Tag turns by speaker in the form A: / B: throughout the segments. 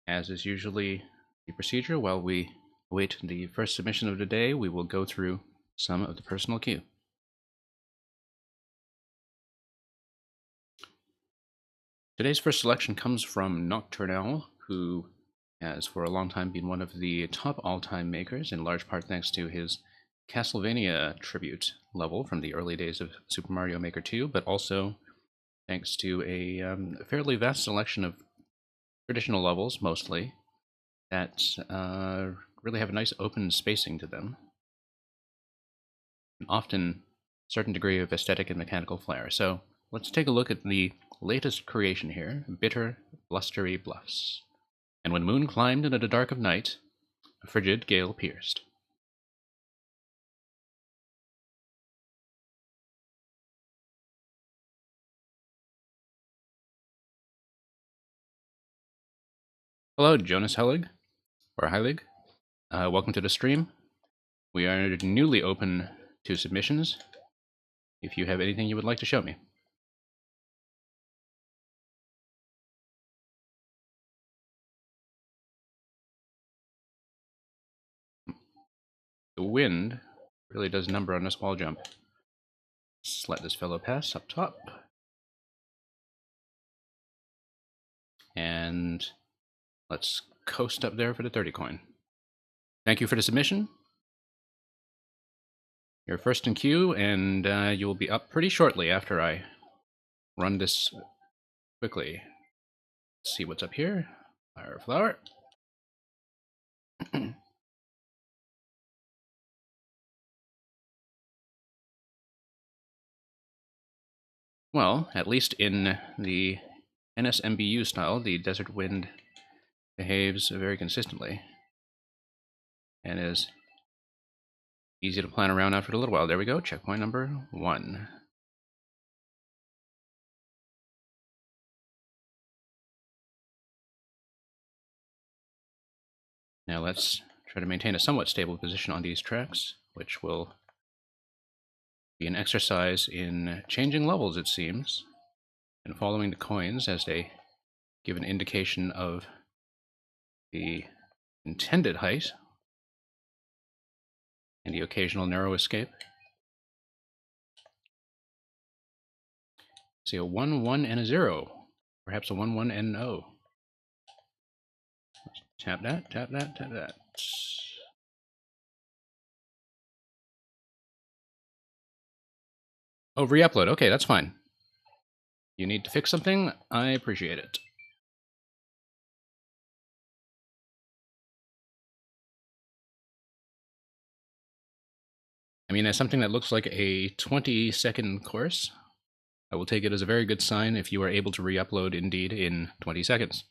A: As is usually the procedure, while we await the first submission of the day, we will go through some of the personal queue. Today's first selection comes from Nocturnal, who has for a long time been one of the top all-time makers, in large part thanks to his Castlevania tribute level from the early days of Super Mario Maker 2, but also thanks to a fairly vast selection of traditional levels, mostly, that really have a nice open spacing to them, and often a certain degree of aesthetic and mechanical flair. So let's take a look at the latest creation here, Bitter Blustery Bluffs. And when moon climbed into the dark of night, a frigid gale pierced. Hello, Jonas Hellig, or Heilig. Welcome to the stream. We are newly open to submissions, if you have anything you would like to show me. The wind really does number on this wall jump. Let's let this fellow pass up top. And let's coast up there for the 30 coin. Thank you for the submission. You're first in queue, and you will be up pretty shortly after I run this quickly. Let's see what's up here. Fire flower. Well, at least in the NSMBU style, the Desert Wind behaves very consistently and is easy to plan around after a little while. There we go, checkpoint number 1. Now let's try to maintain a somewhat stable position on these tracks, which will be an exercise in changing levels, it seems, and following the coins as they give an indication of the intended height and the occasional narrow escape. See a 1, 1, and a 0. Perhaps a 1, 1, and an O. Tap that, tap that, tap that. Oh, re-upload. Okay, that's fine. You need to fix something? I appreciate it. I mean, as something that looks like a 20-second course, I will take it as a very good sign if you are able to re-upload indeed in 20 seconds.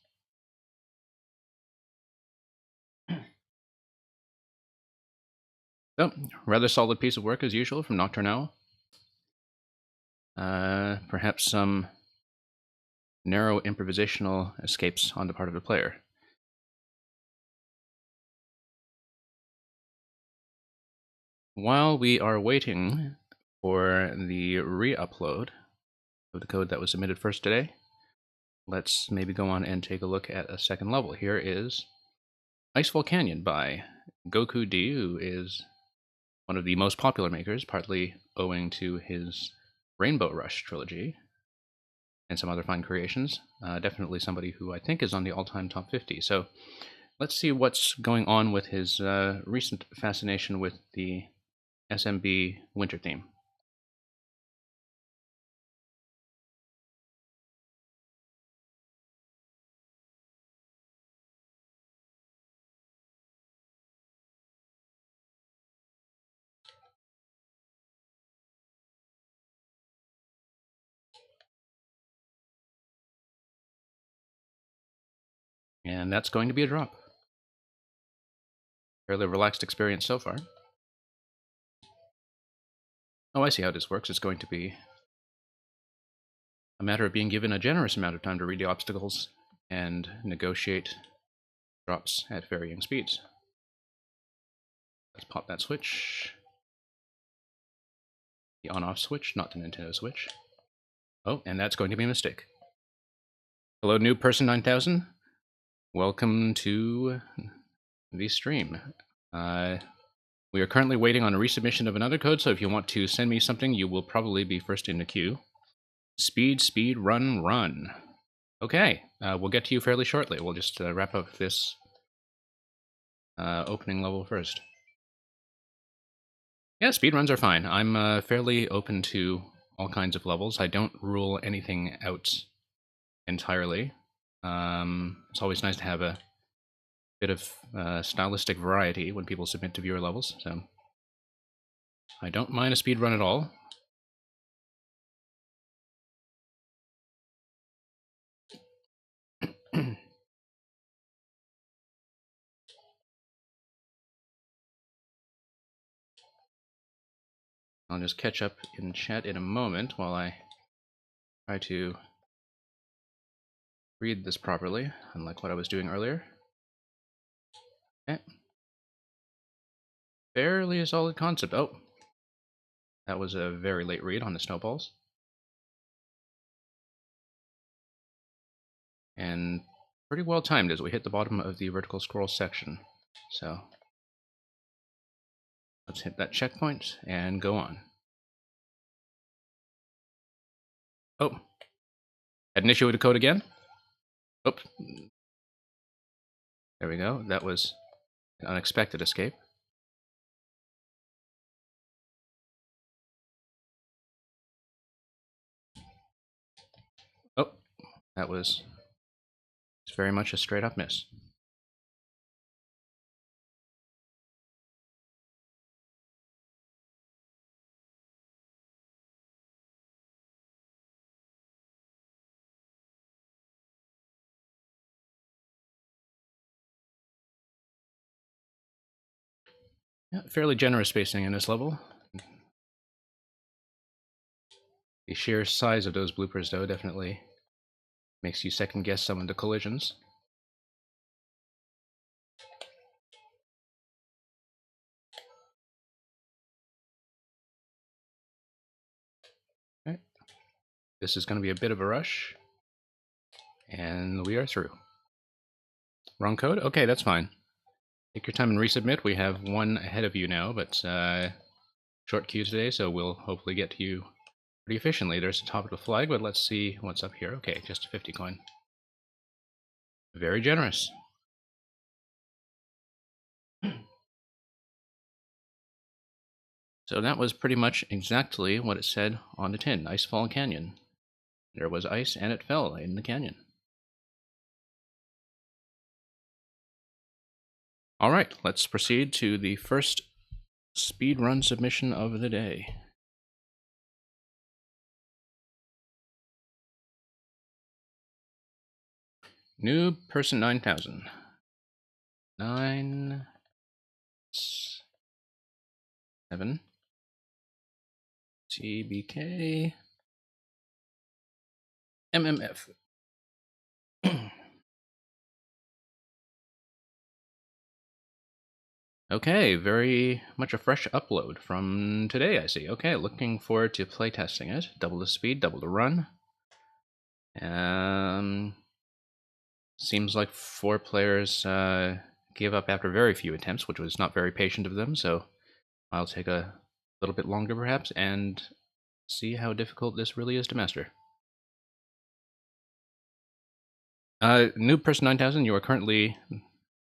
A: So, rather solid piece of work as usual from Nocturnal. Perhaps some narrow improvisational escapes on the part of the player. While we are waiting for the re-upload of the code that was submitted first today, let's maybe go on and take a look at a second level. Here is Icefall Canyon by Goku D, who is one of the most popular makers, partly owing to his Rainbow Rush trilogy and some other fine creations. Definitely somebody who I think is on the all-time top 50. So let's see what's going on with his recent fascination with the SMB winter theme. And that's going to be a drop. Fairly relaxed experience so far. Oh, I see how this works. It's going to be a matter of being given a generous amount of time to read the obstacles and negotiate drops at varying speeds. Let's pop that switch. The on-off switch, not the Nintendo Switch. Oh, and that's going to be a mistake. Hello, new person 9000. welcome to the stream. We are currently waiting on a resubmission of another code, so if you want to send me something, you will probably be first in the queue. Speed, speed, run, run. Okay, we'll get to you fairly shortly. We'll just wrap up this opening level first. Yeah, speed runs are fine. I'm fairly open to all kinds of levels. I don't rule anything out entirely. It's always nice to have a bit of stylistic variety when people submit to viewer levels, so I don't mind a speed run at all. I'll just catch up in chat in a moment while I try to read this properly, unlike what I was doing earlier. Okay. Fairly solid concept. Oh, that was a very late read on the snowballs. And pretty well timed as we hit the bottom of the vertical scroll section. So let's hit that checkpoint and go on. Oh, had an issue with the code again? Oops. There we go. That was an unexpected escape. Oh, that was very much a straight up miss. Yeah, fairly generous spacing in this level. The sheer size of those bloopers, though, definitely makes you second guess some of the collisions. Okay. This is going to be a bit of a rush. And we are through. Wrong code? Okay, that's fine. Take your time and resubmit. We have one ahead of you now, but short queue today, so we'll hopefully get to you pretty efficiently. There's a topical flag, but let's see what's up here. Okay, just a 50 coin. Very generous. So that was pretty much exactly what it said on the tin. Icefall Canyon. There was ice and it fell in the canyon. All right, let's proceed to the first speedrun submission of the day. Noob Person 9000. 9, 7, TBK, MMF. Okay, very much a fresh upload from today, I see. Okay, looking forward to playtesting it. Double the speed, double the run. Seems like 4 players gave up after very few attempts, which was not very patient of them, so I'll take a little bit longer perhaps and see how difficult this really is to master. Noob Person 9000, you are currently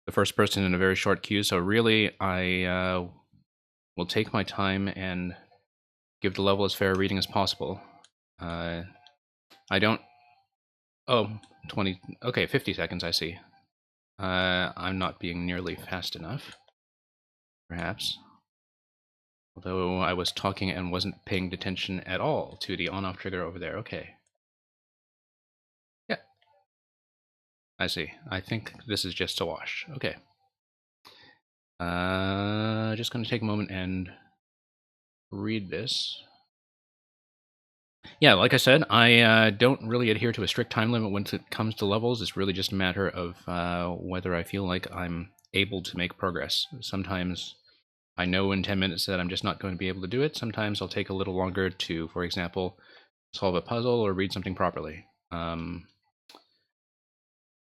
A: the first person in a very short queue, so really I will take my time and give the level as fair a reading as possible. I don't... Oh, 20... Okay, 50 seconds, I see. I'm not being nearly fast enough, perhaps. Although I was talking and wasn't paying attention at all to the on-off trigger over there. Okay. Yeah. I see. I think this is just a wash. Okay. Just going to take a moment and read this. Yeah, like I said, I don't really adhere to a strict time limit when it comes to levels. It's really just a matter of whether I feel like I'm able to make progress. Sometimes I know in 10 minutes that I'm just not going to be able to do it. Sometimes I'll take a little longer to, for example, solve a puzzle or read something properly.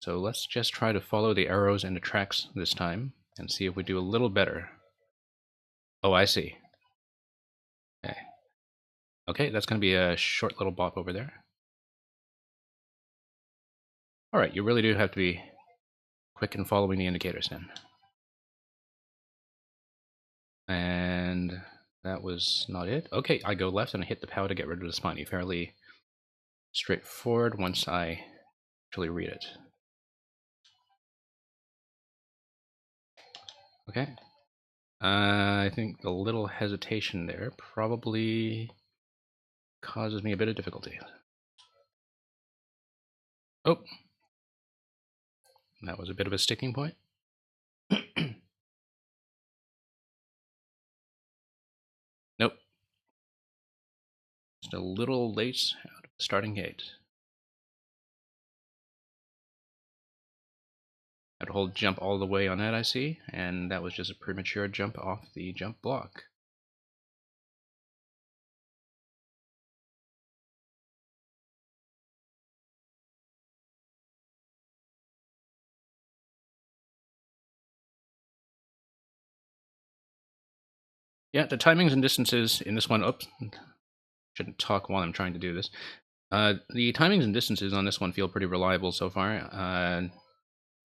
A: So So let's just try to follow the arrows and the tracks this time and see if we do a little better. Oh, I see. Okay. Okay, that's going to be a short little bop over there. Alright, you really do have to be quick in following the indicators then. And that was not it. Okay, I go left and I hit the POW to get rid of the spiny. Fairly straightforward once I actually read it. Okay. I think the little hesitation there probably causes me a bit of difficulty. Oh, that was a bit of a sticking point. Nope. Just a little late out of the starting gate. Had to hold jump all the way on that, I see, and that was just a premature jump off the jump block. Yeah, the timings and distances in this one, oops, shouldn't talk while I'm trying to do this. The timings and distances on this one feel pretty reliable so far.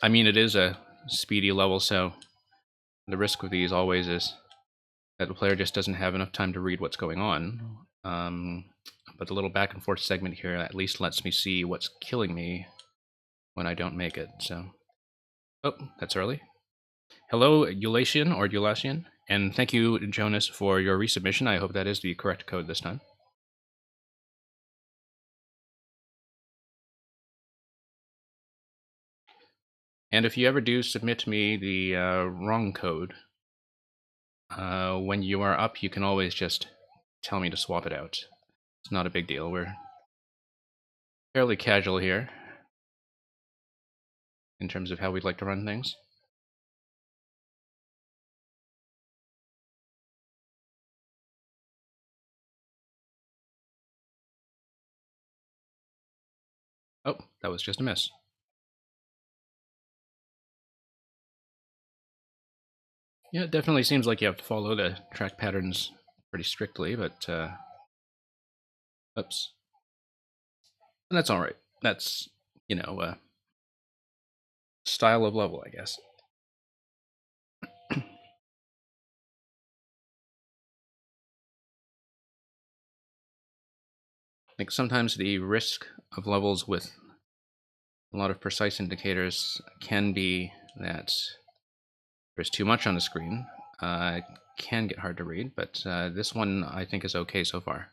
A: I mean, it is a speedy level, so the risk with these always is that the player just doesn't have enough time to read what's going on. But the little back and forth segment here at least lets me see what's killing me when I don't make it, so... Oh, that's early. Hello, Eulasian, or Eulasian, and thank you, Jonas, for your resubmission. I hope that is the correct code this time. And if you ever do submit me the wrong code, when you are up, you can always just tell me to swap it out. It's not a big deal. We're fairly casual here in terms of how we'd like to run things. Oh, that was just a miss. Yeah, it definitely seems like you have to follow the track patterns pretty strictly, but oops. And that's alright. That's, you know, style of level, I guess. I think sometimes the risk of levels with a lot of precise indicators can be that there's too much on the screen. It can get hard to read, but this one I think is okay so far.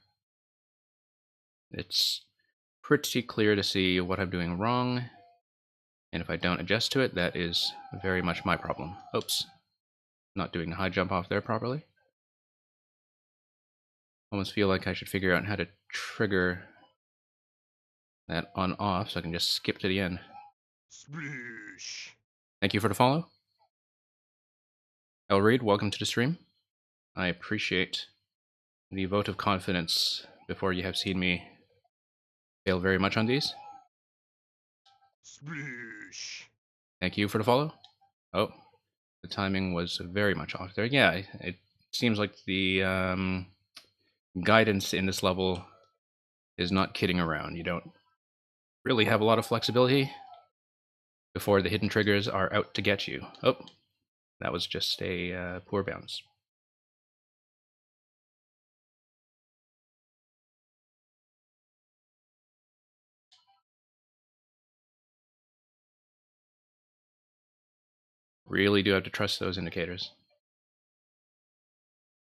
A: It's pretty clear to see what I'm doing wrong, and if I don't adjust to it, that is very much my problem. Oops, not doing the high jump off there properly. Almost feel like I should figure out how to trigger that on off so I can just skip to the end. Sploosh. Thank you for the follow. El Reed, welcome to the stream. I appreciate the vote of confidence before you have seen me fail very much on these. Sploosh. Thank you for the follow. Oh, the timing was very much off there. Yeah, it seems like the guidance in this level is not kidding around. You don't really have a lot of flexibility before the hidden triggers are out to get you. Oh, that was just a poor bounce. Really do have to trust those indicators.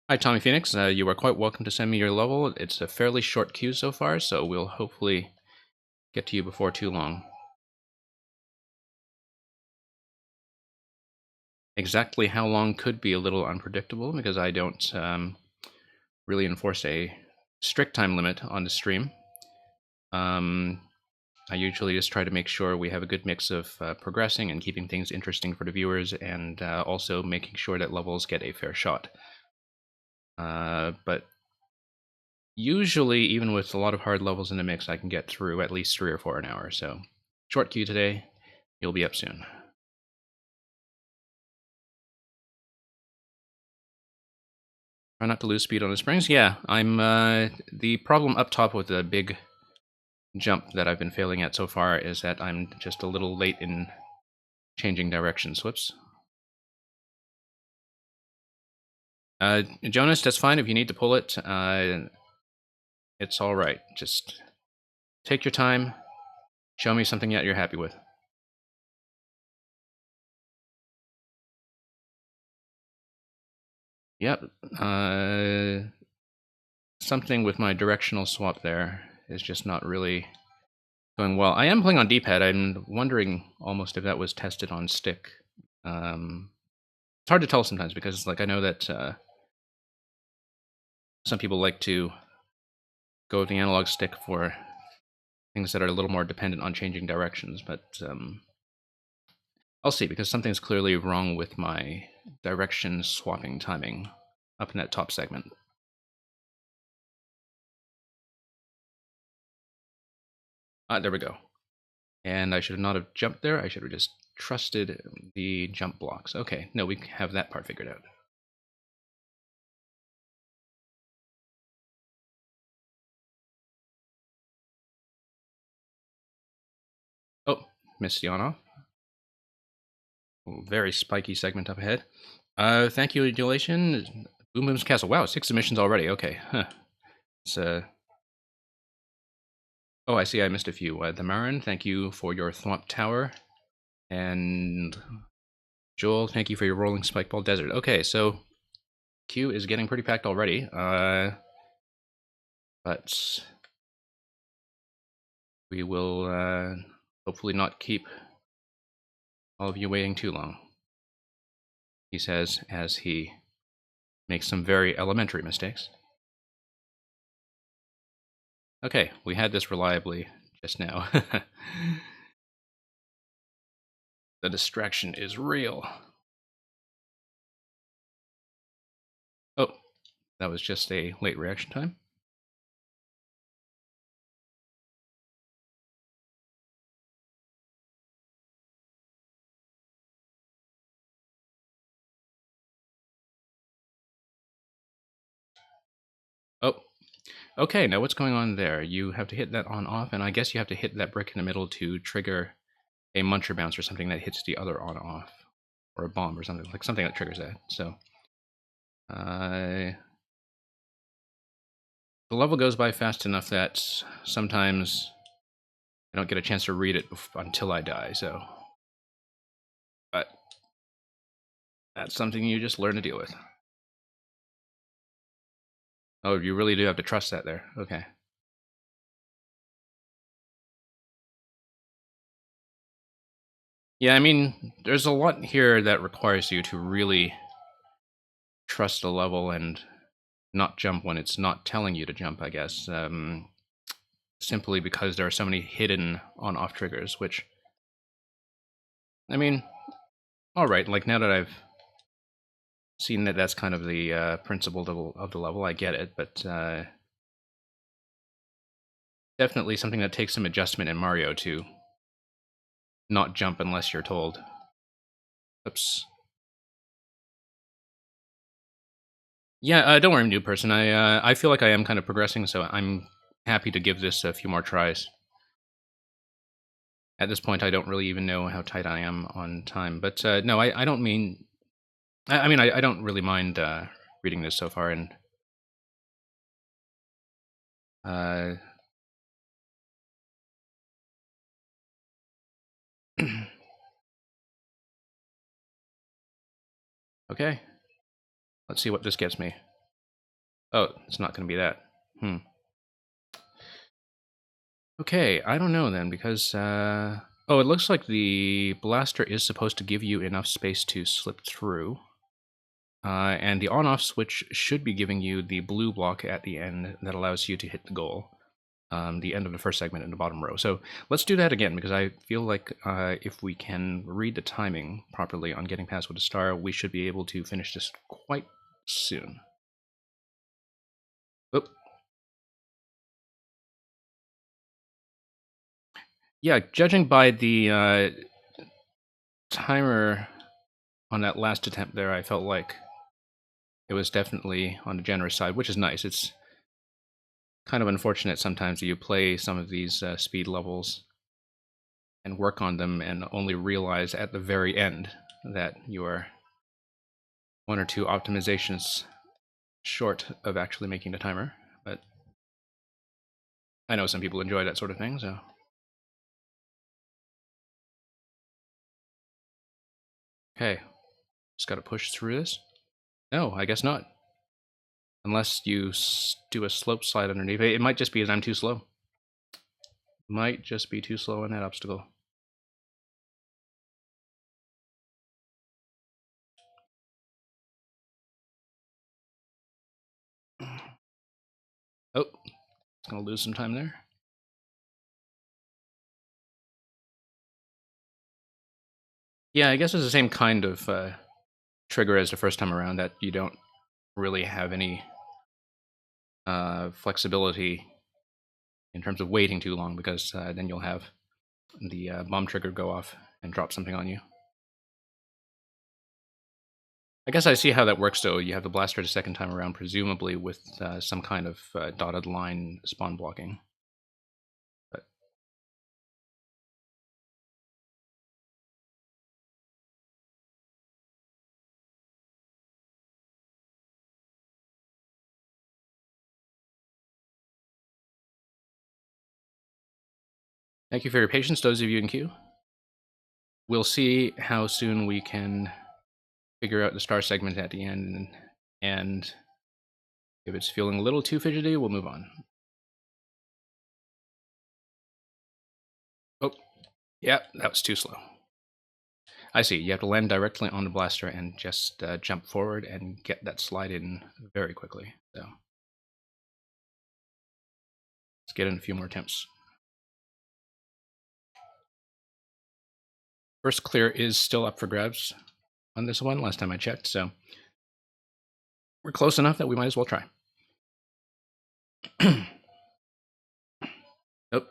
A: Hi, Tommy Phoenix. You are quite welcome to send me your level. It's a fairly short queue so far, so we'll hopefully get to you before too long. Exactly how long could be a little unpredictable because I don't really enforce a strict time limit on the stream. I usually just try to make sure we have a good mix of progressing and keeping things interesting for the viewers, and also making sure that levels get a fair shot. But usually, even with a lot of hard levels in the mix, I can get through at least 3 or 4 an hour. So short queue today. You'll be up soon. Try not to lose speed on the springs. Yeah, I'm the problem up top with the big jump that I've been failing at so far is that I'm just a little late in changing directions. Whoops. Jonas, that's fine if you need to pull it. It's all right. Just take your time. Show me something that you're happy with. Yep. Something with my directional swap there is just not really going well. I am playing on D-pad. I'm wondering almost if that was tested on stick. It's hard to tell sometimes because, like, I know that some people like to go with the analog stick for things that are a little more dependent on changing directions, but I'll see, because something's clearly wrong with my direction swapping timing up in that top segment. There we go. And I should not have jumped there. I should have just trusted the jump blocks. Okay, no, we have that part figured out. Oh, missed the on-off. Very spiky segment up ahead. Thank you, Adulation. Boom Boom's Castle. Wow, 6 submissions already. Okay, huh. It's Oh, I see I missed a few. The Marin, thank you for your Thwomp Tower. And Joel, thank you for your Rolling Spikeball Desert. Okay, so queue is getting pretty packed already. But we will hopefully not keep all of you waiting too long, he says as he makes some very elementary mistakes. Okay, we had this reliably just now. The distraction is real. Oh, that was just a late reaction time. Oh, okay, now what's going on there? You have to hit that on-off, and I guess you have to hit that brick in the middle to trigger a Muncher Bounce or something that hits the other on-off. Or a bomb or something, like something that triggers that. So, the level goes by fast enough that sometimes I don't get a chance to read it until I die, so. But that's something you just learn to deal with. Oh, you really do have to trust that there. Okay. Yeah, I mean, there's a lot here that requires you to really trust the level and not jump when it's not telling you to jump, I guess. Simply because there are so many hidden on-off triggers, which, I mean, all right, like now that I've seen that that's kind of the principle of the level, I get it, but definitely something that takes some adjustment in Mario to not jump unless you're told. Oops. Yeah, don't worry, new person. I feel like I am kind of progressing, so I'm happy to give this a few more tries. At this point, I don't really even know how tight I am on time, but no, I don't mean. I mean, I don't really mind reading this so far, and okay. Let's see what this gets me. Oh, it's not going to be that. Okay, I don't know then, because oh, it looks like the blaster is supposed to give you enough space to slip through. And the on-off switch should be giving you the blue block at the end that allows you to hit the goal. The end of the first segment in the bottom row. So let's do that again, because I feel like if we can read the timing properly on getting past with a star, we should be able to finish this quite soon. Oop. Yeah, judging by the timer on that last attempt there, I felt like it was definitely on the generous side, which is nice. It's kind of unfortunate sometimes that you play some of these speed levels and work on them and only realize at the very end that you are one or two optimizations short of actually making the timer. But I know some people enjoy that sort of thing, so. Okay, just gotta push through this. No, I guess not. Unless you do a slope slide underneath. It might just be as I'm too slow. Might just be too slow on that obstacle. Oh, it's gonna lose some time there. Yeah, I guess it's the same kind of trigger as the first time around, that you don't really have any flexibility in terms of waiting too long, because then you'll have the bomb trigger go off and drop something on you. I guess I see how that works, though. You have the blaster the second time around, presumably with some kind of dotted line spawn blocking. But thank you for your patience, those of you in queue. We'll see how soon we can figure out the star segment at the end, and if it's feeling a little too fidgety, we'll move on. Oh, yeah, that was too slow. I see. You have to land directly on the blaster and just jump forward and get that slide in very quickly. So let's get in a few more attempts. First clear is still up for grabs on this one, last time I checked, so we're close enough that we might as well try. Oh.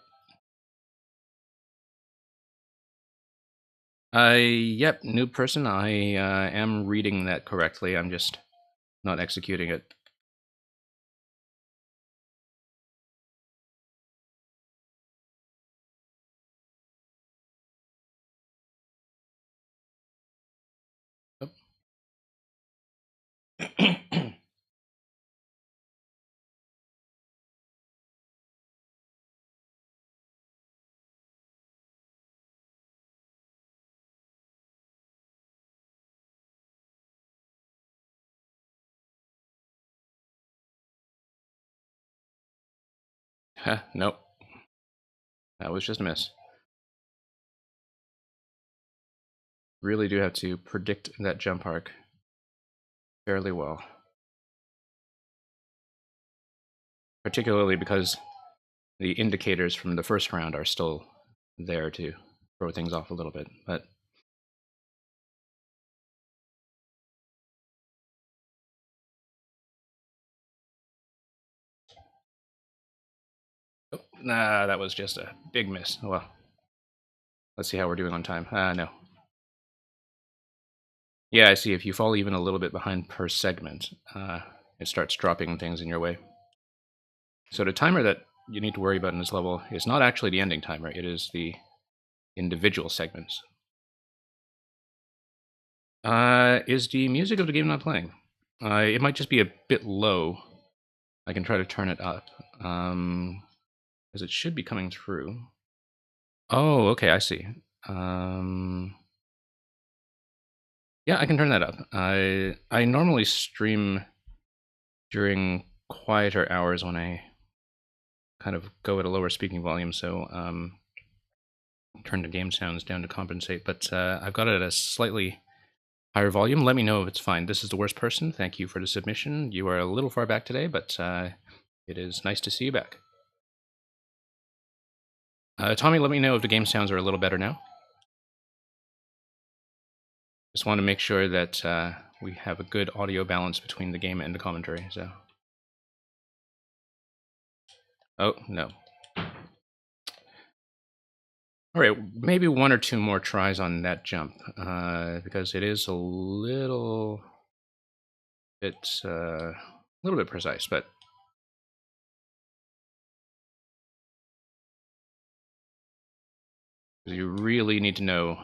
A: Yep, new person. I am reading that correctly. I'm just not executing it. Nope. That was just a miss. Really do have to predict that jump arc fairly well. Particularly because the indicators from the first round are still there to throw things off a little bit, but oh, nah, that was just a big miss. Well, let's see how we're doing on time. No. Yeah, I see. If you fall even a little bit behind per segment, it starts dropping things in your way. So the timer that you need to worry about in this level is not actually the ending timer, it is the individual segments. Is the music of the game not playing? It might just be a bit low. I can try to turn it up, because it should be coming through. Oh, okay, I see. Yeah, I can turn that up. I normally stream during quieter hours when I kind of go at a lower speaking volume, so turn the game sounds down to compensate. But I've got it at a slightly higher volume. Let me know if it's fine. This is the worst person. Thank you for the submission. You are a little far back today, but it is nice to see you back. Tommy, let me know if the game sounds are a little better now. Just want to make sure that we have a good audio balance between the game and the commentary. So, oh no. All right, maybe one or two more tries on that jump, because it is a little bit precise, but you really need to know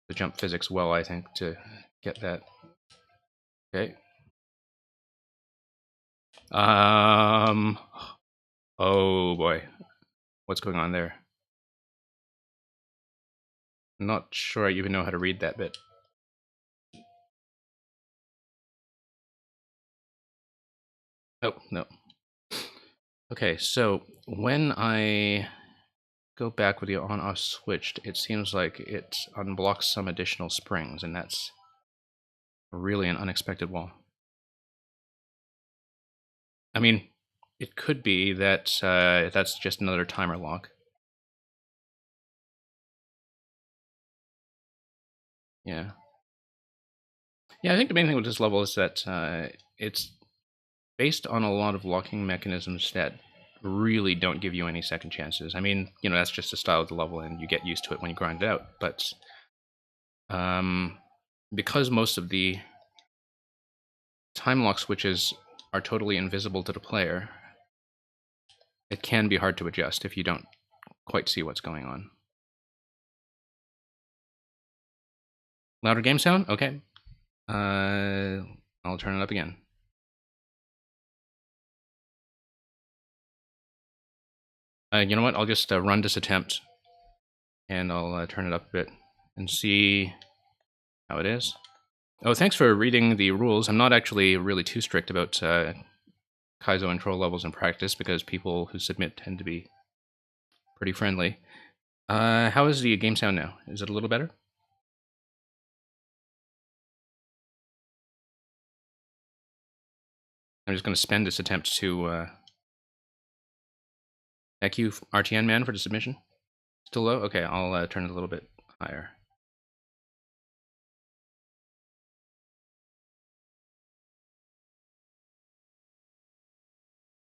A: the jump physics well, I think, to get that. Okay. Oh boy, what's going on there? I'm not sure I even know how to read that bit. Oh, no. Okay, so when I go back with the on-off switched, it seems like it unblocks some additional springs, and that's really an unexpected wall. I mean, it could be that that's just another timer lock. Yeah. Yeah, I think the main thing with this level is that it's based on a lot of locking mechanisms that really don't give you any second chances. I mean, that's just the style of the level, and you get used to it when you grind it out. But because most of the time lock switches are totally invisible to the player, it can be hard to adjust if you don't quite see what's going on. Louder game sound? Okay. I'll turn it up again. You know what? I'll just run this attempt, and I'll turn it up a bit and see how it is. Oh, thanks for reading the rules. I'm not actually really too strict about Kaizo and Troll levels in practice because people who submit tend to be pretty friendly. How is the game sound now? Is it a little better? I'm just going to spend this attempt to thank you, RTN man, for the submission. Still low? Okay, I'll turn it a little bit higher.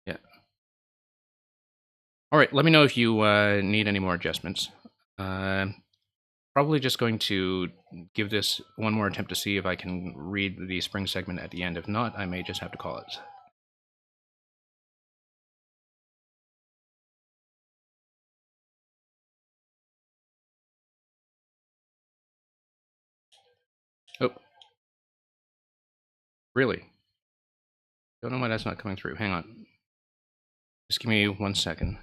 A: Yeah. All right, let me know if you need any more adjustments. Probably just going to give this one more attempt to see if I can read the spring segment at the end. If not, I may just have to call it. Oh, really? Don't know why that's not coming through. Hang on. Just give me 1 second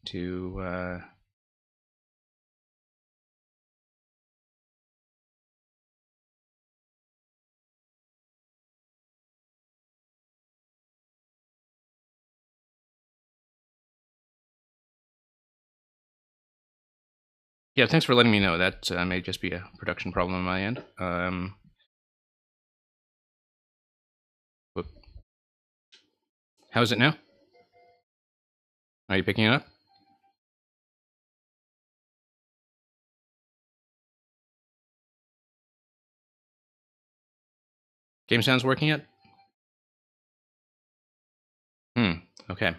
A: to... Yeah, thanks for letting me know. That may just be a production problem on my end. Whoop. How is it now? Are you picking it up? Game sound's working yet? Okay.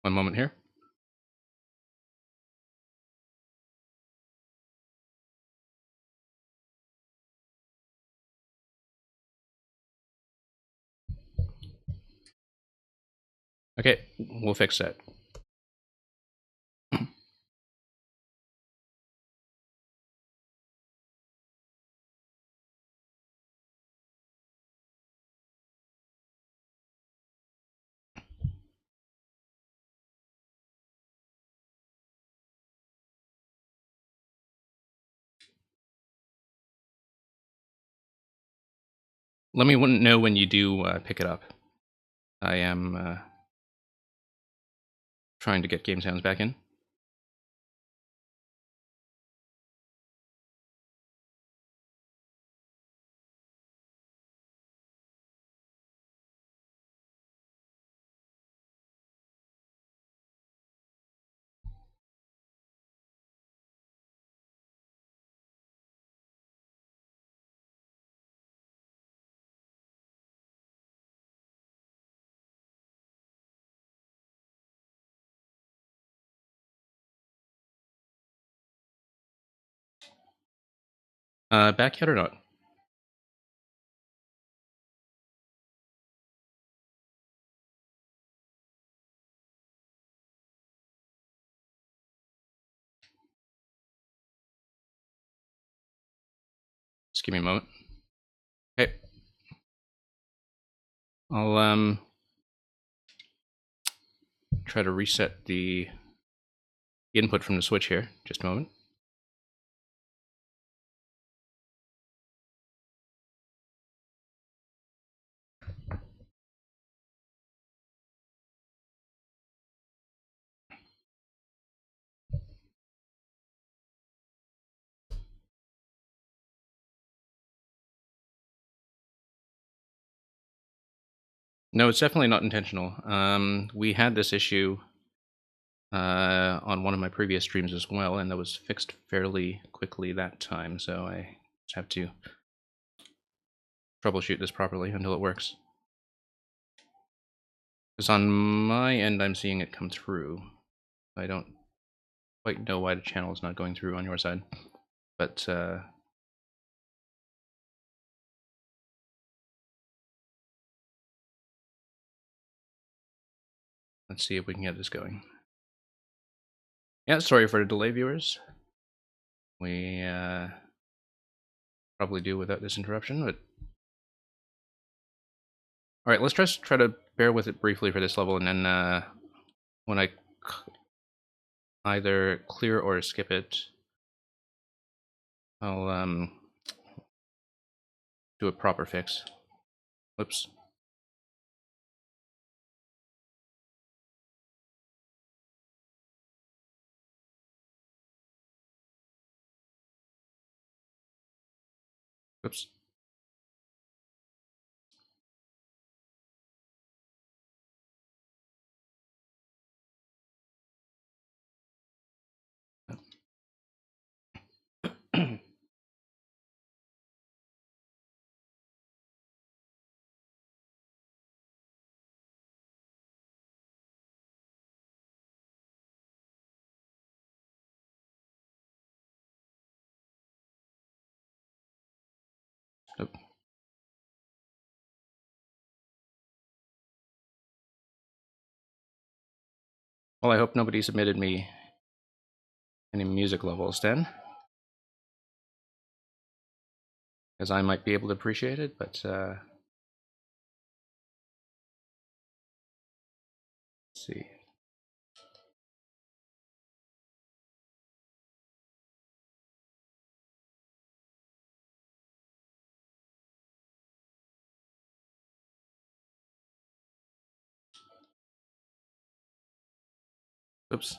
A: One moment here. Okay, we'll fix that. Let me know when you do pick it up. I am trying to get game sounds back in. Back yet or not? Just give me a moment. Okay. I'll try to reset the input from the switch here. Just a moment. No, it's definitely not intentional. We had this issue on one of my previous streams as well, and that was fixed fairly quickly that time, so I just have to troubleshoot this properly until it works. Because on my end, I'm seeing it come through. I don't quite know why the channel is not going through on your side, but let's see if we can get this going. Yeah, sorry for the delay, viewers. We probably do without this interruption, but all right, let's just try to bear with it briefly for this level, and then when I either clear or skip it, I'll do a proper fix. Whoops. Whoops. Nope. Well, I hope nobody submitted me any music levels then, because I might be able to appreciate it, but let's see. Oops.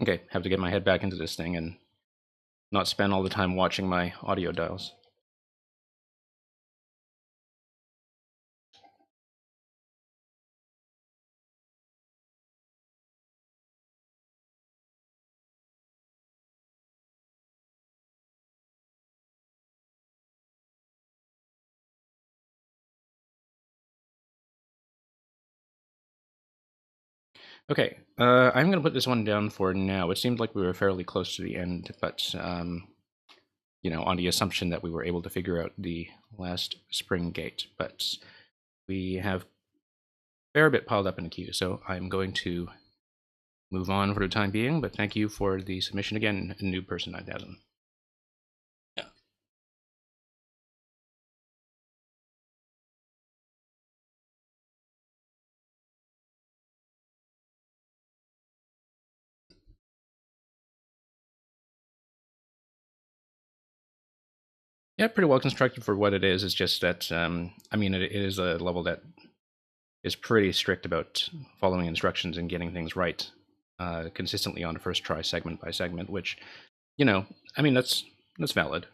A: Okay, have to get my head back into this thing and not spend all the time watching my audio dials. Okay, I'm going to put this one down for now. It seemed like we were fairly close to the end, but you know, on the assumption that we were able to figure out the last spring gate, but we have a fair bit piled up in the queue, so I'm going to move on for the time being, but thank you for the submission again, New Person 9000. Yeah. Yeah, pretty well constructed for what it is. It's just that, I mean, it is a level that is pretty strict about following instructions and getting things right consistently on the first try, segment by segment, which, you know, I mean, that's valid.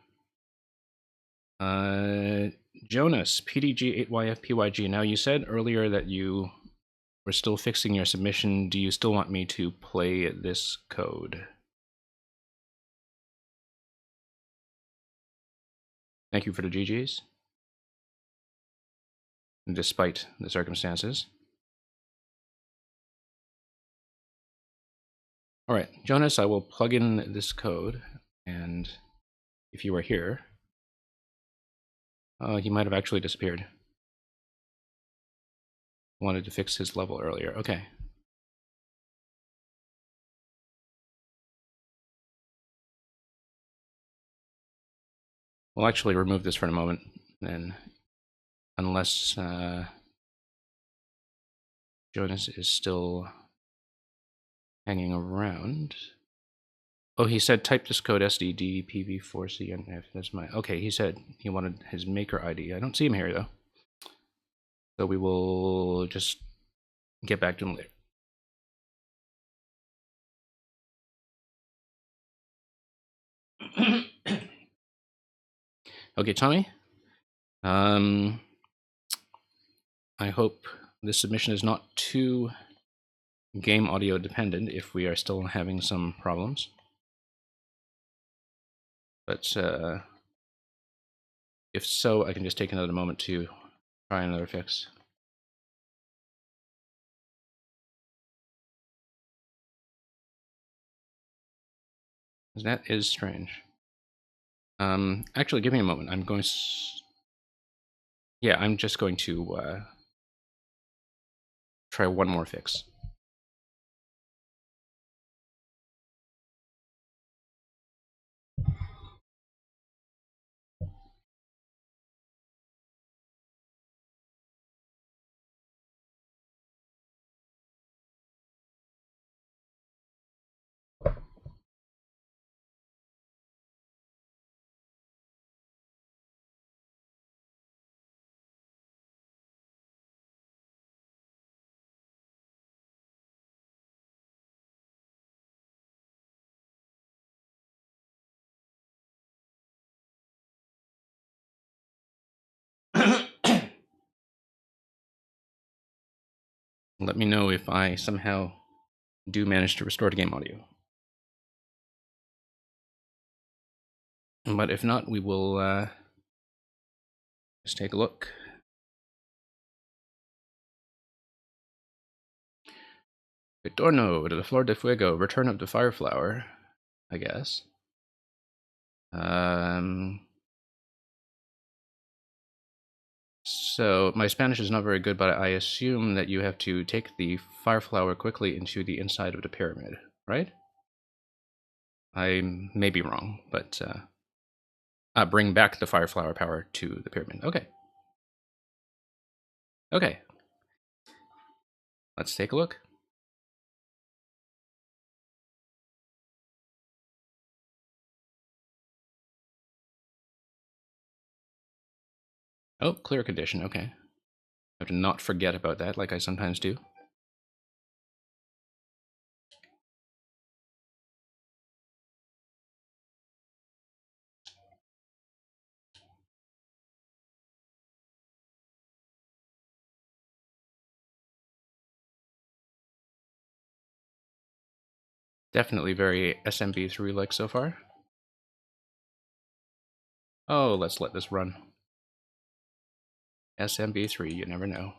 A: Jonas, PDG8YFPYG. Now, you said earlier that you were still fixing your submission. Do you still want me to play this code? Thank you for the GGs. Despite the circumstances. All right, Jonas, I will plug in this code, and if you were here, he might have actually disappeared. Wanted to fix his level earlier. Okay. We'll actually remove this for a moment, then, unless Jonas is still hanging around. Oh, he said type this code SDD PV4CNF. That's my okay. He said he wanted his maker ID. I don't see him here though, so we will just get back to him later. Okay, Tommy. I hope this submission is not too game audio dependent if we are still having some problems. But if so, I can just take another moment to try another fix. That is strange. Actually, give me a moment. I'm going. Yeah, I'm just going to try one more fix. Let me know if I somehow do manage to restore the game audio. But if not, we will just take a look. Retorno de la Flor de Fuego, Return of the Fireflower, I guess. So my Spanish is not very good, but I assume that you have to take the Fireflower quickly into the inside of the pyramid, right? I may be wrong, but bring back the Fireflower power to the pyramid. Okay. Okay. Let's take a look. Oh, clear condition. Okay. I have to not forget about that, like I sometimes do. Definitely very SMB3-like so far. Oh, let's let this run. SMB3, you never know.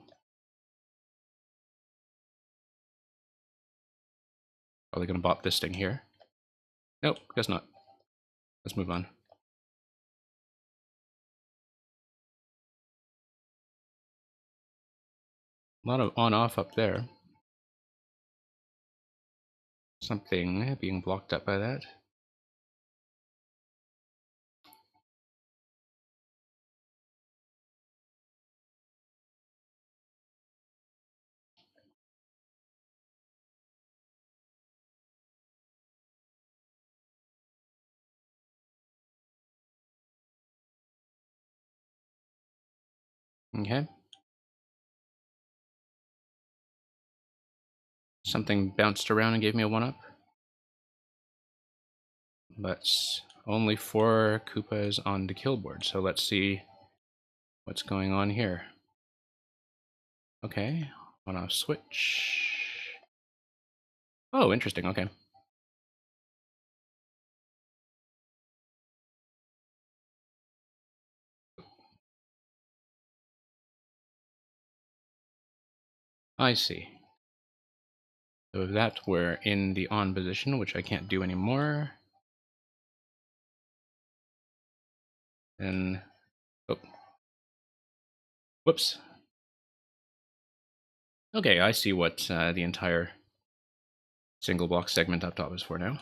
A: Probably gonna bot this thing here. Nope, guess not. Let's move on. A lot of on-off up there. Something being blocked up by that. Okay. Something bounced around and gave me a 1-up. But only 4 Koopas on the kill board, so let's see what's going on here. Okay, on-off switch. Oh, interesting, okay. I see. So if that were in the on position, which I can't do anymore, then, oh, whoops. Okay, I see what the entire single block segment up top is for now.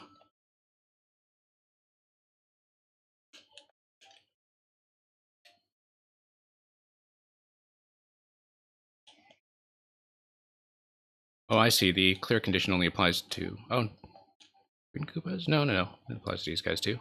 A: Oh, I see. The clear condition only applies to... Oh, green Koopas? No. It applies to these guys too.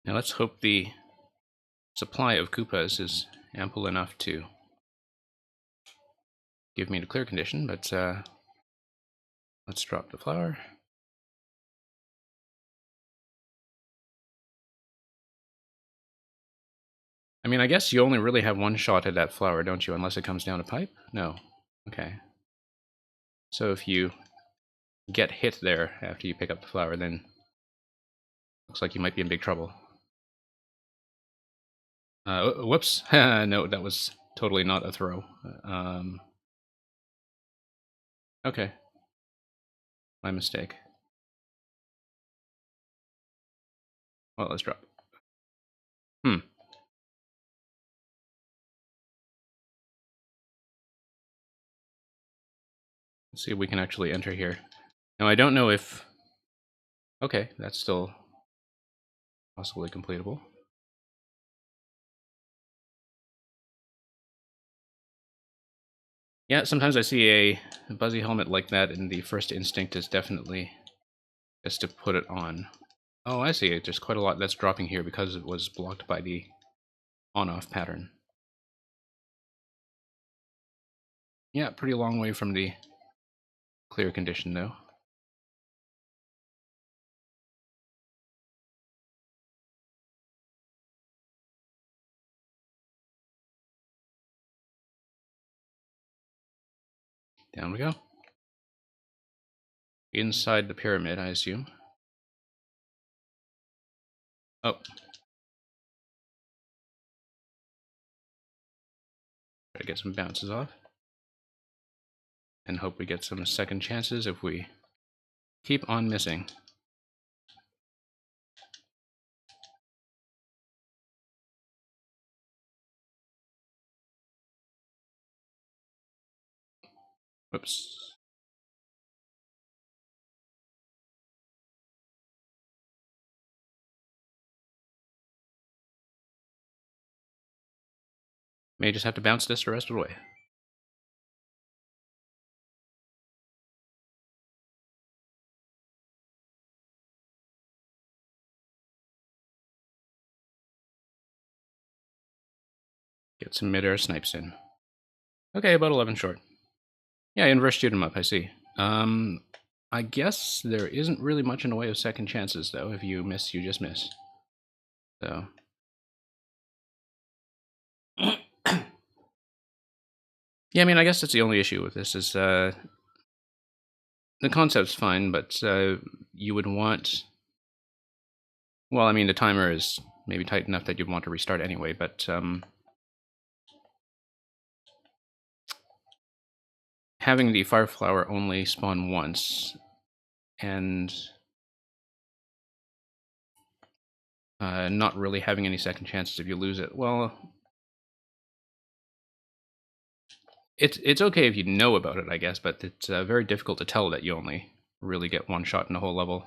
A: Now let's hope the supply of Koopas is ample enough to give me the clear condition, but let's drop the flower. I mean, I guess you only really have one shot at that flower, don't you? Unless it comes down a pipe? No. Okay. So if you get hit there after you pick up the flower, then looks like you might be in big trouble. Whoops. No, that was totally not a throw. Okay. My mistake. Well, let's drop. Let's see if we can actually enter here. Now, I don't know if... Okay, that's still possibly completable. Yeah, sometimes I see a Buzzy helmet like that, and the first instinct is definitely just to put it on. Oh, I see. There's quite a lot that's dropping here because it was blocked by the on-off pattern. Yeah, pretty long way from the clear condition, though. Down we go. Inside the pyramid, I assume. Oh. Try to get some bounces off. And hope we get some second chances if we keep on missing. Whoops. May just have to bounce this the rest of the way. Get some mid-air snipes in. Okay, about 11 short. Yeah, inverse shoot 'em up, I see. I guess there isn't really much in the way of second chances, though. If you miss, you just miss. So... Yeah, I mean, I guess that's the only issue with this is the concept's fine, but you would want... Well, I mean, the timer is maybe tight enough that you'd want to restart anyway, but having the fire flower only spawn once and not really having any second chances if you lose it, well, it's okay if you know about it, I guess, but it's very difficult to tell that you only really get one shot in the whole level.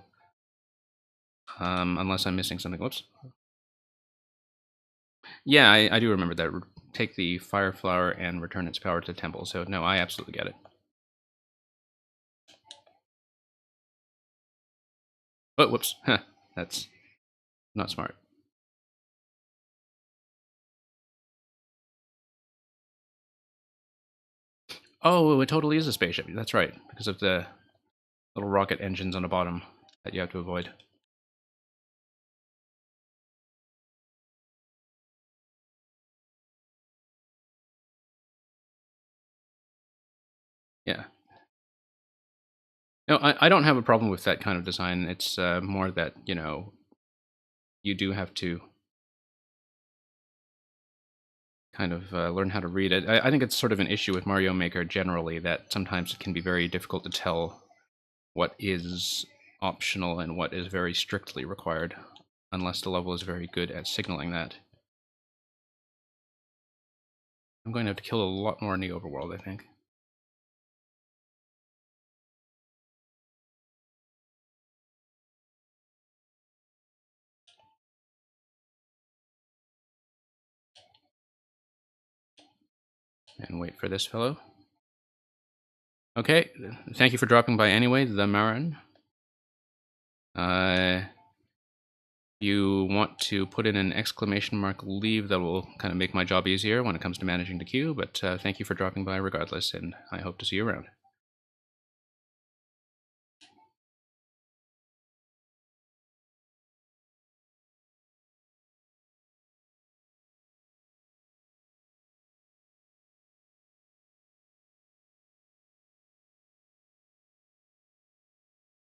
A: Unless I'm missing something. Whoops. Yeah, I do remember that. Take the fire flower and return its power to the temple. So no, I absolutely get it. Oh, whoops. That's not smart. Oh, it totally is a spaceship. That's right, because of the little rocket engines on the bottom that you have to avoid. Yeah. No, I don't have a problem with that kind of design. It's more that, you know, you do have to kind of learn how to read it. I think it's sort of an issue with Mario Maker generally, that sometimes it can be very difficult to tell what is optional and what is very strictly required, unless the level is very good at signaling that. I'm going to have to kill a lot more in the overworld, I think. And wait for this fellow. Okay, thank you for dropping by anyway, the Marin. You want to put in an exclamation mark leave, that will kind of make my job easier when it comes to managing the queue, but thank you for dropping by regardless, and I hope to see you around.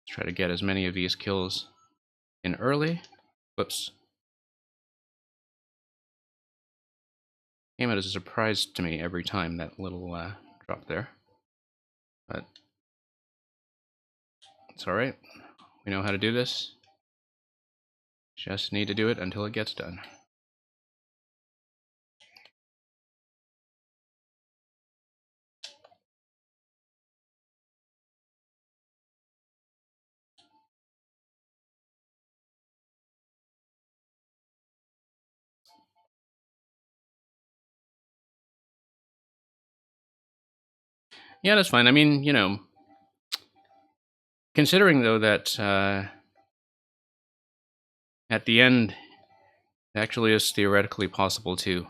A: Let's try to get as many of these kills in early. Whoops. Came out as a surprise to me every time, that little drop there. But it's alright. We know how to do this. Just need to do it until it gets done. Yeah, that's fine. I mean, you know, considering though that at the end, it actually is theoretically possible to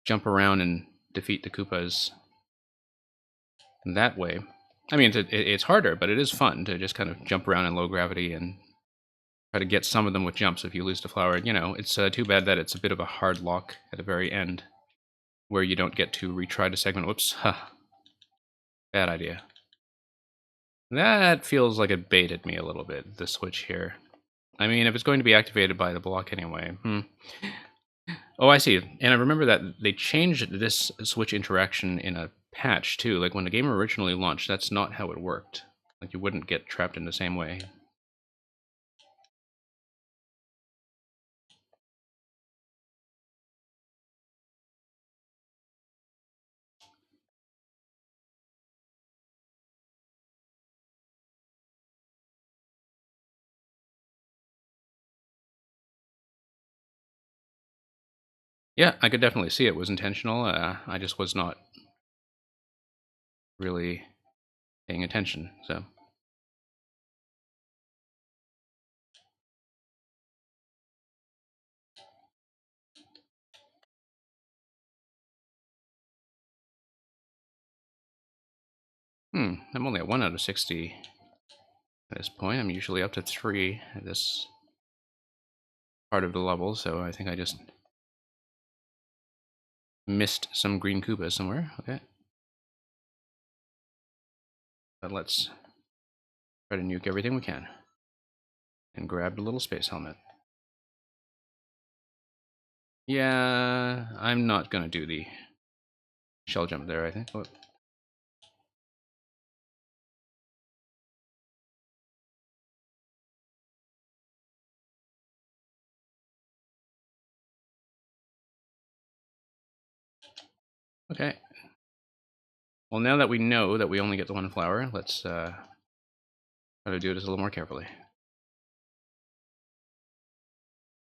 A: jump around and defeat the Koopas that way. I mean, it's harder, but it is fun to just kind of jump around in low gravity and try to get some of them with jumps if you lose the flower. You know, it's too bad that it's a bit of a hard lock at the very end, where you don't get to retry the segment. Whoops. Huh. Bad idea. That feels like it baited me a little bit, the switch here. I mean, if it's going to be activated by the block anyway. Oh, I see. And I remember that they changed this switch interaction in a patch, too. Like, when the game originally launched, that's not how it worked. Like, you wouldn't get trapped in the same way. Yeah, I could definitely see it was intentional. I just was not really paying attention, so... I'm only at 1 out of 60 at this point. I'm usually up to 3 at this part of the level, so I think I just missed some green Koopas somewhere. Okay. But let's try to nuke everything we can. And grab the little space helmet. Yeah, I'm not gonna do the shell jump there, I think. Oh. Okay. Well, now that we know that we only get the one flower, let's try to do this a little more carefully.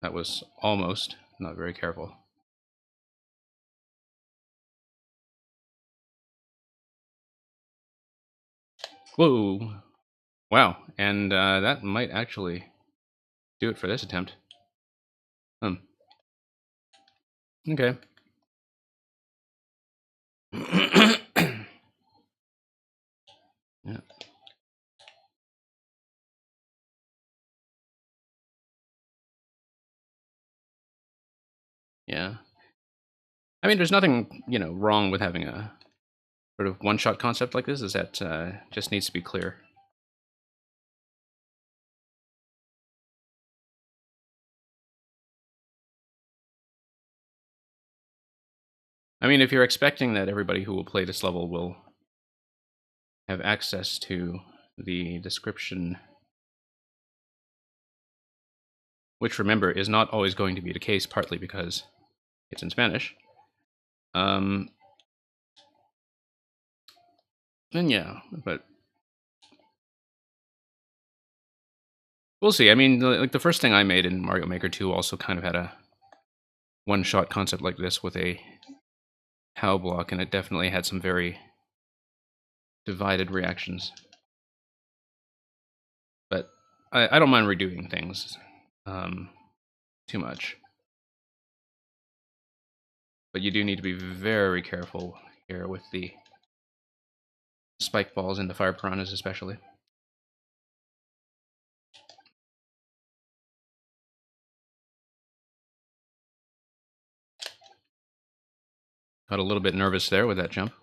A: That was almost not very careful. Whoa! Wow, and that might actually do it for this attempt. Okay. Yeah. Yeah. I mean, there's nothing, wrong with having a sort of one-shot concept like this, is that just needs to be clear. I mean, if you're expecting that everybody who will play this level will have access to the description, which, remember, is not always going to be the case, partly because it's in Spanish, then yeah, but we'll see. I mean, like the first thing I made in Mario Maker 2 also kind of had a one-shot concept like this with a POW block, and it definitely had some very divided reactions. But I don't mind redoing things too much. But you do need to be very careful here with the spike balls and the fire piranhas especially. Got a little bit nervous there with that jump.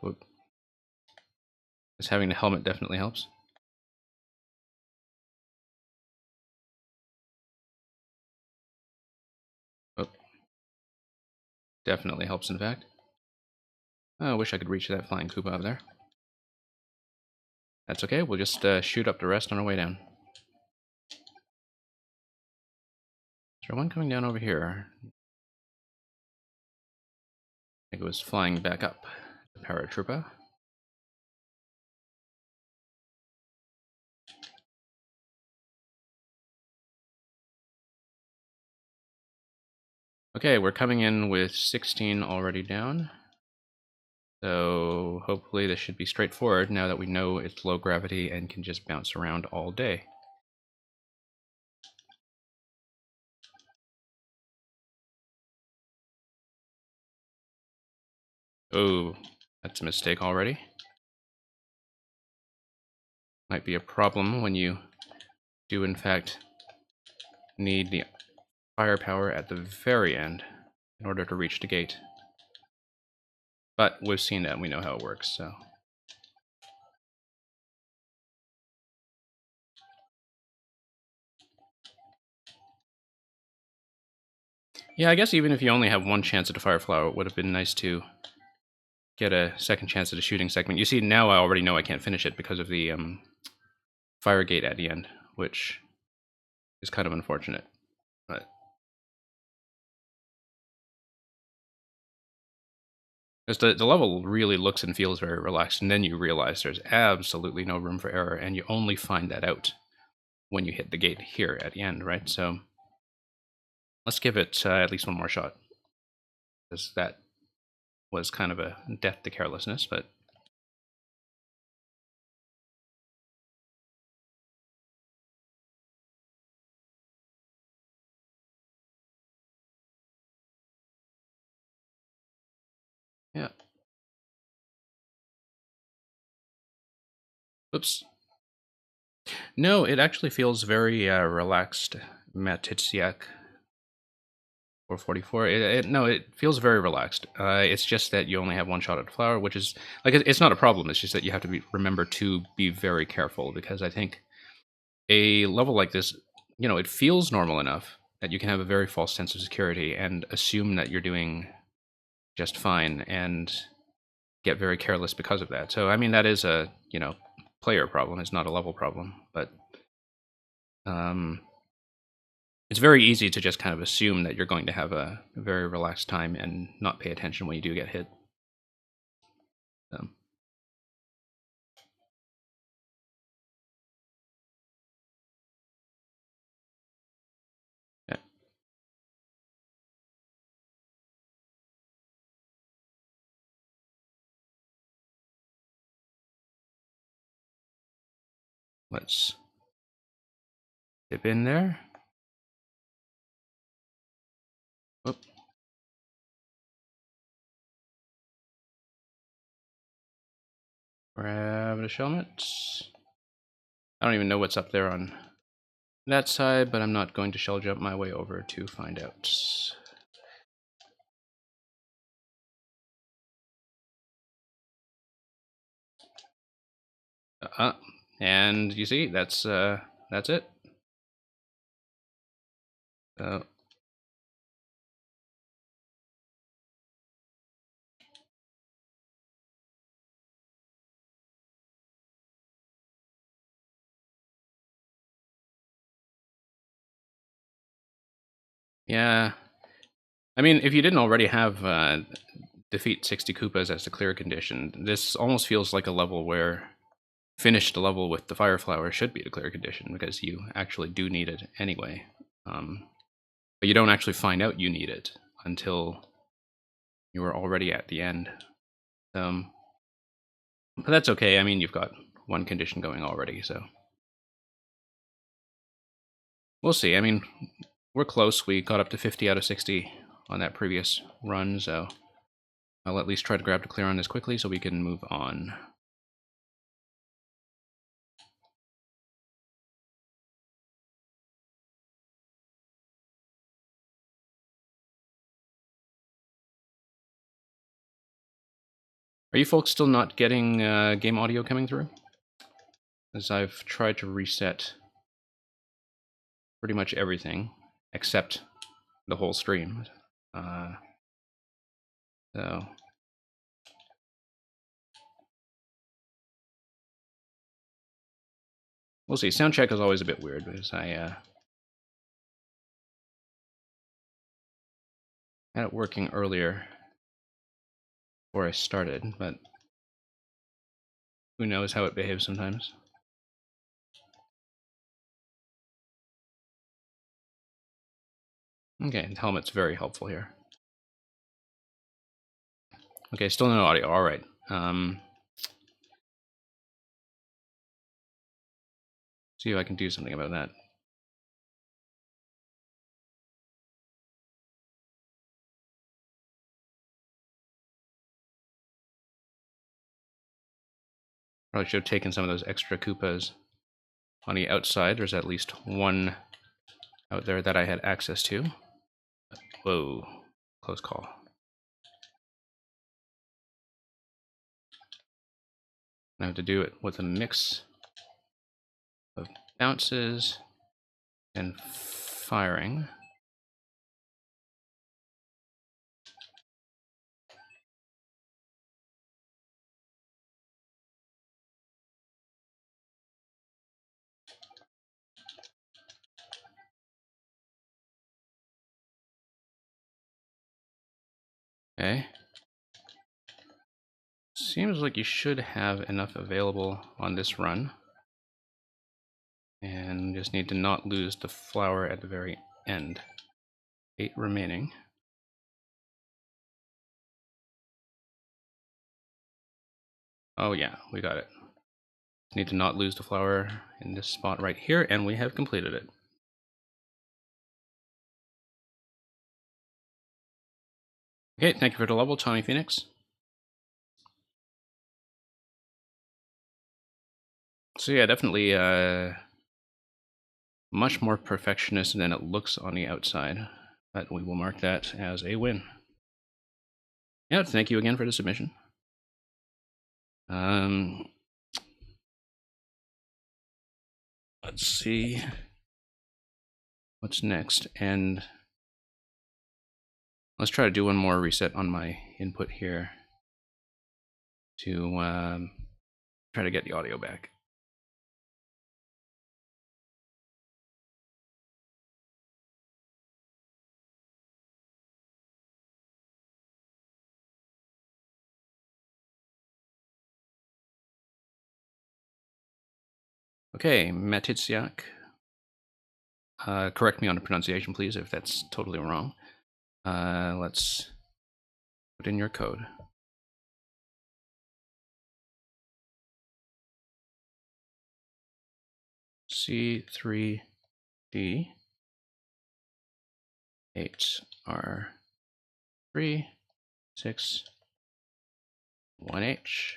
A: Just having the helmet definitely helps. Oh, definitely helps, in fact. I wish I could reach that flying Koopa over there. That's okay, we'll just shoot up the rest on our way down. Is there one coming down over here? I think it was flying back up. The Paratroopa. Okay, we're coming in with 16 already down. So hopefully this should be straightforward now that we know it's low gravity and can just bounce around all day. Oh, that's a mistake already. Might be a problem when you do in fact need the firepower at the very end in order to reach the gate. But we've seen that and we know how it works, so. Yeah, I guess even if you only have one chance at a fire flower, it would have been nice to get a second chance at a shooting segment. You see, now I already know I can't finish it because of the fire gate at the end, which is kind of unfortunate. But because the level really looks and feels very relaxed, and then you realize there's absolutely no room for error, and you only find that out when you hit the gate here at the end, right? So let's give it at least one more shot, because that was kind of a death to carelessness, but yeah. Oops. No, it actually feels very relaxed. Matt Titsiak 444. No, it feels very relaxed. It's just that you only have one shot at the flower, which is like it's not a problem. It's just that you have to remember to be very careful, because I think a level like this, it feels normal enough that you can have a very false sense of security and assume that you're doing just fine and get very careless because of that. So I mean, that is a player problem. It's not a level problem, but it's very easy to just kind of assume that you're going to have a very relaxed time and not pay attention when you do get hit. Yeah. Let's dip in there. Whoop. Grab the helmet. I don't even know what's up there on that side, but I'm not going to shell jump my way over to find out. And you see, that's it. Yeah. I mean, if you didn't already have defeat 60 Koopas as the clear condition, this almost feels like a level where finish the level with the Fire Flower should be the clear condition, because you actually do need it anyway. But you don't actually find out you need it until you are already at the end. But that's okay. I mean, you've got one condition going already, so we'll see. I mean, we're close. We got up to 50 out of 60 on that previous run, so I'll at least try to grab the clear on this quickly so we can move on. Are you folks still not getting game audio coming through? As I've tried to reset pretty much everything except the whole stream. So we'll see. Sound check is always a bit weird because I had it working earlier before I started, but who knows how it behaves sometimes. Okay, the helmet's very helpful here. Okay, still no audio. All right. See if I can do something about that. Probably should have taken some of those extra Koopas on the outside. There's at least one out there that I had access to. Whoa, close call. I have to do it with a mix of bounces and firing. Okay. Seems like you should have enough available on this run. And just need to not lose the flower at the very end. 8 remaining. Oh yeah, we got it. Need to not lose the flower in this spot right here, and we have completed it. Okay, thank you for the level, Tommy Phoenix. So yeah, definitely much more perfectionist than it looks on the outside, but we will mark that as a win. Yeah, thank you again for the submission. Let's see what's next, and let's try to do one more reset on my input here to try to get the audio back. Okay, Matitsiak. Correct me on the pronunciation, please, if that's totally wrong. Let's put in your code. C3D 8R3 6 1H.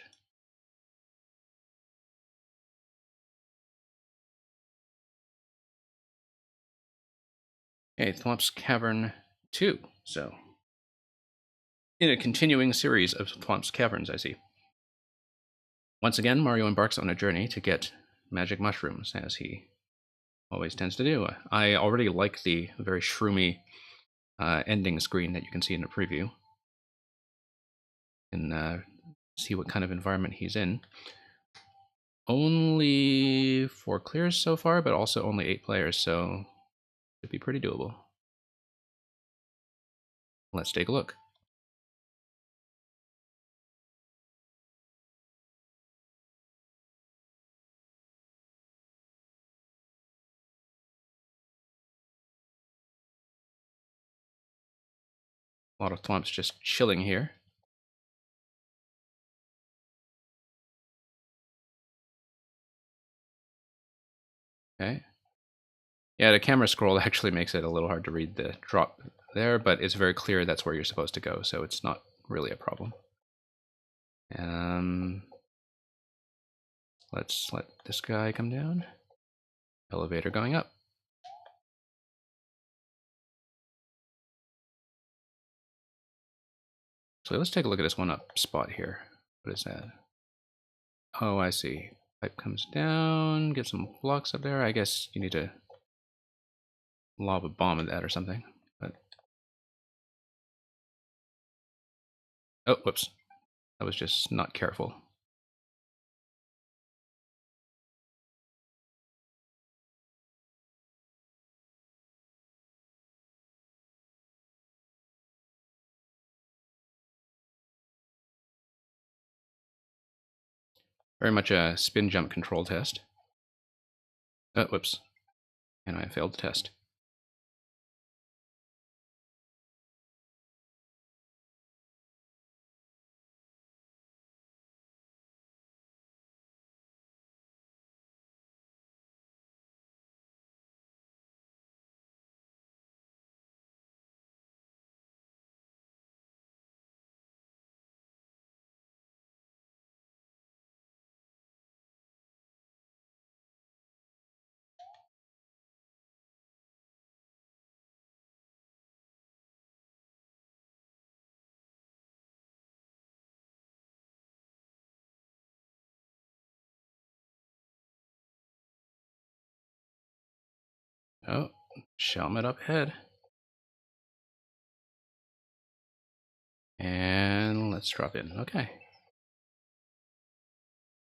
A: Okay, Thwomp's Cavern 2. So, in a continuing series of Thwomp's Caverns, I see. Once again, Mario embarks on a journey to get magic mushrooms, as he always tends to do. I already like the very shroomy ending screen that you can see in the preview. You can see what kind of environment he's in. Only 4 clears so far, but also only 8 players, so it should be pretty doable. Let's take a look. A lot of thwomps just chilling here. Okay. Yeah, the camera scroll actually makes it a little hard to read the drop there, but it's very clear that's where you're supposed to go, so it's not really a problem. Let's let this guy come down. Elevator going up. So let's take a look at this one up spot here. What is that? Oh, I see. Pipe comes down, get some blocks up there. I guess you need to lob a bomb at that or something. But oh, whoops. I was just not careful. Very much a spin jump control test. Oh, whoops. And I failed the test. Oh, Shelmet up ahead. And let's drop in. Okay.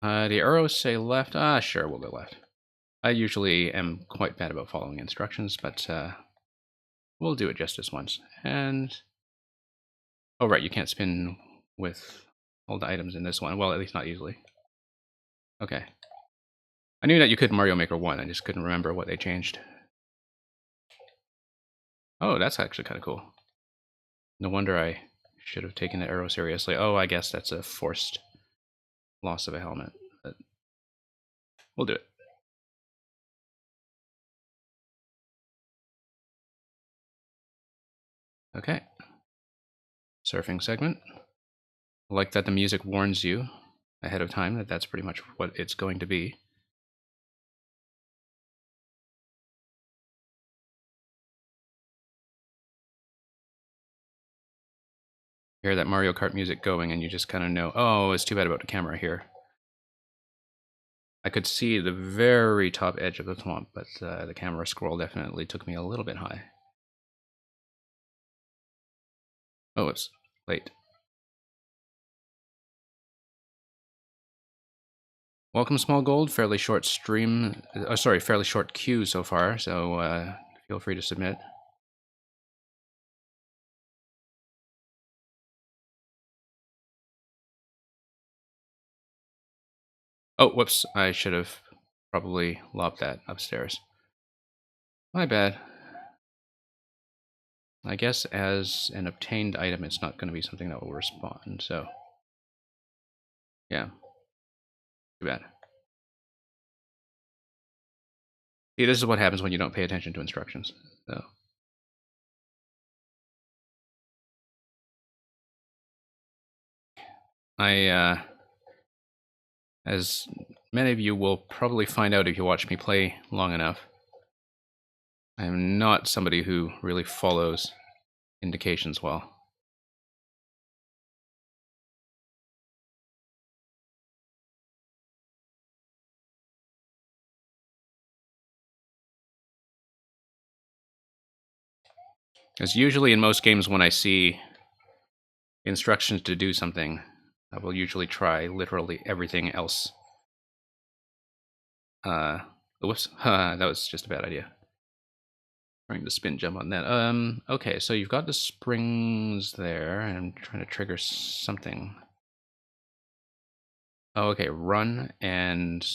A: The arrows say left. Sure, we'll go left. I usually am quite bad about following instructions, but we'll do it just this once. And oh, right, you can't spin with all the items in this one. Well, at least not easily. Okay. I knew that you could Mario Maker 1, I just couldn't remember what they changed. Oh, that's actually kind of cool. No wonder I should have taken the arrow seriously. Oh, I guess that's a forced loss of a helmet. But we'll do it. Okay. Surfing segment. I like that the music warns you ahead of time that that's pretty much what it's going to be. You hear that Mario Kart music going and you just kind of know, oh, it's too bad about the camera here. I could see the very top edge of the thwomp, but the camera scroll definitely took me a little bit high. Oh, it's late. Welcome, Small Gold. Fairly short stream. Fairly short queue so far, so feel free to submit. Oh, whoops. I should have probably lobbed that upstairs. My bad. I guess as an obtained item, it's not going to be something that will respawn, so yeah. Too bad. See, this is what happens when you don't pay attention to instructions. So. As many of you will probably find out if you watch me play long enough, I am not somebody who really follows indications well. Because usually in most games when I see instructions to do something, I will usually try literally everything else. Whoops, that was just a bad idea. Trying to spin jump on that. Okay, so you've got the springs there, and I'm trying to trigger something. Oh, okay, run, and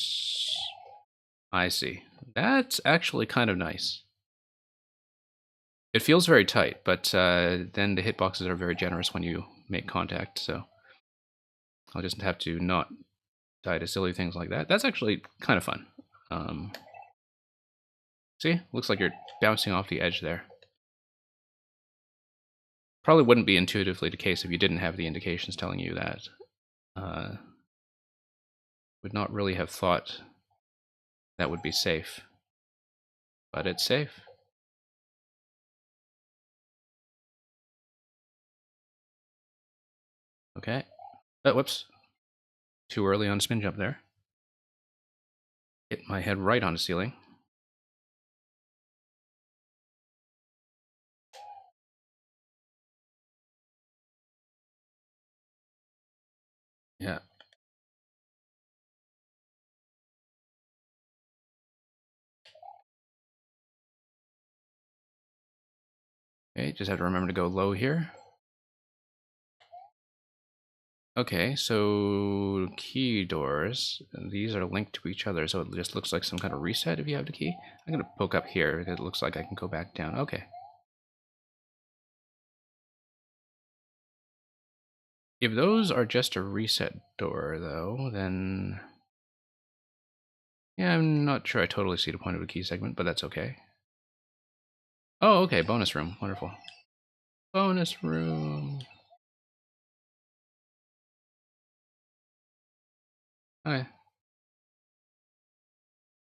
A: I see. That's actually kind of nice. It feels very tight, but then the hitboxes are very generous when you make contact, so I'll just have to not die to silly things like that. That's actually kind of fun. See? Looks like you're bouncing off the edge there. Probably wouldn't be intuitively the case if you didn't have the indications telling you that. Would not really have thought that would be safe. But it's safe. Okay. Oh, whoops. Too early on spin jump there. Hit my head right on the ceiling. Yeah. Okay, just have to remember to go low here. Okay, so key doors. These are linked to each other, so it just looks like some kind of reset if you have the key. I'm going to poke up here because it looks like I can go back down. Okay. If those are just a reset door, though, then... yeah, I'm not sure I totally see the point of the key segment, but that's okay. Oh, okay, bonus room. Wonderful. Bonus room. Okay.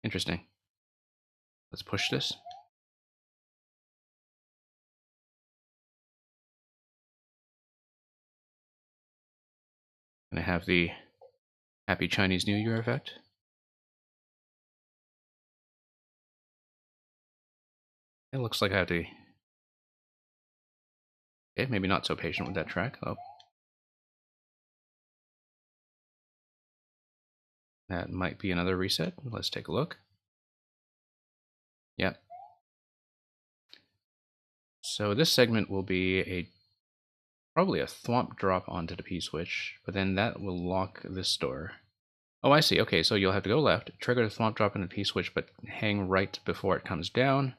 A: Interesting. Let's push this. And I have the Happy Chinese New Year effect. It looks like I have to... okay, maybe not so patient with that track. Oh. That might be another reset. Let's take a look. Yep. So this segment will be probably a thwomp drop onto the P-switch, but then that will lock this door. Oh, I see. Okay, so you'll have to go left, trigger the thwomp drop into the P-switch, but hang right before it comes down.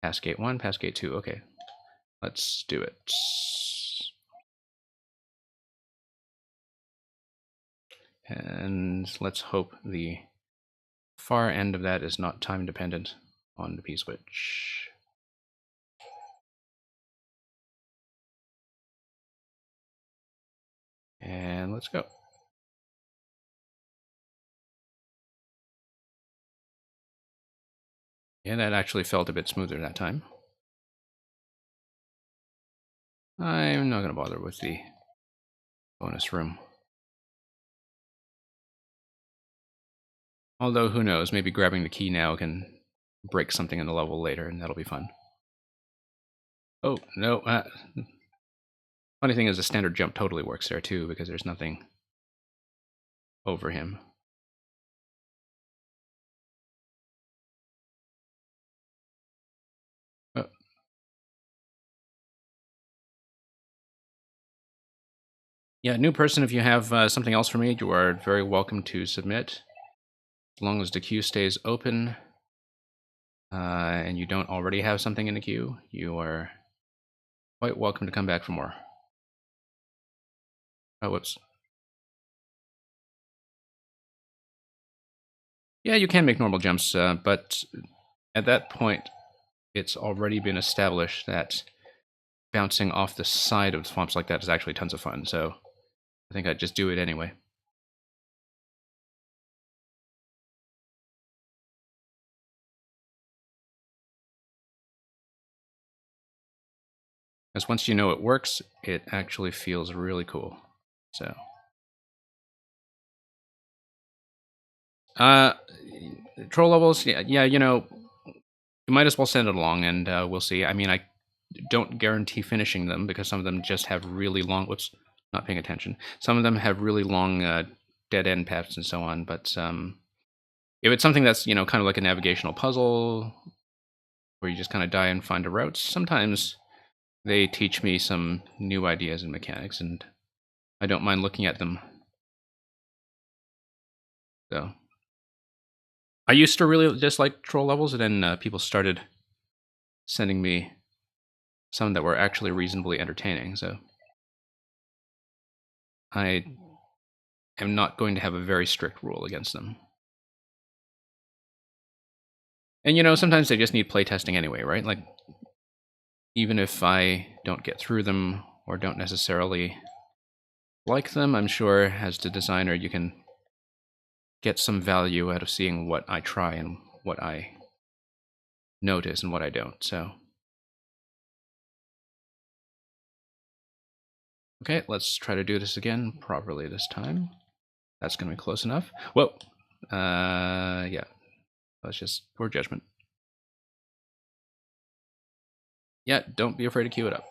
A: Pass gate 1, pass gate 2. Okay, let's do it. And let's hope the far end of that is not time dependent on the P-switch. And let's go. Yeah, that actually felt a bit smoother that time. I'm not going to bother with the bonus room. Although, who knows, maybe grabbing the key now can break something in the level later, and that'll be fun. Oh, no. Funny thing is, the standard jump totally works there, too, because there's nothing over him. Oh. Yeah, new person, if you have something else for me, you are very welcome to submit. As long as the queue stays open and you don't already have something in the queue, you are quite welcome to come back for more. Oh, whoops. Yeah, you can make normal jumps, but at that point, it's already been established that bouncing off the side of swamps like that is actually tons of fun, so I think I'd just do it anyway. Because once you know it works, it actually feels really cool. So, troll levels, yeah, you know, you might as well send it along, and we'll see. I mean, I don't guarantee finishing them because some of them just have really long. Whoops, not paying attention. Some of them have really long dead end paths and so on. But if it's something that's kind of like a navigational puzzle where you just kind of die and find a route, sometimes they teach me some new ideas and mechanics, and I don't mind looking at them. So I used to really dislike troll levels, and then people started sending me some that were actually reasonably entertaining. So I am not going to have a very strict rule against them. And sometimes they just need playtesting anyway, right? Like, even if I don't get through them or don't necessarily like them, I'm sure as the designer you can get some value out of seeing what I try and what I notice and what I don't. So okay, let's try to do this again properly this time. That's going to be close enough. Whoa. Yeah. That's just poor judgment. Yeah, don't be afraid to queue it up.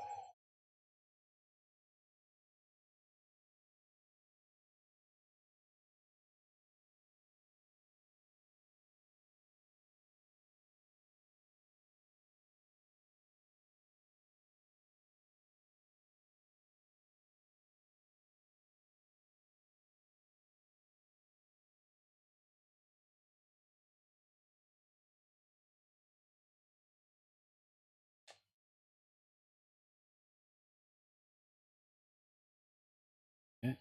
A: Okay.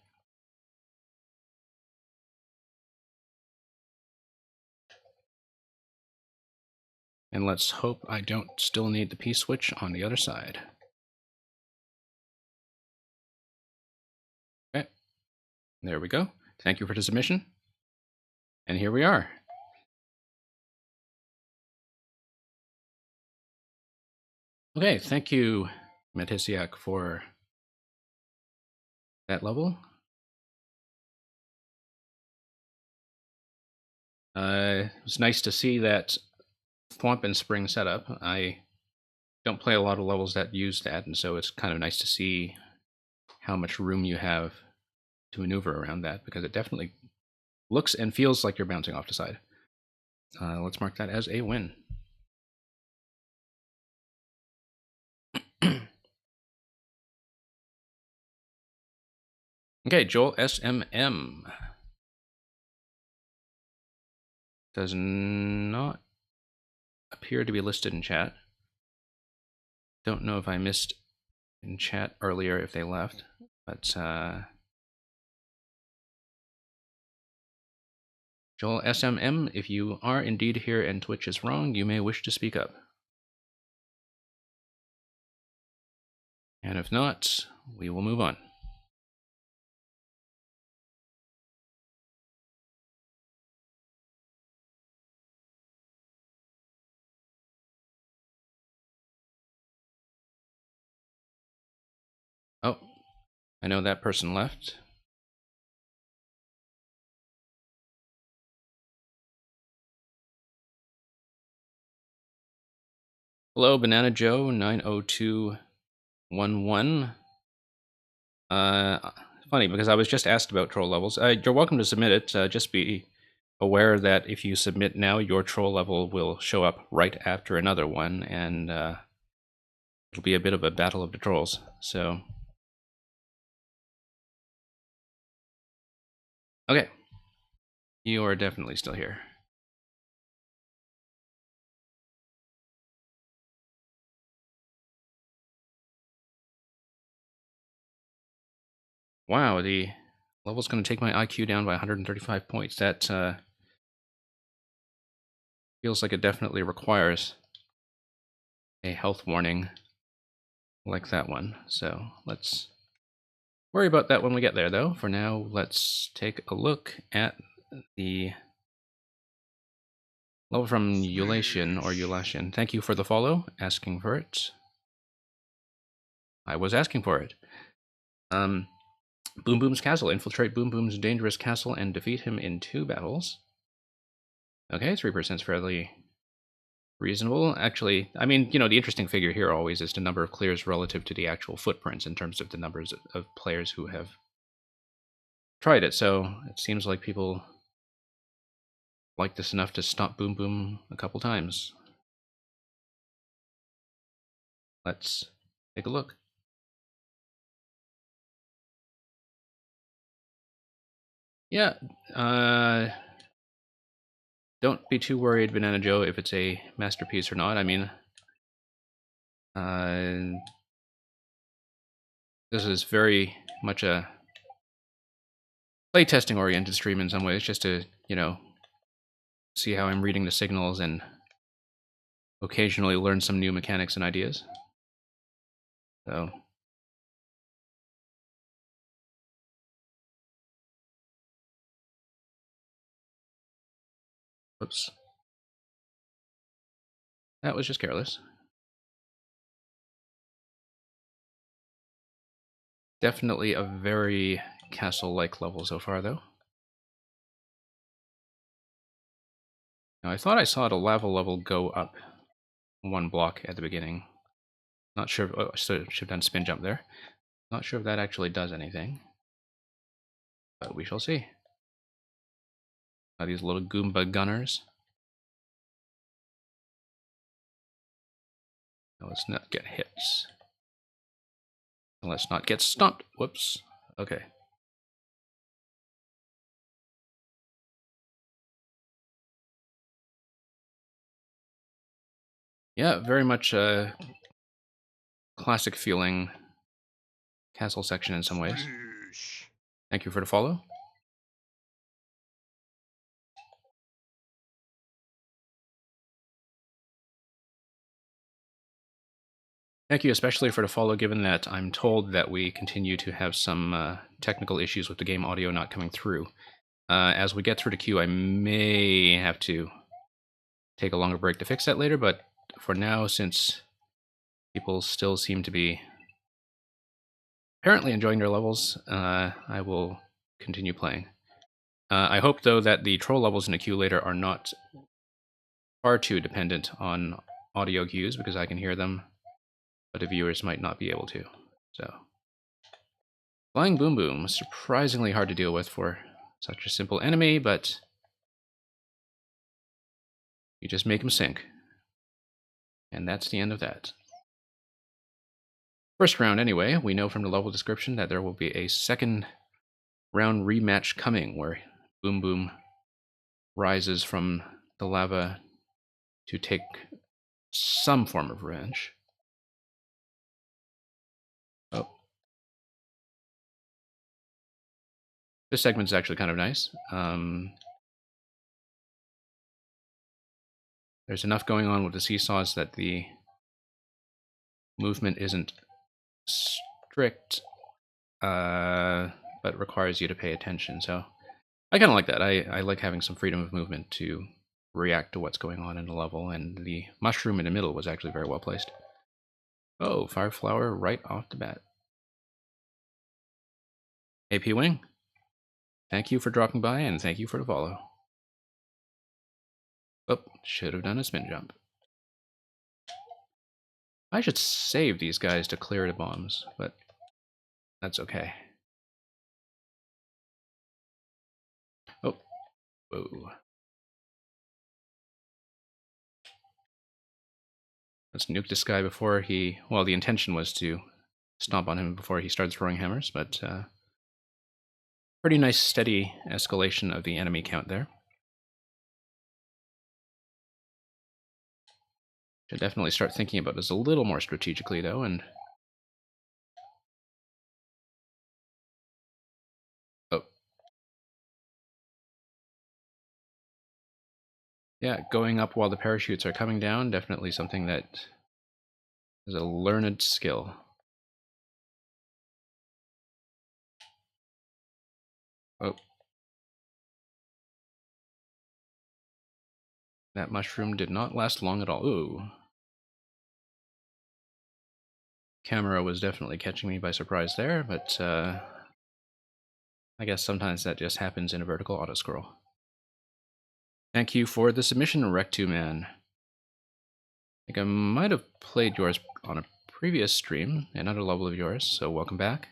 A: And let's hope I don't still need the P-switch on the other side. Okay. There we go. Thank you for the submission. And here we are. Okay, thank you, Matisiak, for that level. It was nice to see that Thwomp and Spring setup. I don't play a lot of levels that use that, and so it's kind of nice to see how much room you have to maneuver around that, because it definitely looks and feels like you're bouncing off the side. Let's mark that as a win. Okay, Joel SMM. Does not appear to be listed in chat. Don't know if I missed in chat earlier if they left, but Joel SMM, if you are indeed here and Twitch is wrong, you may wish to speak up. And if not, we will move on. Oh, I know that person left. Hello, Banana Joe 90211. Funny, because I was just asked about troll levels. You're welcome to submit it. Just be aware that if you submit now, your troll level will show up right after another one, and it'll be a bit of a battle of the trolls. So, okay, you are definitely still here. Wow, the level's going to take my IQ down by 135 points. That feels like it definitely requires a health warning like that one. So let's worry about that when we get there, though. For now, let's take a look at the level from Eulation or Eulashian. Thank you for the follow, asking for it. I was asking for it. Boom Boom's castle. Infiltrate Boom Boom's dangerous castle and defeat him in 2 battles. Okay, 3% is fairly reasonable. Actually, I mean, the interesting figure here always is the number of clears relative to the actual footprints in terms of the numbers of players who have tried it. So it seems like people like this enough to stop Boom Boom a couple times. Let's take a look. Yeah, don't be too worried, Banana Joe, if it's a masterpiece or not. I mean, this is very much a playtesting oriented stream in some ways, just to, see how I'm reading the signals and occasionally learn some new mechanics and ideas. So, oops. That was just careless. Definitely a very castle-like level so far, though. Now, I thought I saw the lava level go up one block at the beginning. Not sure. Oh, I should have done spin jump there. Not sure if that actually does anything, but we shall see. Now these little Goomba gunners. Now let's not get hits. Let's not get stomped. Whoops. Okay. Yeah, very much a classic feeling castle section in some ways. Thank you for the follow. Thank you especially for the follow, given that I'm told that we continue to have some technical issues with the game audio not coming through. As we get through the queue, I may have to take a longer break to fix that later, but for now, since people still seem to be apparently enjoying their levels, I will continue playing. I hope, though, that the troll levels in the queue later are not far too dependent on audio cues, because I can hear them, but the viewers might not be able to. So, Flying Boom Boom, surprisingly hard to deal with for such a simple enemy, but you just make him sink. And that's the end of that. First round anyway, we know from the level description that there will be a second round rematch coming, where Boom Boom rises from the lava to take some form of revenge. Oh. This segment's actually kind of nice. There's enough going on with the seesaws that the movement isn't strict, but requires you to pay attention. So I kind of like that. I like having some freedom of movement to react to what's going on in the level, and the mushroom in the middle was actually very well placed. Oh, Fire Flower right off the bat. AP Wing, thank you for dropping by, and thank you for the follow. Oh, should have done a spin jump. I should save these guys to clear the bombs, but that's okay. Oh, whoa. Let's nuke this guy before he... Well, the intention was to stomp on him before he starts throwing hammers, but pretty nice steady escalation of the enemy count there. Should definitely start thinking about this a little more strategically, though, and... Oh. Yeah, going up while the parachutes are coming down, definitely something that is a learned skill. Oh. That mushroom did not last long at all. Ooh. Camera was definitely catching me by surprise there, but I guess sometimes that just happens in a vertical autoscroll. Thank you for the submission, Rec2Man. think I might have played yours on a previous stream, another level of yours, so welcome back.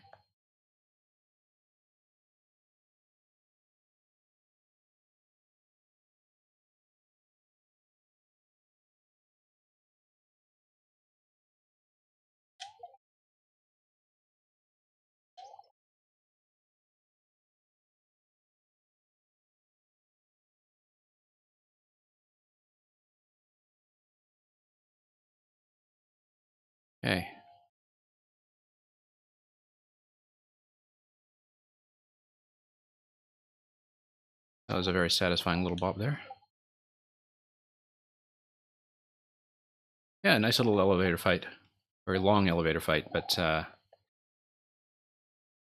A: Okay. That was a very satisfying little bop there. Yeah, nice little elevator fight. Very long elevator fight, but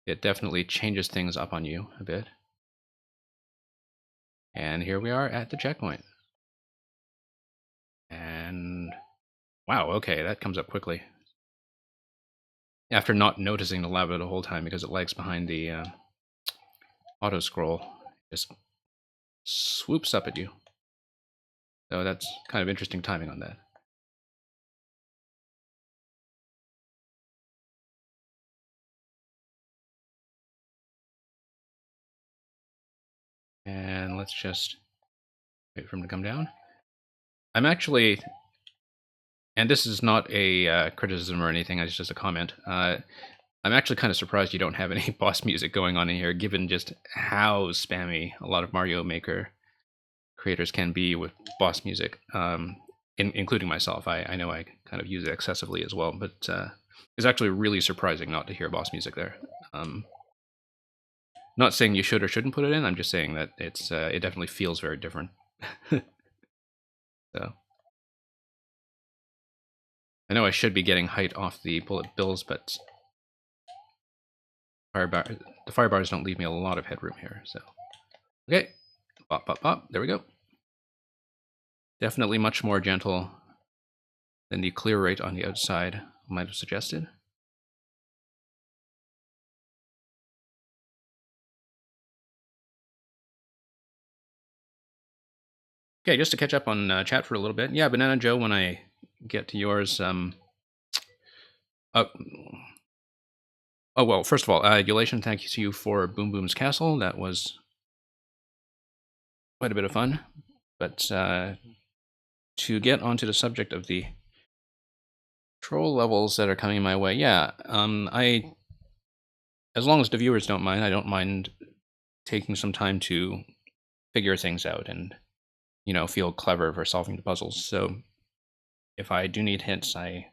A: it definitely changes things up on you a bit. And here we are at the checkpoint. And wow, okay, that comes up quickly. After not noticing the lava the whole time because it lags behind the auto scroll, just swoops up at you. So that's kind of interesting timing on that. And let's just wait for him to come down. I'm actually, and this is not a criticism or anything, it's just a comment. I'm actually kind of surprised you don't have any boss music going on in here, given just how spammy a lot of Mario Maker creators can be with boss music, including myself. I know I kind of use it excessively as well, but it's actually really surprising not to hear boss music there. Not saying you should or shouldn't put it in. I'm just saying that it definitely feels very different. So I know I should be getting height off the bullet bills, but the fire bars don't leave me a lot of headroom here. So okay, pop, pop, pop. There we go. Definitely much more gentle than the clear rate on the outside might have suggested. Okay, just to catch up on chat for a little bit. Yeah, Banana Joe, when I get to yours, oh well, first of all, Eulation, thank you to you for Boom Boom's Castle. That was quite a bit of fun. But to get onto the subject of the troll levels that are coming my way, yeah, as long as the viewers don't mind, I don't mind taking some time to figure things out and, you know, feel clever for solving the puzzles. So if I do need hints, I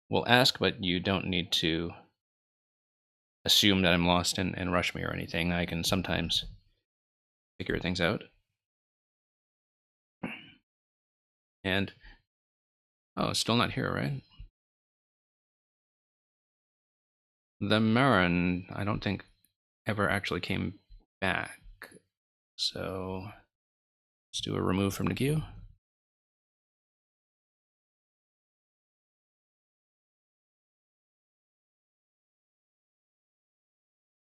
A: will ask, but you don't need to assume that I'm lost and rush me or anything. I can sometimes figure things out. And oh, still not here, right? The Marin, I don't think ever actually came back. So let's do a remove from the queue.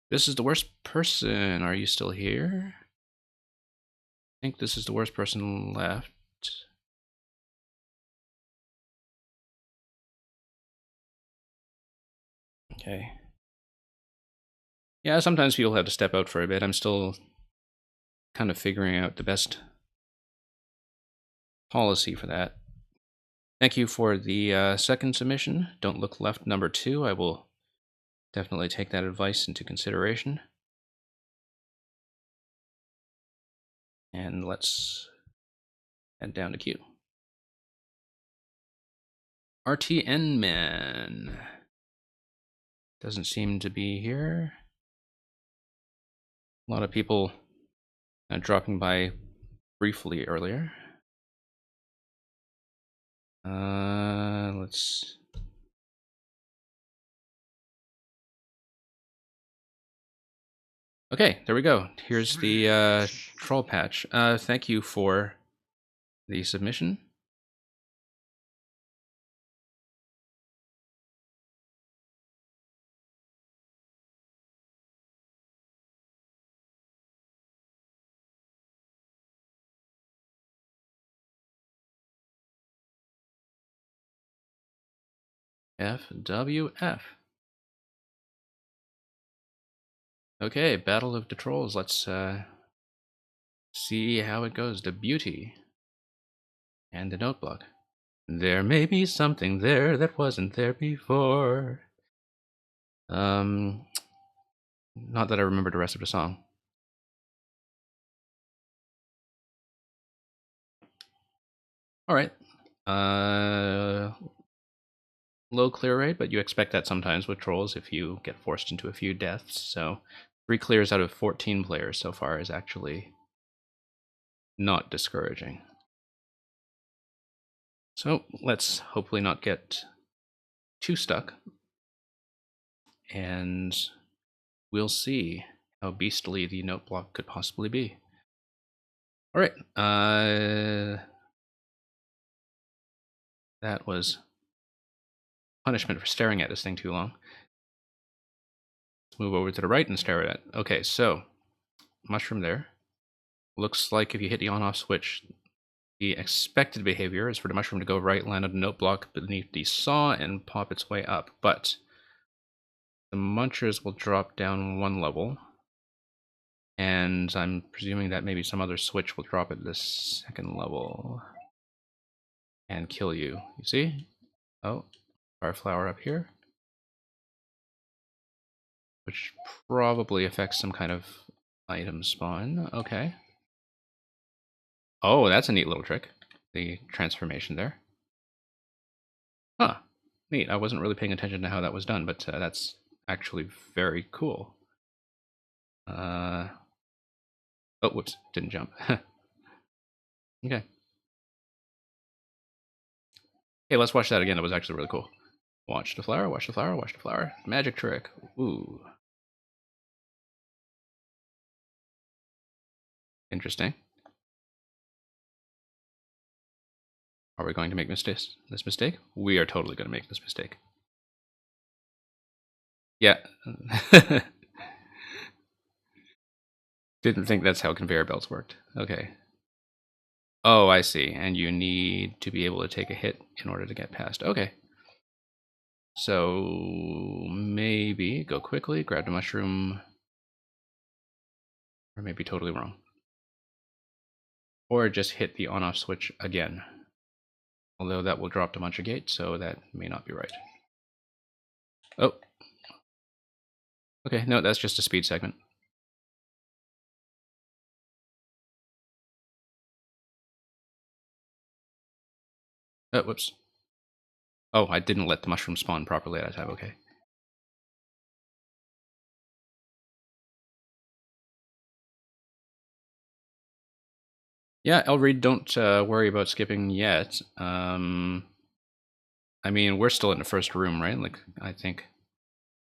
A: This is the worst person. Are you still here? I think this is the worst person left. Okay. Yeah, sometimes people have to step out for a bit. I'm still kind of figuring out the best policy for that. Thank you for the second submission. Don't look left, number 2. I will definitely take that advice into consideration. And let's head down to queue. RTN Man doesn't seem to be here. A lot of people dropping by briefly earlier. Let's. Okay, there we go. Here's the troll patch. Thank you for the submission. FWF. Okay, Battle of the Trolls. Let's see how it goes. The Beauty and the Notebook. There may be something there that wasn't there before. Not that I remember the rest of the song. All right. Low clear rate, but you expect that sometimes with trolls if you get forced into a few deaths. So 3 clears out of 14 players so far is actually not discouraging. So let's hopefully not get too stuck. And we'll see how beastly the note block could possibly be. All right. That was punishment for staring at this thing too long. Let's move over to the right and stare at it. Okay, so mushroom there. Looks like if you hit the on-off switch, the expected behavior is for the mushroom to go right, land on the note block beneath the saw, and pop its way up. But the munchers will drop down 1 level, and I'm presuming that maybe some other switch will drop at this 2nd level and kill you. You see? Oh, fire flower up here, which probably affects some kind of item spawn. Okay. Oh, that's a neat little trick. The transformation there. Huh. Neat. I wasn't really paying attention to how that was done, but that's actually very cool. Oh, whoops. Didn't jump. Okay. Hey, let's watch that again. It was actually really cool. Watch the flower, watch the flower, watch the flower. Magic trick. Ooh. Interesting. Are we going to make this mistake? We are totally going to make this mistake. Yeah. Didn't think that's how conveyor belts worked. Okay. Oh, I see. And you need to be able to take a hit in order to get past. Okay. So maybe go quickly, grab the mushroom. Or maybe totally wrong. Or just hit the on-off switch again. Although that will drop the muncher gate, so that may not be right. Oh. Okay, no, that's just a speed segment. Oh, whoops. Oh, I didn't let the mushroom spawn properly at that time, okay. Yeah, Elreed, don't worry about skipping yet. I mean, we're still in the first room, right? Like, I think,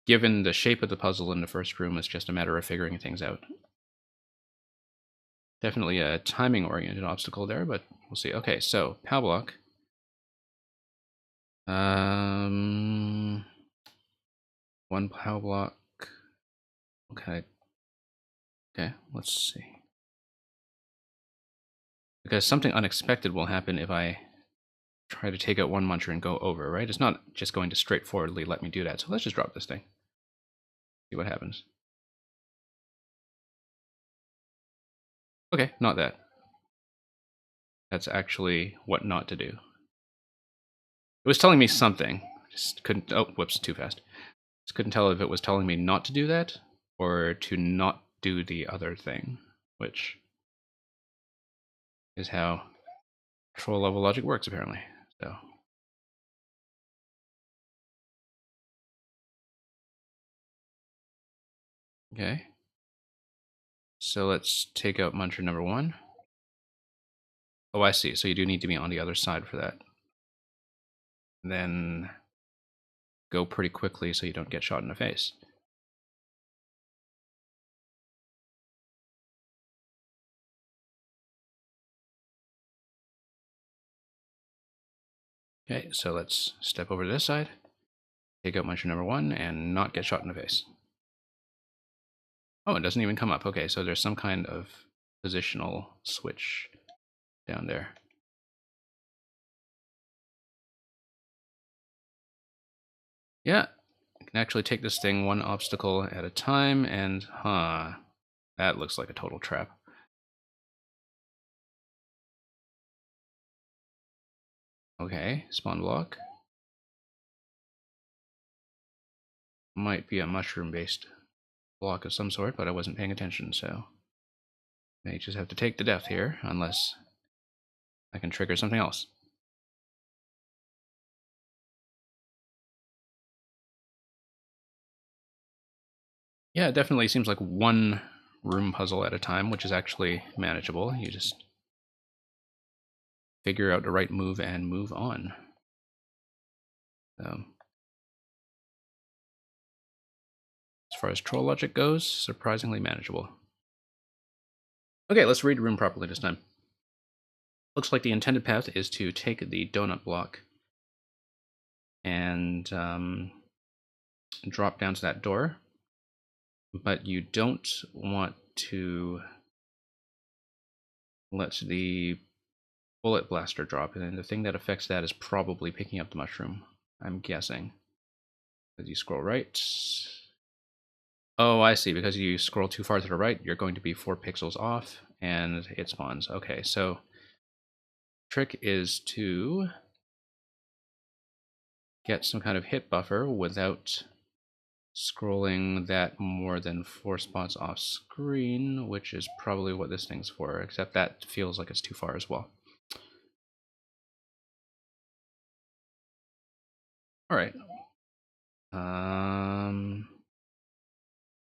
A: given the shape of the puzzle in the first room, it's just a matter of figuring things out. Definitely a timing-oriented obstacle there, but we'll see. Okay, so, POW block. One POW block. Okay. Okay, let's see. Because something unexpected will happen if I try to take out one muncher and go over, right? It's not just going to straightforwardly let me do that. So let's just drop this thing. See what happens. Okay, not that. That's actually what not to do. It was telling me something. Just couldn't... Oh, whoops, too fast. Just couldn't tell if it was telling me not to do that or to not do the other thing, which is how control level logic works, apparently. So... Okay. So let's take out muncher number 1. Oh, I see. So you do need to be on the other side for that. Then go pretty quickly so you don't get shot in the face. Okay, so let's step over to this side, take out muncher number 1, and not get shot in the face. Oh, it doesn't even come up. Okay, so there's some kind of positional switch down there. Yeah, I can actually take this thing one obstacle at a time, and that looks like a total trap. Okay, spawn block. Might be a mushroom-based block of some sort, but I wasn't paying attention, so I just have to take the death here, unless I can trigger something else. Yeah, it definitely seems like one room puzzle at a time, which is actually manageable. You just figure out the right move and move on. So, as far as troll logic goes, surprisingly manageable. Okay, let's read the room properly this time. Looks like the intended path is to take the donut block and drop down to that door, but you don't want to let the bullet blaster drop, and the thing that affects that is probably picking up the mushroom, I'm guessing. As you scroll right. Oh, I see. Because you scroll too far to the right, you're going to be 4 pixels off, and it spawns. Okay, so trick is to get some kind of hit buffer without scrolling that more than 4 spots off screen, which is probably what this thing's for, except that feels like it's too far as well. All right.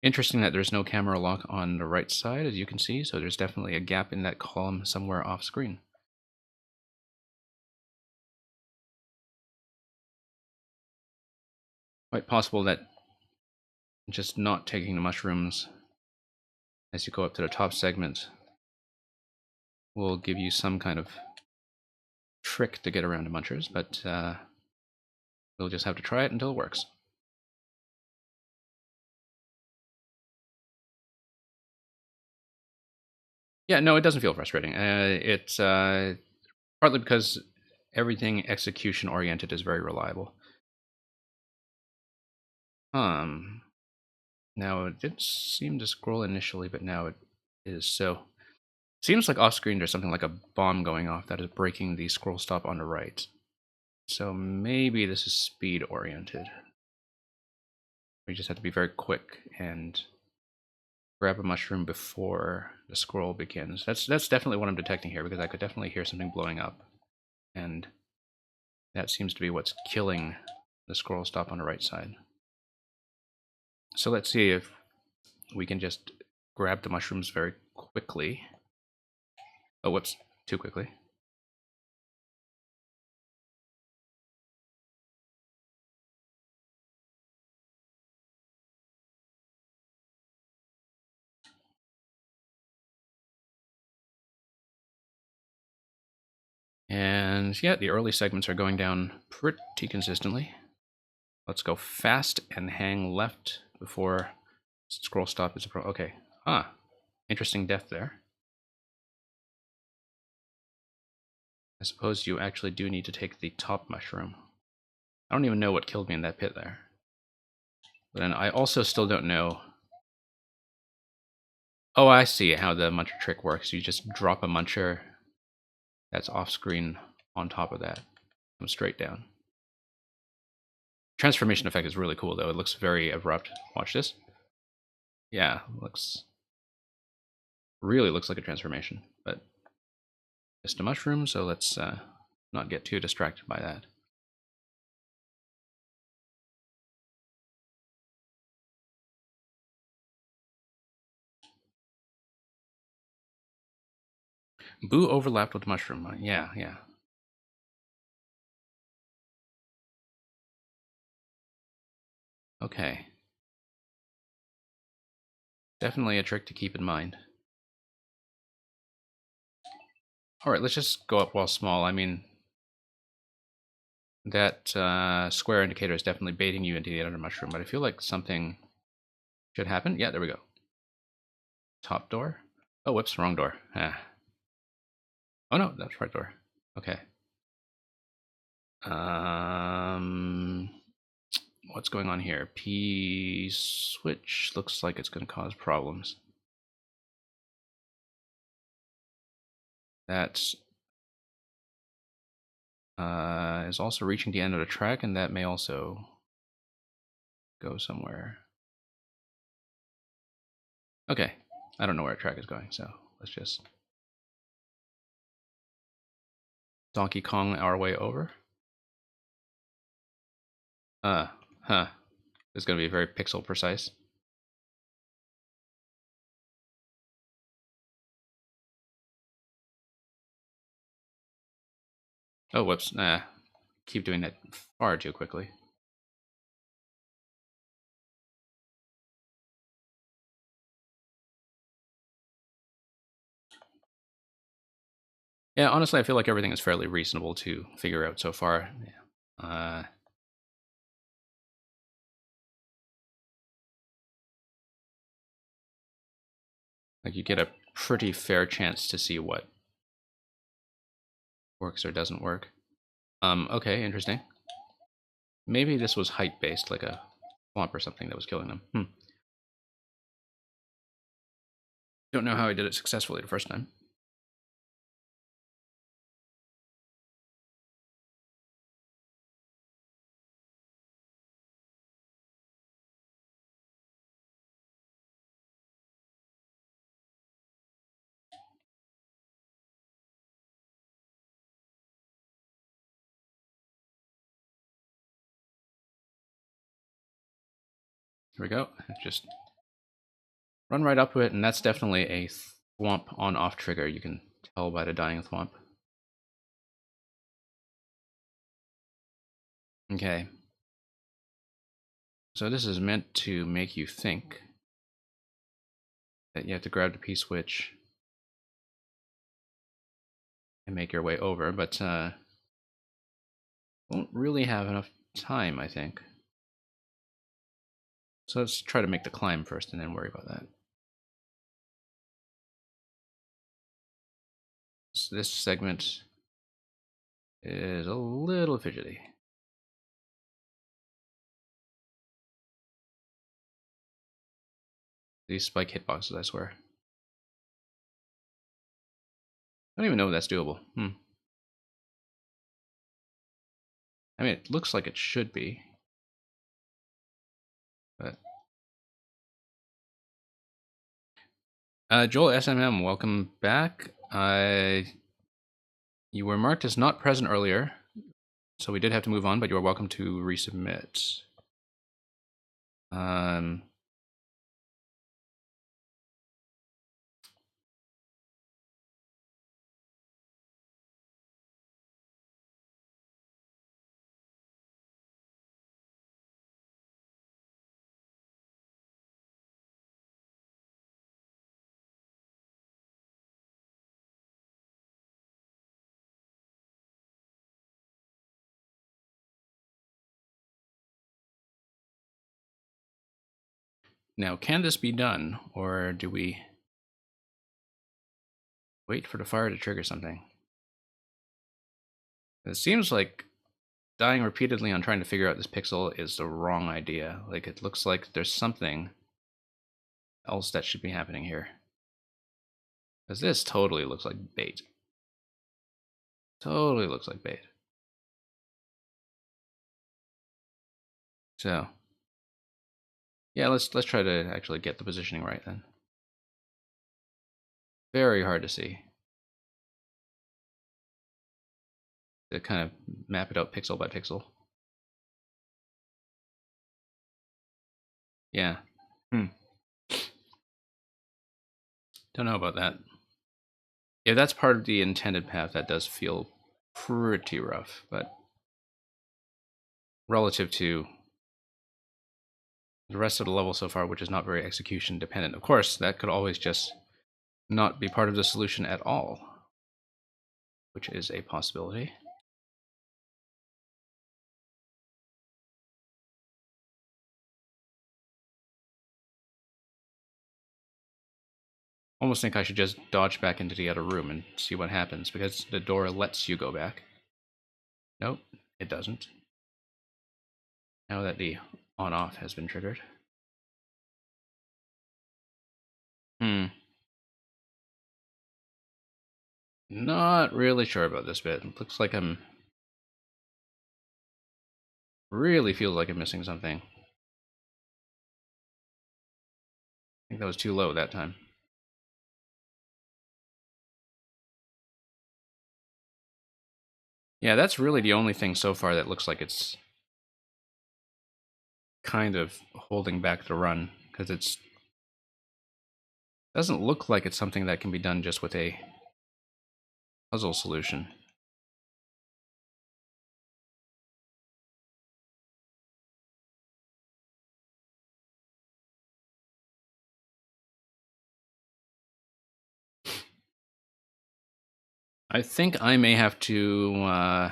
A: Interesting that there's no camera lock on the right side, as you can see, so there's definitely a gap in that column somewhere off screen. Quite possible that just not taking the mushrooms as you go up to the top segment will give you some kind of trick to get around the munchers, but we'll just have to try it until it works. Yeah, no, it doesn't feel frustrating. It's partly because everything execution oriented is very reliable. Now it did seem to scroll initially, but now it is. So seems like off screen there's something like a bomb going off that is breaking the scroll stop on the right. So maybe this is speed oriented. We just have to be very quick and grab a mushroom before the scroll begins. That's definitely what I'm detecting here, because I could definitely hear something blowing up, and that seems to be what's killing the scroll stop on the right side. So let's see if we can just grab the mushrooms very quickly. Oh, whoops, too quickly. And yeah, the early segments are going down pretty consistently. Let's go fast and hang left before scroll stop is okay. Interesting death there. I suppose you actually do need to take the top mushroom. I don't even know what killed me in that pit there. But then I also still don't know. Oh, I see how the muncher trick works. You just drop a muncher that's off screen on top of that. Comes straight down. Transformation effect is really cool though. It looks very abrupt. Watch this. Yeah, really looks like a transformation, but just a mushroom, so let's not get too distracted by that. Boo overlapped with mushroom. Yeah. Okay. Definitely a trick to keep in mind. Alright, let's just go up while small. I mean, that square indicator is definitely baiting you into the other mushroom, but I feel like something should happen. Yeah, there we go. Top door. Oh, whoops, wrong door. Oh no, that's right door. Okay. what's going on here? P switch looks like it's going to cause problems. That is also reaching the end of the track, and that may also go somewhere. Okay, I don't know where a track is going, so let's just Donkey Kong our way over. It's going to be very pixel precise. Oh, whoops. Keep doing that far too quickly. Yeah, honestly, I feel like everything is fairly reasonable to figure out so far. Like you get a pretty fair chance to see what works or doesn't work. Okay, interesting. Maybe this was height-based, like a swamp or something that was killing them. Don't know how I did it successfully the first time. Here we go. Just run right up to it, and that's definitely a thwomp on-off trigger. You can tell by the dying thwomp. Okay. So this is meant to make you think that you have to grab the P-switch and make your way over, but won't really have enough time, I think. So let's try to make the climb first and then worry about that. So this segment is a little fidgety. These spike hitboxes, I swear. I don't even know if that's doable. I mean, it looks like it should be. But Joel SMM, welcome back. You were marked as not present earlier, so we did have to move on, but you are welcome to resubmit. Now, can this be done, or do we wait for the fire to trigger something? It seems like dying repeatedly on trying to figure out this pixel is the wrong idea. Like, it looks like there's something else that should be happening here. Because this totally looks like bait. Totally looks like bait. So, yeah, let's try to actually get the positioning right then. Very hard to see. To kind of map it out pixel by pixel. Yeah. Don't know about that. If that's part of the intended path, that does feel pretty rough, but relative to the rest of the level so far, which is not very execution dependent. Of course, that could always just not be part of the solution at all, which is a possibility. Almost think I should just dodge back into the other room and see what happens, because the door lets you go back. Nope, it doesn't. Now that the on-off has been triggered. Not really sure about this bit. It looks like I'm... Really feels like I'm missing something. I think that was too low that time. Yeah, that's really the only thing so far that looks like it's kind of holding back the run, because it's doesn't look like it's something that can be done just with a puzzle solution. I think I may have to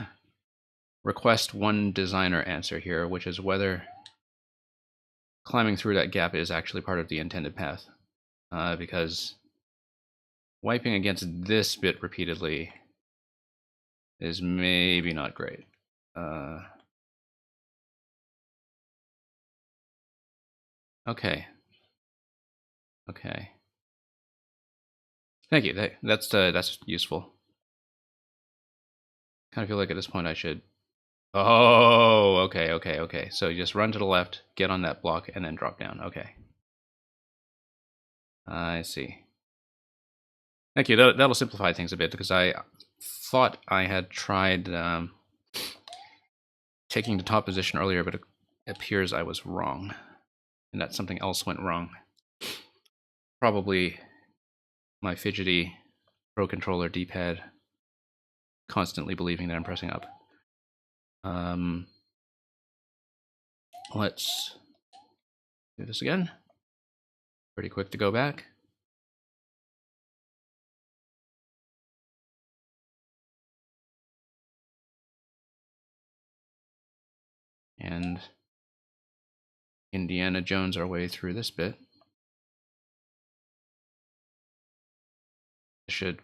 A: request one designer answer here, which is whether climbing through that gap is actually part of the intended path. Because wiping against this bit repeatedly is maybe not great. Okay. Okay. Thank you. That's useful. Kind of feel like at this point I should... Oh, okay. So you just run to the left, get on that block, and then drop down. Okay. I see. Thank you. That'll simplify things a bit, because I thought I had tried taking the top position earlier, but it appears I was wrong, and that something else went wrong. Probably my fidgety Pro Controller D-pad constantly believing that I'm pressing up. Let's do this again. Pretty quick to go back. And Indiana Jones our way through this bit. Should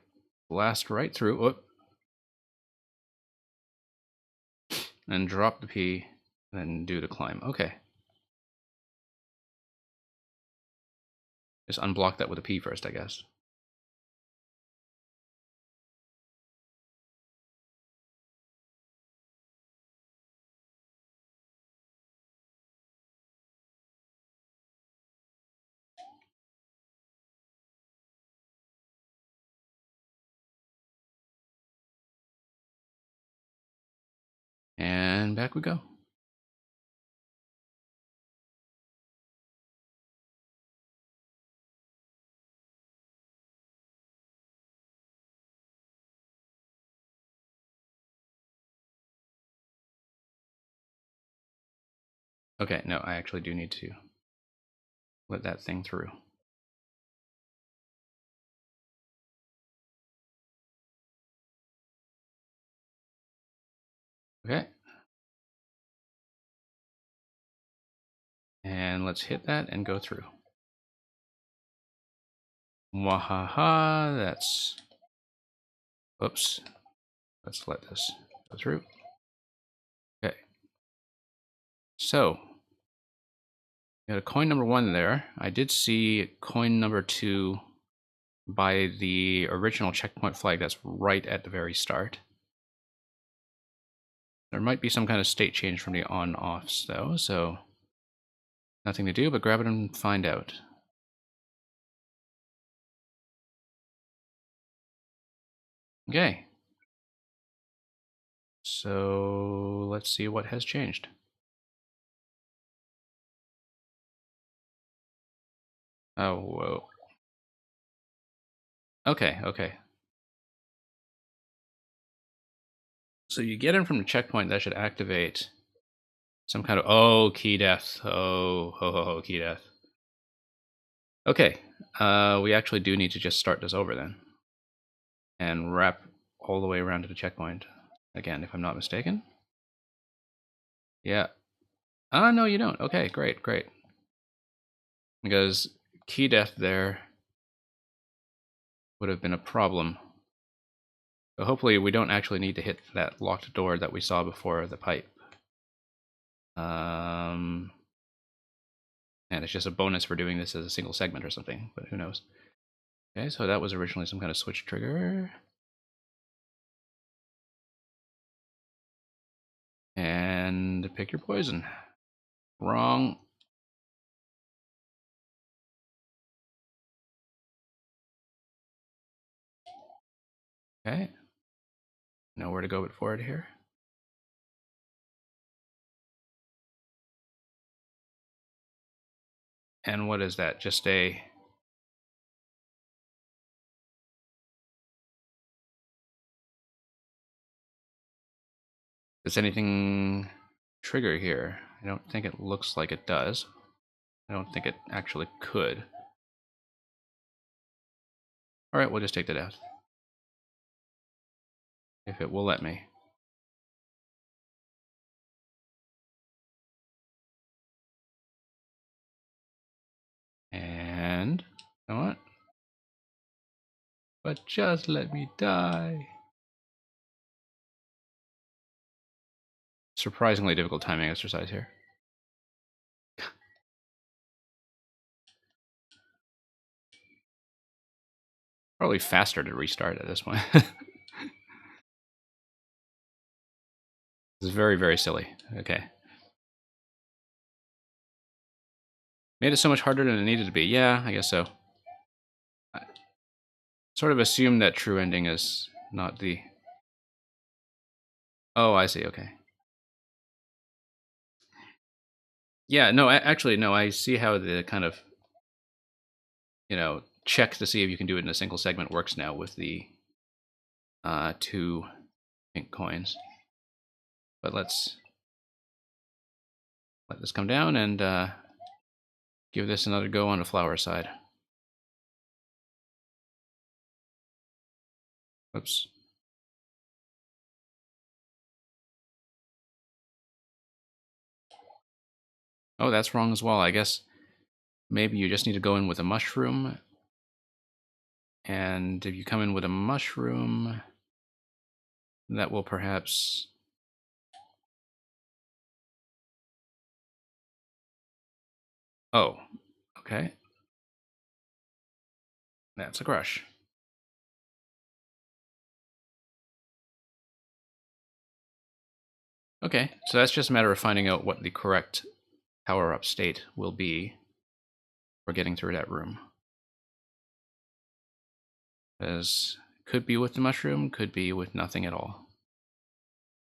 A: blast right through. Whoop. And drop the P, then do the climb. Okay. Just unblock that with a P first, I guess. And back we go. Okay, no, I actually do need to let that thing through. Okay. And let's hit that and go through. Wahaha, that's... Oops. Let's let this go through. Okay. So, we got a coin number 1 there. I did see coin number 2 by the original checkpoint flag that's right at the very start. There might be some kind of state change from the on-offs though, so nothing to do but grab it and find out. Okay. So let's see what has changed. Oh, whoa. Okay. So you get in from the checkpoint, that should activate some kind of... Oh, key death. Oh, key death. Okay. We actually do need to just start this over then. And wrap all the way around to the checkpoint. Again, if I'm not mistaken. Yeah. Ah, no, you don't. Okay, great. Because key death there would have been a problem. So hopefully we don't actually need to hit that locked door that we saw before the pipe. And it's just a bonus for doing this as a single segment or something, but who knows. Okay, so that was originally some kind of switch trigger. And pick your poison. Wrong. Okay. Know where to go but forward here. And what is that? Just a... Does anything trigger here? I don't think it looks like it does. I don't think it actually could. Alright, we'll just take that out. If it will let me. And... You know what? But just let me die. Surprisingly difficult timing exercise here. Probably faster to restart at this point. This is very, very silly. Okay. Made it so much harder than it needed to be. Yeah, I guess so. I sort of assumed that true ending is not the... Oh, I see, okay. Yeah, no, actually, no, I see how the kind of, you know, check to see if you can do it in a single segment works now with the 2 pink coins. But let's let this come down and give this another go on the flower side. Oops. Oh, that's wrong as well. I guess maybe you just need to go in with a mushroom. And if you come in with a mushroom, that will perhaps... Oh, okay. That's a crush. Okay, so that's just a matter of finding out what the correct power-up state will be for getting through that room. As could be with the mushroom, could be with nothing at all.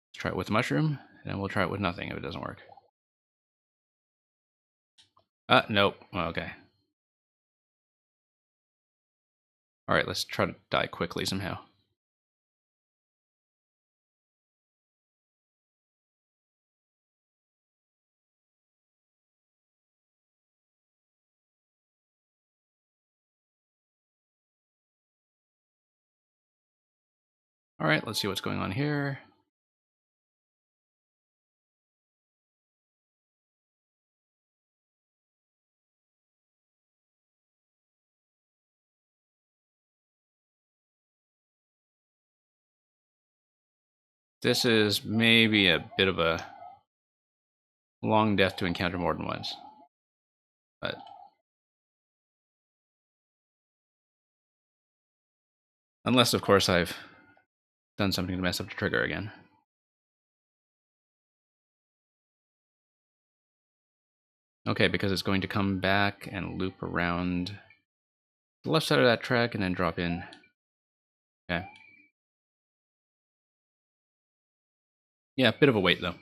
A: Let's try it with the mushroom, and then we'll try it with nothing if it doesn't work. Nope. Okay. Alright, let's try to die quickly somehow. Alright, let's see what's going on here. This is maybe a bit of a long death to encounter more than once. But unless, of course, I've done something to mess up the trigger again. Okay, because it's going to come back and loop around the left side of that track and then drop in. Okay. Yeah, bit of a wait, though.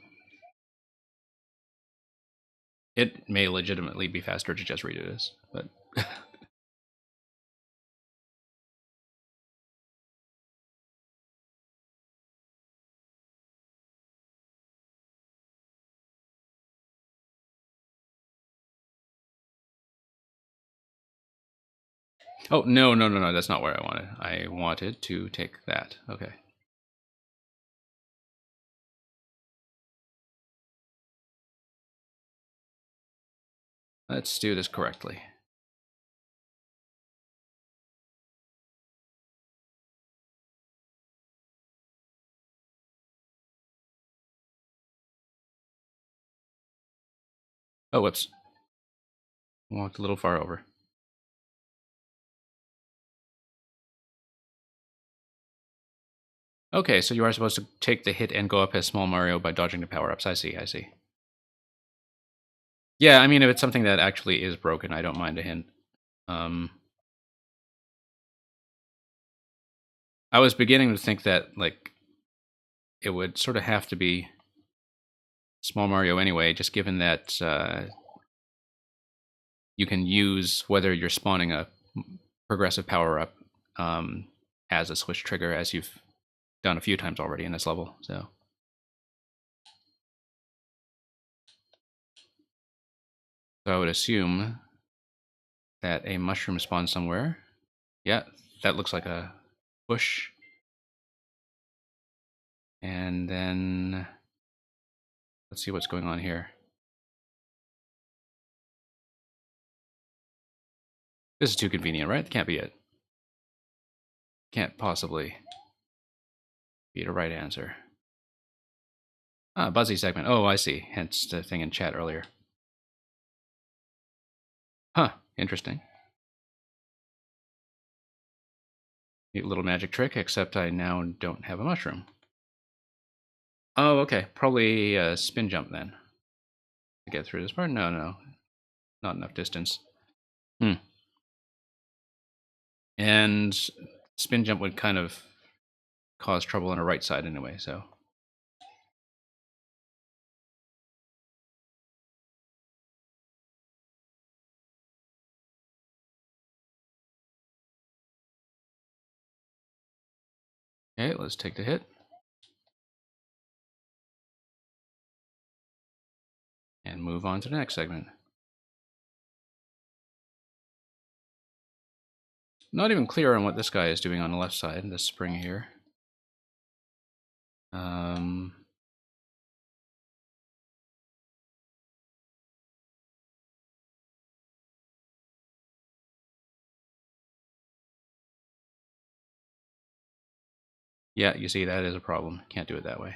A: It may legitimately be faster to just redo this, but... Oh, no, no, no, no, that's not where I wanted. I wanted to take that. Okay. Let's do this correctly. Oh, whoops. Walked a little far over. Okay, so you are supposed to take the hit and go up as Small Mario by dodging the power-ups. I see, I see. Yeah, I mean, if it's something that actually is broken, I don't mind a hint. I was beginning to think that, like, it would sort of have to be Small Mario anyway, just given that you can use whether you're spawning a progressive power-up as a switch trigger, as you've done a few times already in this level, so... So I would assume that a mushroom spawns somewhere. Yeah, that looks like a bush. And then let's see what's going on here. This is too convenient, right? Can't be it. Can't possibly be the right answer. Ah, Buzzy segment. Oh, I see. Hence the thing in chat earlier. Huh, interesting. Neat little magic trick, except I now don't have a mushroom. Oh, okay. Probably a spin jump then. To get through this part? No, no. Not enough distance. And spin jump would kind of cause trouble on the right side anyway, so... Okay, let's take the hit. And move on to the next segment. Not even clear on what this guy is doing on the left side, this spring here. Yeah, you see, that is a problem. Can't do it that way.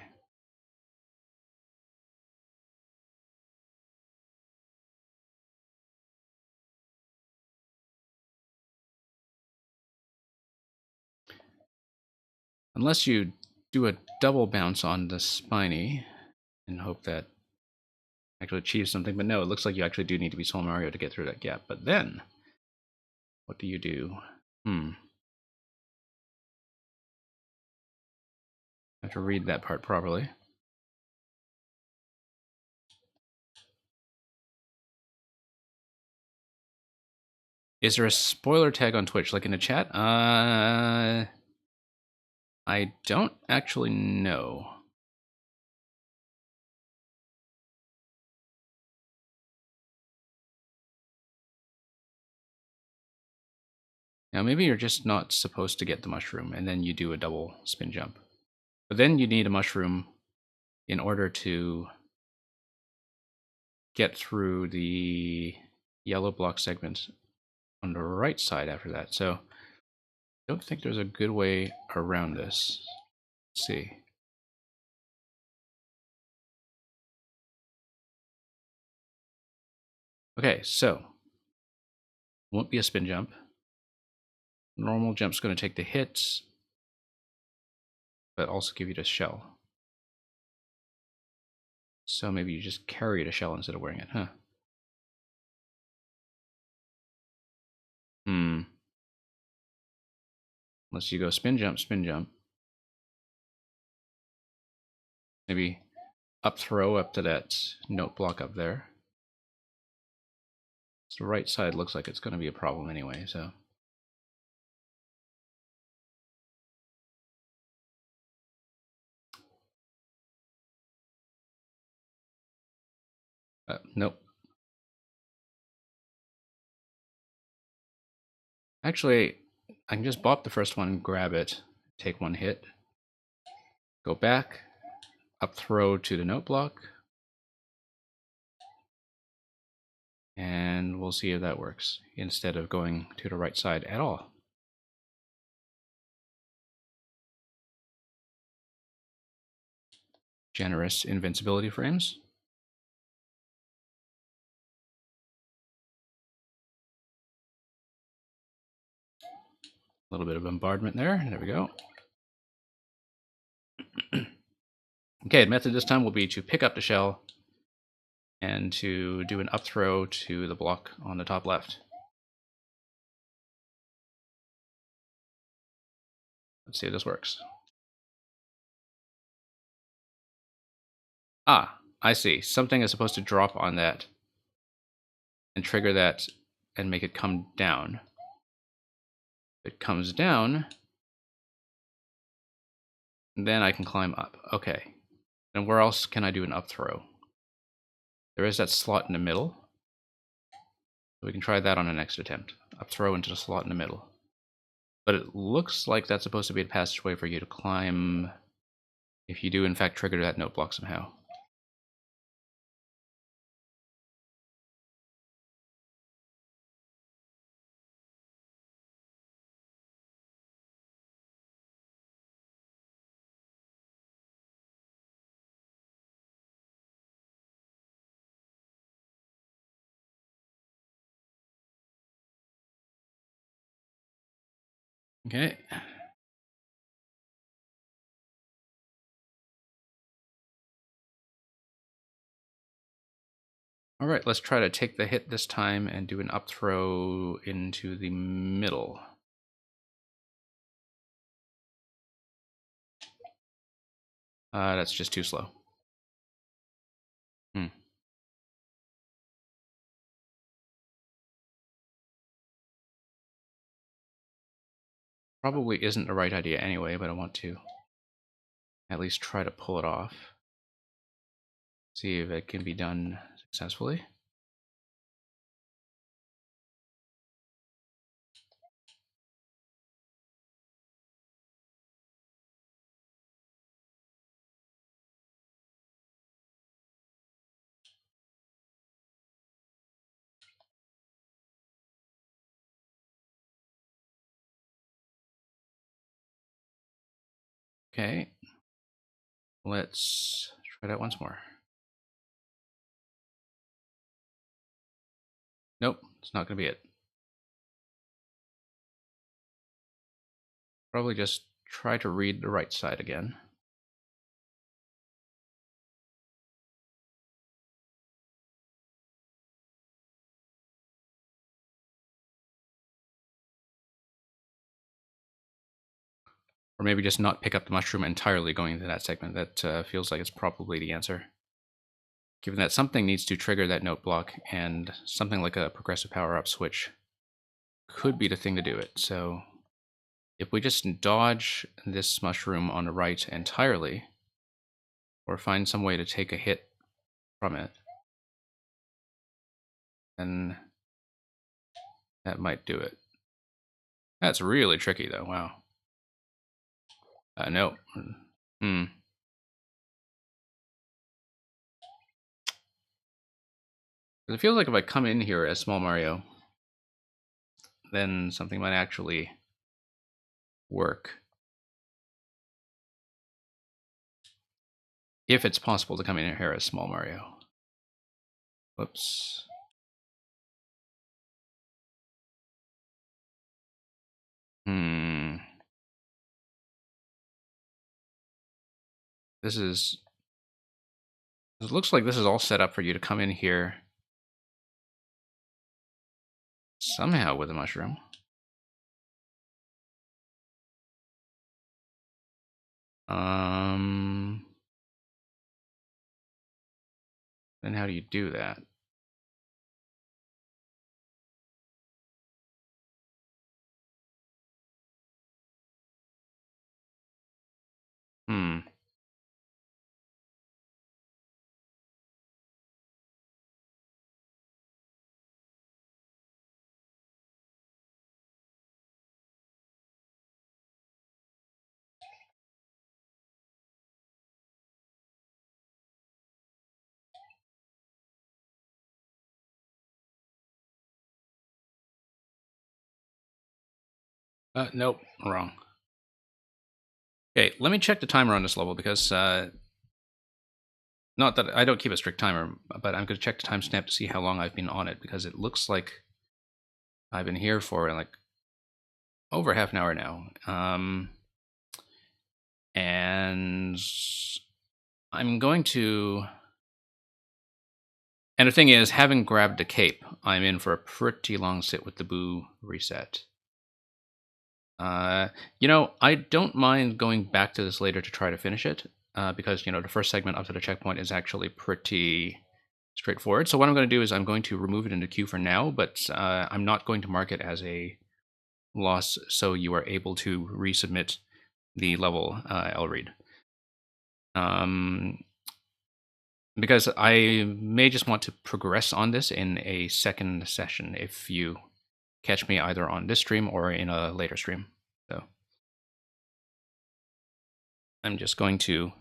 A: Unless you do a double bounce on the spiny and hope that actually achieves something, but no, it looks like you actually do need to be Soul Mario to get through that gap. But then, what do you do? I have to read that part properly. Is there a spoiler tag on Twitch, like in the chat? I don't actually know. Now, maybe you're just not supposed to get the mushroom, and then you do a double spin jump. But then you need a mushroom in order to get through the yellow block segment on the right side after that. So I don't think there's a good way around this. Let's see. Okay, so won't be a spin jump. Normal jump's going to take the hits, but also give you the shell. So maybe you just carry the shell instead of wearing it, huh? Unless you go spin jump, spin jump. Maybe up throw up to that note block up there. So the right side looks like it's going to be a problem anyway, so... nope. Actually, I can just bop the first one, grab it, take one hit, go back, up throw to the note block, and we'll see if that works, instead of going to the right side at all. Generous invincibility frames. little bit of bombardment there. There we go. Okay, the method this time will be to pick up the shell and to do an up throw to the block on the top left. Let's see if this works. Ah, I see. Something is supposed to drop on that and trigger that and make it come down. If it comes down, then I can climb up. Okay. And where else can I do an up throw? There is that slot in the middle. So we can try that on the next attempt. Up throw into the slot in the middle. But it looks like that's supposed to be a passageway for you to climb if you do in fact trigger that note block somehow. Okay. All right, let's try to take the hit this time and do an up throw into the middle. That's just too slow. Probably isn't the right idea anyway, but I want to at least try to pull it off. See if it can be done successfully. Okay, let's try that once more. Nope, it's not going to be it. Probably just try to read the right side again. Or maybe just not pick up the mushroom entirely going into that segment. That feels like it's probably the answer. Given that something needs to trigger that note block, and something like a progressive power-up switch could be the thing to do it. So if we just dodge this mushroom on the right entirely, or find some way to take a hit from it, then that might do it. That's really tricky though, wow. No. It feels like if I come in here as Small Mario, then something might actually work. If it's possible to come in here as Small Mario. Whoops. It looks like this is all set up for you to come in here somehow with a mushroom. Then how do you do that? Nope, wrong. Okay, let me check the timer on this level because not that I don't keep a strict timer, but I'm going to check the timestamp to see how long I've been on it because it looks like I've been here for like over half an hour now. And I'm going to... And the thing is, having grabbed the cape, I'm in for a pretty long sit with the Boo reset. You know, I don't mind going back to this later to try to finish it, because, you know, the first segment up to the checkpoint is actually pretty straightforward. So what I'm going to do is I'm going to remove it into queue for now, but I'm not going to mark it as a loss so you are able to resubmit the level, Elreed. Because I may just want to progress on this in a second session if you catch me either on this stream or in a later stream. So I'm just going to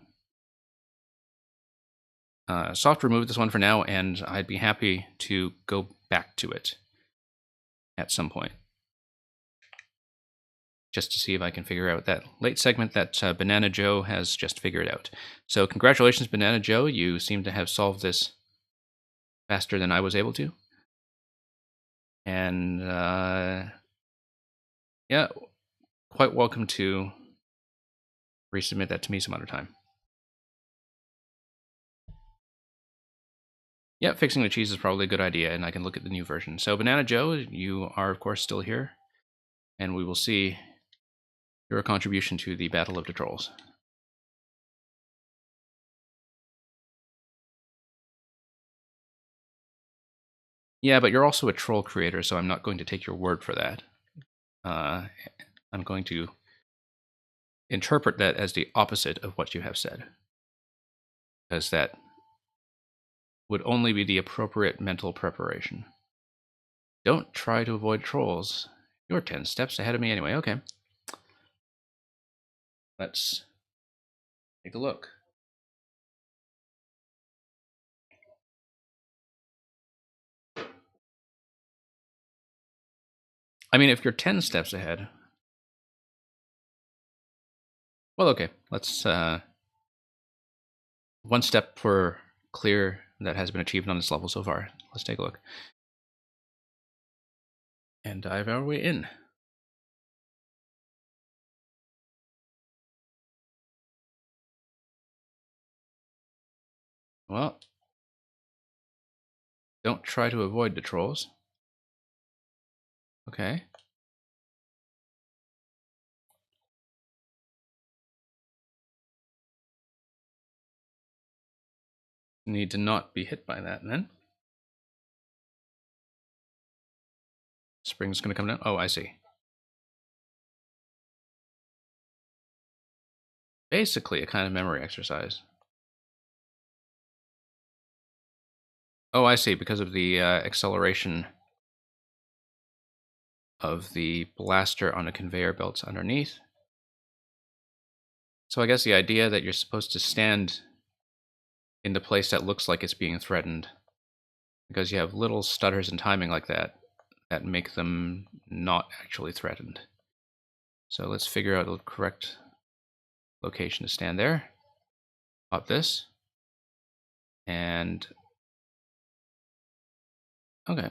A: soft remove this one for now, and I'd be happy to go back to it at some point, just to see if I can figure out that late segment that Banana Joe has just figured out. So congratulations, Banana Joe. You seem to have solved this faster than I was able to. And yeah, quite welcome to resubmit that to me some other time. Yeah, fixing the cheese is probably a good idea, and I can look at the new version. So Banana Joe, you are of course still here, and we will see your contribution to the Battle of the Trolls. Yeah, but you're also a troll creator, so I'm not going to take your word for that. I'm going to interpret that as the opposite of what you have said, because that would only be the appropriate mental preparation. Don't try to avoid trolls. You're 10 steps ahead of me anyway. Okay. Let's take a look. I mean, if you're 10 steps ahead... Well, okay. Let's... one step per clear that has been achieved on this level so far. Let's take a look. And dive our way in. Well, don't try to avoid the trolls. Okay. Need to not be hit by that, then. Spring's gonna come down. Oh, I see. Basically a kind of memory exercise. Oh, I see, because of the acceleration of the blaster on the conveyor belts underneath. So I guess the idea that you're supposed to stand in the place that looks like it's being threatened, because you have little stutters in timing like that, that make them not actually threatened. So let's figure out the correct location to stand there. Pop this. And... okay.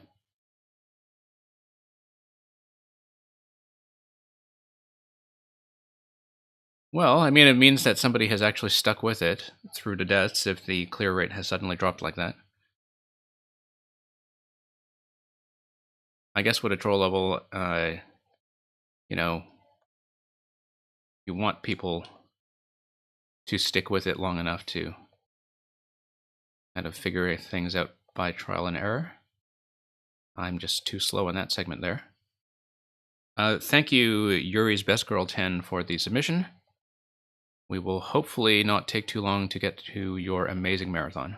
A: Well, I mean, it means that somebody has actually stuck with it through the deaths if the clear rate has suddenly dropped like that. I guess with a troll level, you know, you want people to stick with it long enough to kind of figure things out by trial and error. I'm just too slow in that segment there. Thank you, Yuri's Best Girl 10, for the submission. We will hopefully not take too long to get to your amazing marathon.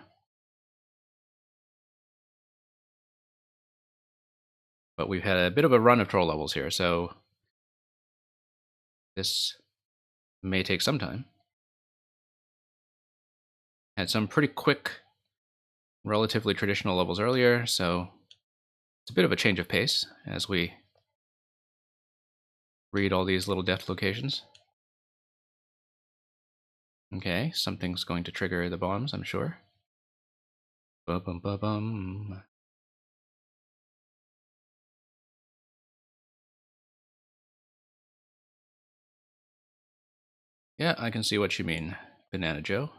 A: But we've had a bit of a run of troll levels here, so this may take some time. Had some pretty quick, relatively traditional levels earlier, so it's a bit of a change of pace as we read all these little death locations. Okay, something's going to trigger the bombs, I'm sure. Ba-bum-ba-bum. Yeah, I can see what you mean, Banana Joe.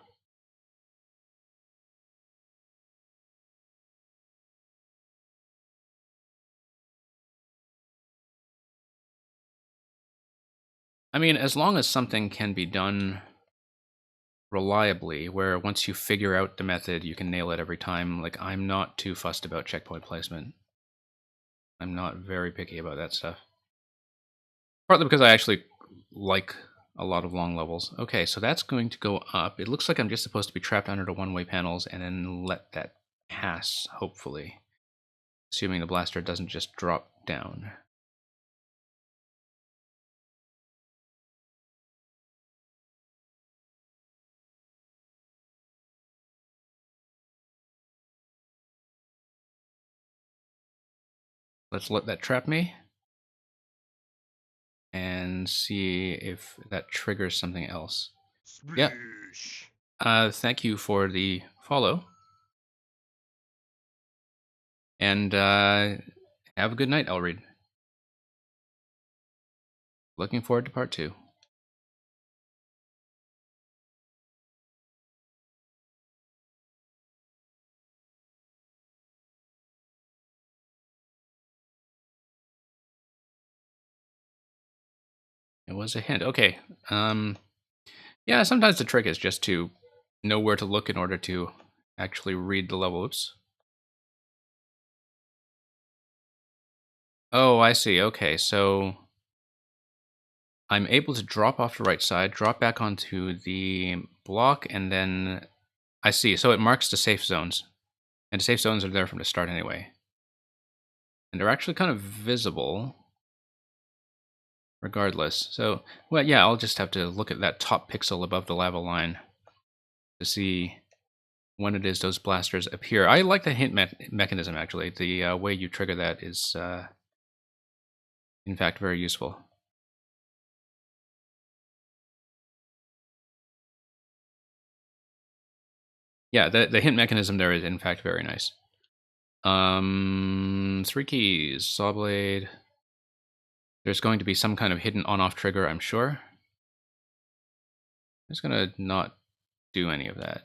A: I mean, as long as something can be done reliably, where once you figure out the method, you can nail it every time. Like, I'm not too fussed about checkpoint placement. I'm not very picky about that stuff. Partly because I actually like a lot of long levels. Okay, so that's going to go up. It looks like I'm just supposed to be trapped under the one-way panels and then let that pass, hopefully. Assuming the blaster doesn't just drop down. Let's let that trap me. And see if that triggers something else. Yeah. Thank you for the follow. And have a good night, Elreed. Looking forward to part 2. It was a hint. Okay. Yeah, sometimes the trick is just to know where to look in order to actually read the level. Oops. Oh, I see. Okay, so I'm able to drop off the right side, drop back onto the block, and then I see. So it marks the safe zones. And the safe zones are there from the start anyway. And they're actually kind of visible regardless. So, well, yeah, I'll just have to look at that top pixel above the lava line to see when it is those blasters appear. I like the hint mechanism, actually. The way you trigger that is, in fact, very useful. Yeah, the hint mechanism there is, in fact, very nice. 3 keys. Saw blade. There's going to be some kind of hidden on-off trigger, I'm sure. I'm just going to not do any of that.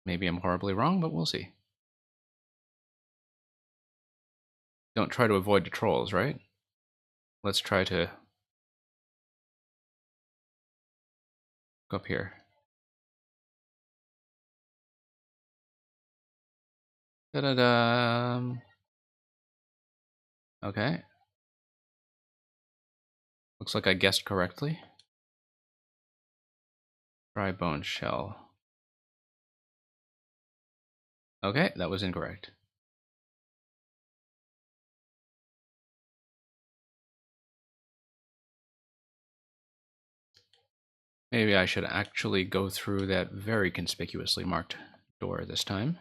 A: Maybe I'm horribly wrong, but we'll see. Don't try to avoid the trolls, right? Let's try to go up here. Da-da-da. Okay. Looks like I guessed correctly. Dry bone shell. Okay, that was incorrect. Maybe I should actually go through that very conspicuously marked door this time.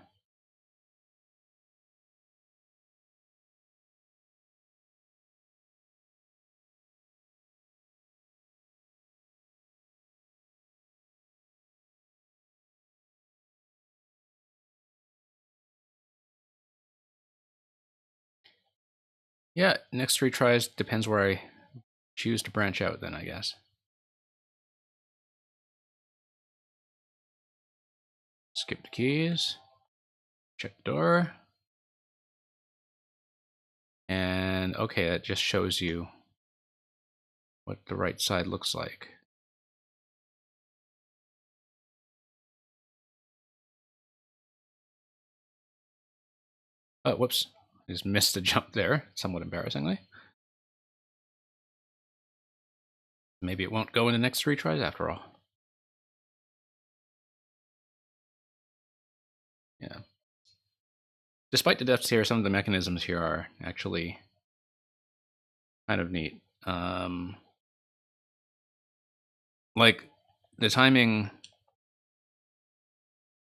A: Yeah, next 3 tries depends where I choose to branch out then, I guess. Skip the keys. Check the door. And okay, that just shows you what the right side looks like. Oh, whoops. I just missed the jump there, somewhat embarrassingly. Maybe it won't go in the next 3 tries after all. Yeah. Despite the depths here, some of the mechanisms here are actually kind of neat. Like the timing,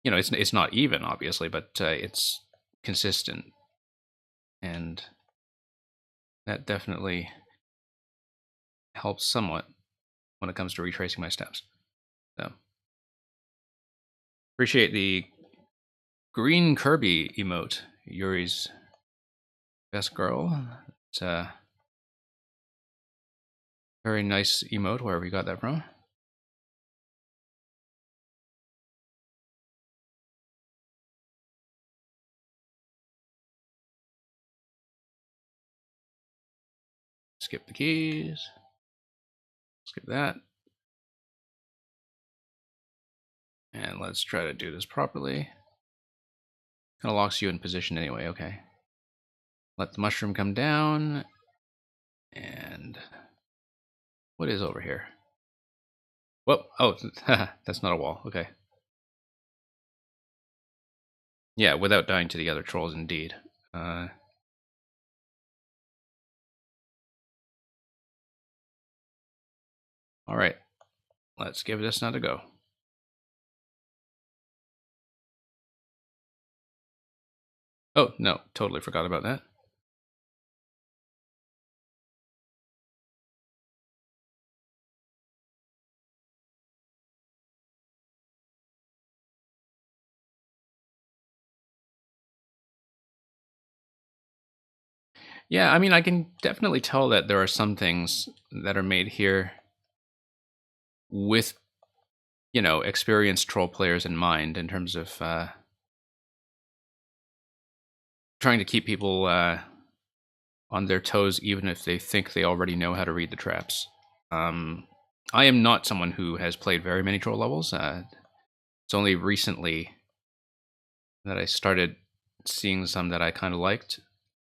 A: you know, it's not even obviously, but it's consistent, and that definitely helps somewhat when it comes to retracing my steps. So appreciate the green Kirby emote, Yuri's best girl. It's a very nice emote, wherever you got that from. skip the keys. Skip that. And let's try to do this properly. Kind of locks you in position anyway, okay. Let the mushroom come down. And what is over here? Whoa, oh, that's not a wall, okay. Yeah, without dying to the other trolls, indeed. Alright, let's give this another go. Oh, no, totally forgot about that. Yeah, I mean, I can definitely tell that there are some things that are made here with, you know, experienced troll players in mind in terms of trying to keep people on their toes, even if they think they already know how to read the traps. I am not someone who has played very many troll levels. It's only recently that I started seeing some that I kind of liked.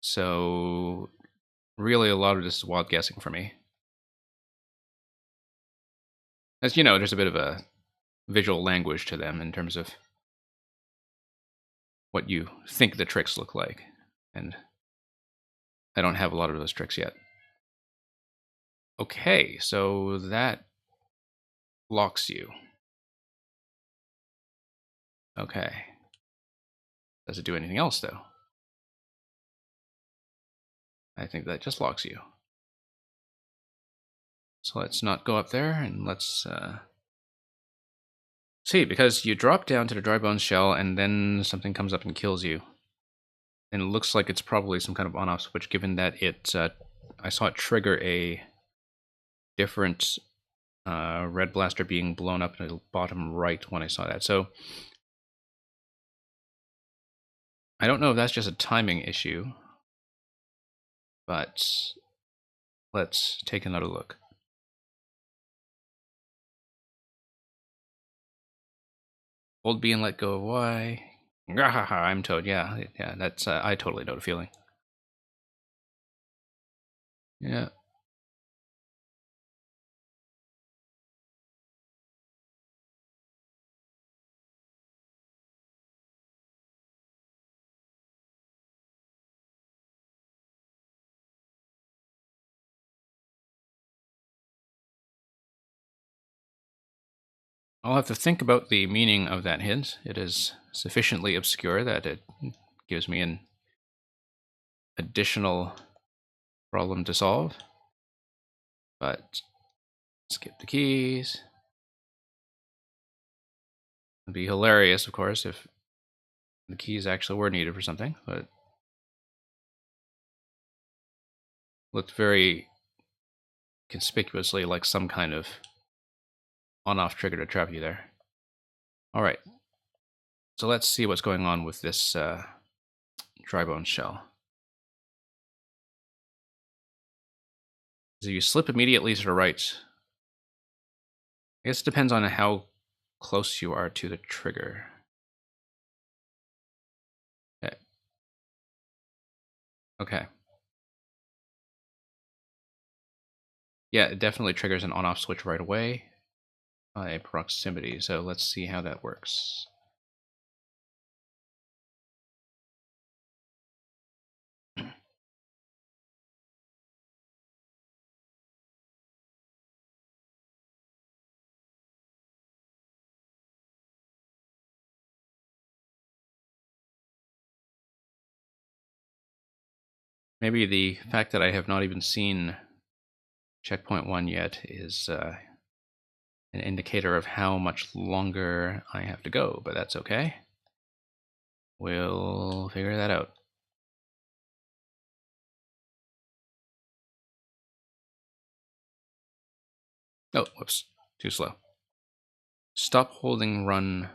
A: So really a lot of this is wild guessing for me. As you know, there's a bit of a visual language to them in terms of what you think the tricks look like. And I don't have a lot of those tricks yet. Okay, so that locks you. Okay. Does it do anything else, though? I think that just locks you. So let's not go up there, and let's see, because you drop down to the dry bones shell, and then something comes up and kills you. And it looks like it's probably some kind of on-off switch, given that it, I saw it trigger a different red blaster being blown up in the bottom right when I saw that. So I don't know if that's just a timing issue, but let's take another look. Hold B and let go of Y. I'm Toad. Yeah, that's I totally know the feeling. Yeah. I'll have to think about the meaning of that hint. It is sufficiently obscure that it gives me an additional problem to solve. But skip the keys. It'd be hilarious, of course, if the keys actually were needed for something, but looked very conspicuously like some kind of on-off trigger to trap you there. Alright, so let's see what's going on with this dry bone shell. So you slip immediately to the right. I guess it depends on how close you are to the trigger. Okay. Yeah, it definitely triggers an on-off switch right away by proximity. So let's see how that works. Maybe the fact that I have not even seen checkpoint 1 yet is an indicator of how much longer I have to go, but that's okay. We'll figure that out. Oh, whoops, too slow. Stop holding run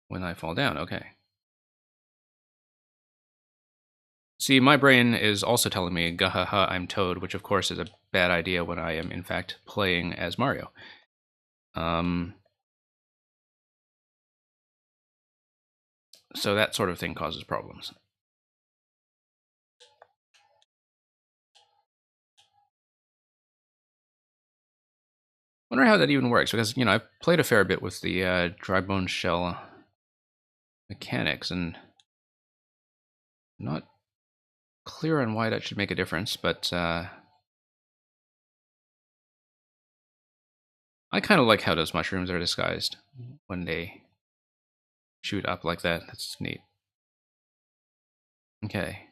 A: when I fall down, okay. See, my brain is also telling me, gahaha, I'm Toad, which of course is a bad idea when I am in fact playing as Mario. So that sort of thing causes problems. Wonder how that even works, because, you know, I've played a fair bit with the dry bone shell mechanics, and not clear on why that should make a difference, but I kind of like how those mushrooms are disguised when they shoot up like that. That's neat. Okay.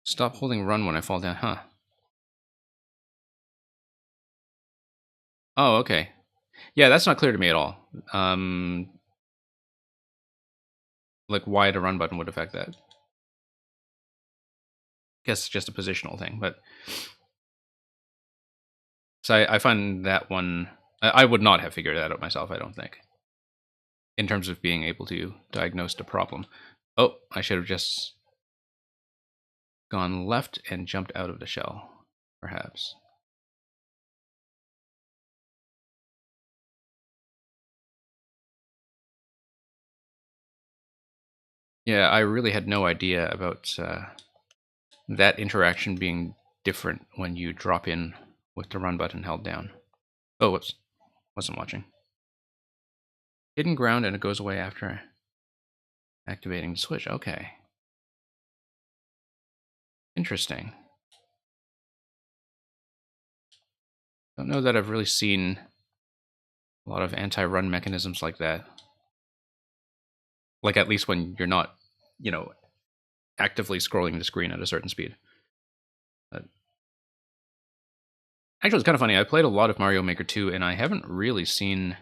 A: Stop holding run when I fall down, huh? Oh, okay. Yeah, that's not clear to me at all. Like why the run button would affect that. Guess it's just a positional thing, but so I find that one I would not have figured that out myself, I don't think, in terms of being able to diagnose the problem. Oh, I should have just gone left and jumped out of the shell, perhaps. Yeah, I really had no idea about that interaction being different when you drop in with the run button held down. Oh, whoops. Wasn't watching. Hidden ground and it goes away after activating the switch. Okay. Interesting. Don't know that I've really seen a lot of anti-run mechanisms like that. Like at least when you're not, you know, actively scrolling the screen at a certain speed. But actually, it's kind of funny. I played a lot of Mario Maker 2, and I haven't really seen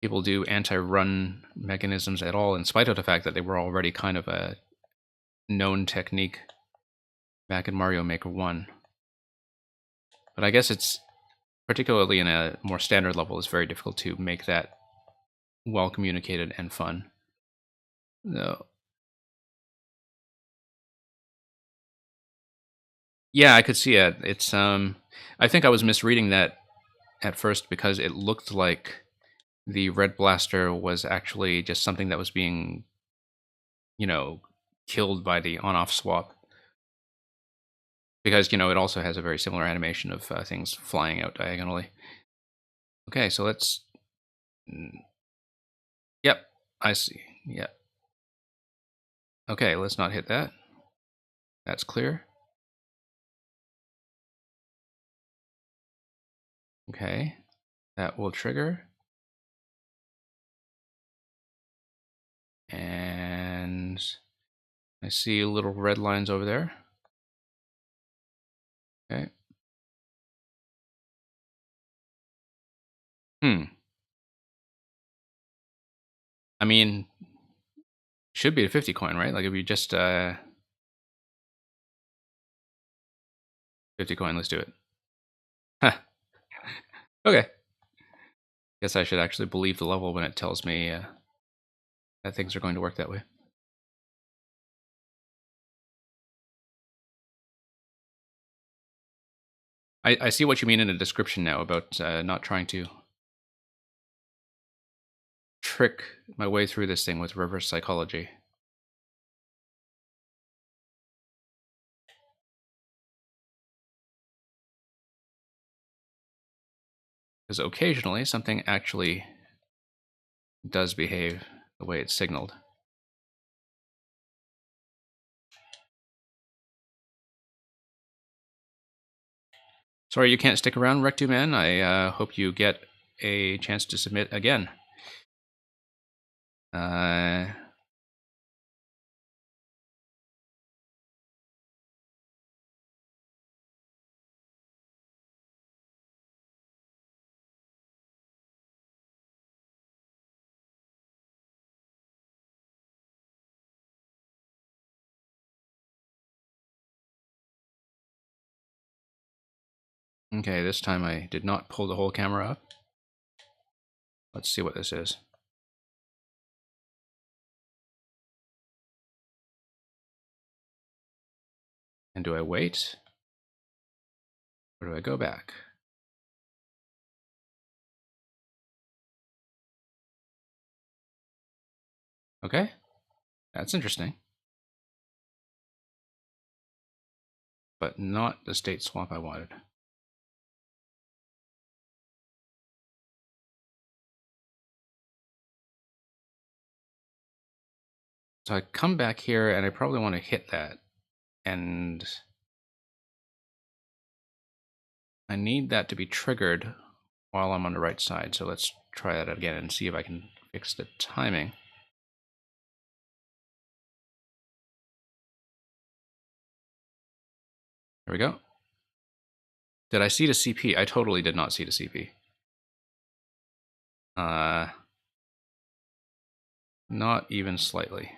A: people do anti-run mechanisms at all, in spite of the fact that they were already kind of a known technique back in Mario Maker 1. But I guess it's, particularly in a more standard level, it's very difficult to make that well communicated and fun. No. Yeah, I could see it. It's I think I was misreading that at first because it looked like the red blaster was actually just something that was being, you know, killed by the on-off swap. Because, you know, it also has a very similar animation of things flying out diagonally. Okay, so let's... Yep, I see. Yep. Okay, let's not hit that. That's clear. Okay, that will trigger. And I see little red lines over there. Okay. I mean, should be a 50 coin, right? Like if you just 50 coin, let's do it. Huh. Okay. Guess I should actually believe the level when it tells me that things are going to work that way. I see what you mean in the description now about not trying to trick my way through this thing with reverse psychology. Because occasionally something actually does behave the way it's signaled. Sorry you can't stick around, Rectu Man. I hope you get a chance to submit again. Okay, this time I did not pull the whole camera up. Let's see what this is. And do I wait? Or do I go back? Okay, that's interesting. But not the state swap I wanted. So I come back here and I probably want to hit that. And I need that to be triggered while I'm on the right side. So let's try that again and see if I can fix the timing. There we go. Did I see the CP? I totally did not see the CP. Not even slightly.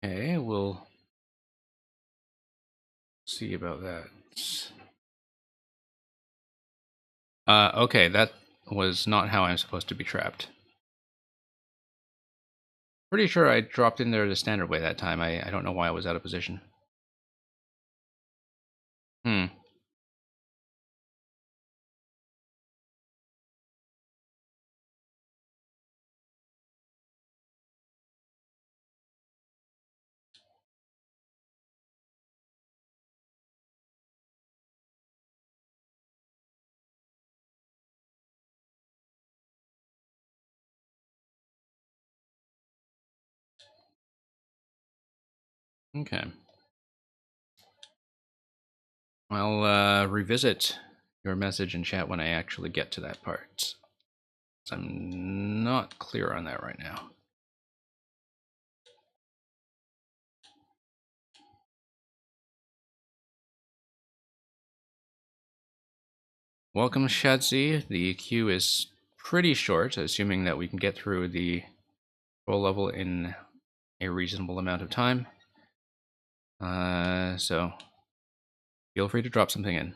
A: Okay, we'll see about that. Okay, that was not how I'm supposed to be trapped. Pretty sure I dropped in there the standard way that time. I don't know why I was out of position. Okay. I'll revisit your message in chat when I actually get to that part. I'm not clear on that right now. Welcome, Shadzi. The queue is pretty short, assuming that we can get through the control level in a reasonable amount of time. So feel free to drop something in.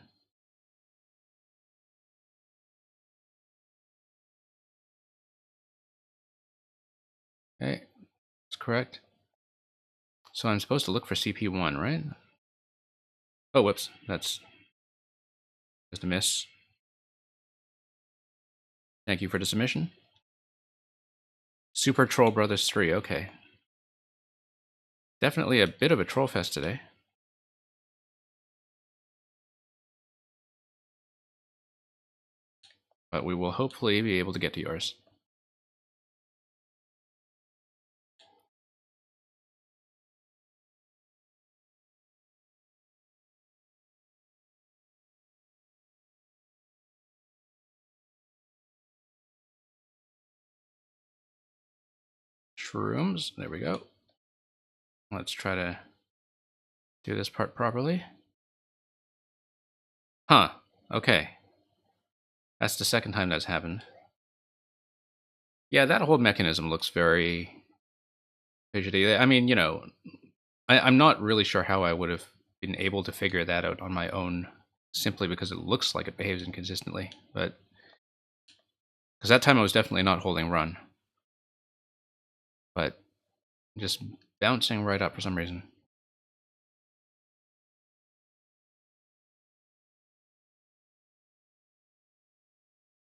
A: Okay, that's correct. So I'm supposed to look for CP1, right? Oh, whoops, that's just a miss. Thank you for the submission. Super Troll Brothers 3, okay. Definitely a bit of a troll fest today. But we will hopefully be able to get to yours. Shrooms, there we go. Let's try to do this part properly. Huh, okay. That's the second time that's happened. Yeah, that whole mechanism looks very fidgety. I mean, you know, I'm not really sure how I would have been able to figure that out on my own, simply because it looks like it behaves inconsistently. But because that time I was definitely not holding run, but just bouncing right up for some reason.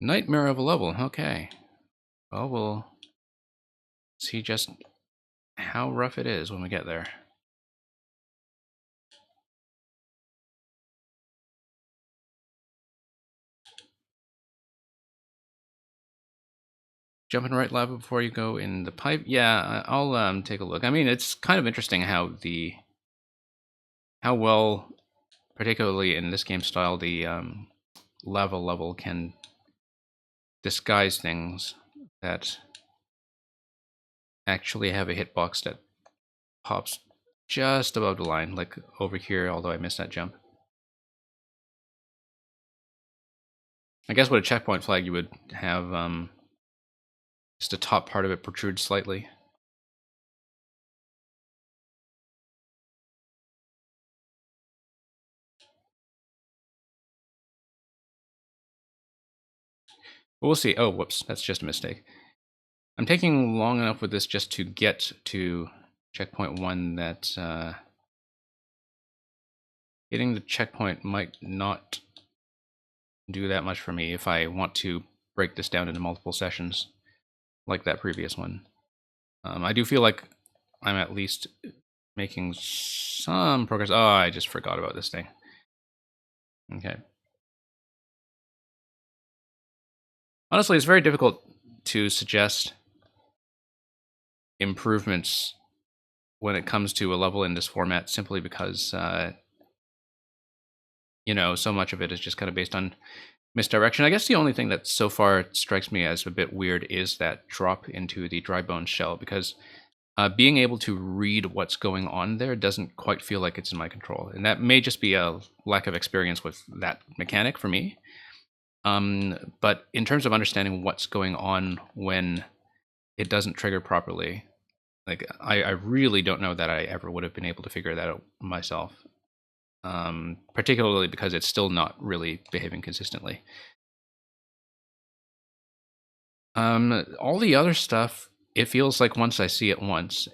A: Nightmare of a level, okay. Well, we'll see just how rough it is when we get there. Jumping right lava before you go in the pipe? Yeah, I'll take a look. I mean, it's kind of interesting how well, particularly in this game style, the lava level can disguise things that actually have a hitbox that pops just above the line, like over here, although I missed that jump. I guess with a checkpoint flag, you would have just the top part of it protrude slightly. But we'll see. Oh, whoops, that's just a mistake. I'm taking long enough with this just to get to checkpoint 1 that hitting the checkpoint might not do that much for me if I want to break this down into multiple sessions like that previous one. I do feel like I'm at least making some progress. Oh, I just forgot about this thing. Okay. Honestly, it's very difficult to suggest improvements when it comes to a level in this format simply because, you know, so much of it is just kind of based on misdirection. I guess the only thing that so far strikes me as a bit weird is that drop into the dry bone shell, because being able to read what's going on there doesn't quite feel like it's in my control. And that may just be a lack of experience with that mechanic for me. But in terms of understanding what's going on when it doesn't trigger properly, like I really don't know that I ever would have been able to figure that out myself. Particularly because it's still not really behaving consistently. All the other stuff, it feels like once I see it once,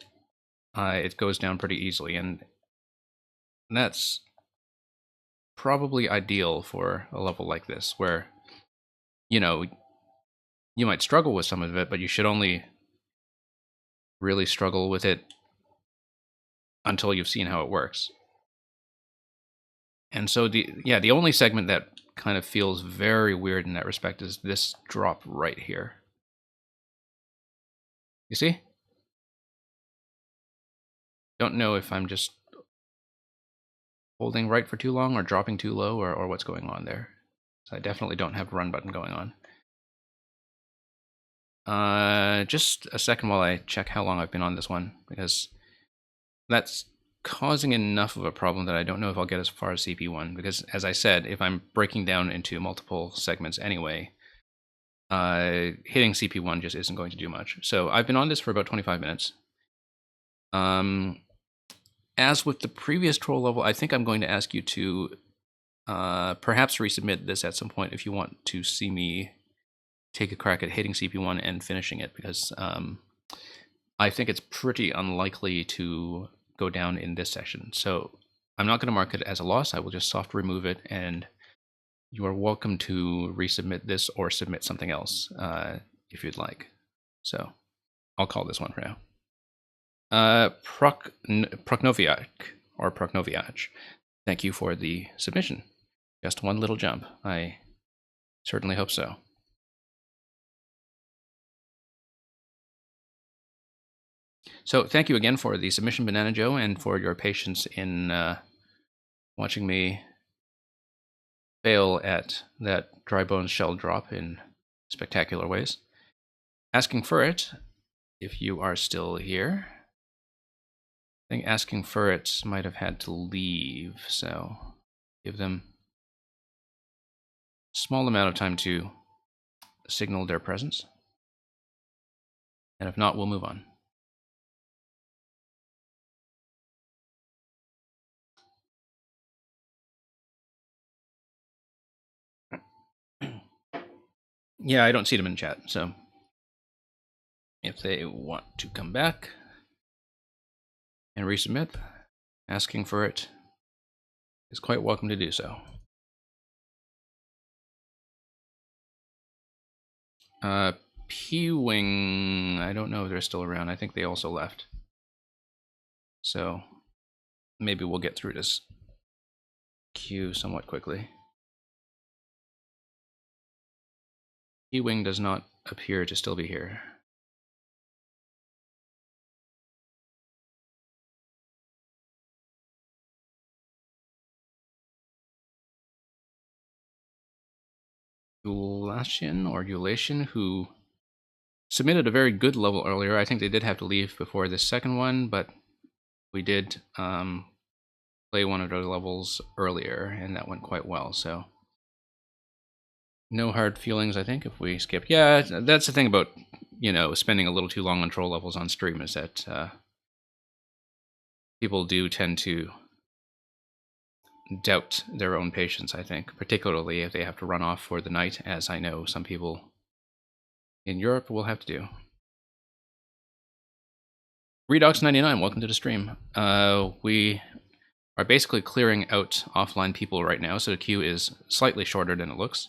A: it goes down pretty easily, and that's probably ideal for a level like this, where, you know, you might struggle with some of it, but you should only really struggle with it until you've seen how it works. And so the only segment that kind of feels very weird in that respect is this drop right here. You see? Don't know if I'm just holding right for too long or dropping too low or what's going on there. So I definitely don't have run button going on. Just a second while I check how long I've been on this one, because that's causing enough of a problem that I don't know if I'll get as far as CP1, because as I said, if I'm breaking down into multiple segments anyway, hitting CP1 just isn't going to do much. So I've been on this for about 25 minutes. As with the previous troll level, I think I'm going to ask you to perhaps resubmit this at some point if you want to see me take a crack at hitting CP1 and finishing it, because I think it's pretty unlikely to go down in this session. So I'm not going to mark it as a loss. I will just soft remove it, and you are welcome to resubmit this or submit something else if you'd like. So I'll call this one for now. Proknoviak, or Proknoviach, thank you for the submission. Just one little jump. I certainly hope so. So thank you again for the submission, Banana Joe, and for your patience in watching me fail at that dry bones shell drop in spectacular ways. Asking for it, if you are still here. I think Asking for it might have had to leave, so give them a small amount of time to signal their presence. And if not, we'll move on. Yeah, I don't see them in chat, so if they want to come back and resubmit, Asking for it is quite welcome to do so. P-Wing, I don't know if they're still around. I think they also left. So maybe we'll get through this queue somewhat quickly. P-Wing does not appear to still be here. Ulation, who submitted a very good level earlier. I think they did have to leave before this second one, but we did play one of their levels earlier, and that went quite well, so no hard feelings, I think, if we skip. Yeah, that's the thing about, spending a little too long on troll levels on stream, is that people do tend to doubt their own patience, I think, particularly if they have to run off for the night, as I know some people in Europe will have to do. Redox99, welcome to the stream. We are basically clearing out offline people right now, so the queue is slightly shorter than it looks.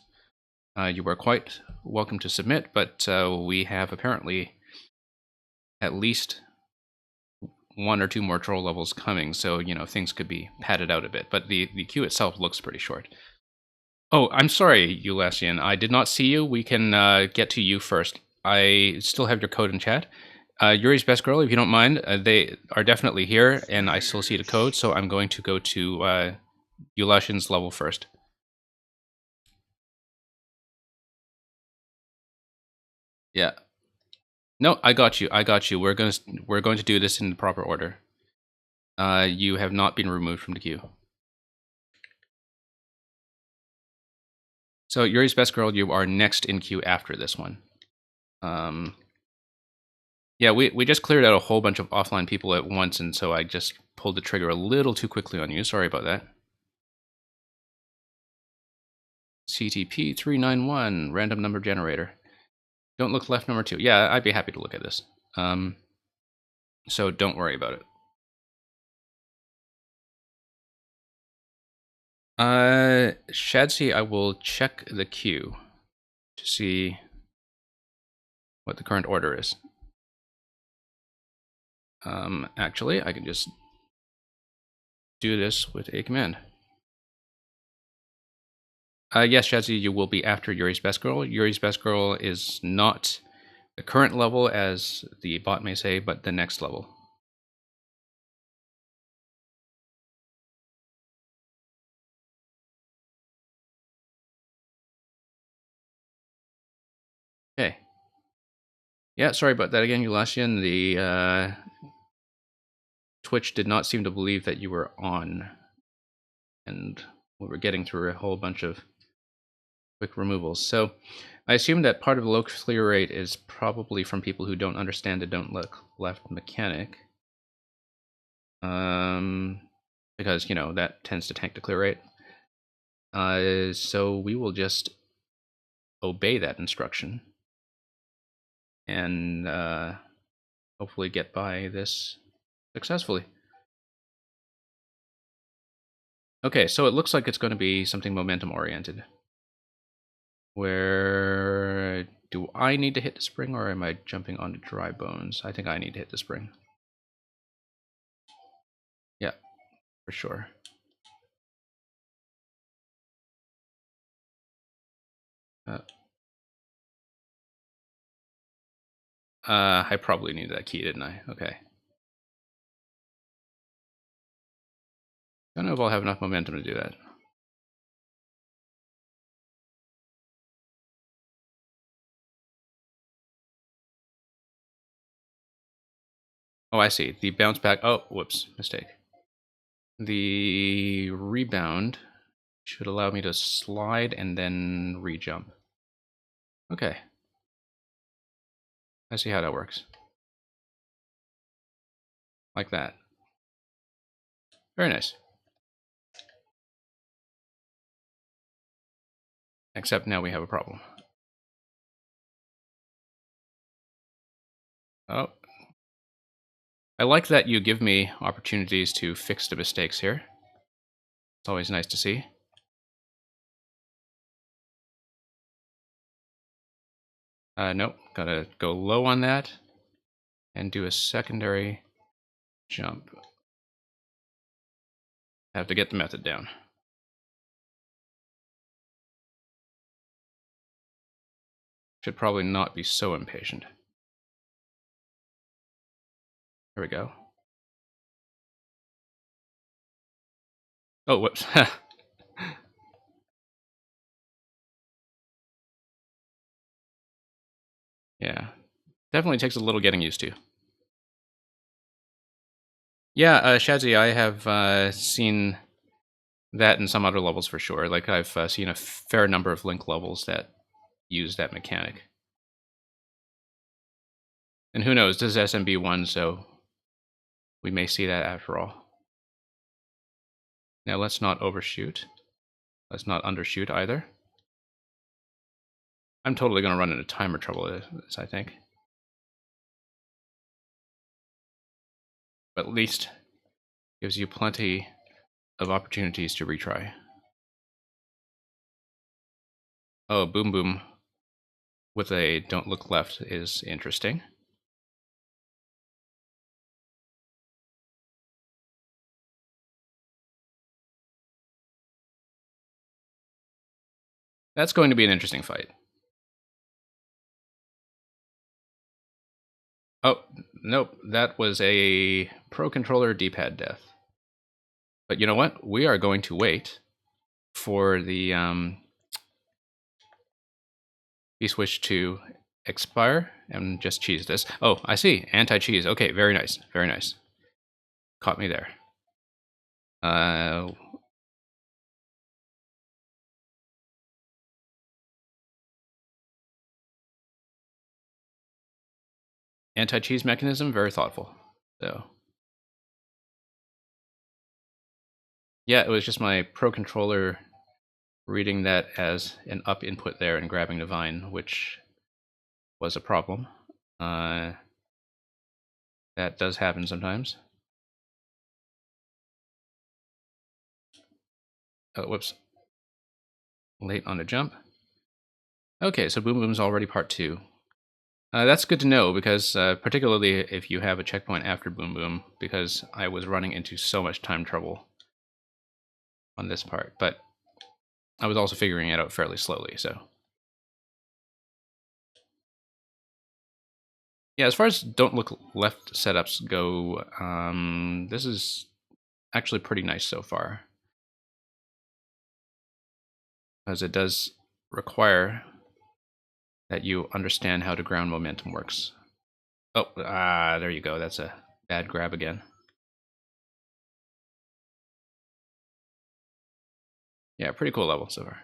A: You are quite welcome to submit, but we have apparently at least 1 or 2 more troll levels coming, so things could be padded out a bit. But the queue itself looks pretty short. Oh, I'm sorry, Ulasian. I did not see you. We can get to you first. I still have your code in chat. Yuri's Best Girl, if you don't mind, they are definitely here, and I still see the code, so I'm going to go to Ulasian's level first. Yeah. No, I got you. I got you. We're going to do this in the proper order. You have not been removed from the queue. So Yuri's Best Girl, you are next in queue after this one. Yeah, we just cleared out a whole bunch of offline people at once, and so I just pulled the trigger a little too quickly on you. Sorry about that. CTP391, random number generator. Don't look left, number 2. Yeah, I'd be happy to look at this. So don't worry about it. Shadzi, I will check the queue to see what the current order is. Actually, I can just do this with a command. Yes, Shadzi, you will be after Yuri's Best Girl. Yuri's Best Girl is not the current level, as the bot may say, but the next level. Okay. Yeah, sorry about that again, Ulasian. The Twitch did not seem to believe that you were on, and we were getting through a whole bunch of quick removals. So I assume that part of the low clear rate is probably from people who don't understand the don't look left mechanic. Because, that tends to tank the clear rate. So we will just obey that instruction and hopefully get by this successfully. Okay, so it looks like it's going to be something momentum oriented. Where do I need to hit the spring, or am I jumping onto dry bones? I think I need to hit the spring. Yeah, for sure. I probably needed that key, didn't I? Okay. Don't know if I'll have enough momentum to do that. Oh, I see. The bounce back. Oh, whoops. Mistake. The rebound should allow me to slide and then re-jump. Okay. I see how that works. Like that. Very nice. Except now we have a problem. Oh. I like that you give me opportunities to fix the mistakes here. It's always nice to see. Nope. Gotta go low on that and do a secondary jump. Have to get the method down. Should probably not be so impatient. There we go. Oh, whoops. Yeah, definitely takes a little getting used to. Yeah, Shadzi, I have seen that in some other levels for sure. Like I've seen a fair number of Link levels that use that mechanic. And who knows, this is SMB 1, so we may see that after all. Now let's not overshoot. Let's not undershoot either. I'm totally going to run into timer trouble with this, I think. But at least gives you plenty of opportunities to retry. Oh, Boom Boom with a don't look left is interesting. That's going to be an interesting fight. Oh, nope, that was a Pro Controller D-pad death. But you know what? We are going to wait for the V-switch to expire and just cheese this. Oh, I see. Anti-cheese. Okay, very nice. Very nice. Caught me there. Anti-cheese mechanism, very thoughtful. So yeah, it was just my Pro Controller reading that as an up input there and grabbing the vine, which was a problem. That does happen sometimes. Oh, whoops. Late on the jump. Okay, so Boom Boom's already part 2. That's good to know, because particularly if you have a checkpoint after Boom Boom, because I was running into so much time trouble on this part, but I was also figuring it out fairly slowly, so. Yeah, as far as don't look left setups go, this is actually pretty nice so far, because it does require that you understand how the ground momentum works. Oh, there you go. That's a bad grab again. Yeah, pretty cool level so far.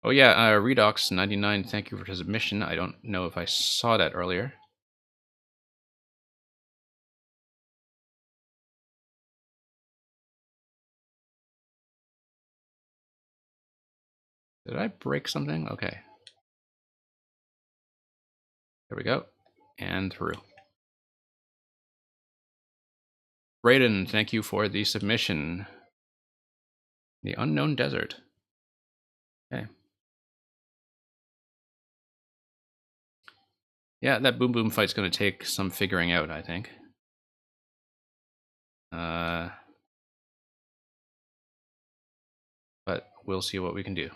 A: Oh yeah, Redox99, thank you for the submission. I don't know if I saw that earlier. Did I break something? Okay. There we go. And through. Brayden, thank you for the submission. The Unknown Desert. Okay. Yeah, that Boom Boom fight's going to take some figuring out, I think. But we'll see what we can do.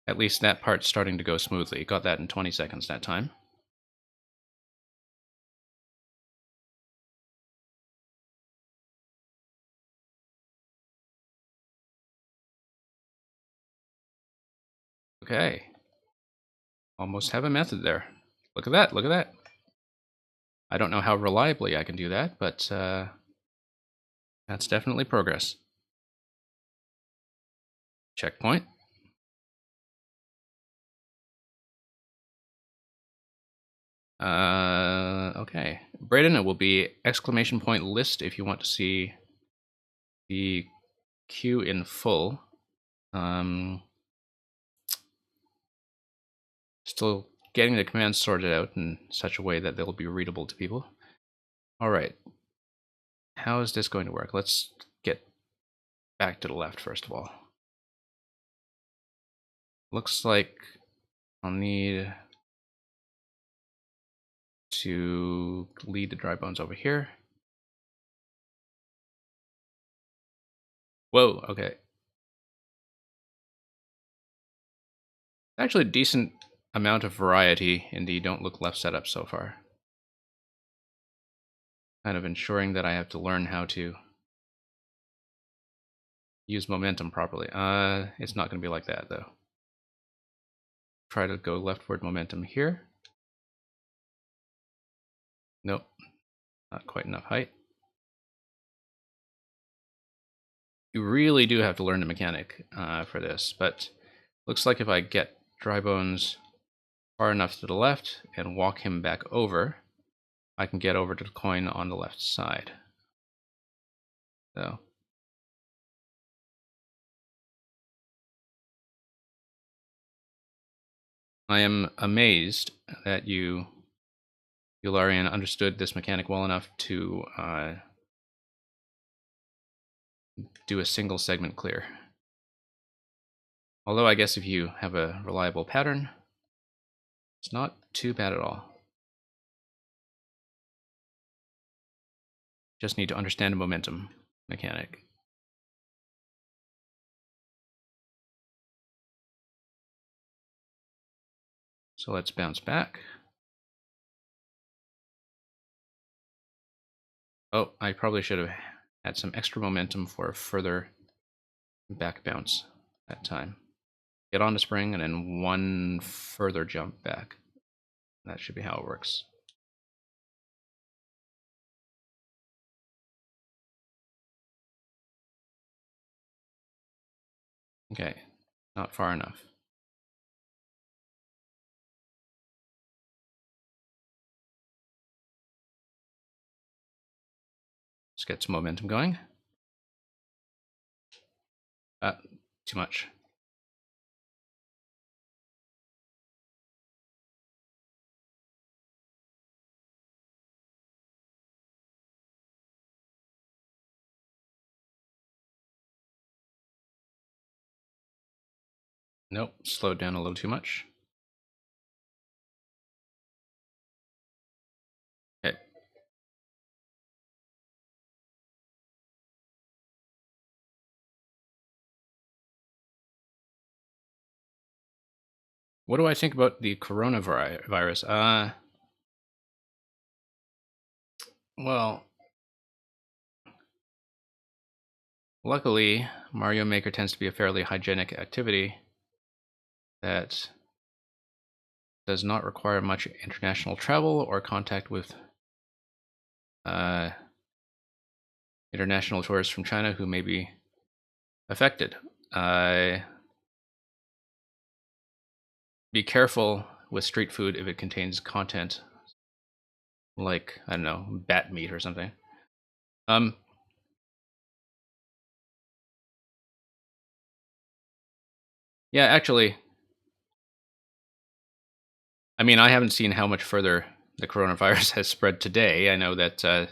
A: At least that part's starting to go smoothly. Got that in 20 seconds that time. Okay. Almost have a method there. Look at that, look at that. I don't know how reliably I can do that, but that's definitely progress. Checkpoint. Okay. Brayden, it will be exclamation point list if you want to see the queue in full. Still getting the commands sorted out in such a way that they'll be readable to people. All right. How is this going to work? Let's get back to the left first of all. Looks like I'll need to lead the dry bones over here. Whoa, okay. Actually a decent amount of variety in the don't look left setup so far. kind of ensuring that I have to learn how to use momentum properly. It's not going to be like that, though. Try to go leftward momentum here. Nope, not quite enough height. You really do have to learn the mechanic for this, but looks like if I get Dry Bones far enough to the left and walk him back over, I can get over to the coin on the left side. So I am amazed that you, Yularian, understood this mechanic well enough to do a single segment clear. Although I guess if you have a reliable pattern, it's not too bad at all. Just need to understand the momentum mechanic. So let's bounce back. Oh, I probably should have had some extra momentum for a further back bounce that time. Get on the spring and then one further jump back. That should be how it works. Okay, not far enough. Let's get some momentum going. Too much. Nope, slowed down a little too much. Okay. What do I think about the coronavirus? Well, luckily, Mario Maker tends to be a fairly hygienic activity that does not require much international travel or contact with international tourists from China who may be affected. Be careful with street food if it contains content like, I don't know, bat meat or something. Yeah, actually, I mean, I haven't seen how much further the coronavirus has spread today. I know that it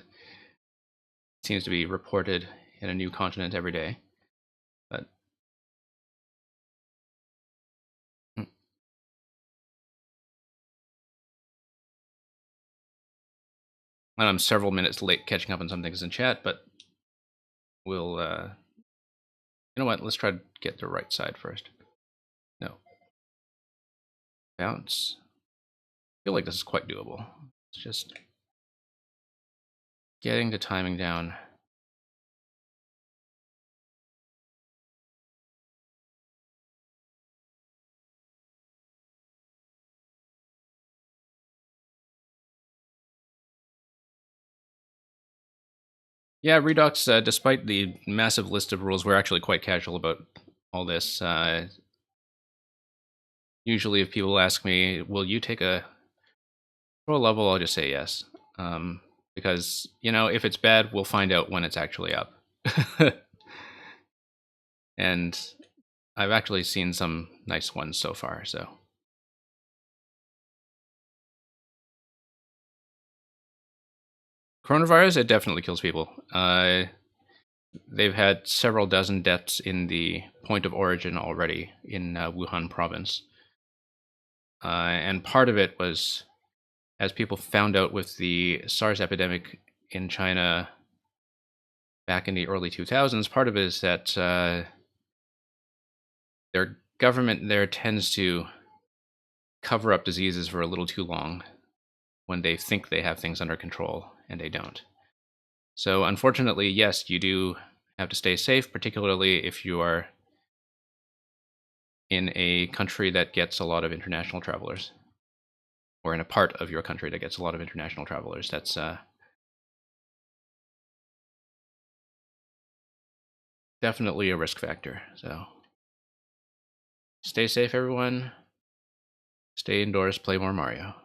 A: seems to be reported in a new continent every day, but and I'm several minutes late catching up on some things in chat, but we'll, you know what? Let's try to get the right side first. No. Bounce. I feel like this is quite doable. It's just getting the timing down. Yeah, Redux, despite the massive list of rules, we're actually quite casual about all this. Usually if people ask me, will you take a pro level, I'll just say yes. Because, you know, if it's bad, we'll find out when it's actually up. And I've actually seen some nice ones so far, so. Coronavirus, it definitely kills people. They've had several dozen deaths in the point of origin already in Wuhan province. And part of it was, as people found out with the SARS epidemic in China back in the early 2000s, part of it is that their government there tends to cover up diseases for a little too long when they think they have things under control and they don't. So unfortunately, yes, you do have to stay safe, particularly if you are in a country that gets a lot of international travelers, or in a part of your country that gets a lot of international travelers. That's definitely a risk factor. So stay safe, everyone. Stay indoors, play more Mario.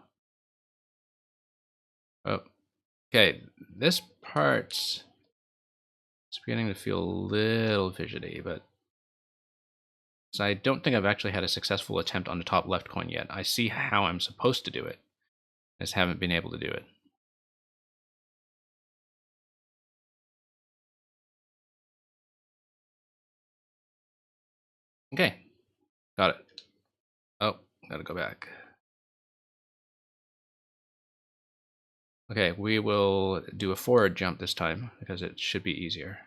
A: Oh, okay. This part's beginning to feel a little fidgety, but so I don't think I've actually had a successful attempt on the top left coin yet. I see how I'm supposed to do it. I just haven't been able to do it. Okay, got it. Oh, gotta go back. Okay, we will do a forward jump this time because it should be easier.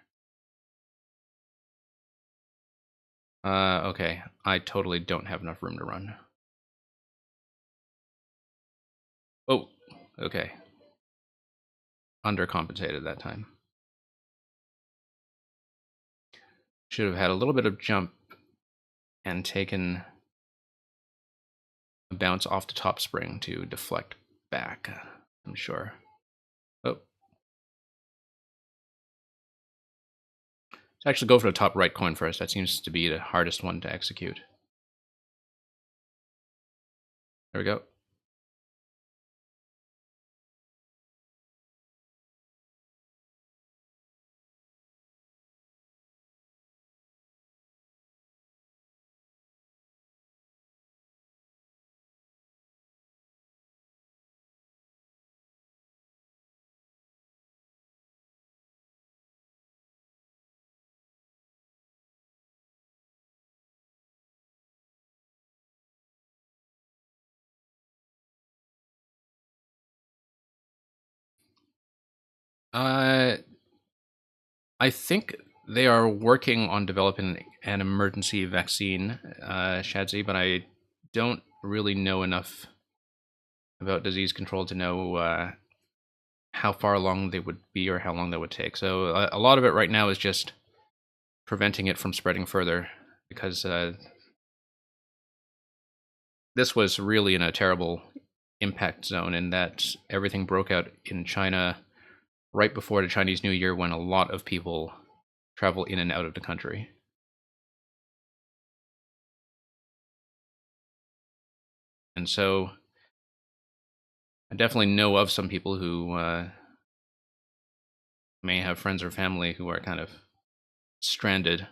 A: Okay, I totally don't have enough room to run. Oh, okay. Undercompensated that time. Should have had a little bit of jump and taken a bounce off the top spring to deflect back, I'm sure. Oh. Let's actually go for the top right coin first. That seems to be the hardest one to execute. There we go. I think they are working on developing an emergency vaccine, Shadzi, but I don't really know enough about disease control to know how far along they would be or how long that would take. So a lot of it right now is just preventing it from spreading further, because this was really in a terrible impact zone in that everything broke out in China right before the Chinese New Year, when a lot of people travel in and out of the country. And so I definitely know of some people who may have friends or family who are kind of stranded.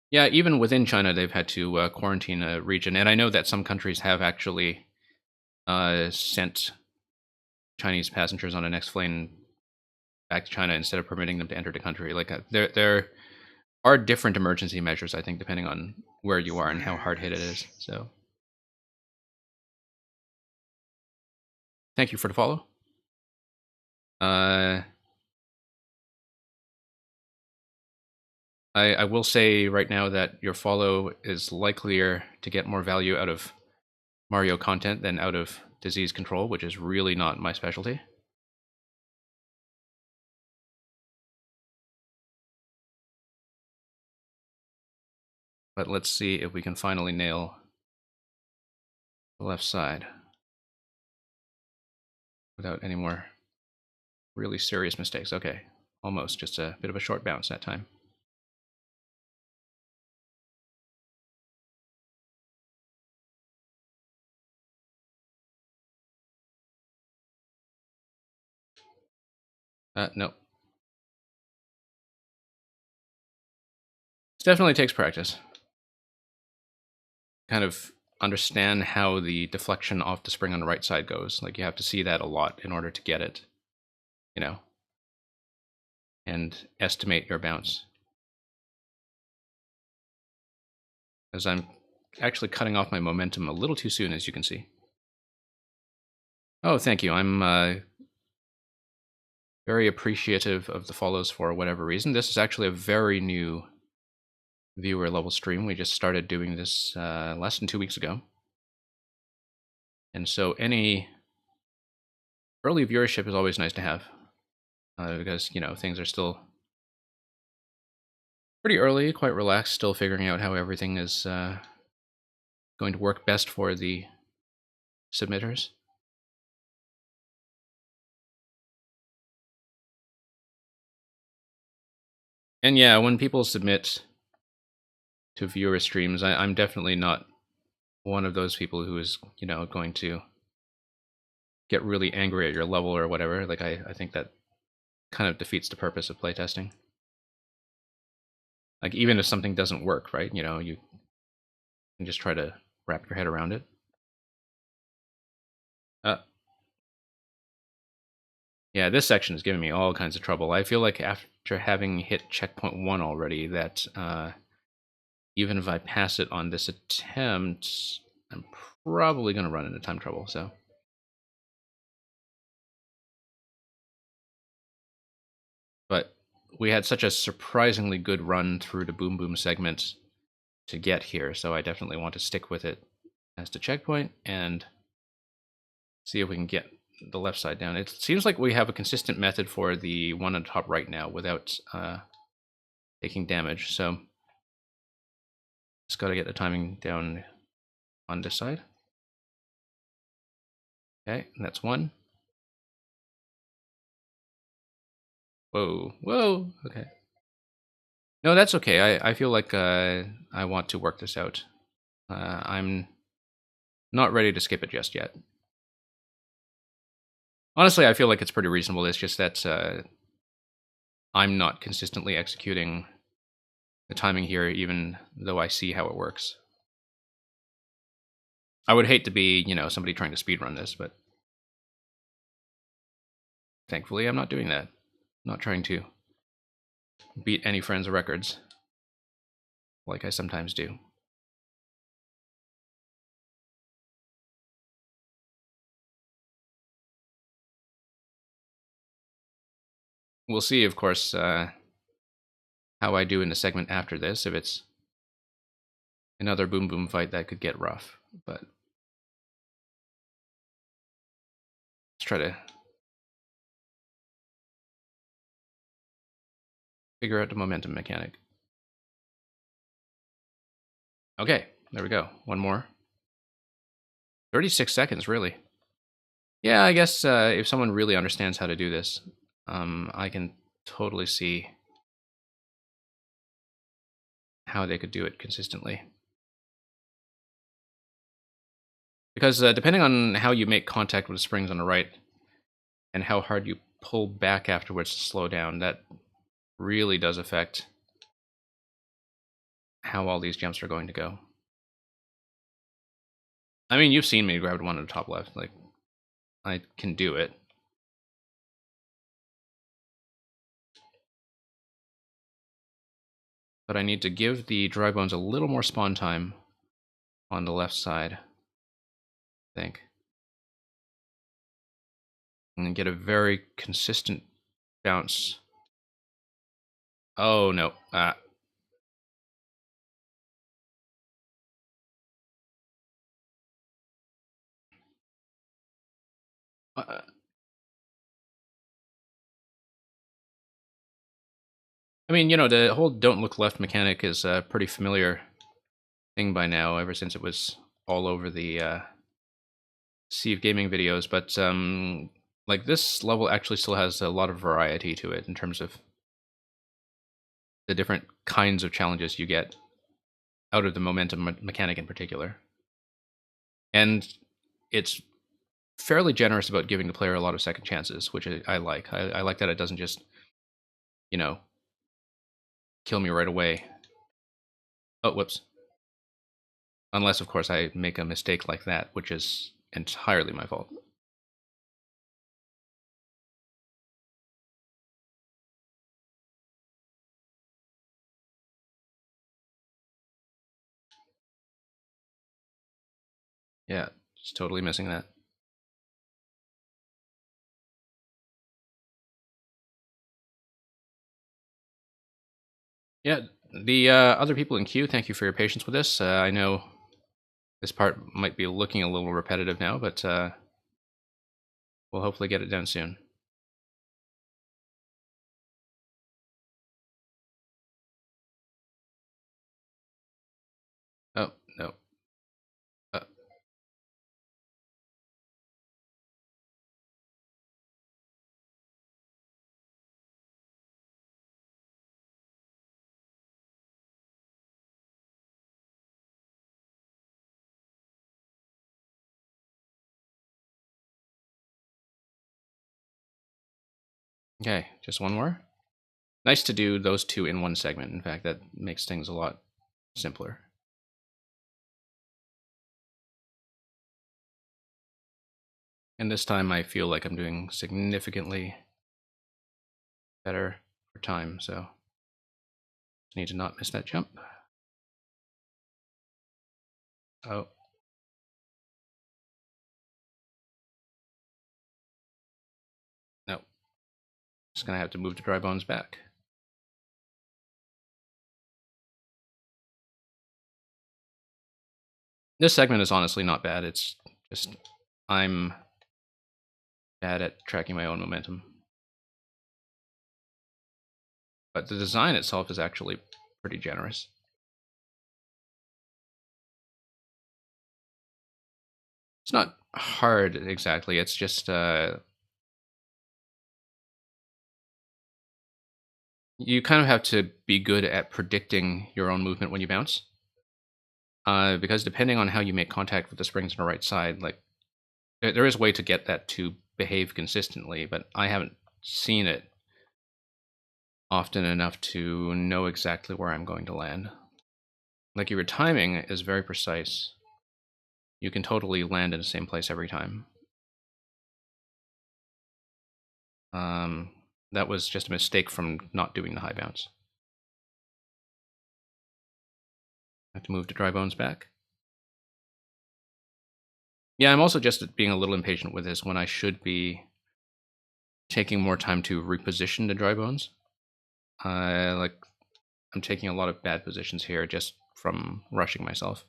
A: Yeah, even within China, they've had to quarantine a region. And I know that some countries have actually sent Chinese passengers on the next plane back to China instead of permitting them to enter the country. Like there are different emergency measures, I think, depending on where you are and how hard hit it is. So thank you for the follow. I will say right now that your follow is likelier to get more value out of Mario content than out of disease control, which is really not my specialty. But let's see if we can finally nail the left side without any more really serious mistakes. Okay, almost. Just a bit of a short bounce that time. No. It definitely takes practice. Kind of understand how the deflection off the spring on the right side goes. Like, you have to see that a lot in order to get it, you know, and estimate your bounce. As I'm actually cutting off my momentum a little too soon, as you can see. Oh, thank you. I'm very appreciative of the follows for whatever reason. This is actually a very new viewer level stream. We just started doing this less than 2 weeks ago. And so any early viewership is always nice to have because, you know, things are still pretty early, quite relaxed, still figuring out how everything is going to work best for the submitters. And yeah, when people submit to viewer streams, I'm definitely not one of those people who is, you know, going to get really angry at your level or whatever. Like, I think that kind of defeats the purpose of playtesting. Like, even if something doesn't work, right, you know, you can just try to wrap your head around it. Yeah, this section is giving me all kinds of trouble. I feel like after having hit checkpoint 1 already, that even if I pass it on this attempt, I'm probably going to run into time trouble, so. But we had such a surprisingly good run through the Boom Boom segment to get here, so I definitely want to stick with it as the checkpoint and see if we can get the left side down. It seems like we have a consistent method for the one on the top right now without taking damage, so just got to get the timing down on this side. Okay, and that's one. Whoa, whoa, okay. No, that's okay. I feel like I want to work this out. I'm not ready to skip it just yet. Honestly, I feel like it's pretty reasonable. It's just that I'm not consistently executing the timing here, even though I see how it works. I would hate to be, you know, somebody trying to speedrun this, but thankfully I'm not doing that. I'm not trying to beat any friends' records like I sometimes do. We'll see, of course, how I do in the segment after this. If it's another Boom Boom fight, that could get rough, but let's try to figure out the momentum mechanic. Okay, there we go. One more. 36 seconds, really. Yeah, I guess if someone really understands how to do this, I can totally see how they could do it consistently. Because depending on how you make contact with the springs on the right and how hard you pull back afterwards to slow down, that really does affect how all these jumps are going to go. I mean, you've seen me grab one at the top left. Like, I can do it. But I need to give the dry bones a little more spawn time on the left side, I think. And get a very consistent bounce. Oh, no. Uh, I mean, you know, the whole don't look left mechanic is a pretty familiar thing by now, ever since it was all over the Sea of Gaming videos. But like, this level actually still has a lot of variety to it in terms of the different kinds of challenges you get out of the momentum mechanic in particular. And it's fairly generous about giving the player a lot of second chances, which I like. I like that it doesn't just, you know, kill me right away. Oh, whoops. Unless, of course, I make a mistake like that, which is entirely my fault. Yeah, just totally missing that. Yeah, the other people in queue, thank you for your patience with this. I know this part might be looking a little repetitive now, but we'll hopefully get it done soon. Oh, no. Uh, okay, just one more. Nice to do those two in one segment. In fact, that makes things a lot simpler. And this time I feel like I'm doing significantly better for time, so just need to not miss that jump. Oh. No. Just gonna have to move the dry bones back. This segment is honestly not bad. It's just I'm bad at tracking my own momentum. But the design itself is actually pretty generous. It's not hard exactly. It's just you kind of have to be good at predicting your own movement when you bounce. Because depending on how you make contact with the springs on the right side, like there is a way to get that to behave consistently, but I haven't seen it often enough to know exactly where I'm going to land. Like, your timing is very precise. You can totally land in the same place every time. That was just a mistake from not doing the high bounce. I have to move the dry bones back. Yeah, I'm also just being a little impatient with this when I should be taking more time to reposition the dry bones. Like, I'm taking a lot of bad positions here just from rushing myself.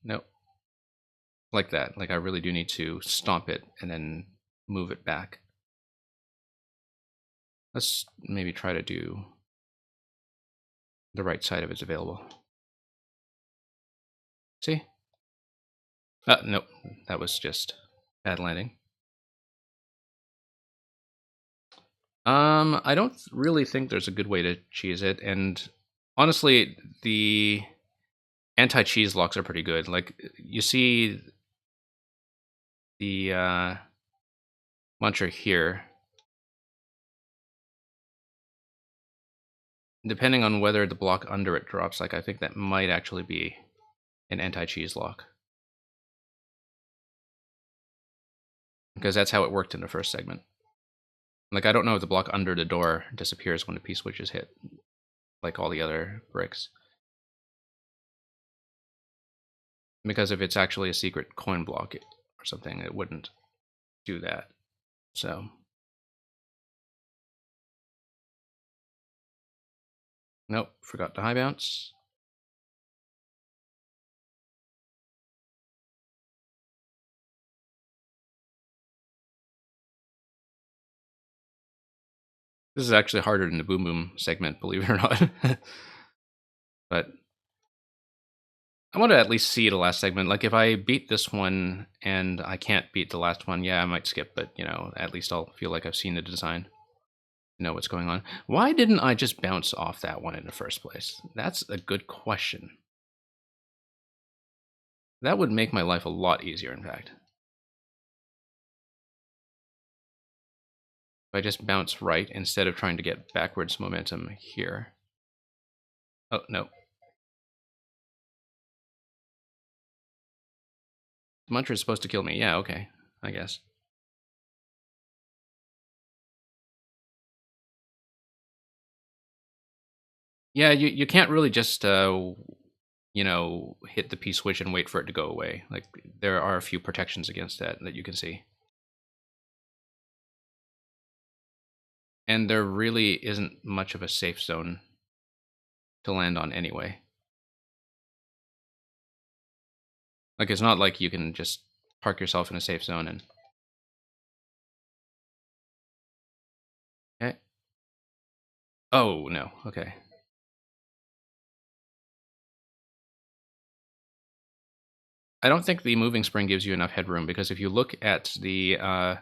A: Nope. Like that. Like, I really do need to stomp it and then move it back. Let's maybe try to do the right side of it's available. See? Nope. That was just bad landing. I don't really think there's a good way to cheese it, and honestly, the anti-cheese locks are pretty good. Like, you see the muncher here. Depending on whether the block under it drops, like, I think that might actually be an anti-cheese lock. Because that's how it worked in the first segment. Like, I don't know if the block under the door disappears when the P-switch is hit, like all the other bricks. Because if it's actually a secret coin block or something, it wouldn't do that. So, nope, forgot the high bounce. This is actually harder than the Boom Boom segment, believe it or not. But I want to at least see the last segment. Like, if I beat this one and I can't beat the last one, yeah, I might skip, but, you know, at least I'll feel like I've seen the design, know what's going on. Why didn't I just bounce off that one in the first place? That's a good question. That would make my life a lot easier, in fact. If I just bounce right instead of trying to get backwards momentum here. Oh, no. The Muncher is supposed to kill me. Yeah, okay, I guess. Yeah, you can't really just you know, hit the P switch and wait for it to go away. Like, there are a few protections against that you can see. And there really isn't much of a safe zone to land on anyway. Like, it's not like you can just park yourself in a safe zone and... Okay. Oh, no. Okay. I don't think the moving spring gives you enough headroom, because if you look at the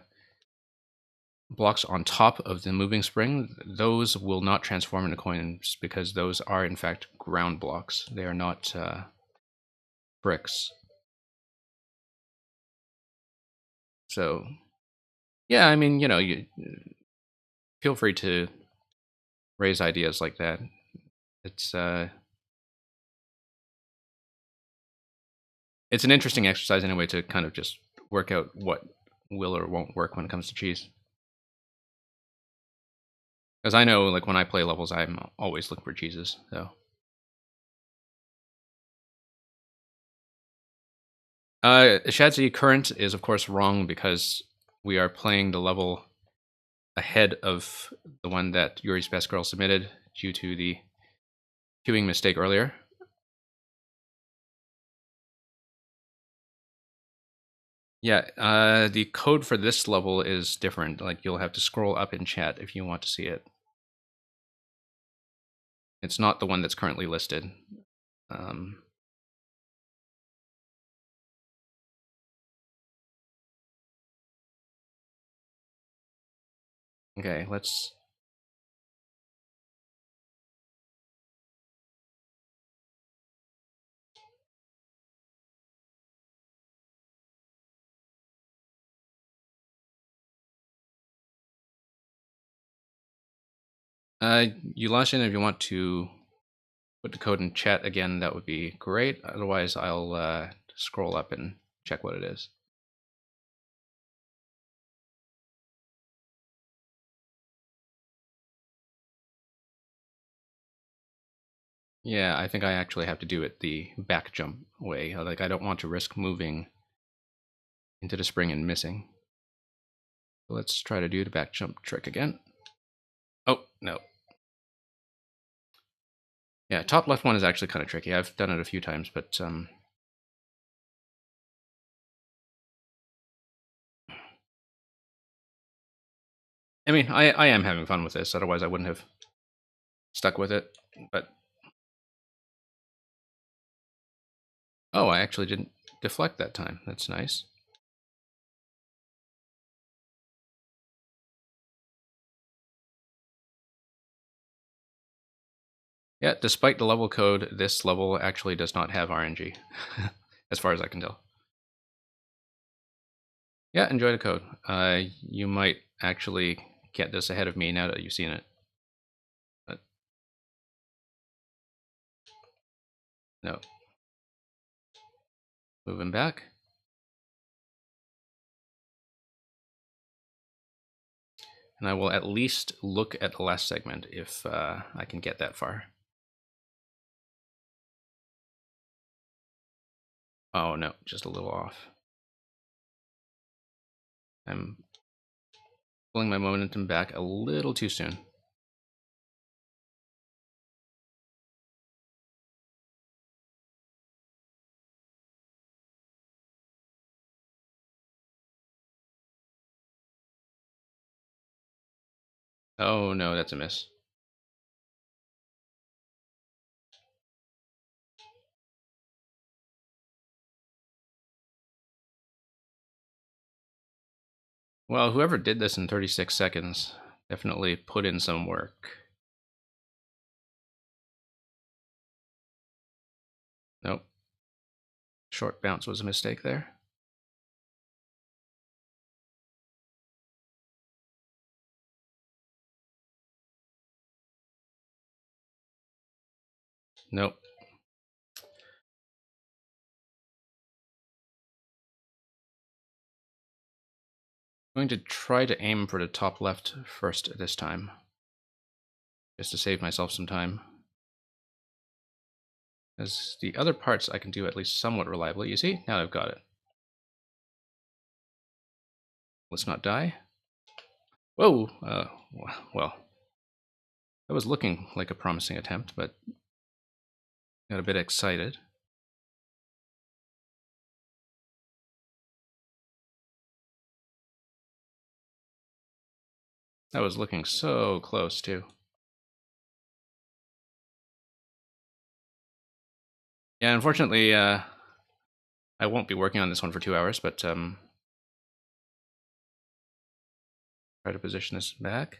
A: blocks on top of the moving spring, those will not transform into coins, because those are, in fact, ground blocks. They are not bricks. So, yeah, I mean, you feel free to raise ideas like that. It's it's an interesting exercise anyway, to kind of just work out what will or won't work when it comes to cheese. Because I know, like, when I play levels, I'm always looking for cheeses. So, Shadzi Current is, of course, wrong, because we are playing the level ahead of the one that Yuri's Best Girl submitted due to the queuing mistake earlier. Yeah, the code for this level is different. Like, you'll have to scroll up in chat if you want to see it. It's not the one that's currently listed. Okay, let's... You launch in if you want to put the code in chat again, that would be great. Otherwise, I'll scroll up and check what it is. Yeah, I think I actually have to do it the back jump way. Like, I don't want to risk moving into the spring and missing. So let's try to do the back jump trick again. Oh, no. Yeah, top left one is actually kind of tricky. I've done it a few times, but I mean, I am having fun with this. Otherwise, I wouldn't have stuck with it. But oh, I actually didn't deflect that time. That's nice. Yeah, despite the level code, this level actually does not have RNG, as far as I can tell. Yeah, enjoy the code. You might actually get this ahead of me now that you've seen it. But no. Moving back. And I will at least look at the last segment if I can get that far. Oh no, just a little off. I'm pulling my momentum back a little too soon. Oh no, that's a miss. Well, whoever did this in 36 seconds definitely put in some work. Nope. Short bounce was a mistake there. Nope. I'm going to try to aim for the top left first this time, just to save myself some time. As the other parts I can do at least somewhat reliably. You see? Now I've got it. Let's not die. Whoa! Well, that was looking like a promising attempt, but got a bit excited. That was looking so close, too. Yeah, unfortunately, I won't be working on this one for 2 hours, but try to position this back.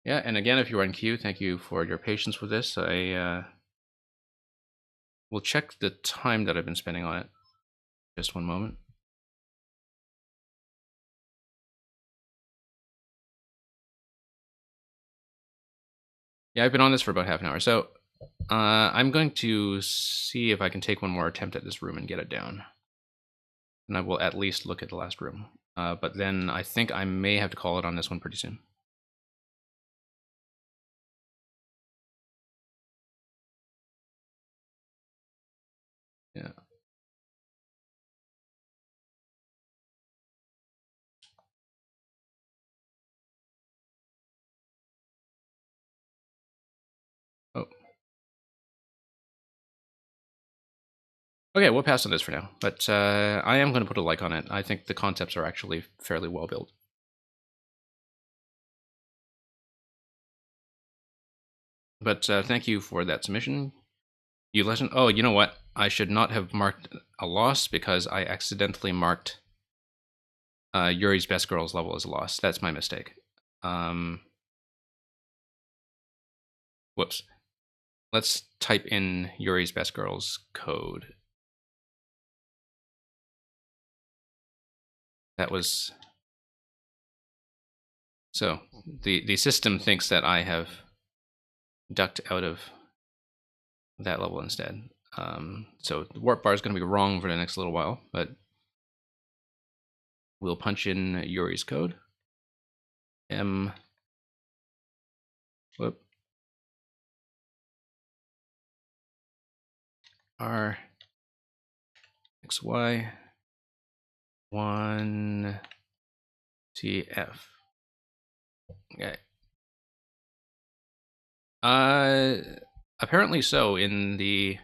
A: Yeah, and again, if you are in queue, thank you for your patience with this. I will check the time that I've been spending on it. Just one moment. Yeah, I've been on this for about half an hour, so I'm going to see if I can take one more attempt at this room and get it down. And I will at least look at the last room. But then I think I may have to call it on this one pretty soon. Yeah. Oh. Okay, we'll pass on this for now. But I am going to put a like on it. I think the concepts are actually fairly well built. But thank you for that submission. You listen. Oh, you know what? I should not have marked a loss because I accidentally marked Yuri's Best Girls level as a loss. That's my mistake. Whoops. Let's type in Yuri's Best Girls code. That was... So, the system thinks that I have ducked out of that level instead. So the warp bar is going to be wrong for the next little while, but we'll punch in Yuri's code. M... Whoop. R... XY... 1... TF. Okay. Apparently so in the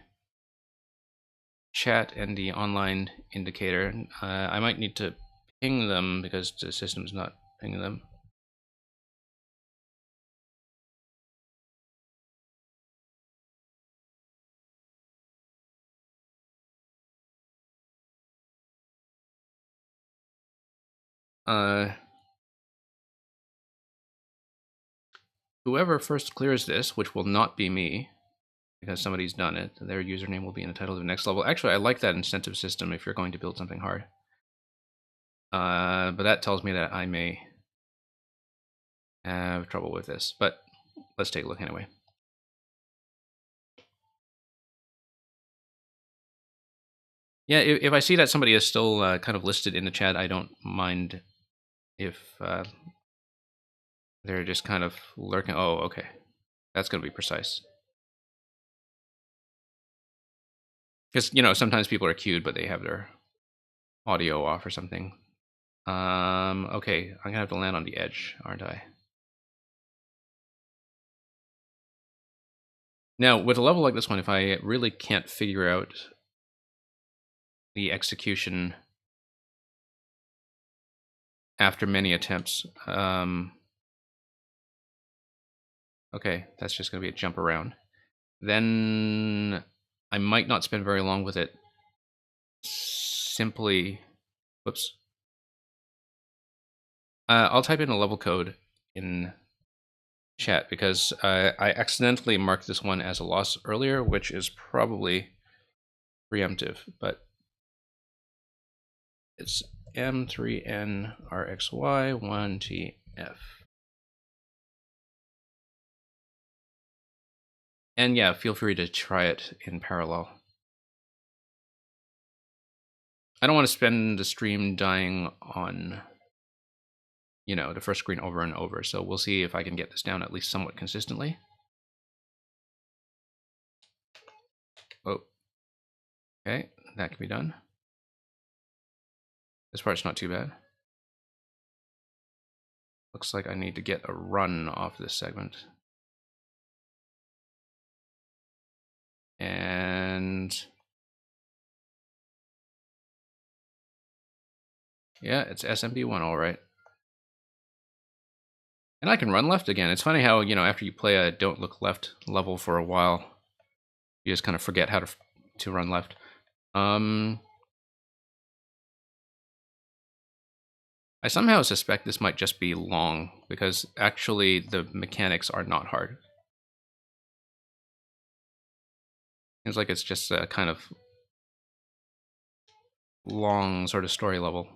A: chat and the online indicator. I might need to ping them because the system's not pinging them. Whoever first clears this, which will not be me, because somebody's done it, their username will be in the title of the next level. Actually, I like that incentive system if you're going to build something hard. But that tells me that I may have trouble with this. But let's take a look anyway. Yeah, if I see that somebody is still kind of listed in the chat, I don't mind if they're just kind of lurking. Oh, okay. That's going to be precise. Because, you know, sometimes people are queued, but they have their audio off or something. Okay, I'm going to have to land on the edge, aren't I? Now, with a level like this one, if I really can't figure out the execution after many attempts, okay, that's just going to be a jump around. Then I might not spend very long with it. Simply, whoops. I'll type in a level code in chat because I accidentally marked this one as a loss earlier, which is probably preemptive, but it's M3NRXY1TF. And yeah, feel free to try it in parallel. I don't want to spend the stream dying on, you know, the first screen over and over, so we'll see if I can get this down at least somewhat consistently. Oh. Okay, that can be done. This part's not too bad. Looks like I need to get a run off this segment. And yeah, it's SMB1, all right. And I can run left again. It's funny how, you know, after you play a Don't Look Left level for a while, you just kind of forget how to run left. I somehow suspect this might just be long, because actually the mechanics are not hard. Seems like it's just a kind of long sort of story level.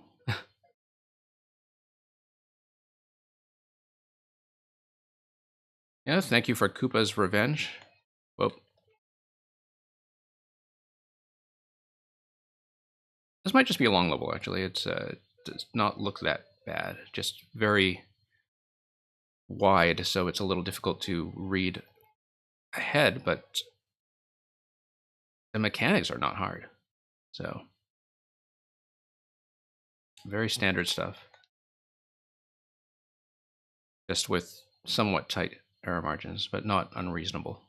A: Yeah, thank you for Koopa's Revenge. Whoa. This might just be a long level, actually. It does not look that bad. Just very wide, so it's a little difficult to read ahead, but the mechanics are not hard. So, very standard stuff. Just with somewhat tight error margins, but not unreasonable.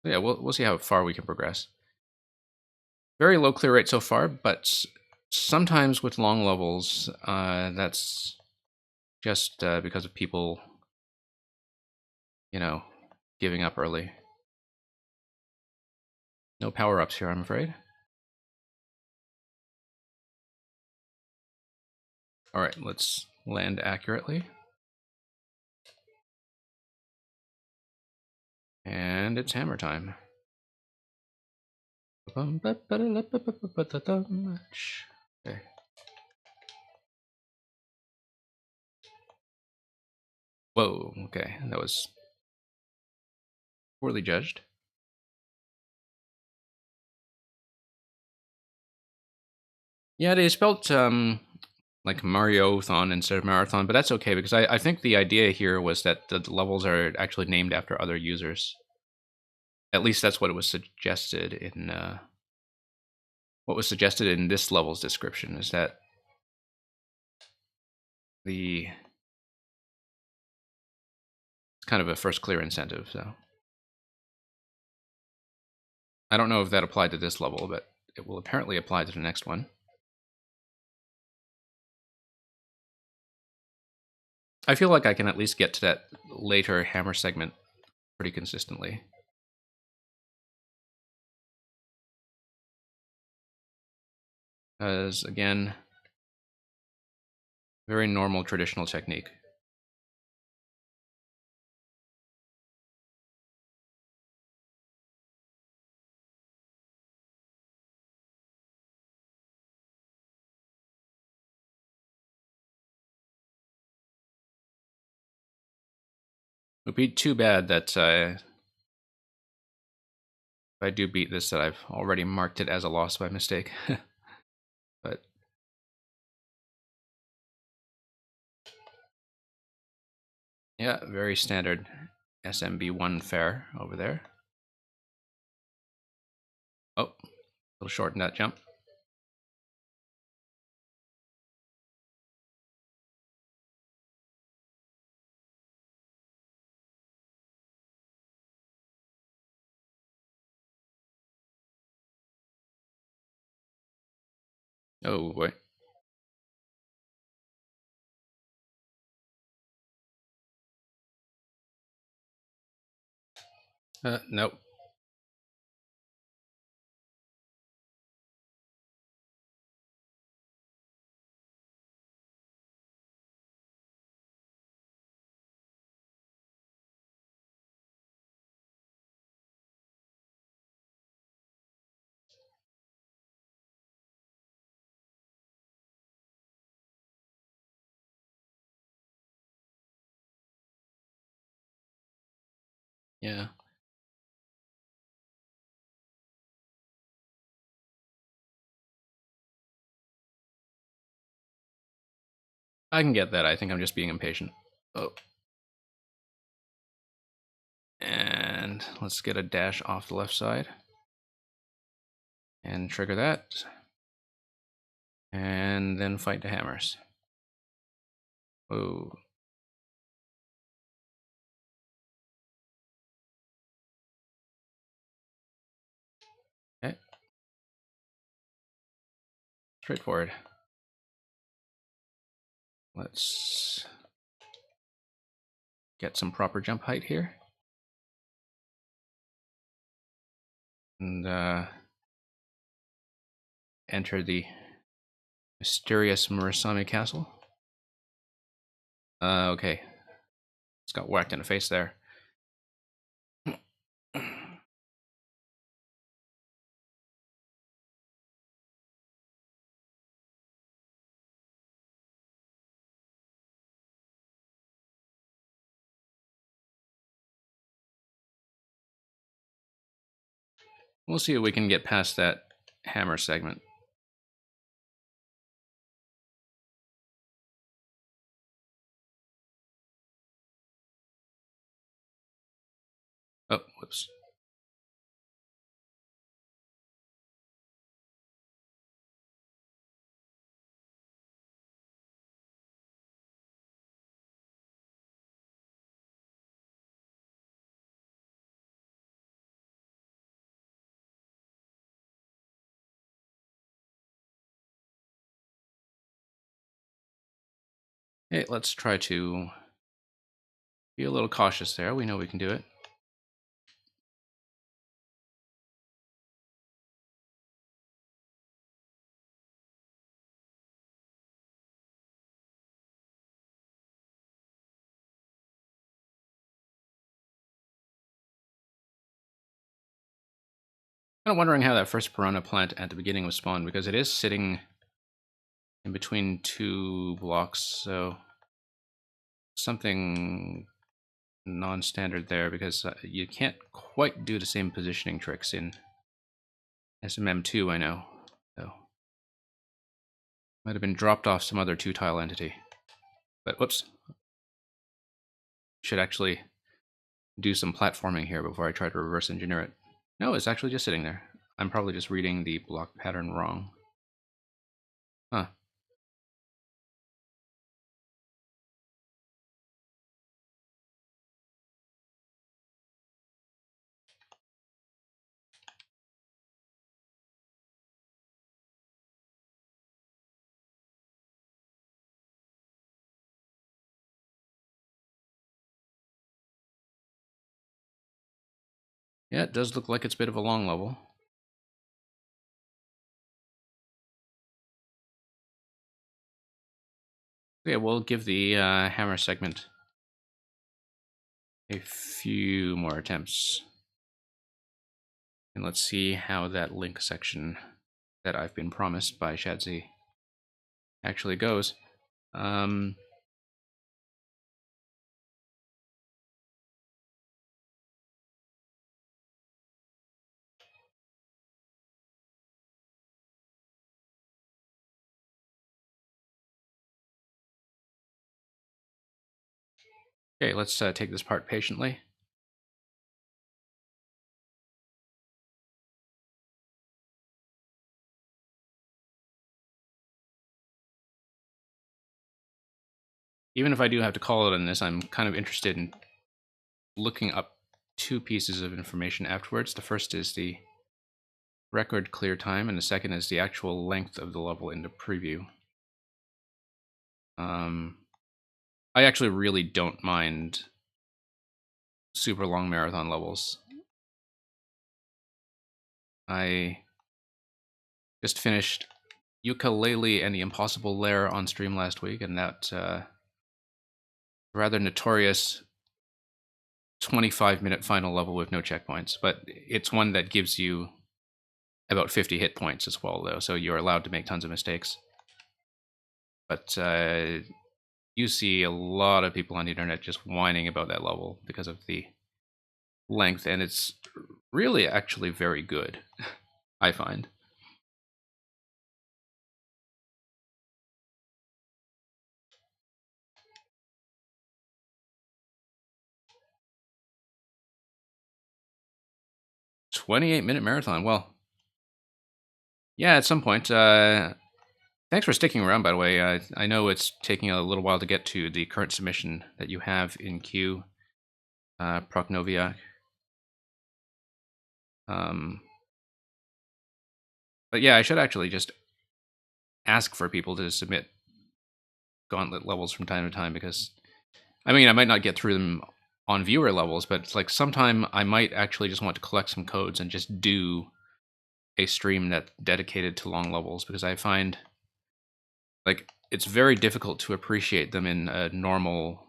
A: Yeah, we'll see how far we can progress. Very low clear rate so far, but sometimes with long levels, that's just because of people, you know, giving up early. No power-ups here, I'm afraid. All right, let's land accurately. And it's hammer time. Okay. Whoa, okay, that was poorly judged. Yeah, they spelled like Mario-thon instead of Marathon, but that's okay because I think the idea here was that the levels are actually named after other users. At least that's what it was suggested in this level's description, is that it's kind of a first clear incentive. So I don't know if that applied to this level, but it will apparently apply to the next one. I feel like I can at least get to that later hammer segment pretty consistently. As again, very normal traditional technique. It would be too bad that if I do beat this, that I've already marked it as a loss by mistake. But yeah, very standard SMB1 fare over there. Oh, a little short in that jump. Oh boy. Nope. Yeah. I can get that. I think I'm just being impatient. Oh. And Excellent. Let's get a dash off the left side. And trigger that. And then fight the hammers. Whoa. Okay. Straightforward. Let's get some proper jump height here. And enter the mysterious Murasame Castle. Okay. It's got whacked in the face there. We'll see if we can get past that hammer segment. Oh, whoops. Hey, let's try to be a little cautious there. We know we can do it. Kind of wondering how that first piranha plant at the beginning was spawned, because it is sitting in between two blocks, so something non-standard there, because you can't quite do the same positioning tricks in SMM2, I know. So might have been dropped off some other two-tile entity. But whoops. Should actually do some platforming here before I try to reverse engineer it. No, it's actually just sitting there. I'm probably just reading the block pattern wrong. Huh. Yeah, it does look like it's a bit of a long level. Yeah, we'll give the hammer segment a few more attempts. And let's see how that link section that I've been promised by Shadzi actually goes. Okay, let's take this part patiently. Even if I do have to call it on this, I'm kind of interested in looking up two pieces of information afterwards. The first is the record clear time, and the second is the actual length of the level in the preview. I actually really don't mind super long marathon levels. I just finished Yooka-Laylee and the Impossible Lair on stream last week, and that rather notorious 25-minute final level with no checkpoints, but it's one that gives you about 50 hit points as well, though, so you're allowed to make tons of mistakes. But you see a lot of people on the internet just whining about that level because of the length, and it's really actually very good, I find. 28-minute marathon. Well, yeah, at some point. Thanks for sticking around, by the way. I know it's taking a little while to get to the current submission that you have in queue, Proknoviak. But yeah, I should actually just ask for people to submit gauntlet levels from time to time, because, I mean, I might not get through them on viewer levels, but it's like sometime I might actually just want to collect some codes and just do a stream that's dedicated to long levels, because I find like it's very difficult to appreciate them in a normal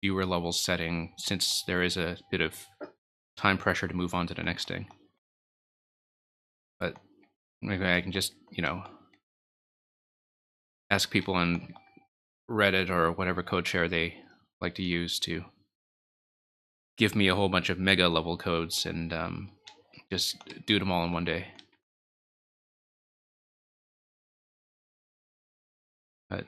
A: viewer level setting, since there is a bit of time pressure to move on to the next thing. But maybe I can just, ask people on Reddit or whatever code share they like to use to give me a whole bunch of mega level codes and just do them all in one day. But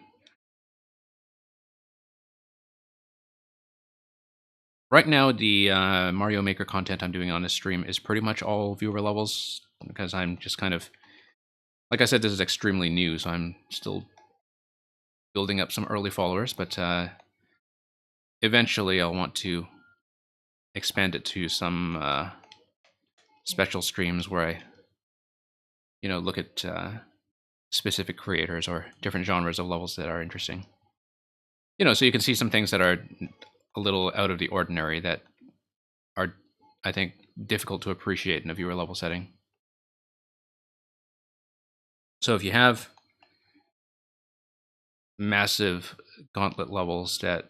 A: right now, the Mario Maker content I'm doing on this stream is pretty much all viewer levels, because I'm just kind of, like I said, this is extremely new, so I'm still building up some early followers, but eventually I'll want to expand it to some special streams where I, look at specific creators or different genres of levels that are interesting. So you can see some things that are a little out of the ordinary that are, I think, difficult to appreciate in a viewer level setting. So if you have massive gauntlet levels that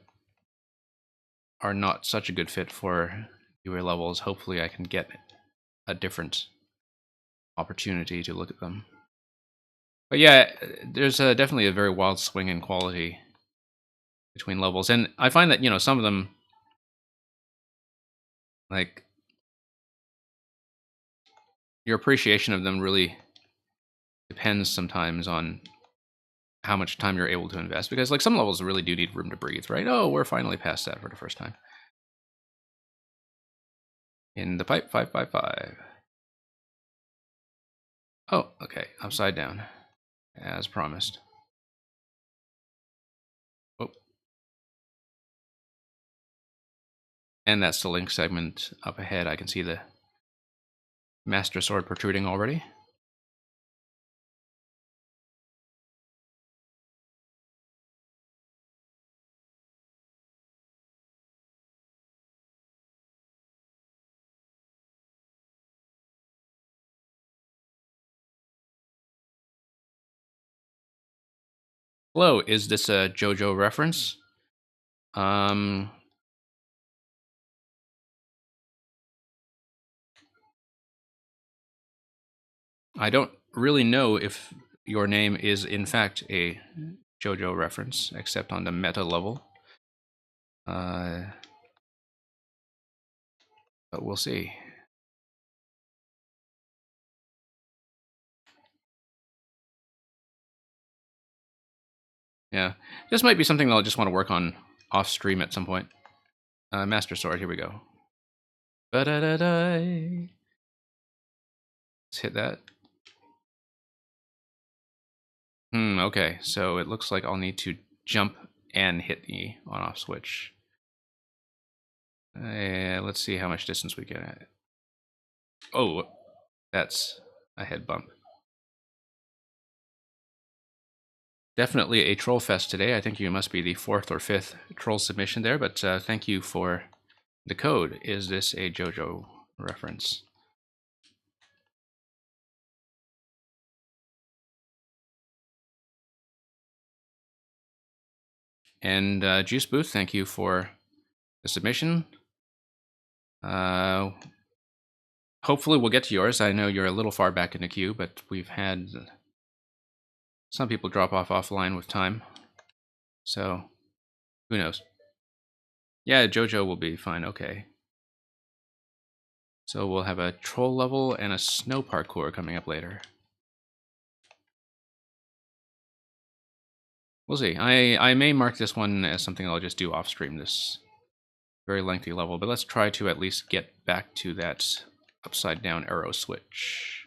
A: are not such a good fit for viewer levels, hopefully I can get a different opportunity to look at them. But yeah, there's definitely a very wild swing in quality between levels, and I find that some of them, like, your appreciation of them really depends sometimes on how much time you're able to invest, because like some levels really do need room to breathe, right? Oh, we're finally past that for the first time. In the pipe, 555. Oh, okay, upside down, as promised. Oh. And that's the link segment up ahead. I can see the Master Sword protruding already. Hello, is this a JoJo reference? I don't really know if your name is in fact a JoJo reference, except on the meta level. But we'll see. Yeah, this might be something I'll just want to work on off stream at some point. Master Sword, here we go. Ba-da-da-da. Let's hit that. Okay, so it looks like I'll need to jump and hit the on-off switch. Let's see how much distance we get at it. Oh, that's a head bump. Definitely a troll fest today. I think you must be the 4th or 5th troll submission there, but thank you for the code. Is this a JoJo reference? And Juice Booth, thank you for the submission. Hopefully we'll get to yours. I know you're a little far back in the queue, but we've had some people drop off offline with time. So, who knows? Yeah, JoJo will be fine, okay. So we'll have a troll level and a snow parkour coming up later. We'll see. I may mark this one as something I'll just do off stream, this very lengthy level, but let's try to at least get back to that upside down arrow switch.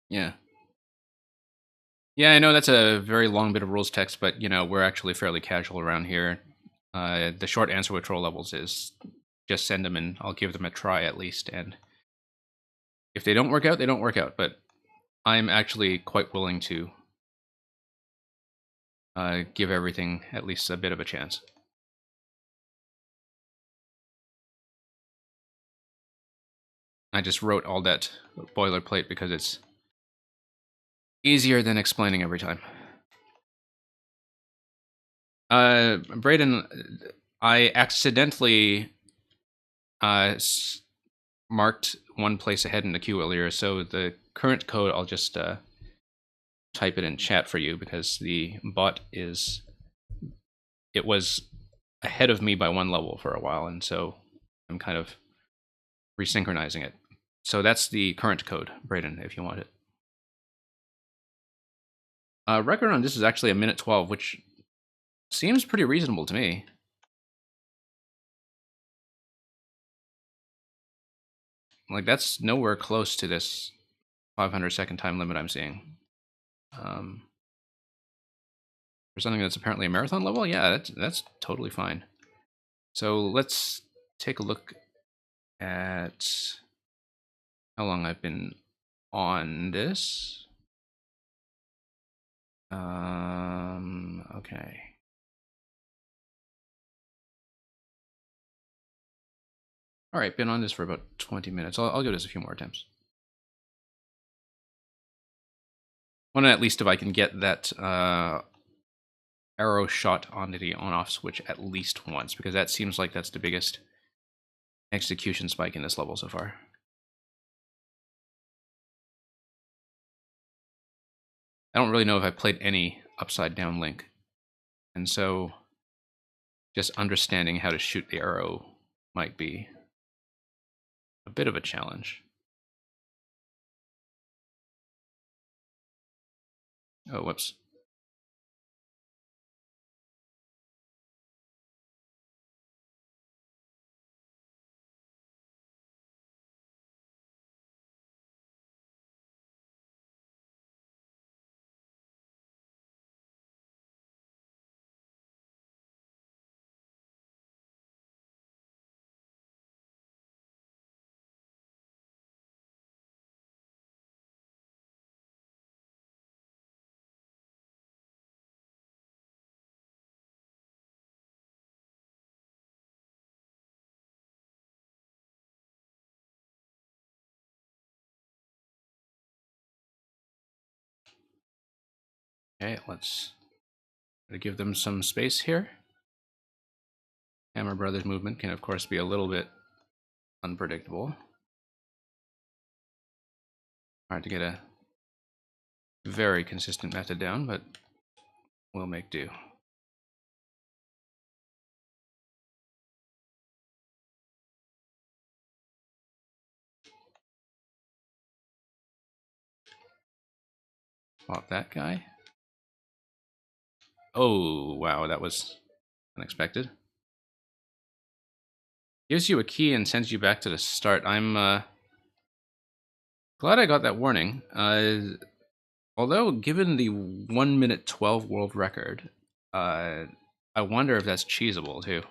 A: Yeah. Yeah, I know that's a very long bit of rules text, but you know, we're actually fairly casual around here. The short answer with troll levels is just send them and I'll give them a try at least. And if they don't work out, they don't work out. But I'm actually quite willing to give everything at least a bit of a chance. I just wrote all that boilerplate because it's easier than explaining every time. Braden, I accidentally marked one place ahead in the queue earlier, so the current code, I'll just type it in chat for you because the bot it was ahead of me by one level for a while, and so I'm kind of resynchronizing it. So that's the current code, Braden, if you want it. Record on this is actually a minute 12, which seems pretty reasonable to me. Like, that's nowhere close to this 500-second time limit I'm seeing. For something that's apparently a marathon level, yeah, that's totally fine. So let's take a look at how long I've been on this. Okay. All right, been on this for about 20 minutes. I'll give this a few more attempts. Well, at least if I can get that arrow shot onto the on-off switch at least once, because that seems like that's the biggest execution spike in this level so far. I don't really know if I played any upside down Link, and so just understanding how to shoot the arrow might be a bit of a challenge. Oh, whoops. Okay, let's give them some space here. Hammer Brothers movement can, of course, be a little bit unpredictable. Hard to get a very consistent method down, but we'll make do. Pop that guy. Oh, wow, that was unexpected. Gives you a key and sends you back to the start. I'm glad I got that warning. Although, given the 1 minute 12 world record, I wonder if that's cheesable too.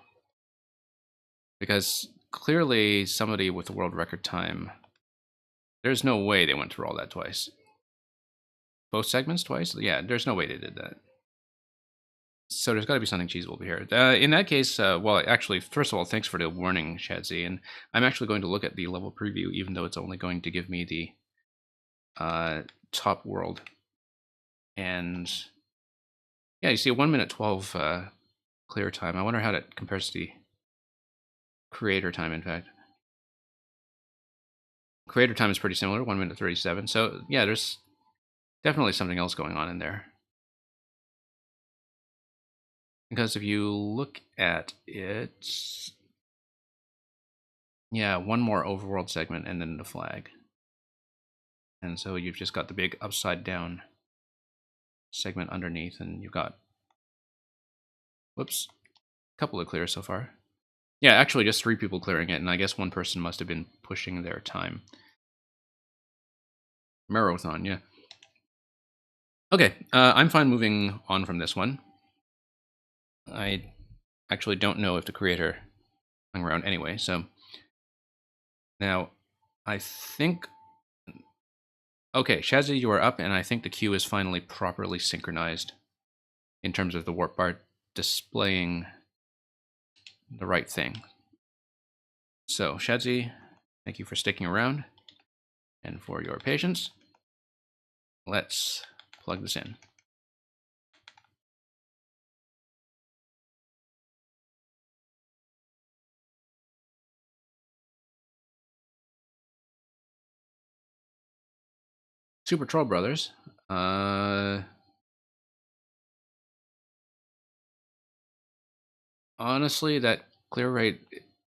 A: Because clearly, somebody with the world record time, there's no way they went through all that twice. Both segments twice? Yeah, there's no way they did that. So there's got to be something cheesable here. In that case, well, actually, first of all, thanks for the warning, Shadzi. And I'm actually going to look at the level preview, even though it's only going to give me the top world. And yeah, you see a 1 minute 12 clear time. I wonder how that compares to the creator time, in fact. Creator time is pretty similar, 1 minute 37. So yeah, there's definitely something else going on in there. Because if you look at it, yeah, one more overworld segment and then the flag. And so you've just got the big upside down segment underneath, and you've got, whoops, a couple of clears so far. Yeah, actually just 3 people clearing it, and I guess 1 person must have been pushing their time. Marathon, yeah. Okay, I'm fine moving on from this one. I actually don't know if the creator hung around anyway, so now I think... Okay, Shazzy, you are up, and I think the queue is finally properly synchronized in terms of the warp bar displaying the right thing. So, Shazzy, thank you for sticking around and for your patience. Let's plug this in. Super Troll Brothers. Honestly, that clear rate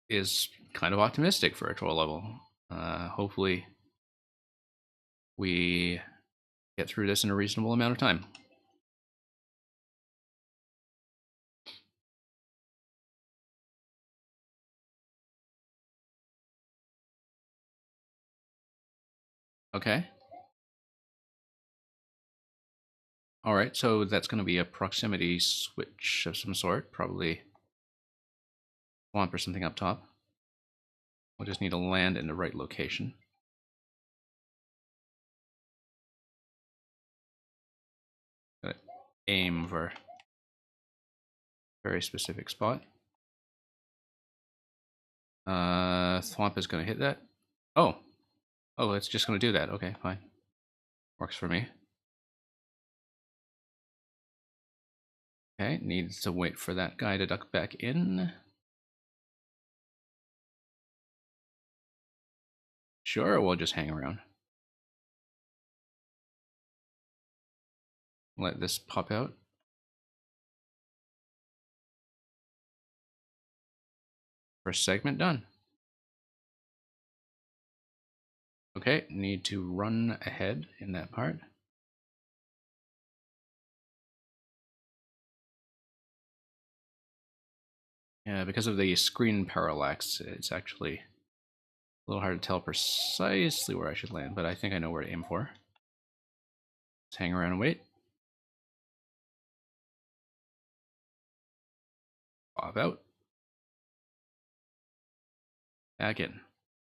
A: is kind of optimistic for a troll level. Hopefully, we get through this in a reasonable amount of time. Okay. All right, so that's going to be a proximity switch of some sort, probably swamp or something up top. We'll just need to land in the right location. Gotta aim for a very specific spot. Thwomp is going to hit that. Oh, it's just going to do that. Okay, fine. Works for me. Okay, needs to wait for that guy to duck back in. Sure, we'll just hang around. Let this pop out. First segment done. Okay, need to run ahead in that part. Yeah, because of the screen parallax, it's actually a little hard to tell precisely where I should land, but I think I know where to aim for. Let's hang around and wait. Pop out. Back in.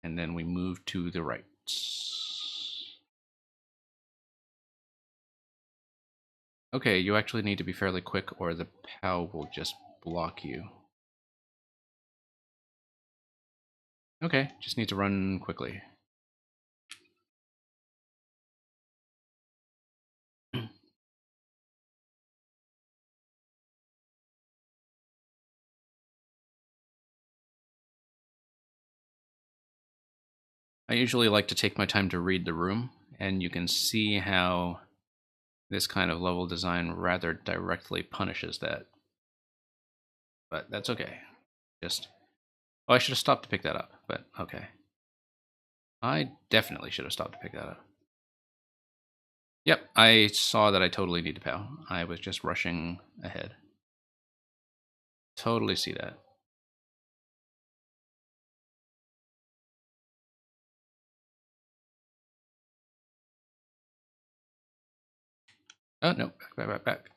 A: And then we move to the right. Okay, you actually need to be fairly quick or the POW will just block you. Okay, just need to run quickly. I usually like to take my time to read the room, and you can see how this kind of level design rather directly punishes that. But that's okay. Just... Oh, I should have stopped to pick that up, but okay. I definitely should have stopped to pick that up. Yep, I saw that I totally need to POW. I was just rushing ahead. Totally see that. Oh, no, back.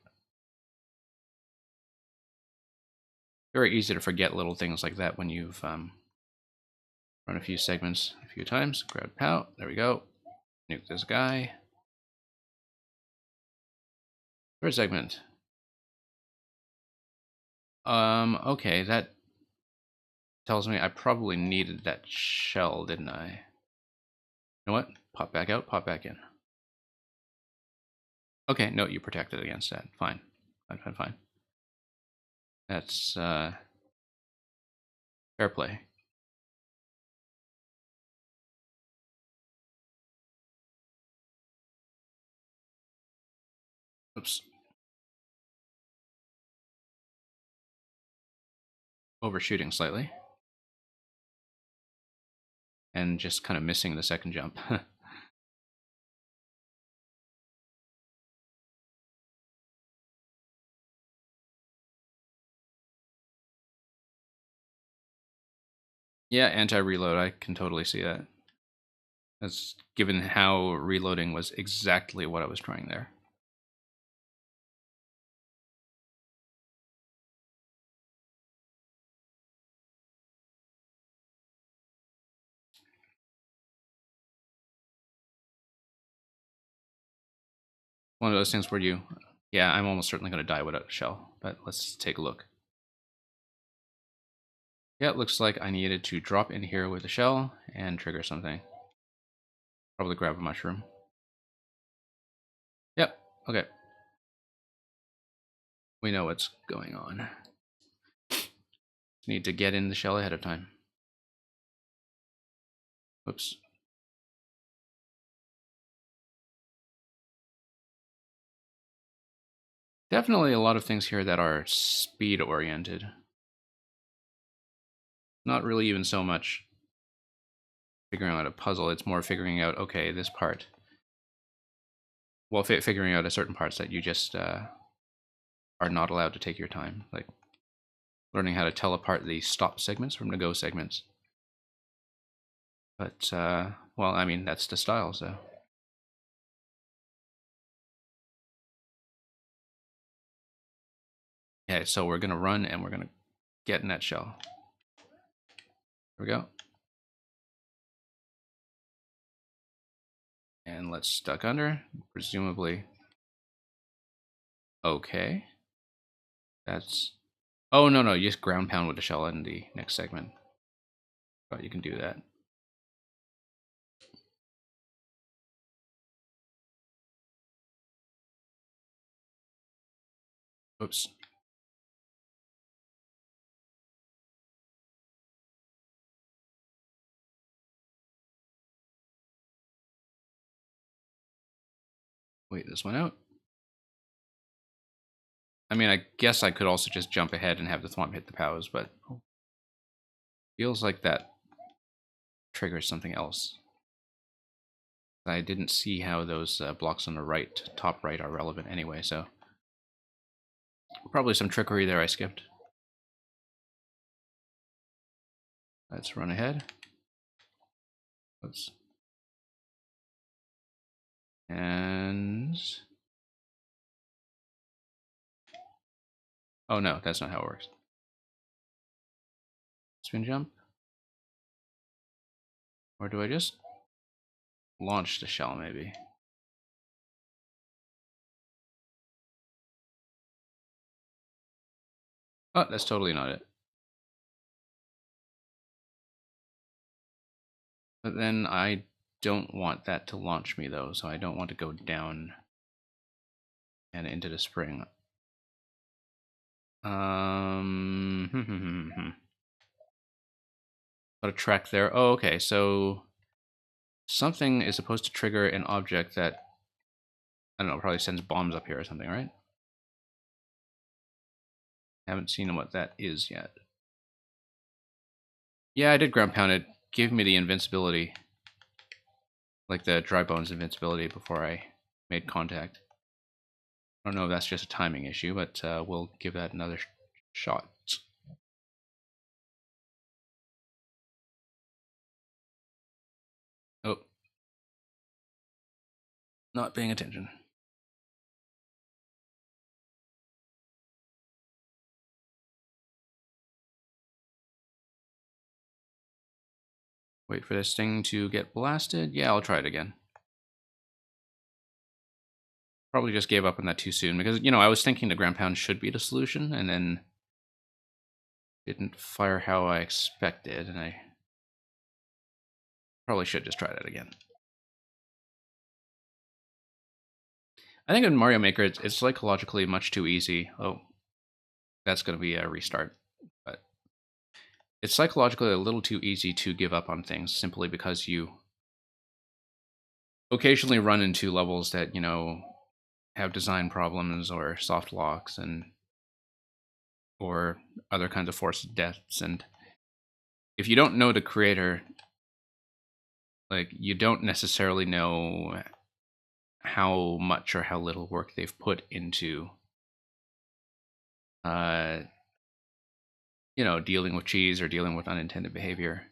A: Very easy to forget little things like that when you've run a few segments a few times. Grab POW, there we go. Nuke this guy. Third segment. Okay, that tells me I probably needed that shell, didn't I? You know what? Pop back out, pop back in. Okay, no, you protected against that. Fine. Fine. That's fair play. Oops. Overshooting slightly. And just kind of missing the second jump. Yeah, anti-reload, I can totally see that. That's given how reloading was exactly what I was trying there. One of those things where you, yeah, I'm almost certainly going to die without a shell, but let's take a look. Yeah, it looks like I needed to drop in here with a shell and trigger something. Probably grab a mushroom. Yep, okay. We know what's going on. Need to get in the shell ahead of time. Oops. Definitely a lot of things here that are speed oriented. Not really even so much figuring out a puzzle, it's more figuring out, okay, this part. Well, figuring out a certain parts that you just are not allowed to take your time. Like learning how to tell apart the stop segments from the go segments. But, well, I mean, that's the style, so. Okay, so we're going to run and we're going to get in that shell. Here we go. And let's duck under, presumably. Okay. That's... Oh, no, you just ground pound with the shell in the next segment. But you can do that. Oops. Wait this one out. I mean, I guess I could also just jump ahead and have the thwomp hit the POWs, but feels like that triggers something else. I didn't see how those blocks on the right, top right, are relevant anyway, so probably some trickery there I skipped. Let's run ahead. Oops. And... Oh no, that's not how it works. Spin jump? Or do I just launch the shell, maybe? Oh, that's totally not it. But then I don't want that to launch me, though, so I don't want to go down and into the spring. Got a track there. Oh, okay, so something is supposed to trigger an object that, I don't know, probably sends bombs up here or something, right? Haven't seen what that is yet. Yeah, I did ground pound it. Gave me the invincibility. Like the dry bones invincibility before I made contact. I don't know if that's just a timing issue, but we'll give that another shot. Oh. Not paying attention. Wait for this thing to get blasted. Yeah, I'll try it again. Probably just gave up on that too soon because, you know, I was thinking the ground pound should be the solution and then didn't fire how I expected, and I probably should just try that again. I think in Mario Maker, it's psychologically much too easy. Oh, that's going to be a restart. But it's psychologically a little too easy to give up on things simply because you occasionally run into levels that, you know, have design problems or soft locks and or other kinds of forced deaths. And if you don't know the creator, like, you don't necessarily know how much or how little work they've put into you know, dealing with cheese or dealing with unintended behavior.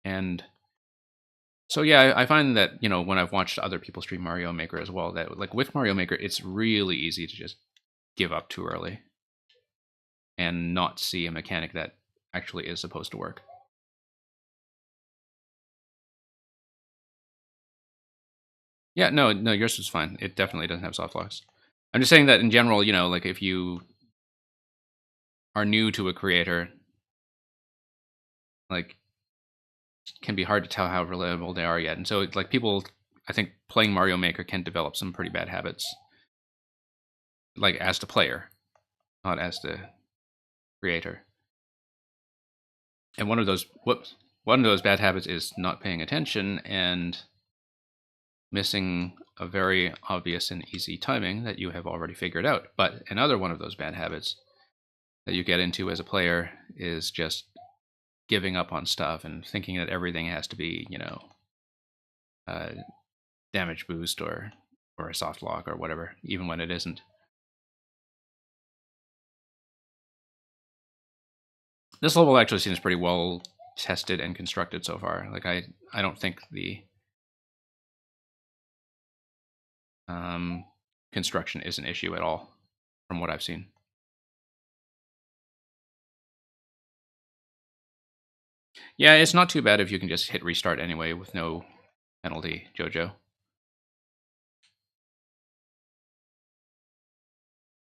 A: And so yeah, I find that, you know, when I've watched other people stream Mario Maker as well, that like with Mario Maker, it's really easy to just give up too early and not see a mechanic that actually is supposed to work. Yeah, no, yours was fine. It definitely doesn't have soft locks. I'm just saying that in general, you know, like if you are new to a creator, like can be hard to tell how reliable they are yet. And so like people, I think playing Mario Maker can develop some pretty bad habits, like as the player, not as the creator. And one of those bad habits is not paying attention and missing a very obvious and easy timing that you have already figured out. But another one of those bad habits that you get into as a player is just giving up on stuff and thinking that everything has to be, you know, damage boost or a soft lock or whatever, even when it isn't. This level actually seems pretty well tested and constructed so far. Like I don't think the construction is an issue at all from what I've seen. Yeah, it's not too bad if you can just hit restart anyway with no penalty, Jojo.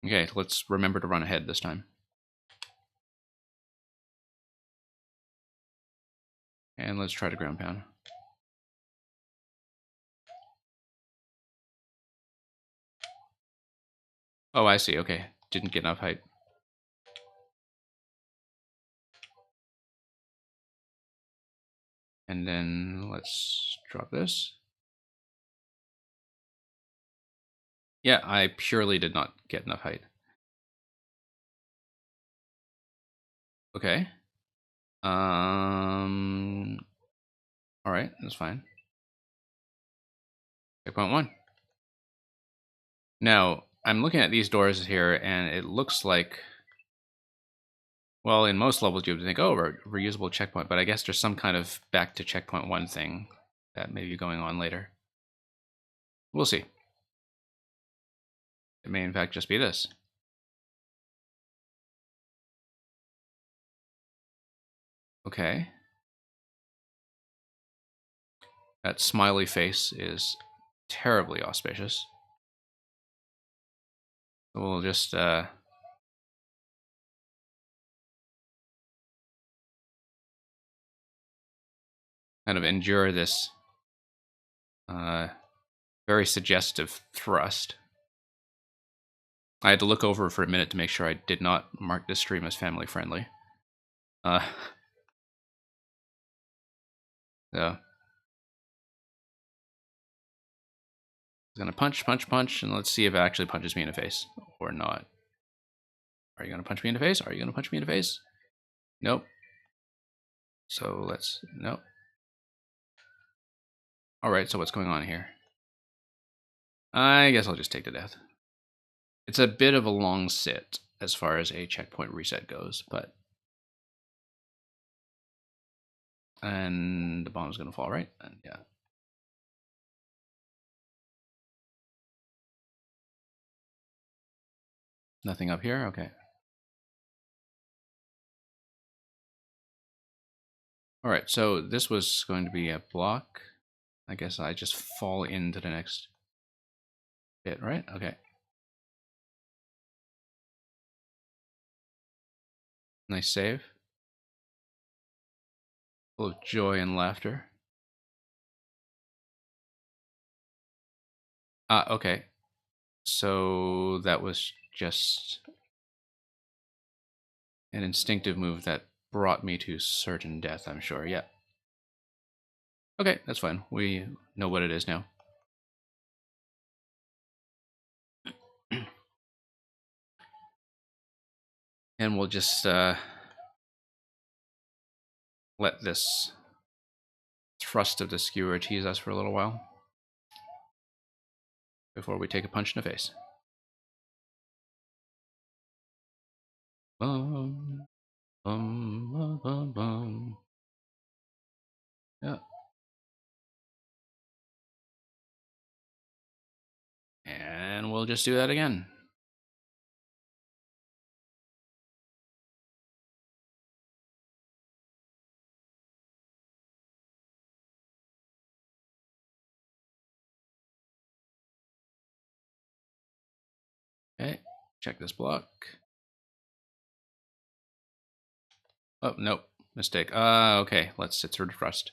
A: Okay, let's remember to run ahead this time. And let's try to ground pound. Oh, I see. Okay. Didn't get enough height. And then let's drop this. Yeah, I purely did not get enough height. Okay. All right, that's fine. Checkpoint 1. Now, I'm looking at these doors here, and it looks like, well, in most levels you would think, oh, reusable checkpoint, but I guess there's some kind of back to checkpoint 1 thing that may be going on later. We'll see. It may, in fact, just be this. Okay. That smiley face is terribly auspicious. We'll just kind of endure this very suggestive thrust. I had to look over for a minute to make sure I did not mark this stream as family friendly. So I'm gonna punch, punch, punch, and let's see if it actually punches me in the face or not. Are you gonna punch me in the face? Are you gonna punch me in the face? Nope. So let's nope. All right. So what's going on here? I guess I'll just take the death. It's a bit of a long sit as far as a checkpoint reset goes, but and the bomb's gonna fall, right? And yeah. Nothing up here? Okay. Alright, so this was going to be a block. I guess I just fall into the next bit, right? Okay. Nice save. Full of joy and laughter. Okay. So that was just an instinctive move that brought me to certain death, I'm sure. Yeah. Okay, that's fine. We know what it is now. And we'll just let this thrust of the skewer tease us for a little while before we take a punch in the face. Bum, bum, bum, bum, bum. we'll just do that again. Okay, check this block. Oh, nope, mistake. Okay, let's sit through the thrust.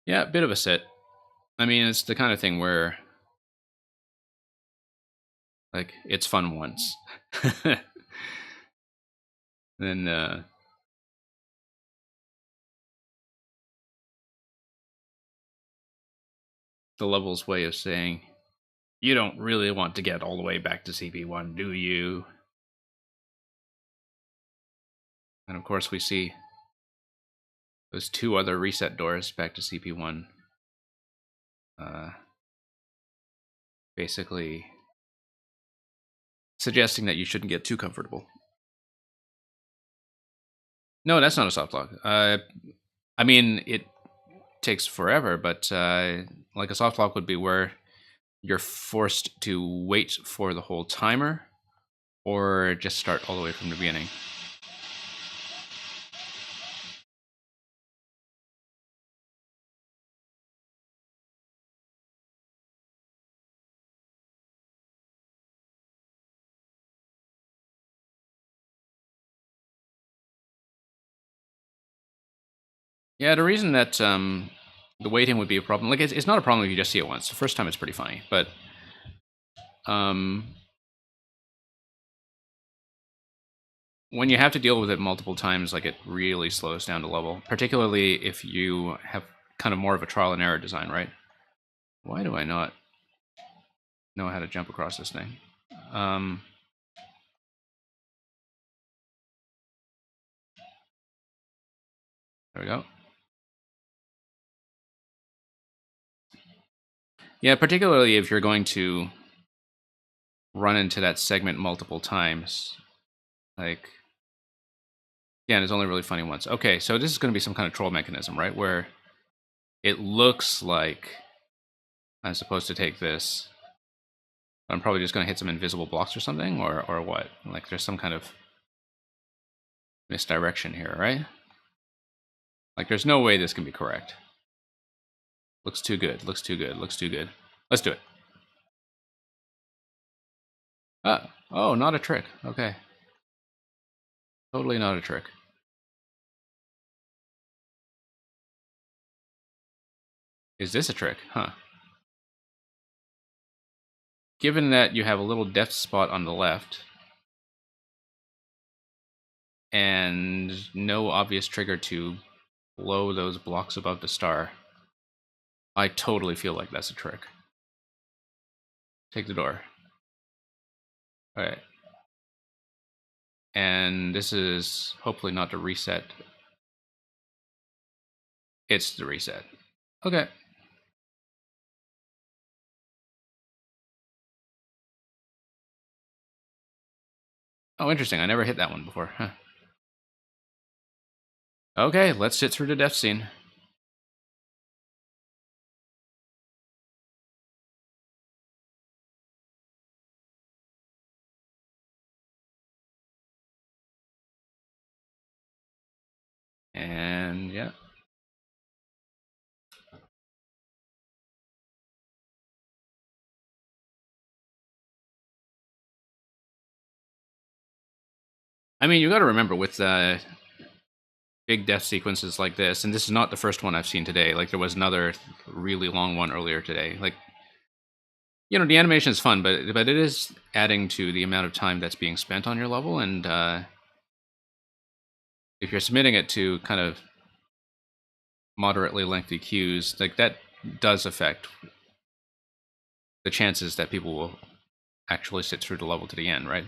A: Yeah, a bit of a sit. I mean, it's the kind of thing where, like, it's fun once. Then, the level's way of saying, you don't really want to get all the way back to CP1, do you? And of course we see those two other reset doors back to CP1. Basically suggesting that you shouldn't get too comfortable. No, that's not a soft lock. I mean, it takes forever, but like a soft lock would be where you're forced to wait for the whole timer or just start all the way from the beginning. Yeah, the reason that the waiting would be a problem, like it's not a problem if you just see it once. The first time it's pretty funny, but when you have to deal with it multiple times, like it really slows down the level, particularly if you have kind of more of a trial and error design, right? Why do I not know how to jump across this thing? There we go. Yeah, particularly if you're going to run into that segment multiple times. Like, yeah, it's only really funny once. Okay, so this is going to be some kind of troll mechanism, right? Where it looks like I'm supposed to take this. I'm probably just going to hit some invisible blocks or something, or what? Like, there's some kind of misdirection here, right? Like, there's no way this can be correct. Looks too good, looks too good, looks too good. Let's do it. Oh, not a trick. Okay. Totally not a trick. Is this a trick? Huh. Given that you have a little depth spot on the left and no obvious trigger to blow those blocks above the star, I totally feel like that's a trick. Take the door. All right. And this is hopefully not the reset. It's the reset. Okay. Oh, interesting. I never hit that one before. Huh. Okay, let's sit through the death scene. And yeah. I mean, you got to remember with big death sequences like this, and this is not the first one I've seen today. Like there was another really long one earlier today. Like, you know, the animation is fun, but it is adding to the amount of time that's being spent on your level. And if you're submitting it to kind of moderately lengthy queues, like that does affect the chances that people will actually sit through the level to the end, right?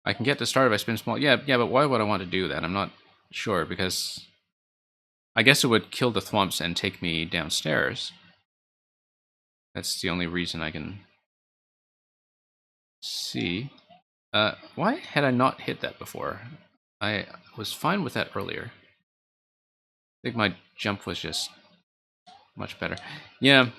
A: I can get the start if I spin small. Yeah, but why would I want to do that? I'm not sure, because I guess it would kill the thwomps and take me downstairs. That's the only reason I can see. Why had I not hit that before? I was fine with that earlier. I think my jump was just much better. Yeah,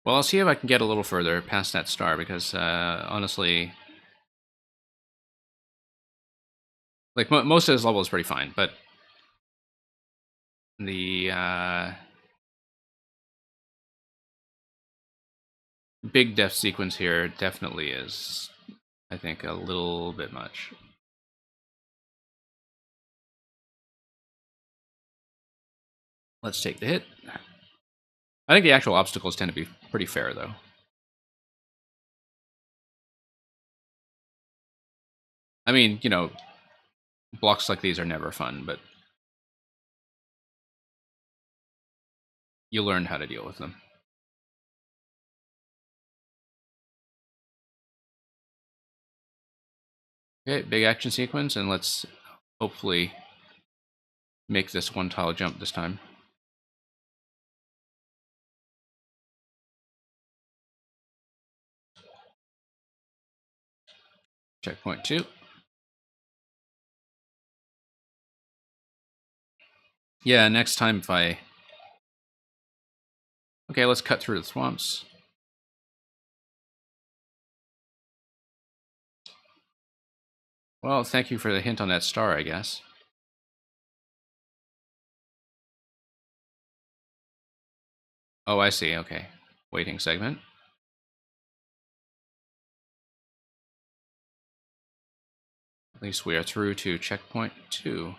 A: Well, I'll see if I can get a little further past that star, because honestly, like most of this level is pretty fine, but the big death sequence here definitely is, I think, a little bit much. Let's take the hit. I think the actual obstacles tend to be pretty fair, though. I mean, you know, blocks like these are never fun, but you learn how to deal with them. Okay, big action sequence, and let's hopefully make this one tile jump this time. Checkpoint 2. Yeah, next time if I... Okay, let's cut through the swamps. Well, thank you for the hint on that star, I guess. Oh, I see, okay. Waiting segment. At least we are through to checkpoint 2.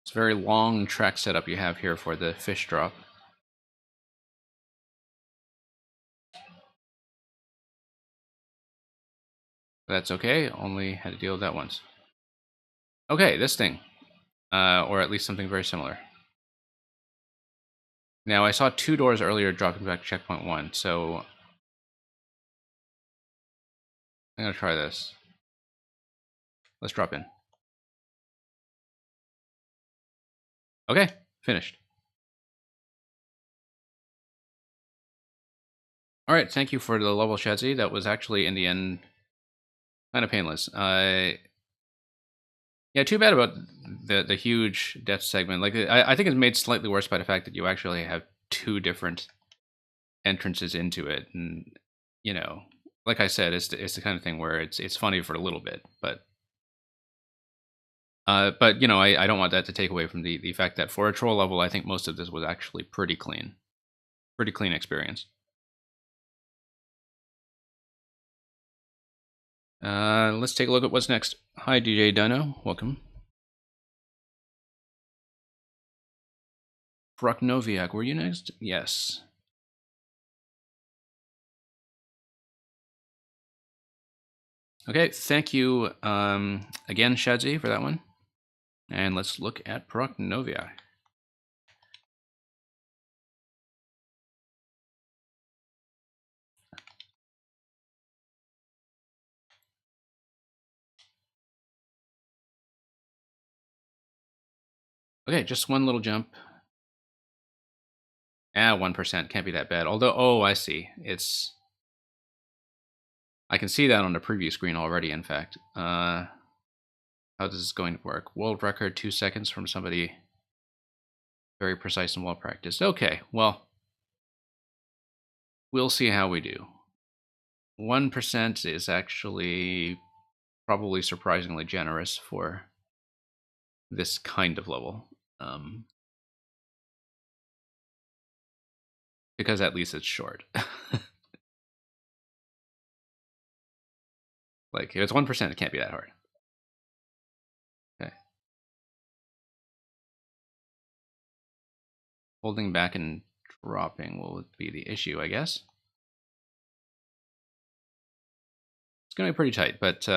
A: It's a very long track setup you have here for the fish drop. That's okay, only had to deal with that once. Okay, this thing. Or at least something very similar. Now, I saw 2 doors earlier dropping back checkpoint 1, so I'm gonna try this. Let's drop in. Okay, finished. Alright, thank you for the level, Shadzi. That was actually, in the end, kind of painless. Yeah, too bad about the huge death segment. Like, I think it's made slightly worse by the fact that you actually have 2 different entrances into it, and you know, like I said, it's the kind of thing where it's funny for a little bit, but you know, I don't want that to take away from the fact that for a troll level, I think most of this was actually pretty clean experience. Let's take a look at what's next. Hi, DJ Dino, welcome. Broknoviak, were you next? Yes. Okay, thank you again, Shadzi, for that one. And let's look at Broknoviak. Okay, just one little jump. 1% can't be that bad. Although, oh, I see. I can see that on the preview screen already, in fact. How this is going to work. World record, 2 seconds from somebody very precise and well practiced. Okay, well, we'll see how we do. 1% is actually probably surprisingly generous for this kind of level. Because at least it's short. Like, if it's 1%, it can't be that hard. Okay. Holding back and dropping will be the issue, I guess. It's going to be pretty tight, but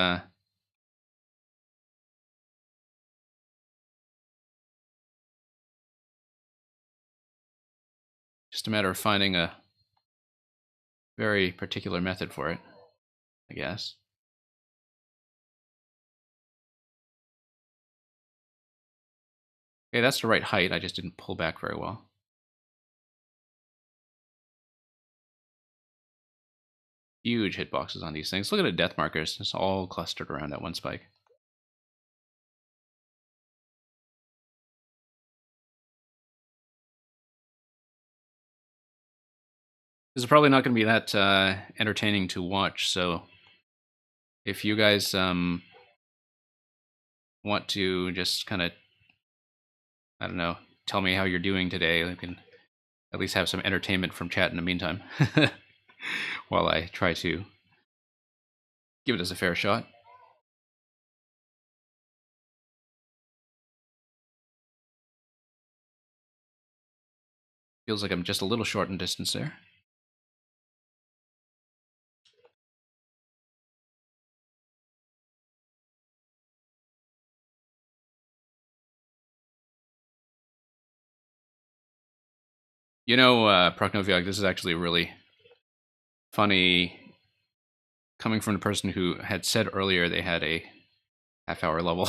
A: Just a matter of finding a very particular method for it, I guess. Okay, that's the right height. I just didn't pull back very well. Huge hitboxes on these things. Look at the death markers. It's all clustered around that one spike. This is probably not going to be that entertaining to watch, so if you guys want to just kind of, I don't know, tell me how you're doing today, I can at least have some entertainment from chat in the meantime while I try to give it as a fair shot. Feels like I'm just a little short in distance there. You know, Proknoviak, this is actually really funny coming from the person who had said earlier they had a half-hour level.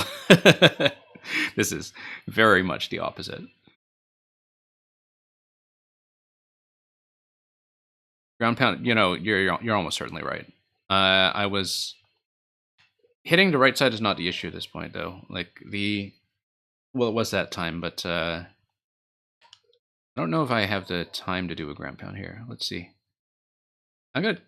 A: This is very much the opposite. Ground pound, you know, you're almost certainly right. I was hitting the right side is not the issue at this point, though. Like well, it was that time, but I don't know if I have the time to do a ground pound here. Let's see. I'm good.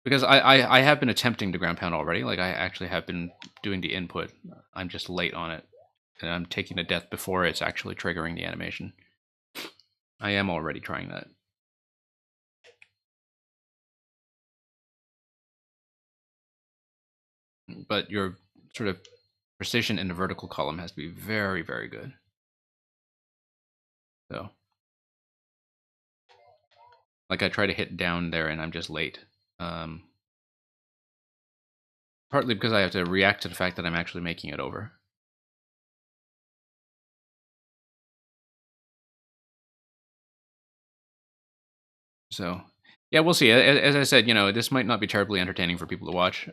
A: Because I have been attempting the ground pound already. Like, I actually have been doing the input. I'm just late on it. And I'm taking the death before it's actually triggering the animation. I am already trying that. But your sort of precision in the vertical column has to be very, very good. So, like, I try to hit down there and I'm just late. Partly because I have to react to the fact that I'm actually making it over. So, yeah, we'll see. As I said, you know, this might not be terribly entertaining for people to watch.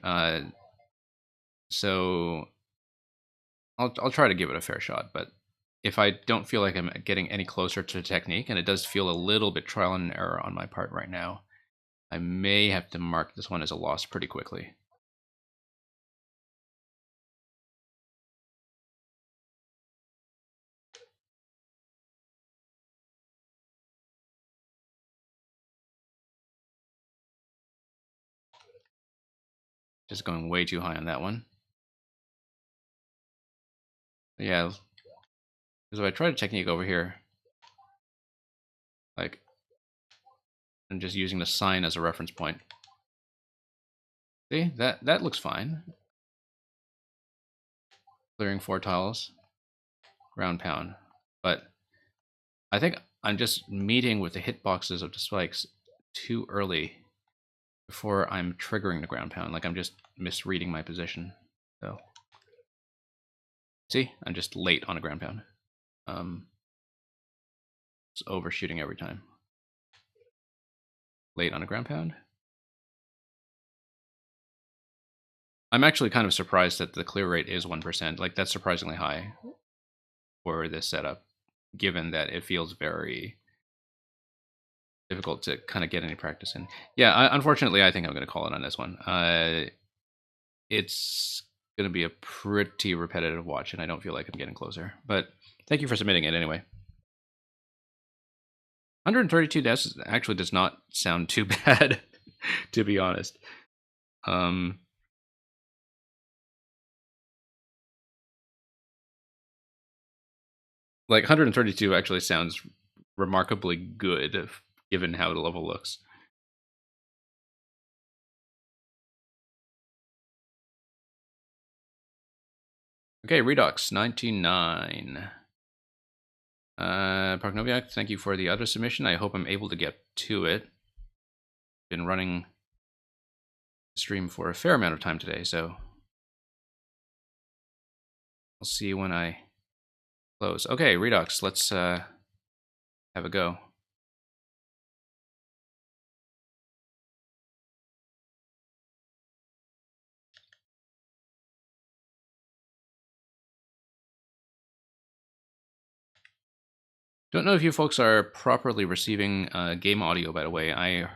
A: So I'll try to give it a fair shot, but if I don't feel like I'm getting any closer to the technique, and it does feel a little bit trial and error on my part right now, I may have to mark this one as a loss pretty quickly. Just going way too high on that one. But yeah, because if I try the technique over here, like, I'm just using the sign as a reference point. See, that looks fine. Clearing 4 tiles, ground pound. But I think I'm just meeting with the hitboxes of the spikes too early before I'm triggering the ground pound. Like, I'm just misreading my position. So, see, I'm just late on a ground pound. It's overshooting every time. Late on a ground pound. I'm actually kind of surprised that the clear rate is 1%. Like, that's surprisingly high for this setup, given that it feels very difficult to kind of get any practice in. Yeah, unfortunately, I think I'm going to call it on this one. It's going to be a pretty repetitive watch, and I don't feel like I'm getting closer. But thank you for submitting it anyway. 132 deaths actually does not sound too bad, to be honest. Like 132 actually sounds remarkably good, given how the level looks. Okay, Redux 99. Proknoviak, thank you for the other submission. I hope I'm able to get to it. Been running the stream for a fair amount of time today, so I'll see when I close. Okay, Redux, let's have a go. Don't know if you folks are properly receiving game audio, by the way. I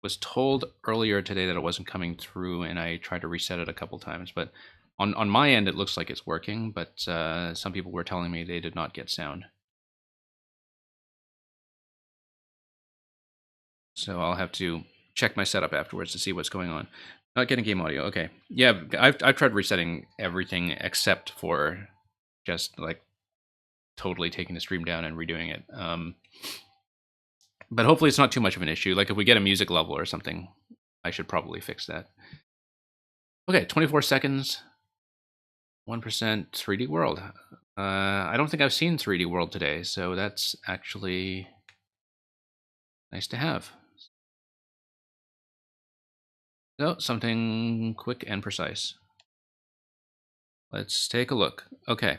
A: was told earlier today that it wasn't coming through, and I tried to reset it a couple times. But on my end, it looks like it's working, but some people were telling me they did not get sound. So I'll have to check my setup afterwards to see what's going on. Not getting game audio. Okay. Yeah, I've tried resetting everything except for just like totally taking the stream down and redoing it. But hopefully it's not too much of an issue. Like if we get a music level or something, I should probably fix that. Okay, 24 seconds, 1% 3D World. I don't think I've seen 3D World today, so that's actually nice to have. So, something quick and precise. Let's take a look. Okay.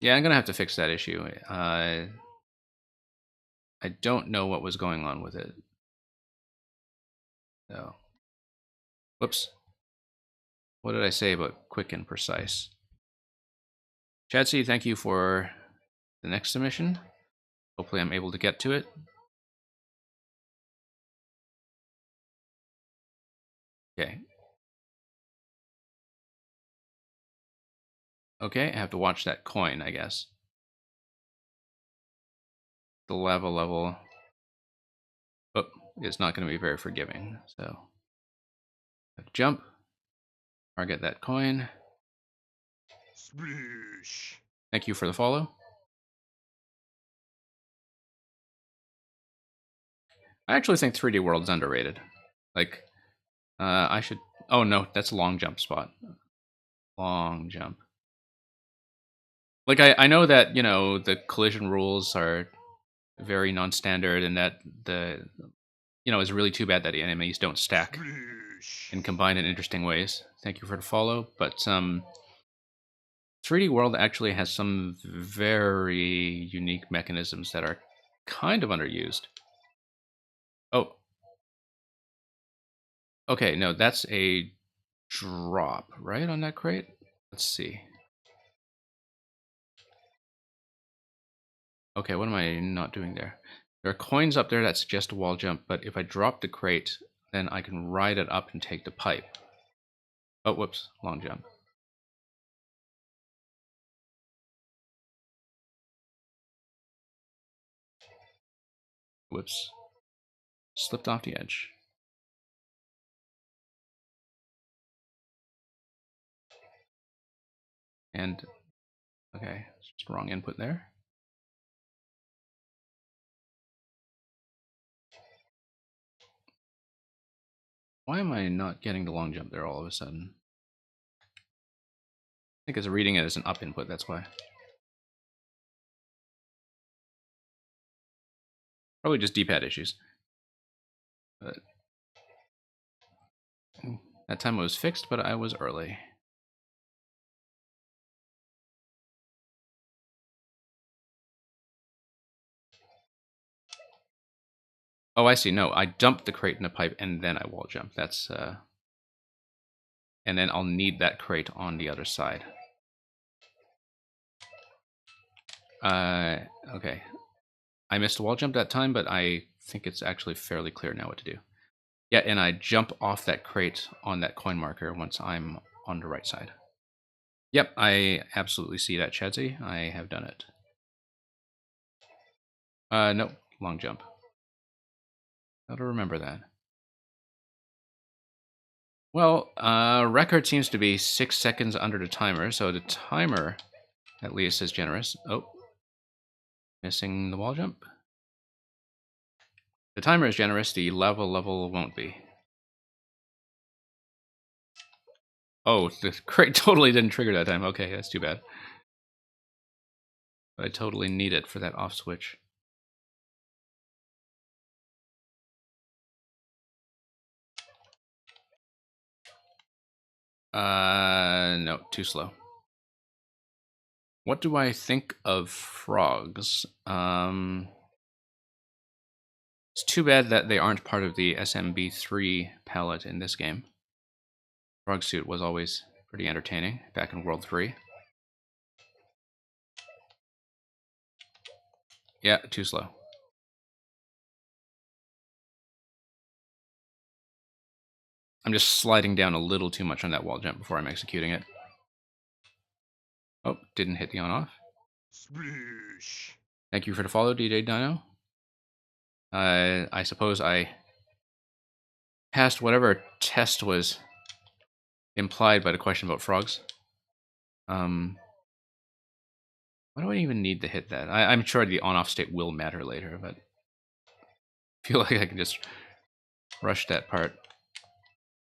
A: Yeah, I'm going to have to fix that issue. I don't know what was going on with it. So, whoops. What did I say about quick and precise? Chadsy, thank you for the next submission. Hopefully I'm able to get to it. Okay. Okay, I have to watch that coin, I guess. The level is not going to be very forgiving. So jump, target that coin. Sploosh. Thank you for the follow. I actually think 3D World's underrated. Like, I should. Oh no, that's a long jump spot. Long jump. Like I know that the collision rules are very non-standard, and that it's really too bad that the enemies don't stack and combine in interesting ways. Thank you for the follow. But 3D World actually has some very unique mechanisms that are kind of underused. Oh. Okay, no, that's a drop, right, on that crate? Let's see. Okay, what am I not doing there? There are coins up there that suggest a wall jump, but if I drop the crate, then I can ride it up and take the pipe. Oh, whoops, long jump. Whoops. Slipped off the edge. And, okay, just wrong input there. Why am I not getting the long jump there all of a sudden? I think it's reading it as an up input, that's why. Probably just D-pad issues. But that time it was fixed, but I was early. Oh, I see. No, I dumped the crate in the pipe and then I wall jump. That's and then I'll need that crate on the other side. Okay. I missed a wall jump that time, but I think it's actually fairly clear now what to do. Yeah, and I jump off that crate on that coin marker once I'm on the right side. Yep, I absolutely see that, Chadsy. I have done it. No, long jump. Gotta remember that. Well, record seems to be 6 seconds under the timer, so the timer at least is generous. Oh, missing the wall jump. The timer is generous, the level won't be. Oh, the crate totally didn't trigger that time. Okay, that's too bad. But I totally need it for that off switch. No, too slow. What do I think of frogs? It's too bad that they aren't part of the SMB3 palette in this game. Frog Suit was always pretty entertaining back in World 3. Yeah, too slow. I'm just sliding down a little too much on that wall jump before I'm executing it. Oh, didn't hit the on-off. Thank you for the follow, DJ Dino. I suppose I passed whatever test was implied by the question about frogs. Why do I even need to hit that? I'm sure the on-off state will matter later, but I feel like I can just rush that part.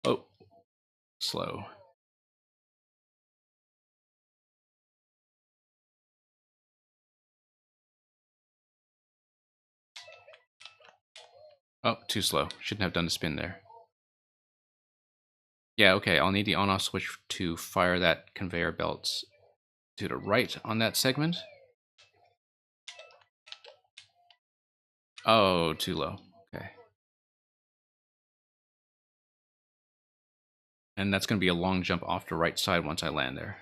A: Oh, slow. Oh, too slow. Shouldn't have done the spin there. Yeah, okay, I'll need the on-off switch to fire that conveyor belt to the right on that segment. Oh, too low. Okay. And that's going to be a long jump off the right side once I land there.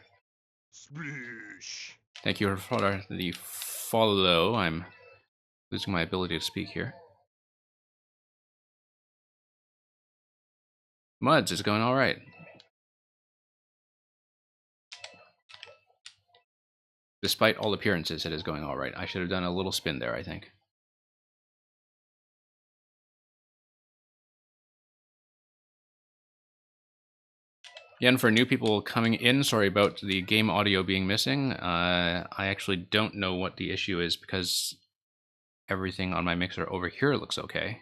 A: Thank you for the follow. I'm losing my ability to speak here. Muds is going all right. Despite all appearances, it is going all right. I should have done a little spin there, I think. Again, for new people coming in, sorry about the game audio being missing. I actually don't know what the issue is because everything on my mixer over here looks okay.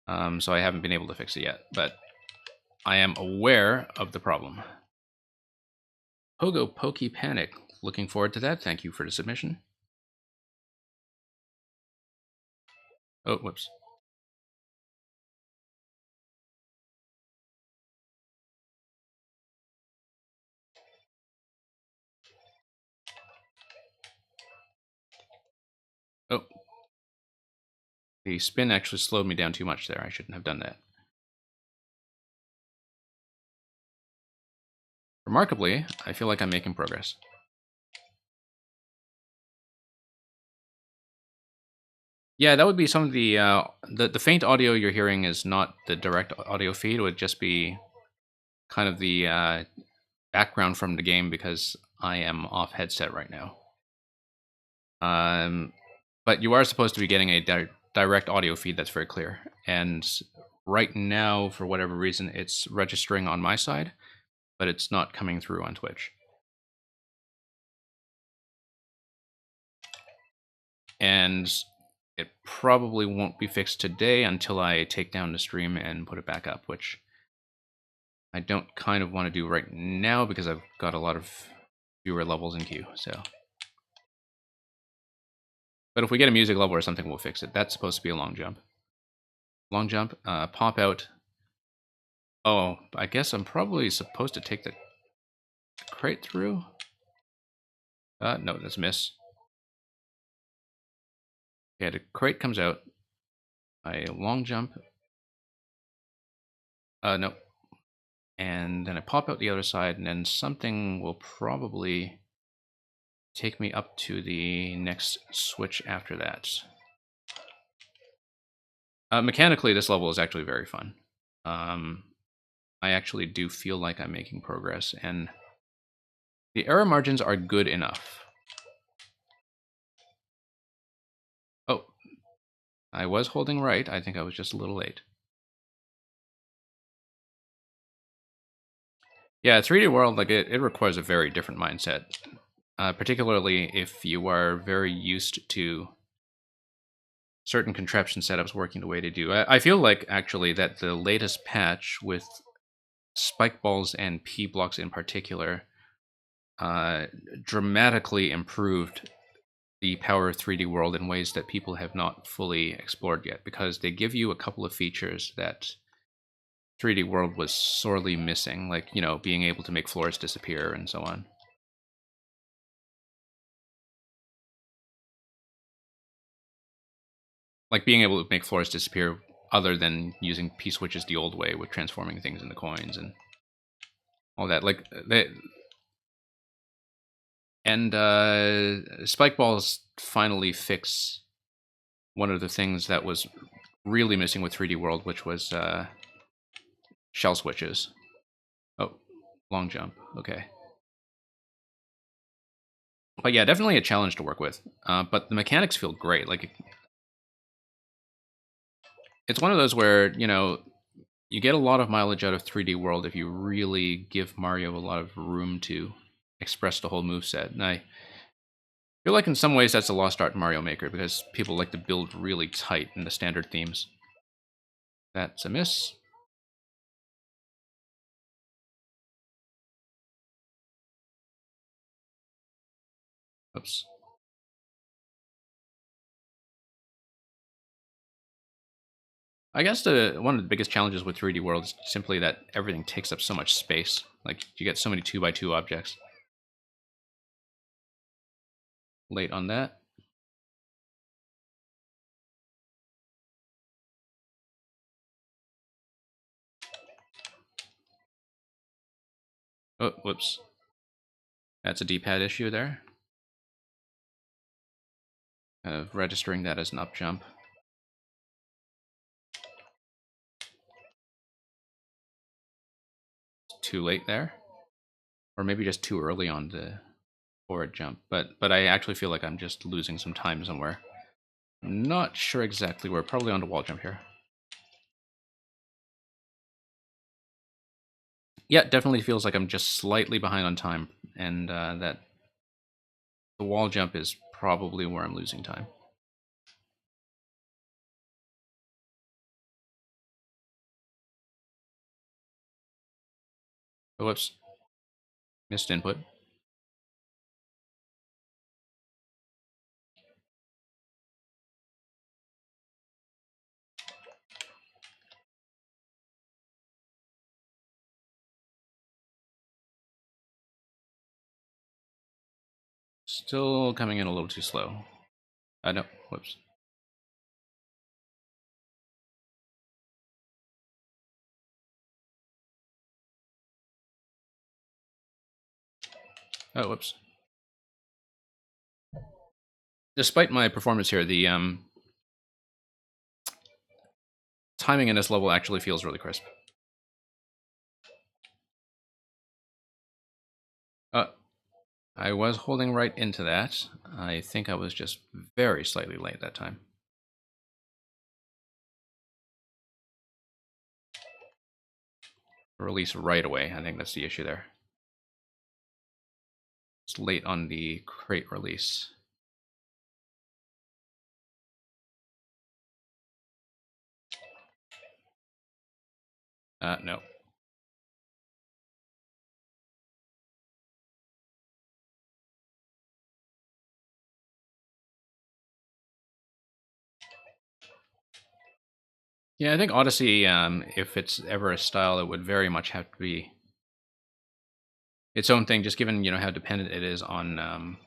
A: So I haven't been able to fix it yet, but I am aware of the problem. Pogo Pokey Panic. Looking forward to that. Thank you for the submission. Oh, whoops. Oh. The spin actually slowed me down too much there. I shouldn't have done that. Remarkably, I feel like I'm making progress. Yeah, that would be some of the faint audio you're hearing is not the direct audio feed. It would just be kind of the background from the game because I am off headset right now. But you are supposed to be getting a direct audio feed that's very clear. And right now, for whatever reason, it's registering on my side, but it's not coming through on Twitch. And it probably won't be fixed today until I take down the stream and put it back up, which I don't kind of want to do right now because I've got a lot of viewer levels in queue, so. But if we get a music level or something, we'll fix it. That's supposed to be a long jump. Long jump, pop out. Oh, I guess I'm probably supposed to take the crate through? No, that's a miss. Yeah, the crate comes out. I long jump. No. And then I pop out the other side, and then something will probably take me up to the next switch after that. Mechanically, this level is actually very fun. I actually do feel like I'm making progress, and the error margins are good enough. Oh, I was holding right. I think I was just a little late. Yeah, 3D World, like it requires a very different mindset, particularly if you are very used to certain contraption setups working the way they do. I feel like, actually, that the latest patch with spike balls and P blocks in particular dramatically improved the power of 3D World in ways that people have not fully explored yet, because they give you a couple of features that 3D World was sorely missing, like, you know, being able to make floors disappear and so on. Like being able to make floors disappear other than using P-switches the old way with transforming things into coins and all that. Like, Spike Balls finally fix one of the things that was really missing with 3D World, which was shell switches. Oh, long jump. Okay. But yeah, definitely a challenge to work with. But the mechanics feel great. Like, it's one of those where, you know, you get a lot of mileage out of 3D World if you really give Mario a lot of room to express the whole moveset. And I feel like in some ways that's a lost art in Mario Maker because people like to build really tight in the standard themes. That's a miss. Oops. I guess one of the biggest challenges with 3D World is simply that everything takes up so much space. Like, you get so many 2x2 objects. Late on that. Oh, whoops. That's a D-pad issue there. Kind of registering that as an up jump. Too late there. Or maybe just too early on the forward jump. But I actually feel like I'm just losing some time somewhere. I'm not sure exactly where. Probably on the wall jump here. Yeah, definitely feels like I'm just slightly behind on time. And that the wall jump is probably where I'm losing time. Oh, whoops. Missed input. Still coming in a little too slow. No, whoops. Oh, whoops. Despite my performance here, the timing in this level actually feels really crisp. I was holding right into that. I think I was just very slightly late that time. Release right away. I think that's the issue there. It's late on the crate release. No. Yeah, I think Odyssey, if it's ever a style, it would very much have to be its own thing, just given, you know, how dependent it is on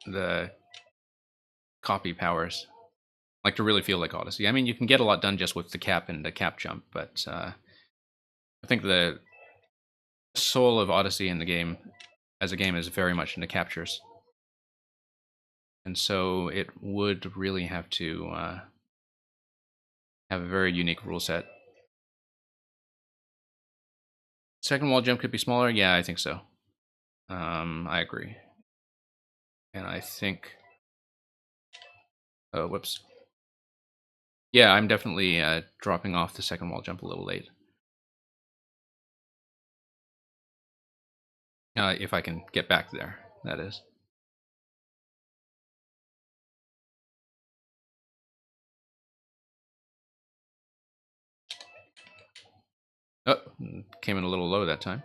A: the copy powers. Like, to really feel like Odyssey. I mean, you can get a lot done just with the cap and the cap jump, but I think the soul of Odyssey in the game, as a game, is very much into captures. And so it would really have to have a very unique rule set. Second wall jump could be smaller? Yeah, I think so. I agree. And I think... Oh, whoops. Yeah, I'm definitely dropping off the second wall jump a little late. If I can get back there, that is. Oh, came in a little low that time.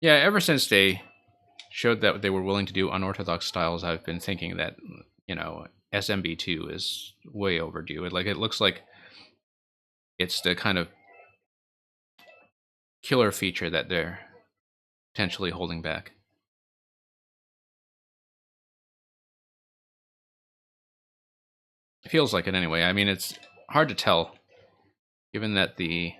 A: Yeah, ever since they showed that they were willing to do unorthodox styles, I've been thinking that, you know, SMB2 is way overdue. It looks like it's the kind of killer feature that they're potentially holding back. It feels like it anyway. I mean, it's hard to tell, given that the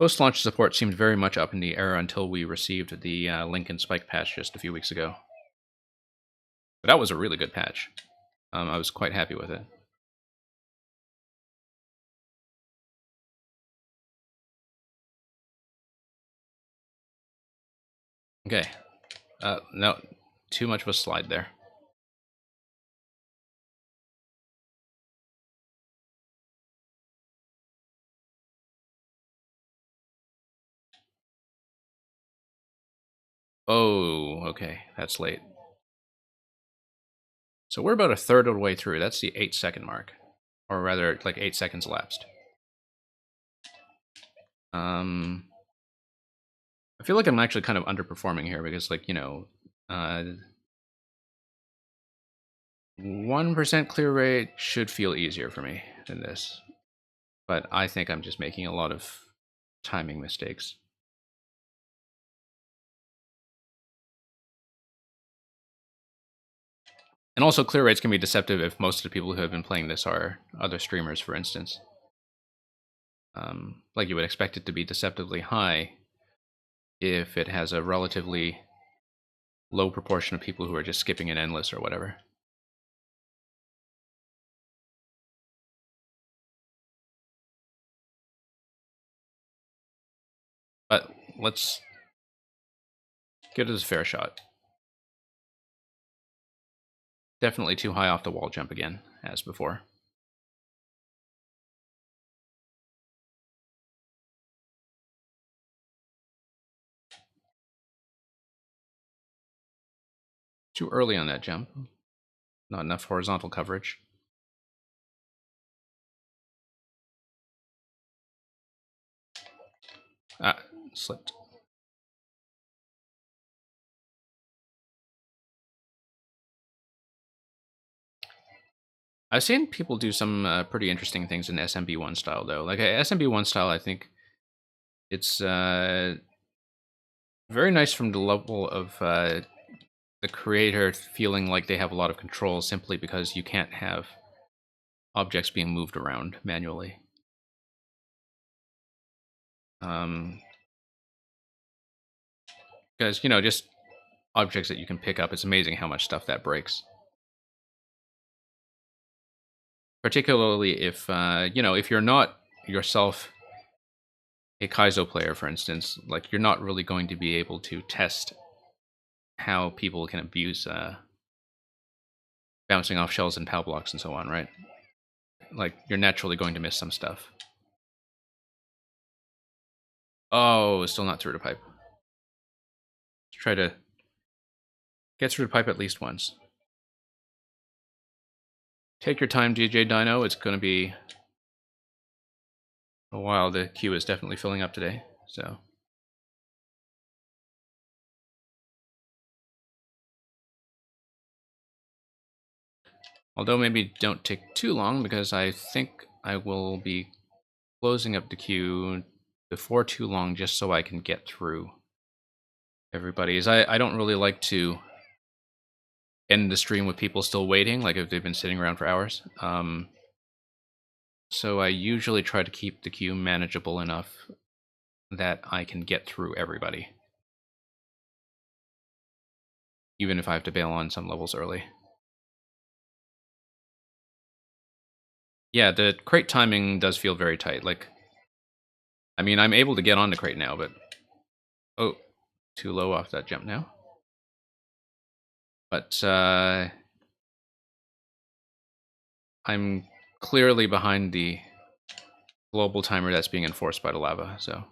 A: post-launch support seemed very much up in the air until we received the Lincoln Spike patch just a few weeks ago. But that was a really good patch. I was quite happy with it. Okay. No, too much of a slide there. Oh, okay. That's late. So we're about a third of the way through. That's the 8-second mark. Or rather, like 8 seconds elapsed. I feel like I'm actually kind of underperforming here because, like, you know, 1% clear rate should feel easier for me than this. But I think I'm just making a lot of timing mistakes. And also, clear rates can be deceptive if most of the people who have been playing this are other streamers, for instance. Like you would expect it to be deceptively high if it has a relatively low proportion of people who are just skipping an endless or whatever. But let's give it a fair shot. Definitely too high off the wall jump again, as before. Too early on that jump. Not enough horizontal coverage. Ah, slipped. I've seen people do some pretty interesting things in SMB1 style, though. Like SMB1 style, I think it's very nice from the level of the creator feeling like they have a lot of control simply because you can't have objects being moved around manually. Because, you know, just objects that you can pick up, it's amazing how much stuff that breaks. Particularly if, you know, if you're not yourself a Kaizo player, for instance, like you're not really going to be able to test how people can abuse bouncing off shells and POW blocks and so on, right? Like, you're naturally going to miss some stuff. Oh, still not through the pipe. Let's try to get through the pipe at least once. Take your time, DJ Dino. It's going to be a while. The queue is definitely filling up today, so... Although maybe don't take too long, because I think I will be closing up the queue before too long just so I can get through everybody's. I don't really like to end the stream with people still waiting, like if they've been sitting around for hours. So I usually try to keep the queue manageable enough that I can get through everybody, even if I have to bail on some levels early. Yeah, the crate timing does feel very tight. Like, I mean, I'm able to get on the crate now, but... Oh, too low off that jump now. But, I'm clearly behind the global timer that's being enforced by the lava, so...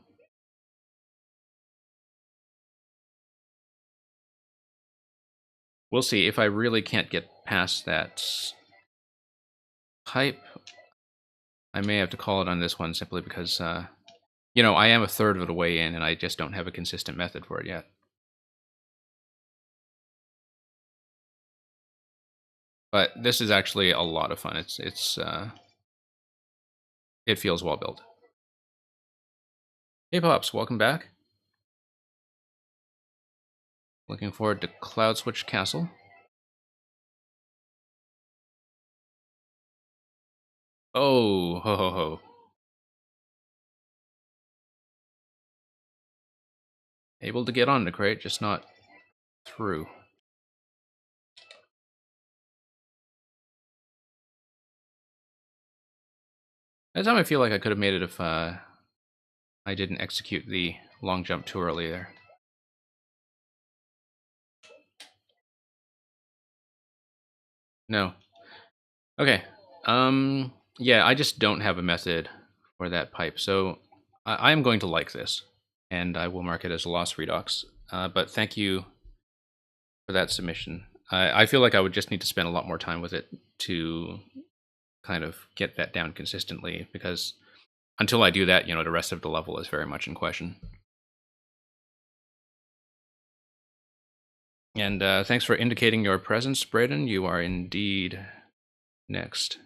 A: We'll see. If I really can't get past that pipe, I may have to call it on this one simply because, you know, I am a third of the way in and I just don't have a consistent method for it yet. But this is actually a lot of fun. It feels well built. Hey Pops, welcome back. Looking forward to Cloud Switch Castle. Oh, ho ho ho. Able to get on the crate, just not through. That time I feel like I could have made it if I didn't execute the long jump too early there. No. Okay. Yeah, I just don't have a method for that pipe, so I am going to like this, and I will mark it as a lost redox. But thank you for that submission. I feel like I would just need to spend a lot more time with it to kind of get that down consistently, because until I do that, you know, the rest of the level is very much in question. And thanks for indicating your presence, Braden. You are indeed next.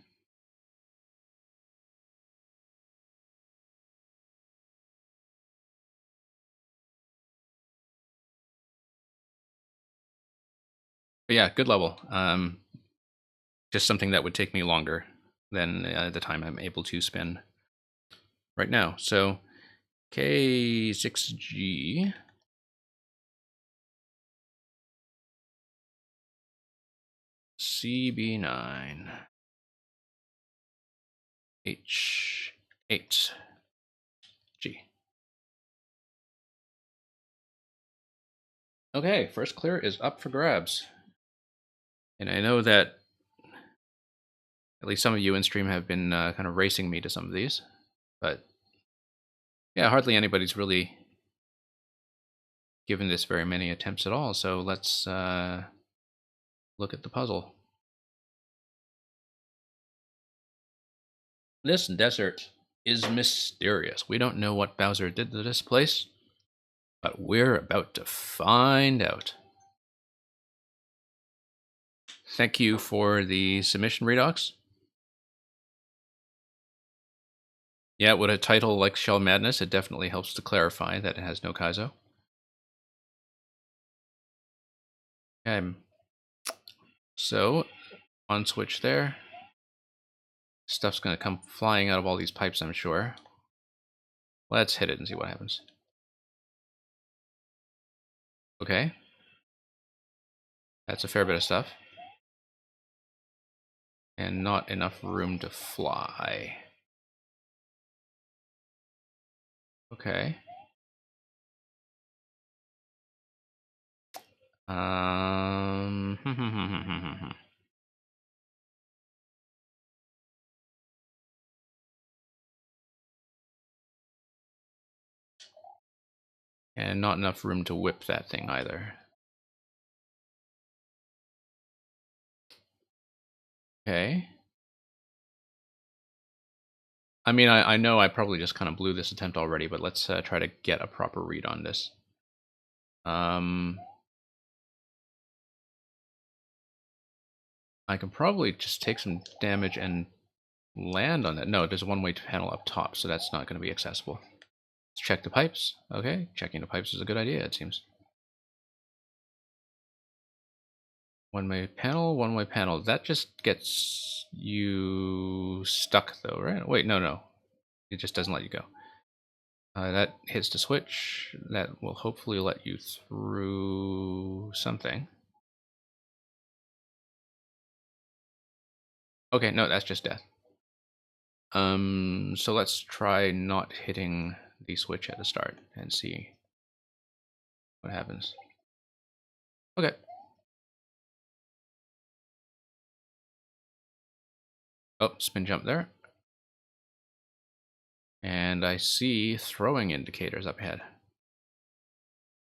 A: But yeah, good level. Just something that would take me longer than the time I'm able to spend right now. So K6G. CB9. H8. G. Okay, first clear is up for grabs. And I know that at least some of you in stream have been kind of racing me to some of these. But yeah, hardly anybody's really given this very many attempts at all. So let's look at the puzzle. This desert is mysterious. We don't know what Bowser did to this place, but we're about to find out. Thank you for the submission, Redox. Yeah, with a title like Shell Madness, it definitely helps to clarify that it has no Kaizo. Okay. So, on switch there. Stuff's going to come flying out of all these pipes, I'm sure. Let's hit it and see what happens. Okay. That's a fair bit of stuff. And not enough room to fly. Okay. Um. And not enough room to whip that thing either. Okay. I mean, I know I probably just kind of blew this attempt already, but let's try to get a proper read on this. I can probably just take some damage and land on that. No, there's a one-way panel up top, so that's not going to be accessible. Let's check the pipes. Okay, checking the pipes is a good idea, it seems. One-way panel. That just gets you stuck, though, right? Wait, no. It just doesn't let you go. That hits the switch. That will hopefully let you through something. Okay, no, that's just death. So let's try not hitting the switch at the start and see what happens. Okay. Oh, spin jump there. And I see throwing indicators up ahead,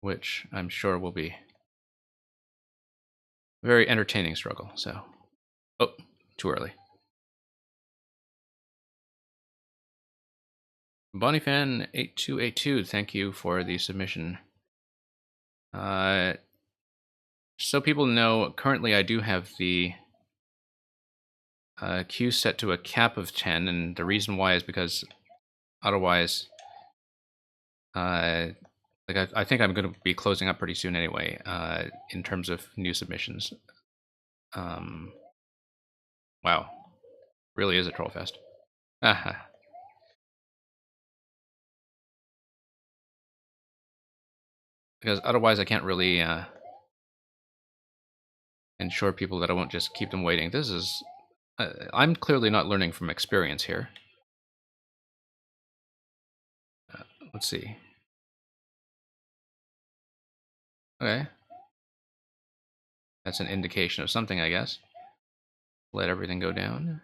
A: which I'm sure will be a very entertaining struggle. So, oh, too early. BonnieFan8282, thank you for the submission. So people know, currently I do have the Q set to a cap of 10, and the reason why is because otherwise, I think I'm going to be closing up pretty soon anyway, in terms of new submissions. Wow, really is a troll fest. Aha. Because otherwise I can't really ensure people that I won't just keep them waiting. This is... I'm clearly not learning from experience here. Let's see. Okay. That's an indication of something, I guess. Let everything go down.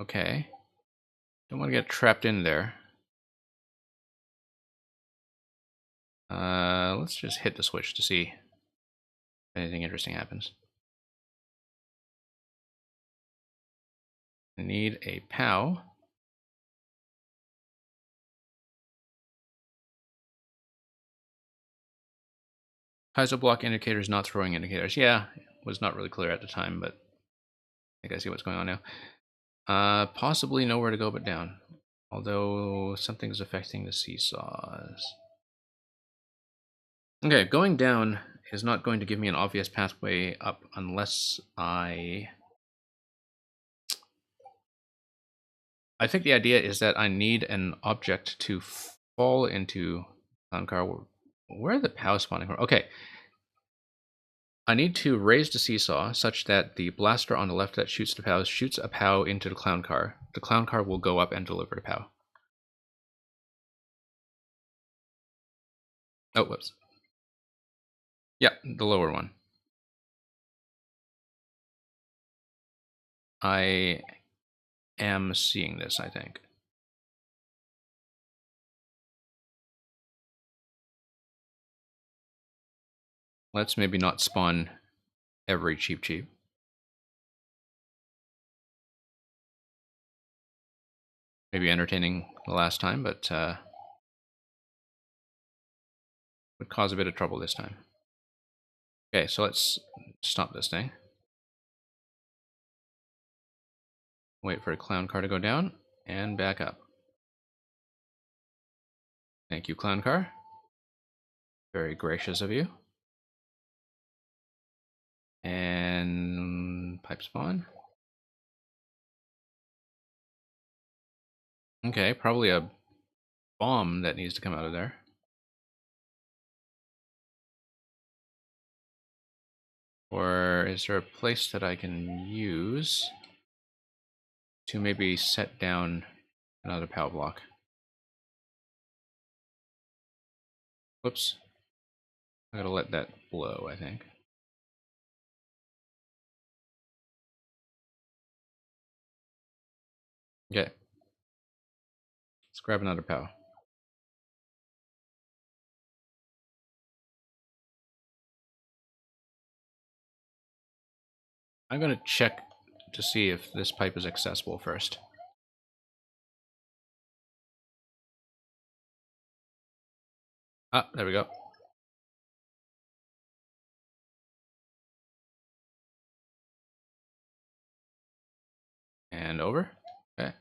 A: Okay. Don't want to get trapped in there. Let's just hit the switch to see if anything interesting happens. I need a POW. Piezo block indicators, not throwing indicators. Yeah, it was not really clear at the time, but I think I see what's going on now. Possibly nowhere to go but down. Although something's affecting the seesaws. Okay, going down is not going to give me an obvious pathway up unless I think the idea is that I need an object to fall into Clown Car. Where are the POW spawning from? Okay. I need to raise the seesaw such that the blaster on the left that shoots the POWs shoots a POW into the Clown Car. The Clown Car will go up and deliver the POW. Oh, whoops. Yeah, the lower one. I am seeing this, I think. Let's maybe not spawn every cheap. Maybe entertaining the last time, but would cause a bit of trouble this time. Okay, so let's stop this thing. Wait for a Clown Car to go down, and back up. Thank you, Clown Car. Very gracious of you. And pipe spawn. Okay, probably a bomb that needs to come out of there. Or is there a place that I can use to maybe set down another POW block? Whoops. I gotta let that blow, I think. Okay. Let's grab another POW. I'm gonna check to see if this pipe is accessible first. Ah, there we go. And over. Okay.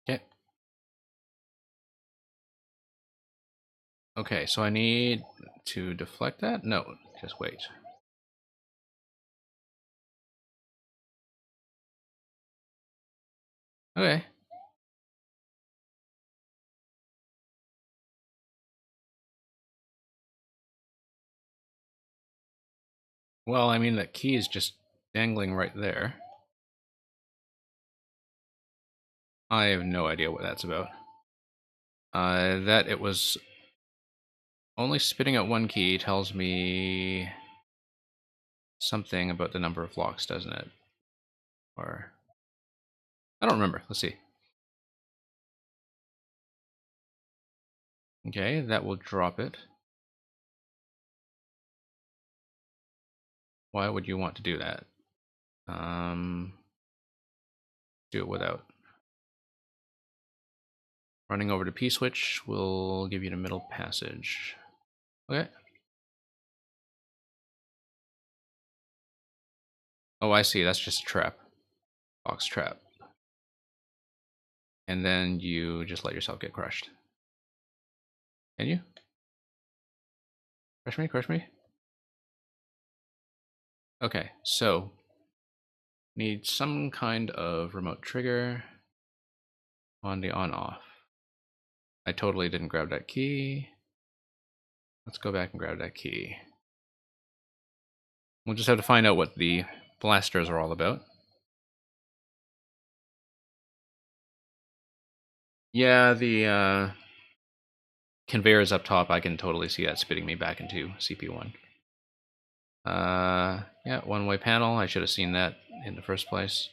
A: Okay. Okay, so I need to deflect that? No, just wait. Okay. Well, I mean, that key is just dangling right there. I have no idea what that's about. That it was only spitting out one key tells me something about the number of blocks, doesn't it? Or... I don't remember. Let's see. Okay, that will drop it. Why would you want to do that? Do it without. Running over to P-switch will give you the middle passage. Okay. Oh, I see. That's just a trap. Box trap. And then you just let yourself get crushed. Can you? Crush me, crush me. Okay, so need some kind of remote trigger on the on-off. I totally didn't grab that key. Let's go back and grab that key. We'll just have to find out what the blasters are all about. Yeah, the conveyor is up top. I can totally see that spitting me back into CP1. Yeah, one-way panel. I should have seen that in the first place.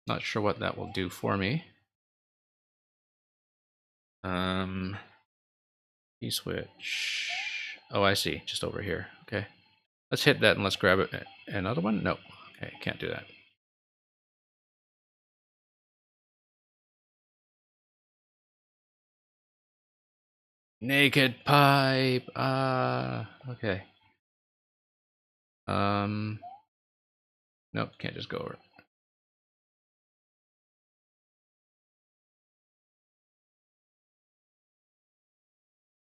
A: Not sure what that will do for me. E-switch. Oh, I see. Just over here. Okay. Let's hit that and let's grab it. Another one? No. Okay, can't do that. Naked pipe. Okay. Nope, can't just go over it.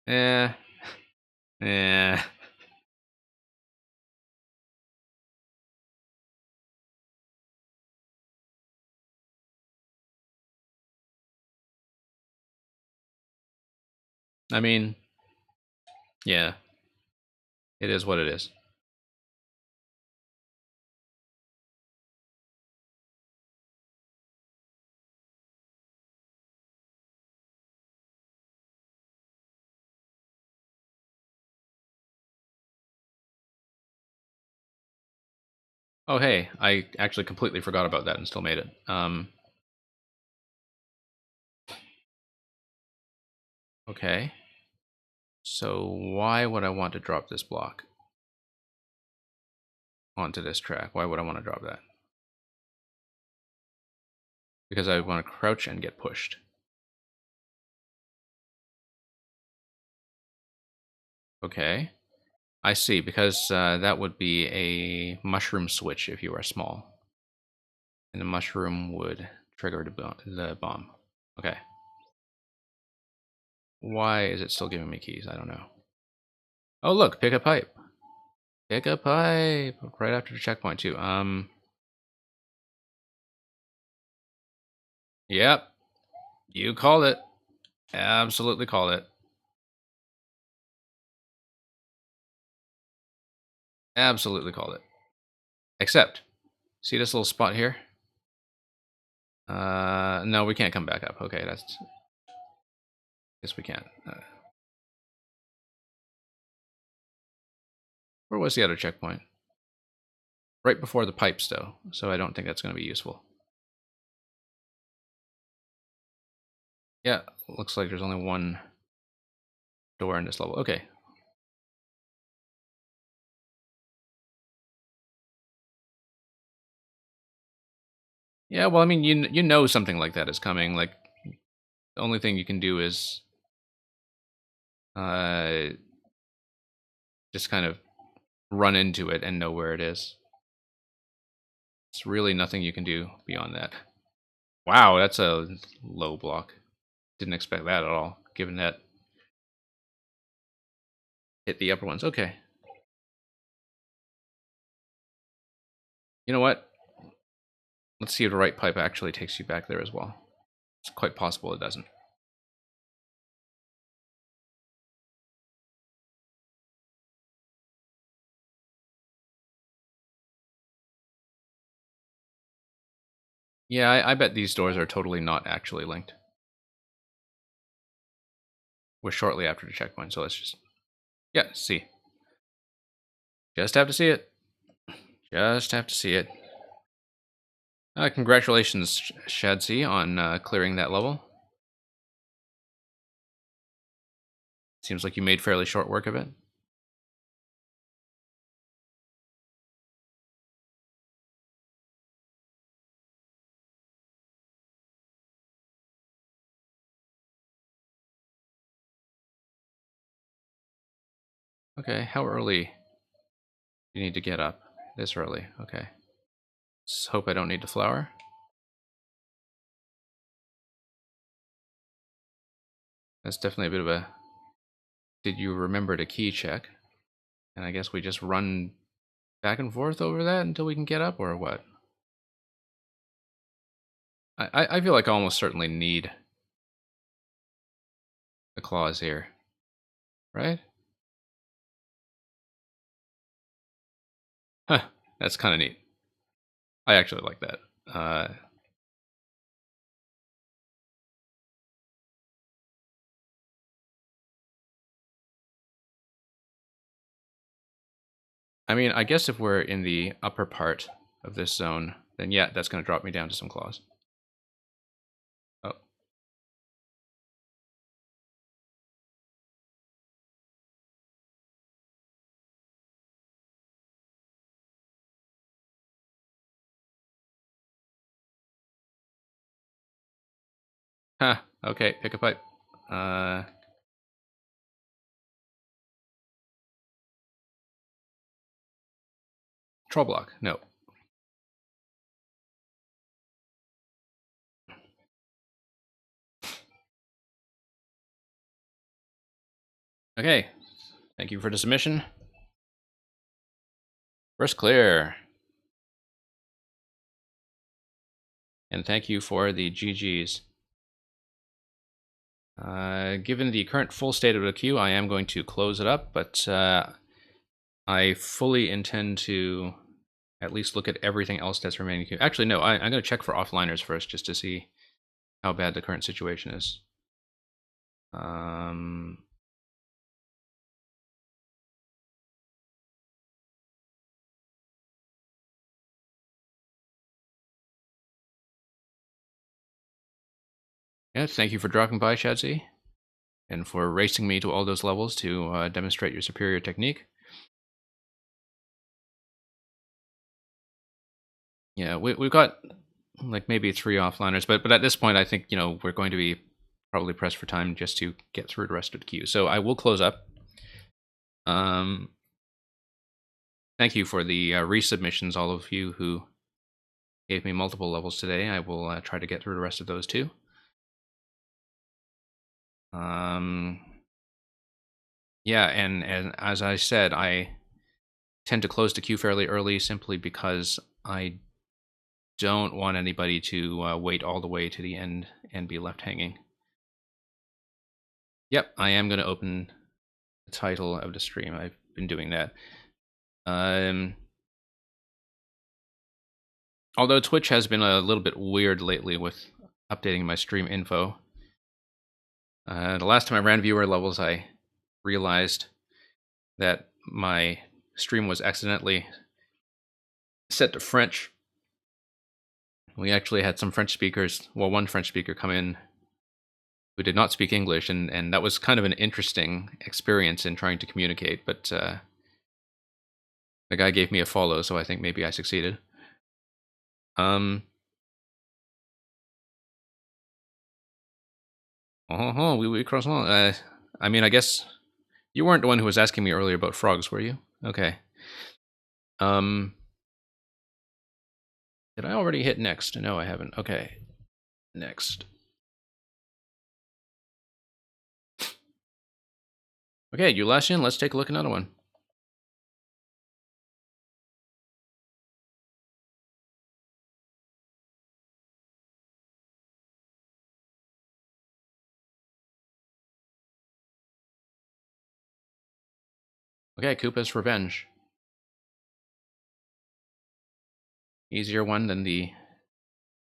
A: Eh. Eh. I mean, yeah. It is what it is. Oh, hey, I actually completely forgot about that and still made it. Okay. So why would I want to drop this block onto this track? Why would I want to drop that? Because I want to crouch and get pushed. Okay. I see, because that would be a mushroom switch if you are small. And the mushroom would trigger the bomb. Okay. Why is it still giving me keys? I don't know. Oh, look, pick a pipe. Pick a pipe. Right after the checkpoint, too. Yep. You called it. Absolutely called it. Absolutely called it. Except, see this little spot here? No, we can't come back up. Okay, that's... Guess we can't. Where was the other checkpoint? Right before the pipes, though, so I don't think that's going to be useful. Yeah, looks like there's only one door in this level. Okay. Yeah, well, I mean, you know something like that is coming. Like, the only thing you can do is just kind of run into it and know where it is. It's really nothing you can do beyond that. Wow, that's a low block. Didn't expect that at all, given that hit the upper ones. Okay. You know what? Let's see if the right pipe actually takes you back there as well. It's quite possible it doesn't. Yeah, I bet these doors are totally not actually linked. We're shortly after the checkpoint, so let's just... Yeah, see. Just have to see it. Just have to see it. Congratulations, Shadsy, on clearing that level. Seems like you made fairly short work of it. Okay, how early do you need to get up? This early, okay. Let's hope I don't need to flower. That's definitely a bit of a did you remember to key check? And I guess we just run back and forth over that until we can get up, or what? I feel like I almost certainly need a clause here, right? Huh, that's kind of neat. I actually like that. I mean, I guess if we're in the upper part of this zone, then yeah, that's going to drop me down to some claws. Oh. Huh, okay, pick a pipe. Troll block, no. Okay, thank you for the submission. First clear. And thank you for the GGs. Given the current full state of the queue, I am going to close it up, but I fully intend to at least look at everything else that's remaining queue. Actually, no, I'm going to check for offliners first just to see how bad the current situation is. Yeah, thank you for dropping by, Shadzi, and for racing me to all those levels to demonstrate your superior technique. Yeah, we've got like maybe 3 offliners, but at this point, I think we're going to be probably pressed for time just to get through the rest of the queue. So I will close up. Thank you for the resubmissions, all of you who gave me multiple levels today. I will try to get through the rest of those too. Yeah, and as I said, I tend to close the queue fairly early simply because I don't want anybody to wait all the way to the end and be left hanging. Yep, I am going to open the title of the stream. I've been doing that. Although Twitch has been a little bit weird lately with updating my stream info. The last time I ran viewer levels, I realized that my stream was accidentally set to French. We actually had some French speakers, well, one French speaker come in who did not speak English, and that was kind of an interesting experience in trying to communicate, but the guy gave me a follow, so I think maybe I succeeded. We cross on. I mean, I guess you weren't the one who was asking me earlier about frogs, were you? Okay. Did I already hit next? No, I haven't. Okay. Next. Okay, Eulasian, let's take a look at another one. Okay, Koopa's Revenge. Easier one than the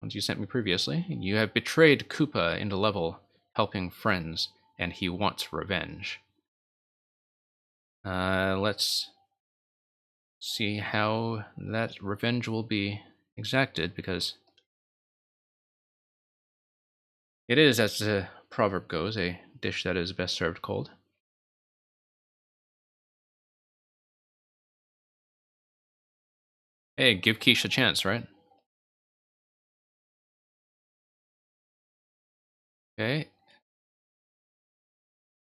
A: ones you sent me previously. You have betrayed Koopa into level, helping friends, and he wants revenge. Let's see how that revenge will be exacted, because it is, as the proverb goes, a dish that is best served cold. Hey, give Quiche a chance, right? Okay.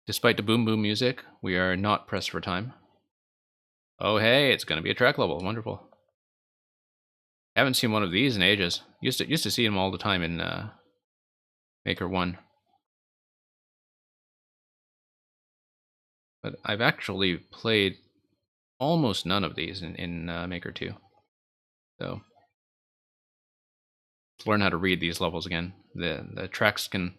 A: Despite the boom boom music, we are not pressed for time. Oh, hey, it's going to be a track level. Wonderful. Haven't seen one of these in ages. Used to see them all the time in Maker 1. But I've actually played almost none of these in Maker 2. So, let's learn how to read these levels again. The tracks can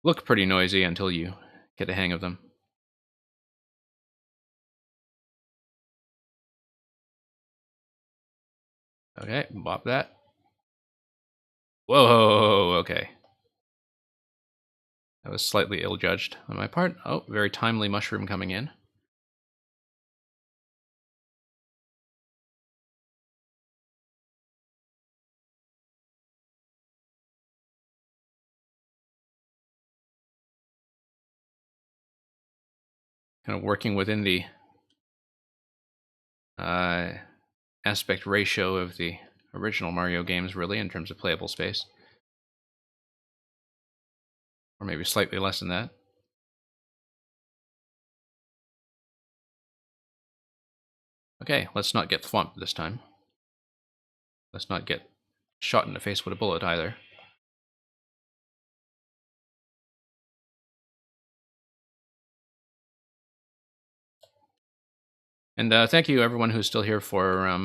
A: look pretty noisy until you get the hang of them. Okay, bop that. Whoa, okay. That was slightly ill-judged on my part. Oh, very timely mushroom coming in. Kind of working within the aspect ratio of the original Mario games, really, in terms of playable space. Or maybe slightly less than that. Okay, let's not get thwomped this time. Let's not get shot in the face with a bullet either. And thank you everyone who's still here for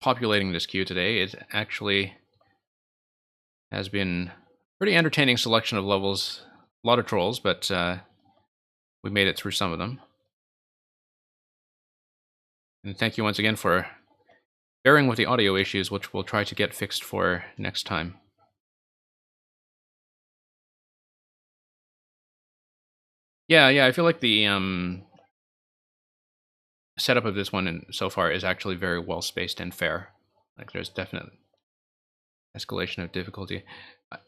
A: populating this queue today. It actually has been a pretty entertaining selection of levels. A lot of trolls, but we made it through some of them. And thank you once again for bearing with the audio issues, which we'll try to get fixed for next time. Yeah, I feel like the setup of this one so far is actually very well spaced and fair. Like there's definite escalation of difficulty.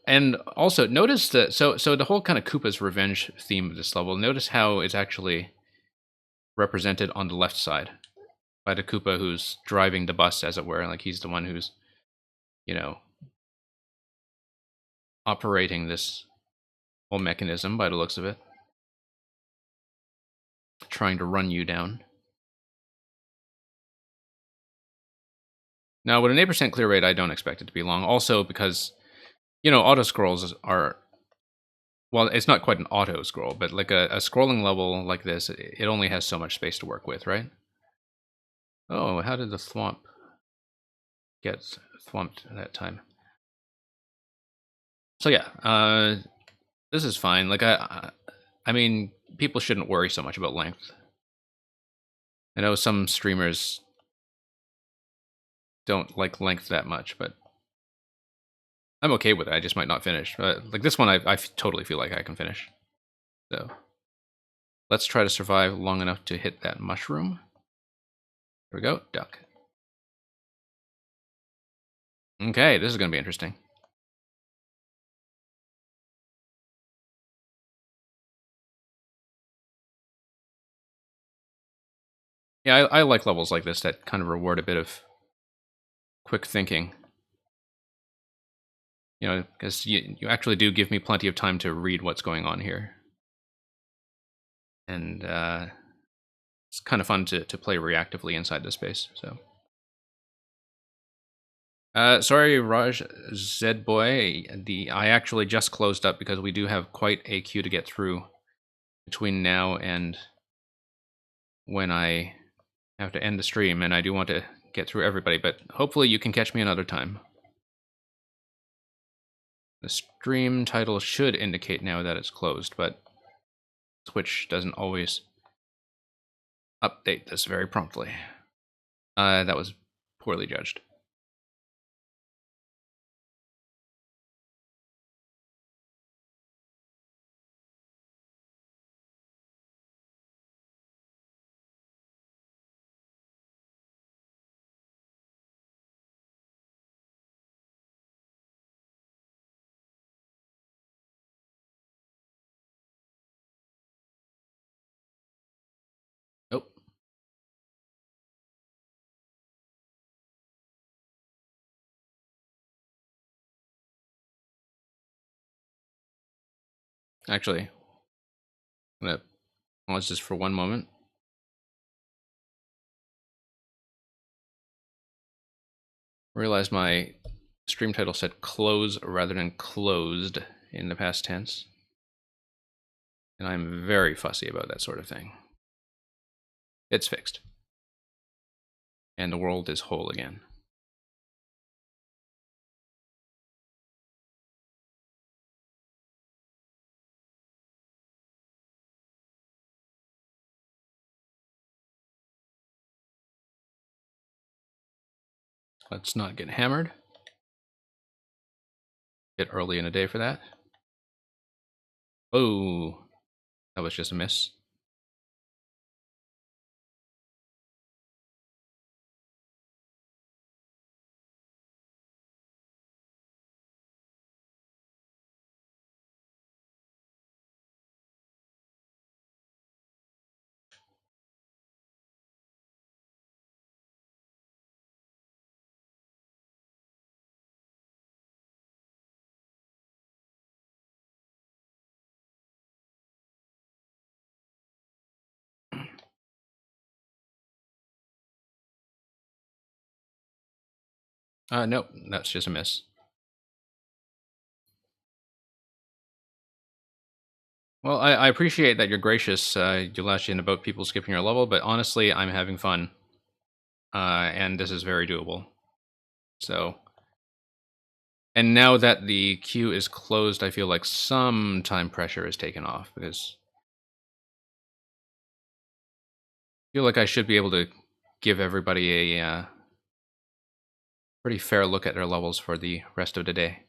A: And also notice that so the whole kind of Koopa's revenge theme of this level, notice how it's actually represented on the left side by the Koopa who's driving the bus, as it were. Like he's the one who's, you know, operating this whole mechanism by the looks of it. Trying to run you down. Now, with an 8% clear rate, I don't expect it to be long. Also because, you know, auto scrolls are, well, it's not quite an auto scroll, but like a scrolling level like this, it only has so much space to work with, right? Oh, how did the thwomp get thwomped that time? So yeah, this is fine. Like I mean, people shouldn't worry so much about length. I know some streamers don't like length that much, but I'm okay with it. I just might not finish. Like this one, I totally feel like I can finish. So let's try to survive long enough to hit that mushroom. Here we go, duck. Okay, this is going to be interesting. Yeah, I like levels like this that kind of reward a bit of quick thinking. You know, because you actually do give me plenty of time to read what's going on here. And it's kind of fun to play reactively inside this space, so. Sorry, Raj Zed boy. I actually just closed up because we do have quite a queue to get through between now and when I have to end the stream, and I do want to get through everybody. But hopefully, you can catch me another time. The stream title should indicate now that it's closed, but Twitch doesn't always update this very promptly. That was poorly judged. Nope. Actually, I'm gonna pause this for one moment. Realized my stream title said close rather than closed in the past tense. And I'm very fussy about that sort of thing. It's fixed. And the world is whole again. Let's not get hammered. Bit early in the day for that. Oh, that was just a miss. Nope, that's just a miss. Well, I appreciate that you're gracious. You lash in about people skipping your level, but honestly, I'm having fun. And this is very doable. So, and now that the queue is closed, I feel like some time pressure is taken off because I feel like I should be able to give everybody a pretty fair look at their levels for the rest of the day.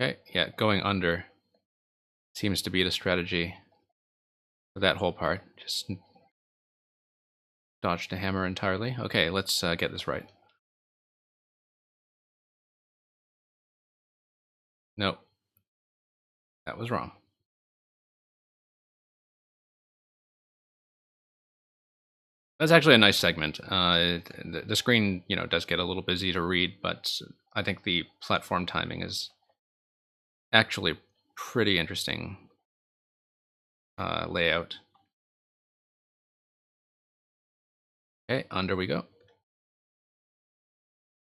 A: Okay, yeah, going under seems to be the strategy for that whole part. Just dodge the hammer entirely. Okay, let's get this right. Nope, that was wrong. That's actually a nice segment. The screen, does get a little busy to read, but I think the platform timing is actually pretty interesting layout. Okay, under we go.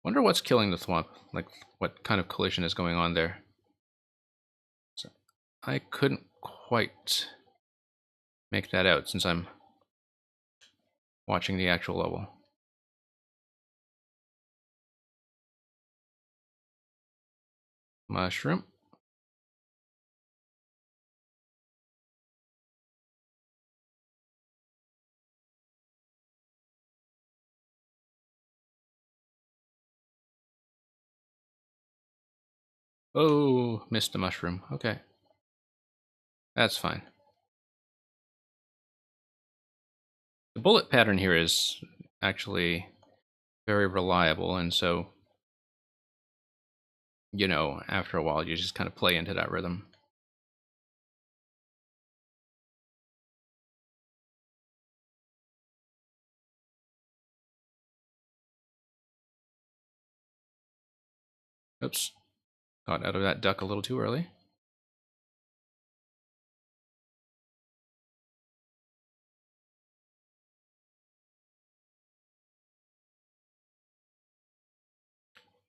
A: Wonder what's killing the Thwomp. Like, what kind of collision is going on there? So I couldn't quite make that out since I'm watching the actual level. Mushroom. Oh, missed the mushroom. Okay. That's fine. The bullet pattern here is actually very reliable, and so, after a while, you just kind of play into that rhythm. Oops. Got out of that duck a little too early.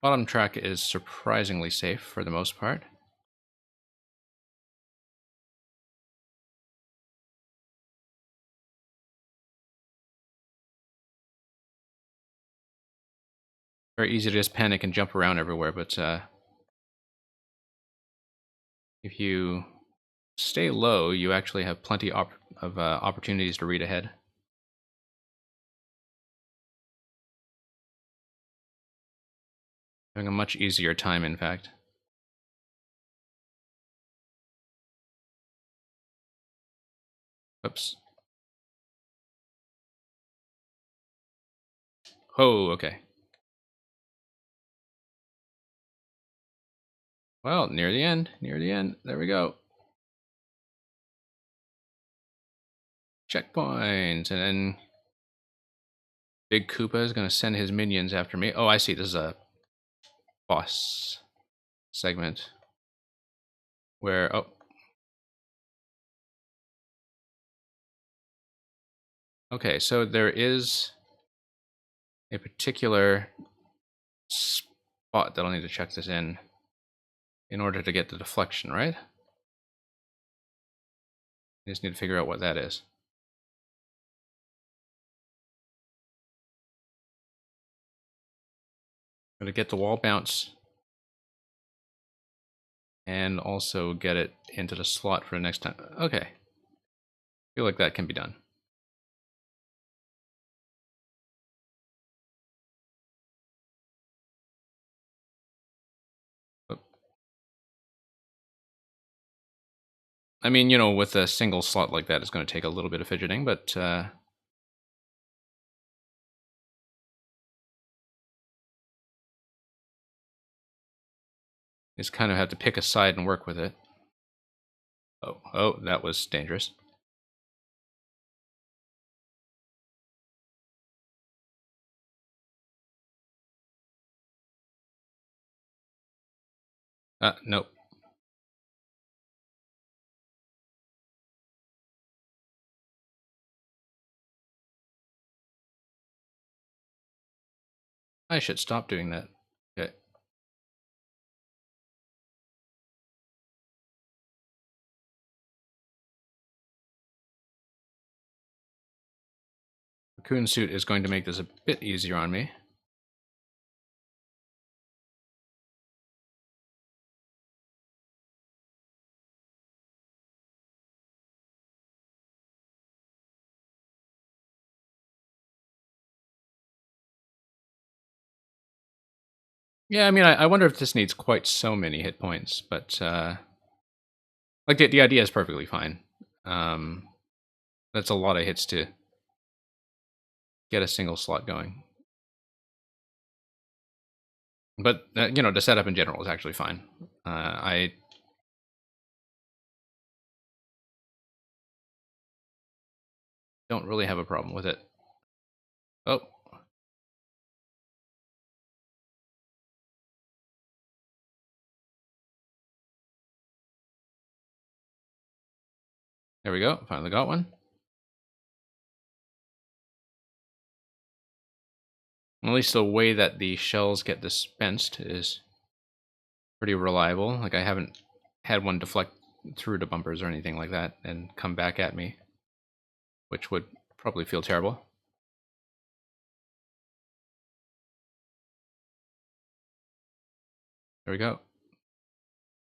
A: Bottom track is surprisingly safe for the most part. Very easy to just panic and jump around everywhere, but if you stay low, you actually have plenty of opportunities to read ahead. Having a much easier time, in fact. Oops. Oh, okay. Well, near the end. Near the end. There we go. Checkpoint. And then Big Koopa is going to send his minions after me. Oh, I see. This is a boss segment where... Oh. Okay, so there is a particular spot that I'll need to check this in order to get the deflection, right? I just need to figure out what that is. I'm going to get the wall bounce and also get it into the slot for the next time. Okay. I feel like that can be done. I mean, you know, with a single slot like that, it's going to take a little bit of fidgeting, but just kind of have to pick a side and work with it. Oh, that was dangerous. Nope. I should stop doing that. Okay. Raccoon suit is going to make this a bit easier on me. Yeah, I mean, I wonder if this needs quite so many hit points, but like the idea is perfectly fine. That's a lot of hits to get a single slot going. But you know, the setup in general is actually fine. I don't really have a problem with it. Oh. There we go. Finally got one. At least the way that the shells get dispensed is pretty reliable. Like, I haven't had one deflect through the bumpers or anything like that and come back at me, which would probably feel terrible. There we go.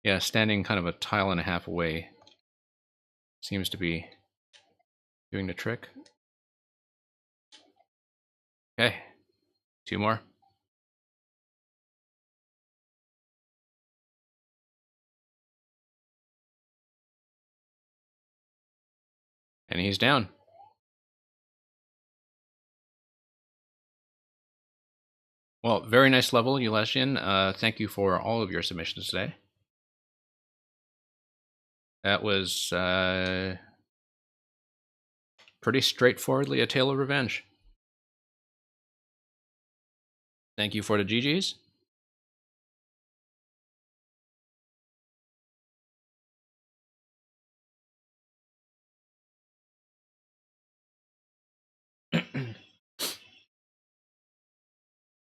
A: Yeah, standing kind of a tile and a half away seems to be doing the trick. Okay, 2 more. And he's down. Well, very nice level, Ulashin. Thank you for all of your submissions today. That was pretty straightforwardly a tale of revenge. Thank you for the GGs.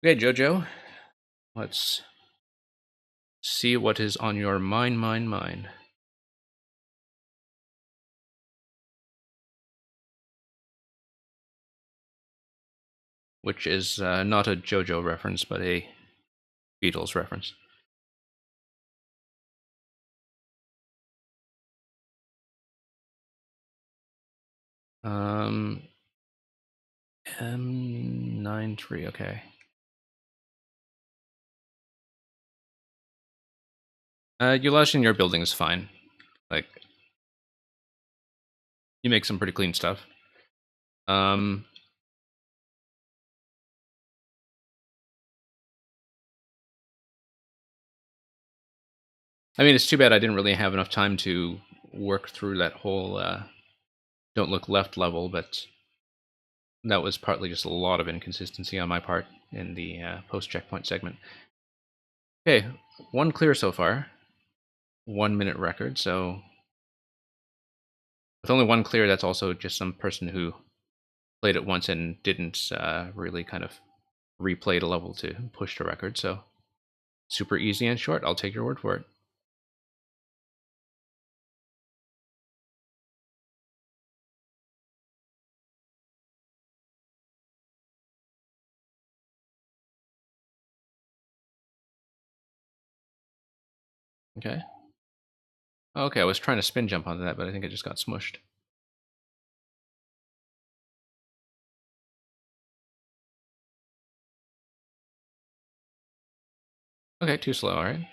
A: Okay, Jojo. Let's see what is on your mind. Which is not a JoJo reference, but a Beatles reference. M93, okay. Ulashin, your building is fine. Like, you make some pretty clean stuff. I mean, it's too bad I didn't really have enough time to work through that whole don't look left level, but that was partly just a lot of inconsistency on my part in the post-checkpoint segment. Okay, one clear so far. 1 minute record, so with only one clear, that's also just some person who played it once and didn't really kind of replay the level to push the record, so super easy and short. I'll take your word for it. Okay. Okay, I was trying to spin jump onto that, but I think it just got smushed. Okay, too slow, alright.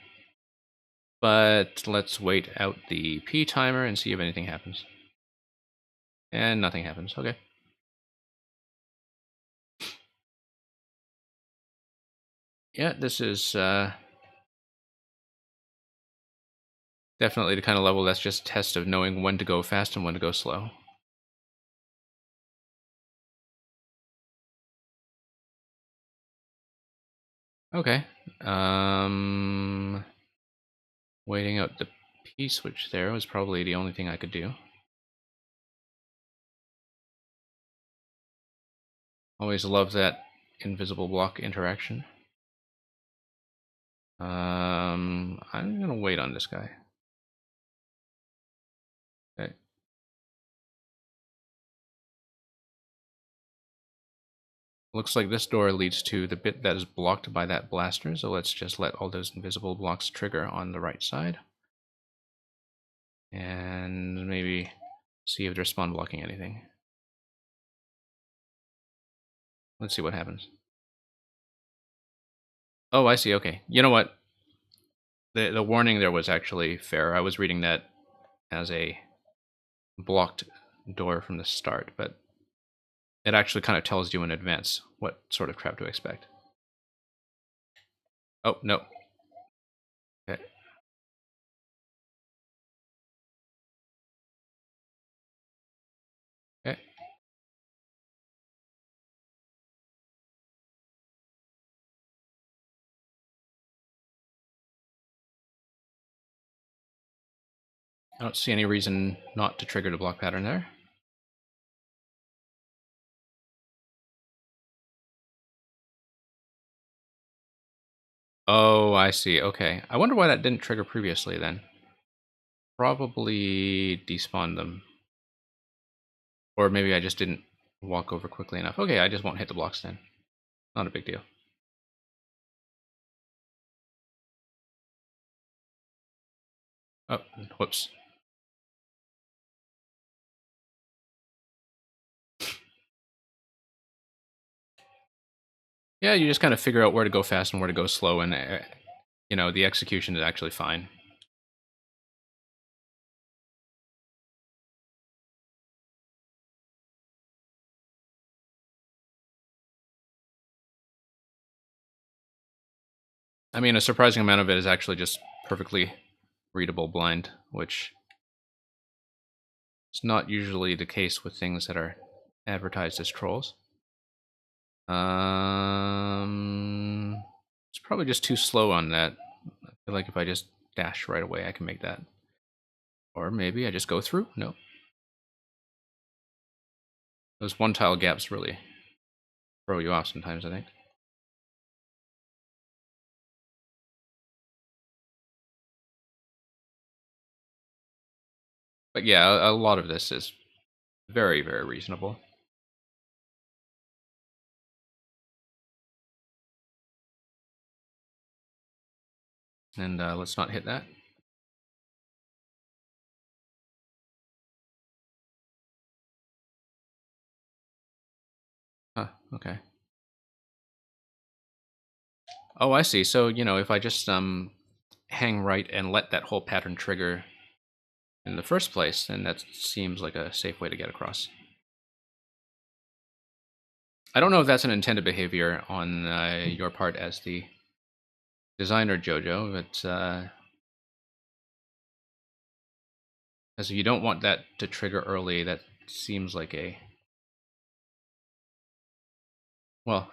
A: But let's wait out the P timer and see if anything happens. And nothing happens, okay. Yeah, this is definitely the kind of level that's just a test of knowing when to go fast and when to go slow. Okay. Waiting out the P switch there was probably the only thing I could do. Always love that invisible block interaction. I'm gonna wait on this guy. Okay. Looks like this door leads to the bit that is blocked by that blaster, so let's just let all those invisible blocks trigger on the right side. And maybe see if they're spawn blocking anything. Let's see what happens. Oh, I see, okay. You know what? The warning there was actually fair. I was reading that as a blocked door from the start, but it actually kind of tells you in advance what sort of trap to expect. Oh, no. Okay. Okay. I don't see any reason not to trigger the block pattern there. Oh, I see. Okay. I wonder why that didn't trigger previously then. Probably despawned them. Or maybe I just didn't walk over quickly enough. Okay, I just won't hit the blocks then. Not a big deal. Oh, whoops. Yeah, you just kind of figure out where to go fast and where to go slow, and you know, the execution is actually fine. I mean, a surprising amount of it is actually just perfectly readable blind, which is not usually the case with things that are advertised as trolls. It's probably just too slow on that. I feel like if I just dash right away, I can make that. Or maybe I just go through? No. Those one tile gaps really throw you off sometimes, I think. But yeah, a lot of this is very, very reasonable. And let's not hit that. Huh, okay. Oh, I see. So, you know, if I just hang right and let that whole pattern trigger in the first place, then that seems like a safe way to get across. I don't know if that's an intended behavior on your part as the designer, Jojo, but As you don't want that to trigger early. That seems like a... Well,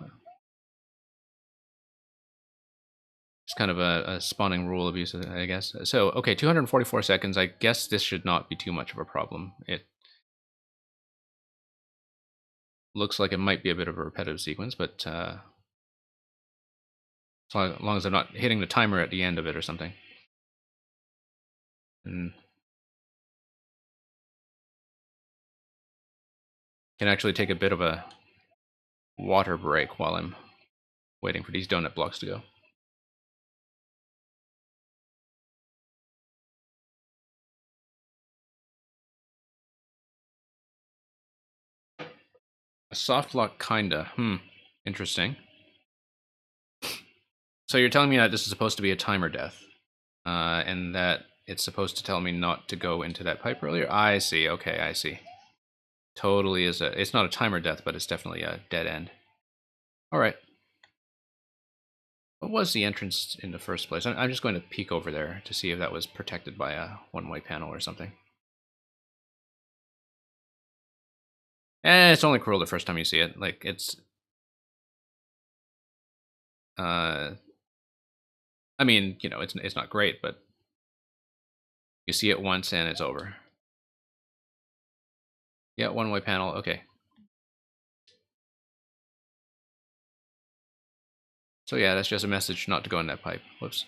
A: it's kind of a spawning rule abuse, I guess. So, okay, 244 seconds. I guess this should not be too much of a problem. It looks like it might be a bit of a repetitive sequence, but as long as I'm not hitting the timer at the end of it or something. And can actually take a bit of a water break while I'm waiting for these donut blocks to go. A soft lock, kinda. Interesting. So you're telling me that this is supposed to be a timer death, and that it's supposed to tell me not to go into that pipe earlier? I see. Okay, I see. Totally is a... It's not a timer death, but it's definitely a dead end. All right. What was the entrance in the first place? I'm just going to peek over there to see if that was protected by a one-way panel or something. It's only cruel the first time you see it. Like, it's... I mean, you know, it's not great, but you see it once and it's over. Yeah, one-way panel, okay. So yeah, that's just a message not to go in that pipe. Whoops.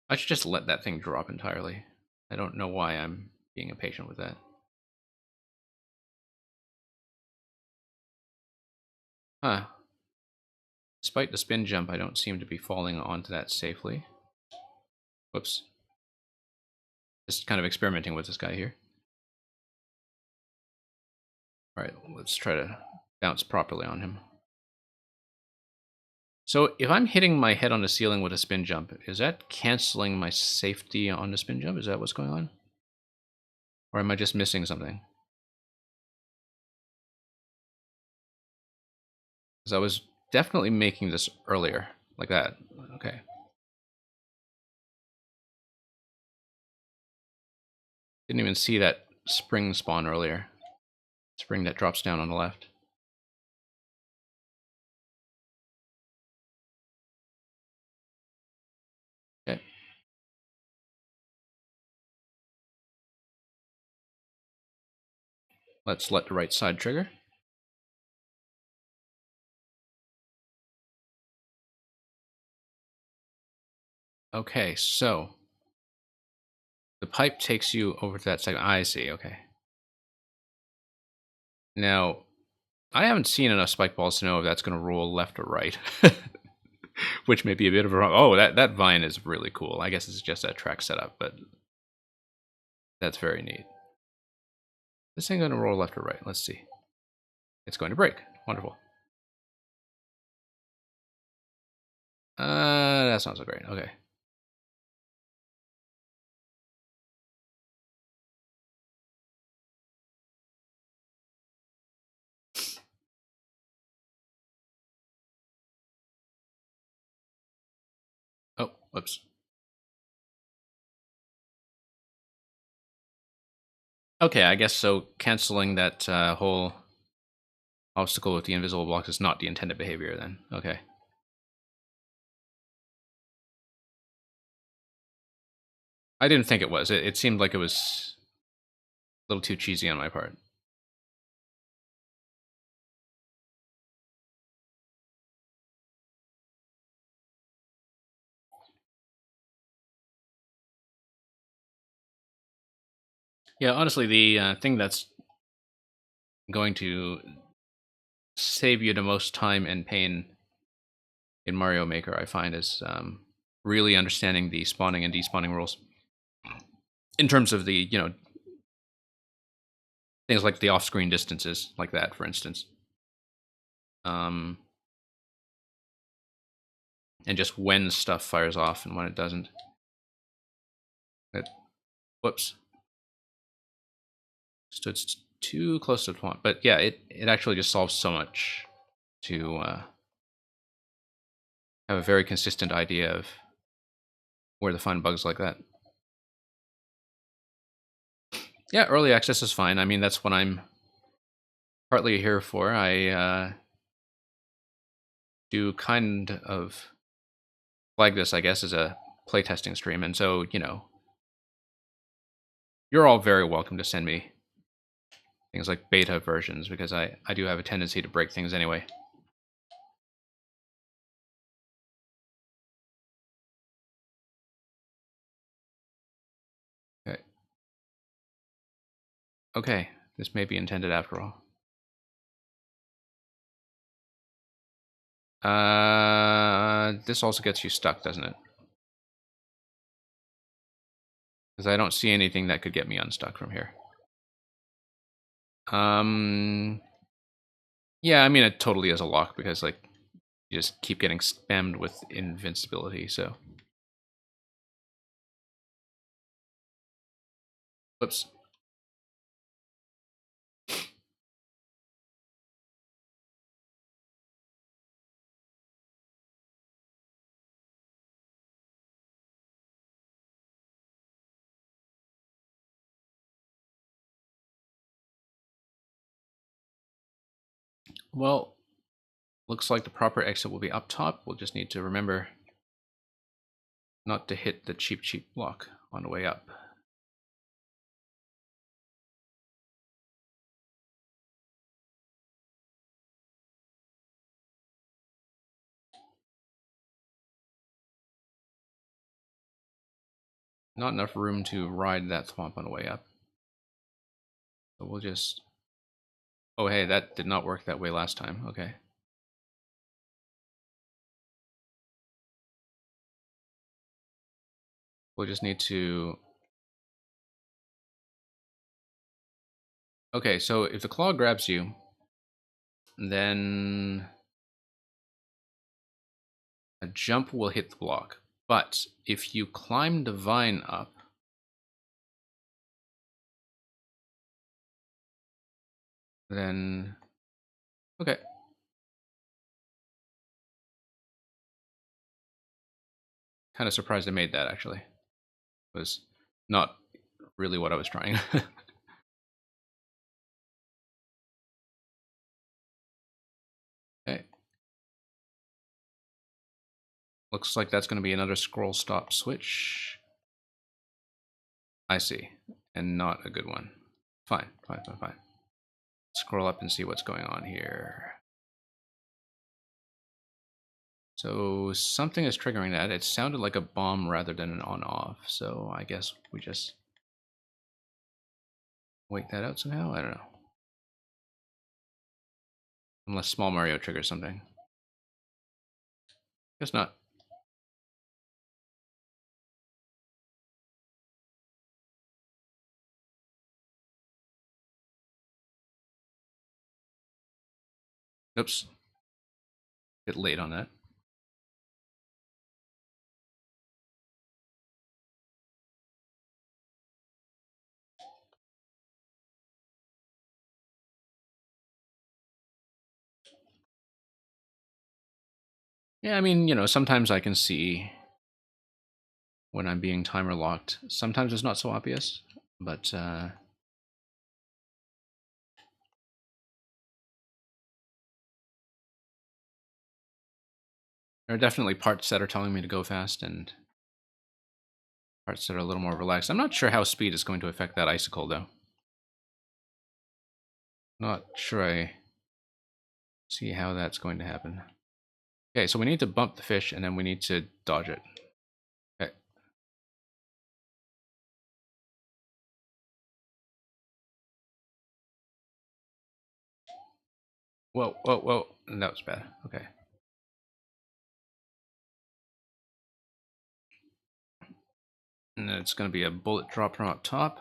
A: I should just let that thing drop entirely. I don't know why I'm being impatient with that. Huh. Despite the spin jump, I don't seem to be falling onto that safely. Whoops. Just kind of experimenting with this guy here. Alright, let's try to bounce properly on him. So if I'm hitting my head on the ceiling with a spin jump, is that canceling my safety on the spin jump? Is that what's going on? Or am I just missing something? Because I was definitely making this earlier, like that. Okay. Didn't even see that spring spawn earlier. Spring that drops down on the left. Okay. Let's let the right side trigger. Okay, so the pipe takes you over to that second. I see, okay. Now, I haven't seen enough spike balls to know if that's going to roll left or right. Which may be a bit of a... Oh, that vine is really cool. I guess it's just a track setup, but that's very neat. This thing going to roll left or right? Let's see. It's going to break. Wonderful. That's not so great. Okay. Oh, whoops. Okay, I guess so. Canceling that whole obstacle with the invisible blocks is not the intended behavior then. Okay. I didn't think it was. It seemed like it was a little too cheesy on my part. Yeah, honestly, the thing that's going to save you the most time and pain in Mario Maker, I find, is really understanding the spawning and despawning rules. In terms of the, you know, things like the off-screen distances, like that, for instance. And just when stuff fires off and when it doesn't. Whoops. Stood too close to the font. But yeah, it actually just solves so much to have a very consistent idea of where to find bugs like that. Yeah, early access is fine. I mean, that's what I'm partly here for. I do kind of flag this, I guess, as a playtesting stream, and so, you know, you're all very welcome to send me things like beta versions, because I do have a tendency to break things anyway. Okay. Okay, this may be intended after all. This also gets you stuck, doesn't it? Because I don't see anything that could get me unstuck from here. Yeah, I mean, it totally is a lock, because, like, you just keep getting spammed with invincibility, so. Whoops. Well, looks like the proper exit will be up top. We'll just need to remember not to hit the cheap block on the way up. Not enough room to ride that thwomp on the way up. So we'll just... Oh, hey, that did not work that way last time. Okay. We'll just need to... Okay, so if the claw grabs you, then a jump will hit the block. But if you climb the vine up, then... Okay. Kind of surprised I made that, actually. It was not really what I was trying. Okay. Looks like that's going to be another scroll stop switch. I see. And not a good one. Fine. Scroll up and see what's going on here. So something is triggering that. It sounded like a bomb rather than an on-off. So I guess we just wait that out somehow. I don't know. Unless Small Mario triggers something. Guess not. Oops. Bit late on that. Yeah, I mean, you know, sometimes I can see when I'm being timer locked. Sometimes it's not so obvious, but there are definitely parts that are telling me to go fast and parts that are a little more relaxed. I'm not sure how speed is going to affect that icicle, though. Not sure I see how that's going to happen. Okay, so we need to bump the fish, and then we need to dodge it. Okay. Whoa. That was bad. Okay. And then it's going to be a bullet drop from up top.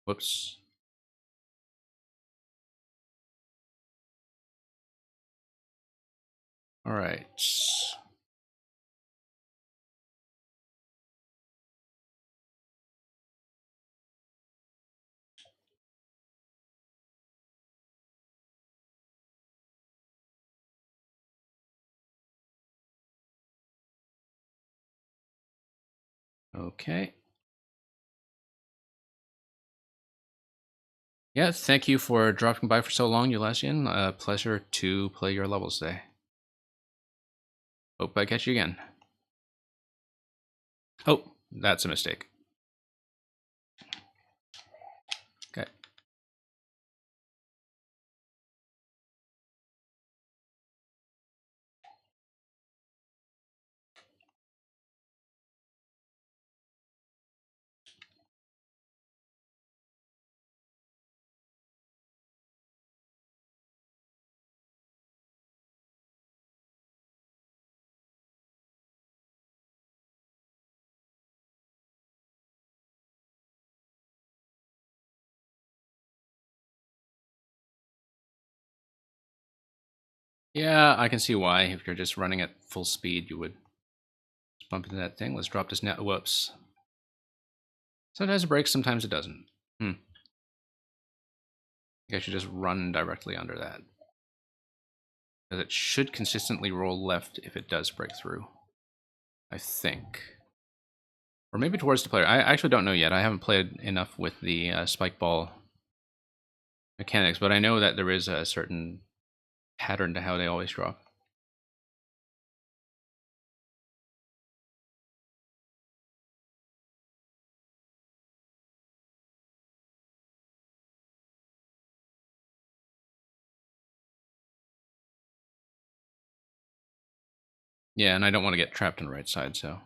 A: Whoops. All right. Okay. Yeah, thank you for dropping by for so long, Ulasian. Pleasure to play your levels today. Hope I catch you again. Oh, that's a mistake. Okay. Yeah, I can see why. If you're just running at full speed, you would bump into that thing. Let's drop this net. Whoops. Sometimes it breaks, sometimes it doesn't. I think I should just run directly under that. Because it should consistently roll left if it does break through. I think. Or maybe towards the player. I actually don't know yet. I haven't played enough with the spike ball mechanics, but I know that there is a certain pattern to how they always drop. Yeah, and I don't want to get trapped on the right side, so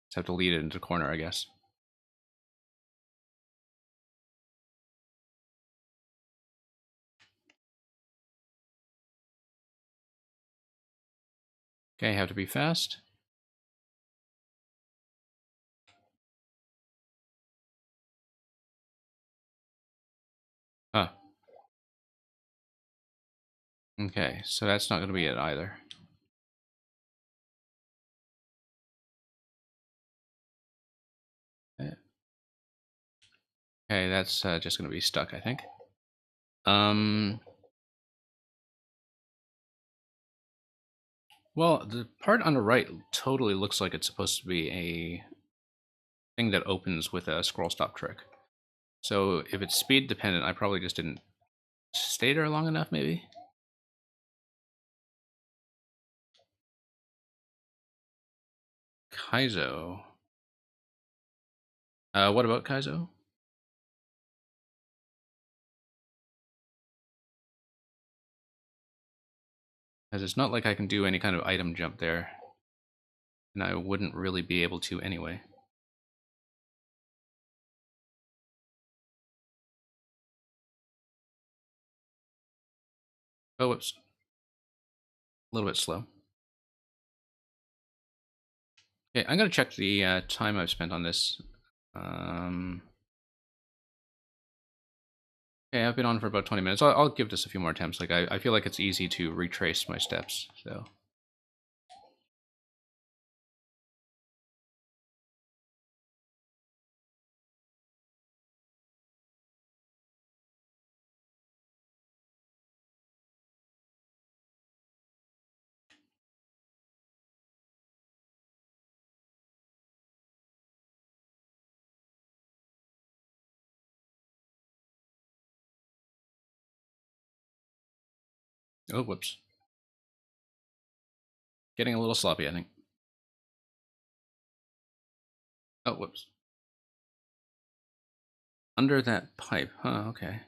A: just have to lead it into the corner, I guess. Okay, have to be fast. Huh. Okay, so that's not going to be it either. Okay, that's just going to be stuck, I think. Well, the part on the right totally looks like it's supposed to be a thing that opens with a scroll stop trick. So if it's speed dependent, I probably just didn't stay there long enough, maybe? Kaizo. What about Kaizo? Because it's not like I can do any kind of item jump there. And I wouldn't really be able to anyway. Oh, whoops. A little bit slow. Okay, I'm going to check the time I've spent on this. Okay, I've been on for about 20 minutes. I'll give this a few more attempts. Like, I feel like it's easy to retrace my steps, so... Oh, whoops. Getting a little sloppy, I think. Oh, whoops. Under that pipe. Huh, okay.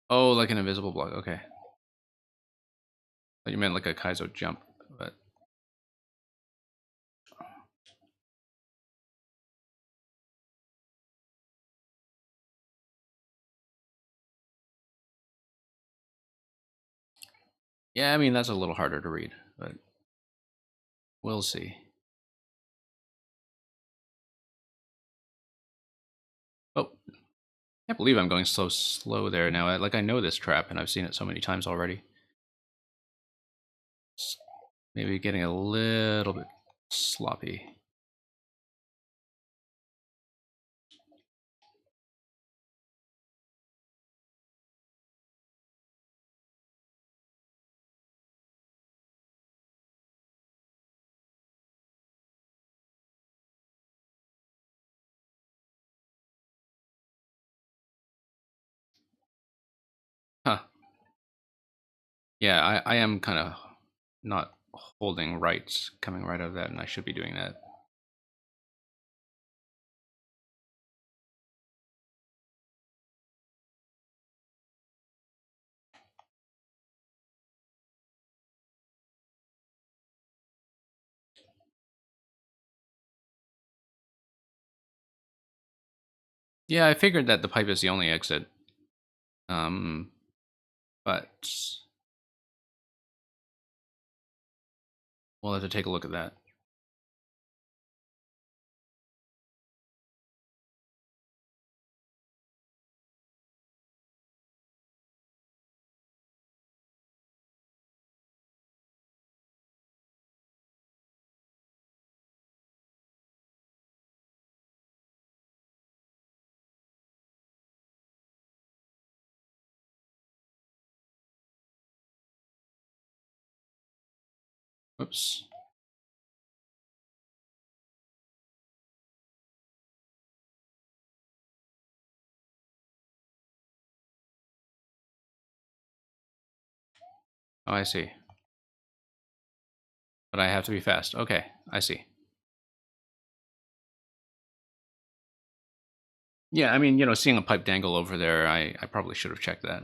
A: Oh, like an invisible block. Okay. Thought you meant like a Kaizo jump, but... Yeah, I mean, that's a little harder to read, but... We'll see. Oh. Can't believe I'm going so slow there now. I know this trap, and I've seen it so many times already. Maybe getting a little bit sloppy. Yeah, I am kind of not holding rights coming right out of that, and I should be doing that. Yeah, I figured that the pipe is the only exit. But we'll have to take a look at that. Whoops. Oh, I see. But I have to be fast. Okay, I see. Yeah, I mean, seeing a pipe dangle over there, I probably should have checked that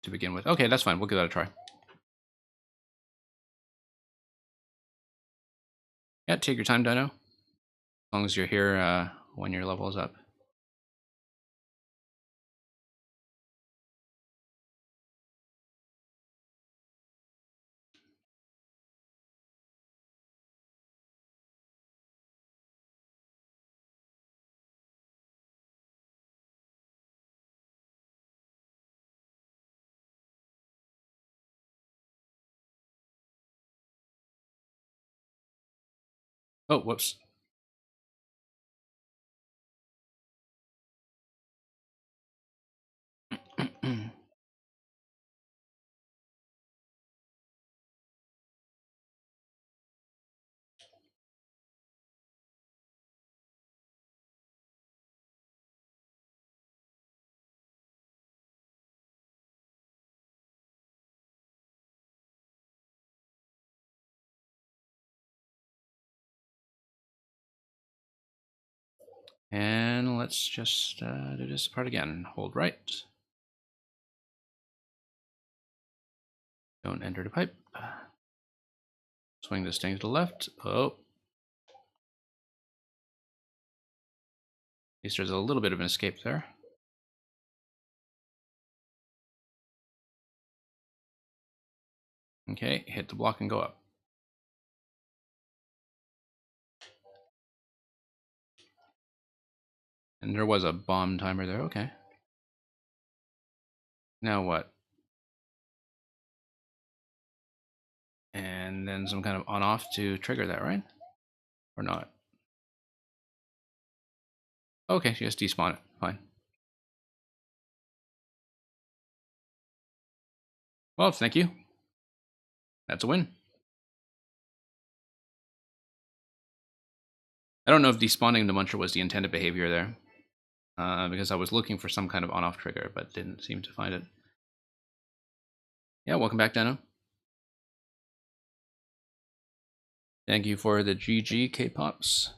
A: to begin with. Okay, that's fine. We'll give that a try. Yeah, take your time, Dino. As long as you're here when your level is up. Oh, whoops. And let's just do this part again. Hold right. Don't enter the pipe. Swing this thing to the left. Oh. At least there's a little bit of an escape there. Okay, hit the block and go up. And there was a bomb timer there. Okay. Now what? And then some kind of on-off to trigger that, right? Or not? Okay, just despawn it. Fine. Well, thank you. That's a win. I don't know if despawning the Muncher was the intended behavior there. Because I was looking for some kind of on-off trigger, but didn't seem to find it. Yeah, welcome back, Dano. Thank you for the GG K-Pops.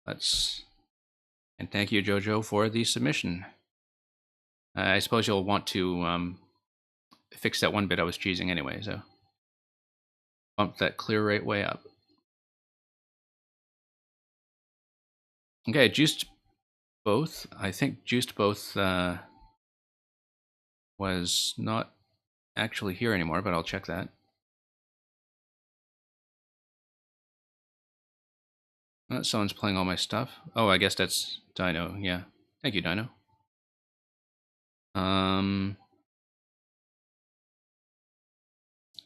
A: And thank you, Jojo, for the submission. I suppose you'll want to fix that one bit I was cheesing anyway, so bump that clear rate way up. Okay, juiced both. I think juiced both was not actually here anymore, but I'll check that. Someone's playing all my stuff. Oh, I guess that's Dino. Yeah. Thank you, Dino.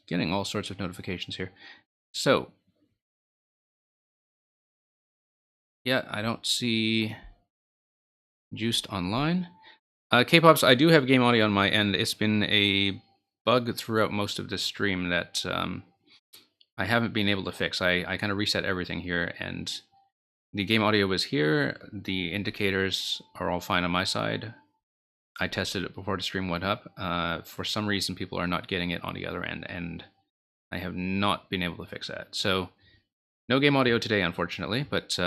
A: Getting all sorts of notifications here. So, yeah, I don't see Juiced online. K-Pops, I do have game audio on my end. It's been a bug throughout most of this stream that I haven't been able to fix. I kind of reset everything here, and the game audio was here. The indicators are all fine on my side. I tested it before the stream went up. For some reason, people are not getting it on the other end, and I have not been able to fix that. So, no game audio today, unfortunately, but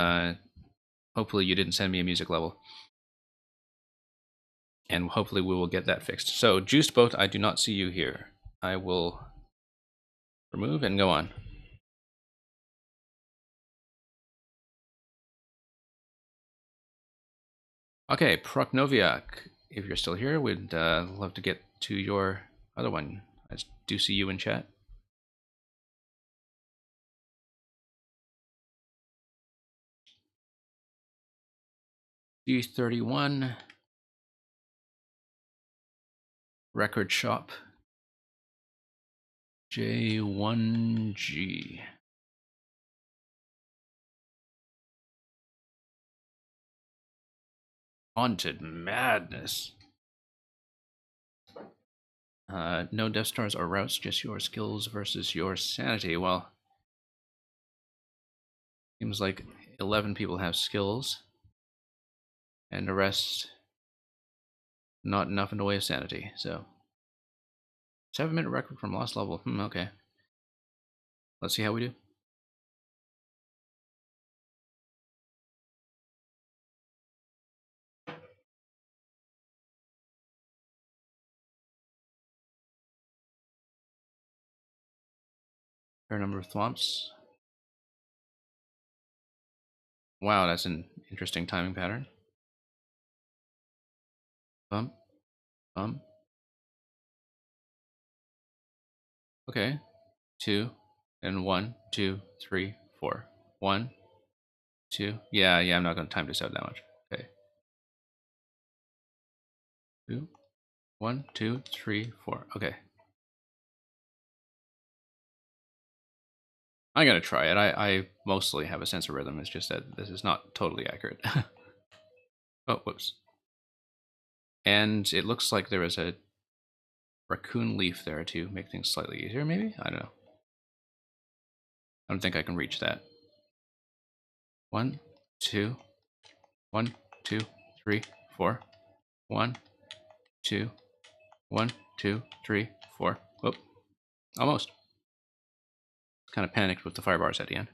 A: hopefully you didn't send me a music level. And hopefully we will get that fixed. So, Juiced Boat, I do not see you here. I will remove and go on. Okay, Proknoviak, if you're still here, we'd love to get to your other one. I do see you in chat. D31, Record Shop, J1G. Haunted Madness. No Death Stars or routes, just your skills versus your sanity. Well, seems like 11 people have skills, and the rest not enough in the way of sanity. So 7-minute record from lost level. Okay. Let's see how we do. Fair number of thwomps. Wow, that's an interesting timing pattern. Bump, bump. Okay. 2 and 1, 2, 3, 4. 1, 2. Yeah, I'm not going to time this out that much. Okay. 2, 1, 2, 3, 4. Okay. I'm going to try it. I mostly have a sense of rhythm. It's just that this is not totally accurate. Oh, whoops. And it looks like there is a raccoon leaf there to make things slightly easier, maybe? I don't know. I don't think I can reach that. 1, 2, 1, 2, 3, 4. 1, 2, 1, 2, 3, 4. Oh, almost. Kind of panicked with the fire bars at the end.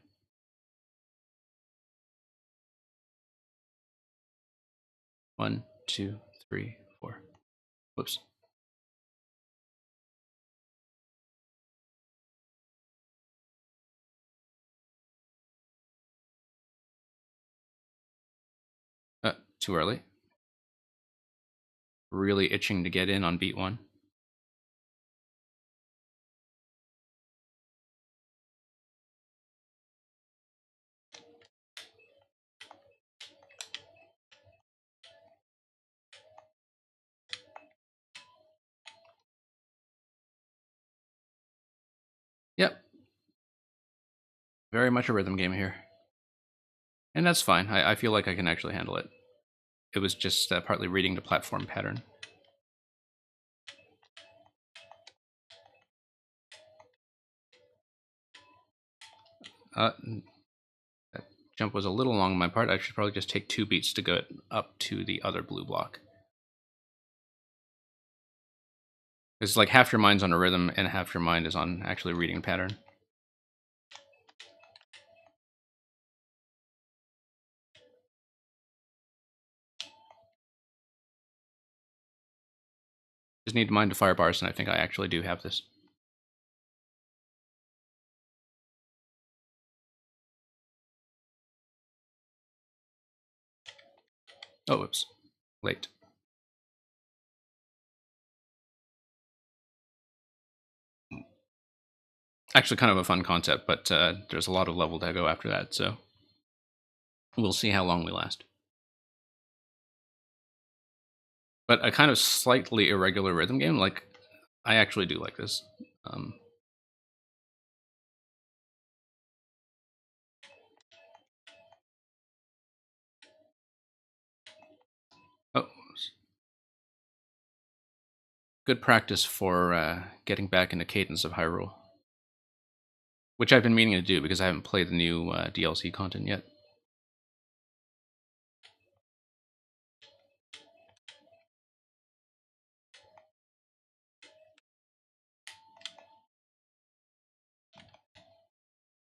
A: One, two, three, four. Whoops. Too early. Really itching to get in on beat 1. Yep. Very much a rhythm game here. And that's fine. I feel like I can actually handle it. It was just partly reading the platform pattern. That jump was a little long on my part. I should probably just take 2 beats to go up to the other blue block. It's like half your mind's on a rhythm and half your mind is on actually reading pattern. Just need to mind the fire bars, and I think I actually do have this. Oh, whoops. Late. Actually kind of a fun concept, but there's a lot of level to go after that, so we'll see how long we last. But a kind of slightly irregular rhythm game, like, I actually do like this. Oh, good practice for getting back into Cadence of Hyrule, which I've been meaning to do because I haven't played the new DLC content yet.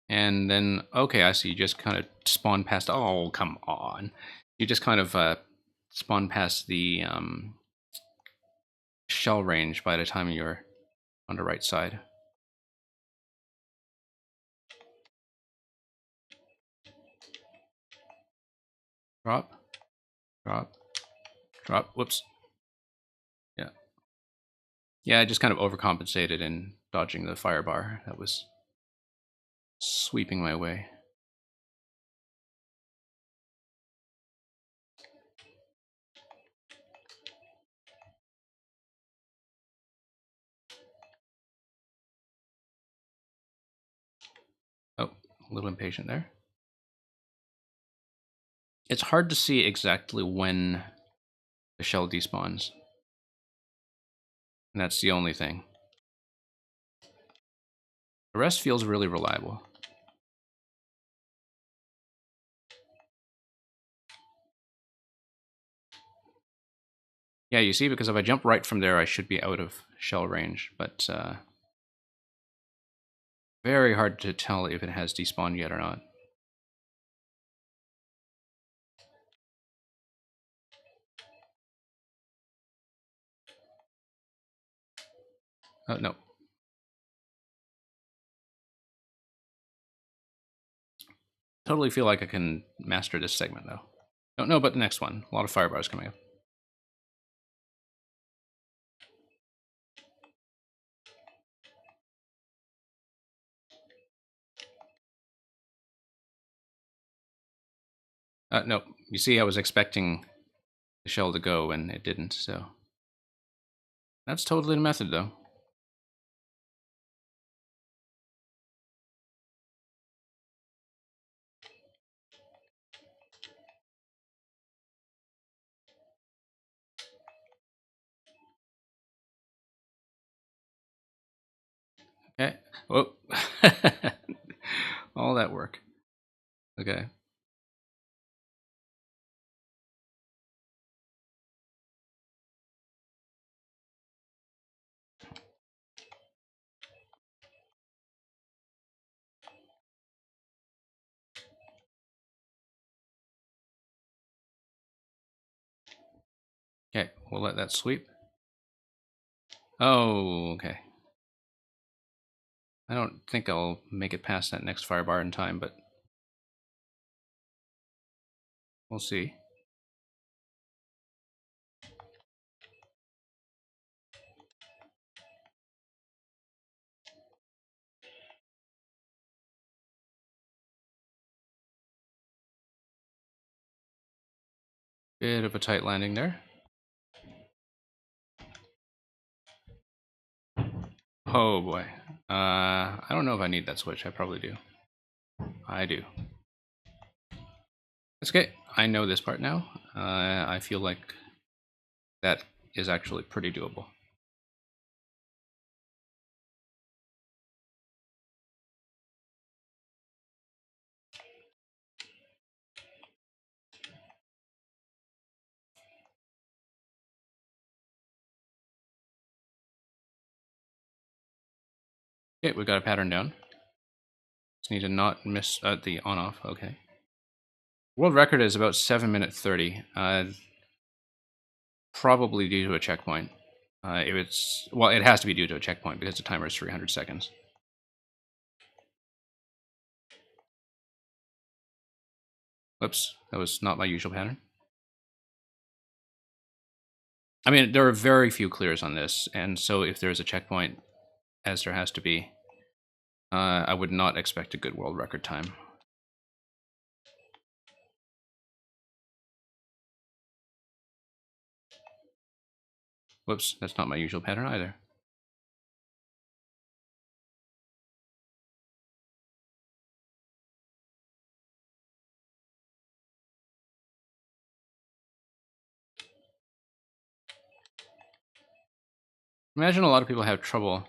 A: And then, okay, I see. You just kind of spawn past. Oh, come on! You just kind of spawn past the shell range by the time you're on the right side. Drop, drop, drop. Whoops. Yeah. Yeah, I just kind of overcompensated in dodging the fire bar that was sweeping my way. Oh, a little impatient there. It's hard to see exactly when the shell despawns. And that's the only thing. The rest feels really reliable. Yeah, you see, because if I jump right from there, I should be out of shell range, but very hard to tell if it has despawned yet or not. Oh, no. Totally feel like I can master this segment, though. Don't know about the next one. A lot of fire bars coming up. No, you see, I was expecting the shell to go, and it didn't, so... That's totally the method, though. Okay. Whoa. All that work. Okay. Okay, we'll let that sweep. Oh, okay. I don't think I'll make it past that next fire bar in time, but we'll see. Bit of a tight landing there. Oh boy. I don't know if I need that switch. I probably do. I do. That's okay. I know this part now. I feel like that is actually pretty doable. Okay, we got a pattern down. Just need to not miss the on-off. Okay. World record is about 7 minute 30. Probably due to a checkpoint. If it's well, it has to be due to a checkpoint because the timer is 300 seconds. Whoops, that was not my usual pattern. I mean, there are very few clears on this, and so if there's a checkpoint, as there has to be, I would not expect a good world record time. Whoops, that's not my usual pattern either. Imagine a lot of people have trouble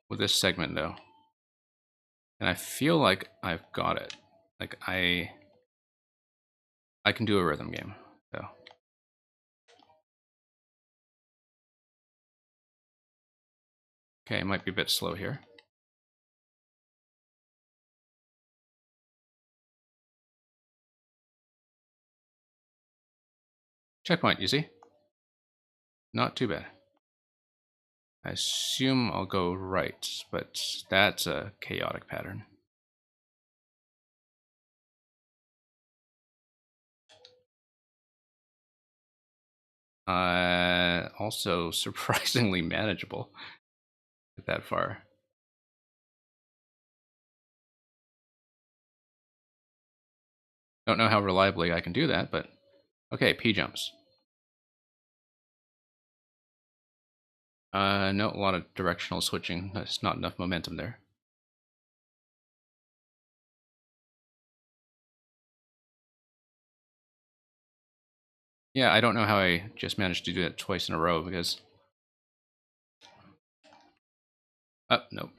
A: with this segment, though. And I feel like I've got it. Like, I can do a rhythm game, so. Okay, it might be a bit slow here. Checkpoint, you see? Not too bad. I assume I'll go right, but that's a chaotic pattern. Also surprisingly manageable that far. Don't know how reliably I can do that, but okay, P jumps. No, a lot of directional switching. There's not enough momentum there. Yeah, I don't know how I just managed to do that twice in a row because... Oh, no.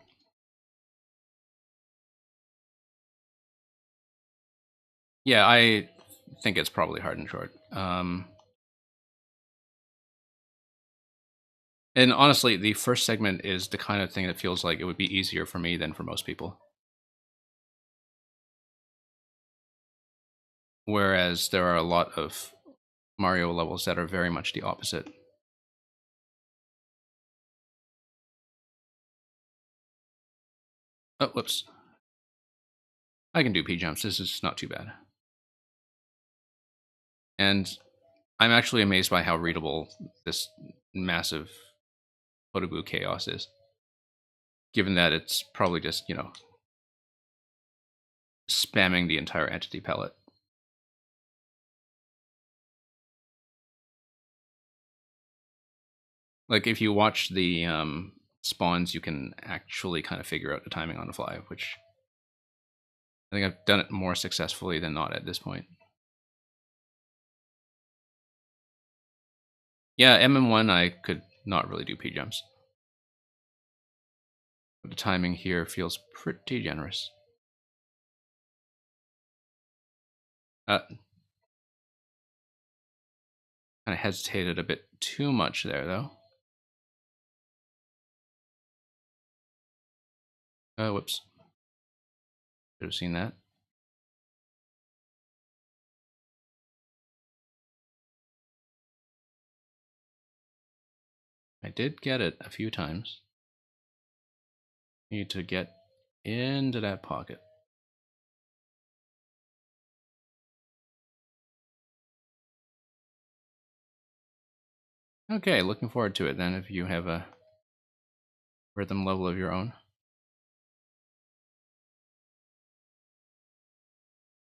A: Yeah, I think it's probably hard and short. And honestly, the first segment is the kind of thing that feels like it would be easier for me than for most people. Whereas there are a lot of Mario levels that are very much the opposite. Oh, whoops. I can do P jumps. This is not too bad. And I'm actually amazed by how readable this massive Photobu chaos is. Given that it's probably just, you know, spamming the entire entity palette. Like, if you watch the spawns, you can actually kind of figure out the timing on the fly, which I think I've done it more successfully than not at this point. Yeah, MM1, I could not really do P jumps. But the timing here feels pretty generous. Kind of hesitated a bit too much there, though. Whoops. Should have seen that. I did get it a few times. Need to get into that pocket. Okay, looking forward to it then if you have a rhythm level of your own.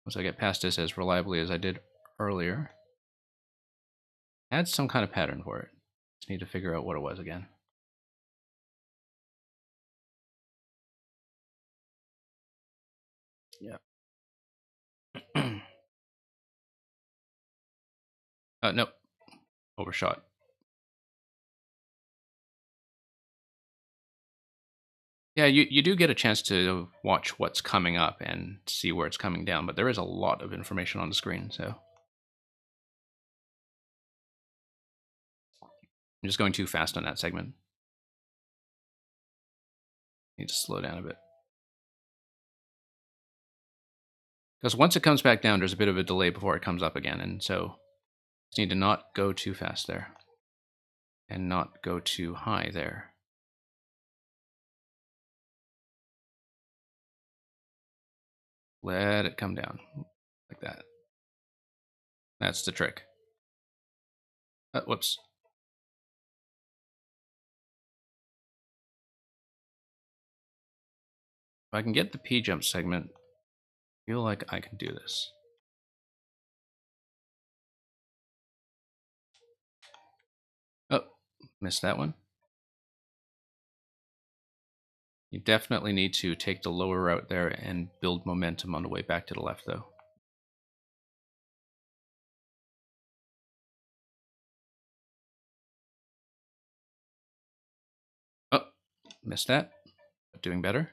A: Once I get past this as reliably as I did earlier, I had some kind of pattern for it. Just need to figure out what it was again. Yeah. Nope. Overshot. Yeah, you do get a chance to watch what's coming up and see where it's coming down, but there is a lot of information on the screen, so I'm just going too fast on that segment. Need to slow down a bit. Because once it comes back down, there's a bit of a delay before it comes up again, and so just need to not go too fast there. And not go too high there. Let it come down, like that. That's the trick. Whoops. If I can get the P-jump segment, I feel like I can do this. Oh, missed that one. You definitely need to take the lower route there and build momentum on the way back to the left, though. Oh, missed that. But doing better.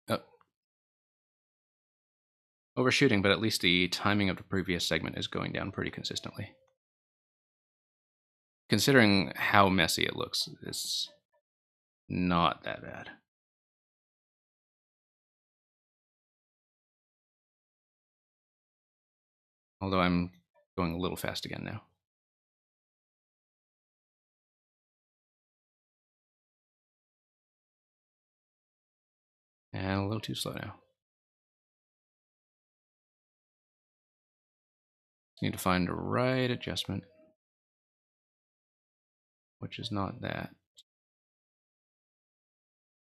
A: Oh. Overshooting, but at least the timing of the previous segment is going down pretty consistently. considering how messy it looks, it's not that bad. Although I'm going a little fast again now. And a little too slow now. Need to find the right adjustment, which is not that.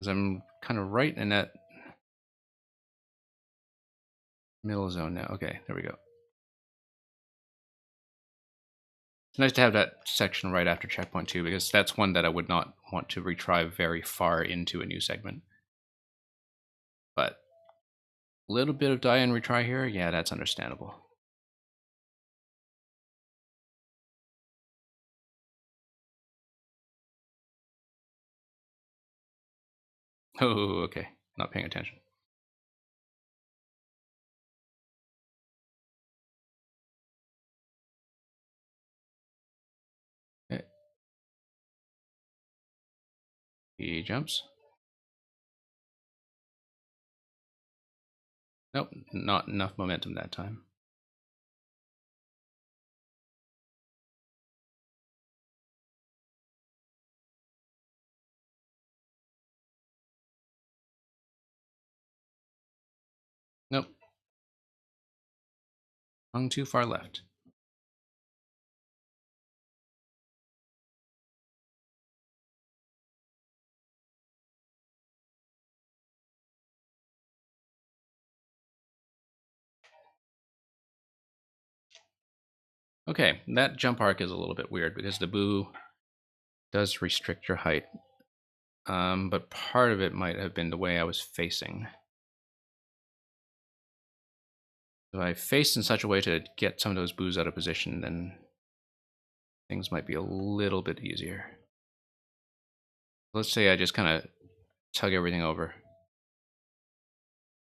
A: Because I'm kind of right in that middle zone now. Okay, there we go. It's nice to have that section right after checkpoint 2, because that's one that I would not want to retry very far into a new segment. But a little bit of die and retry here, yeah, that's understandable. Oh, okay. Not paying attention. Okay. He jumps. Nope, not enough momentum that time. Nope. Hung too far left. Okay, that jump arc is a little bit weird because the boo does restrict your height. But part of it might have been the way I was facing. If I faced in such a way to get some of those boos out of position, then things might be a little bit easier. Let's say I just kind of tug everything over.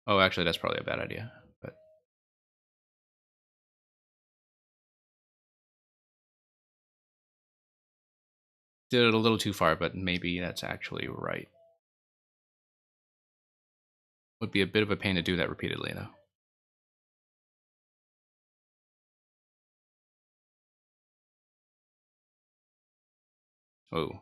A: Oh, actually, that's probably a bad idea. But did it a little too far, but maybe that's actually right. Would be a bit of a pain to do that repeatedly, though. Oh.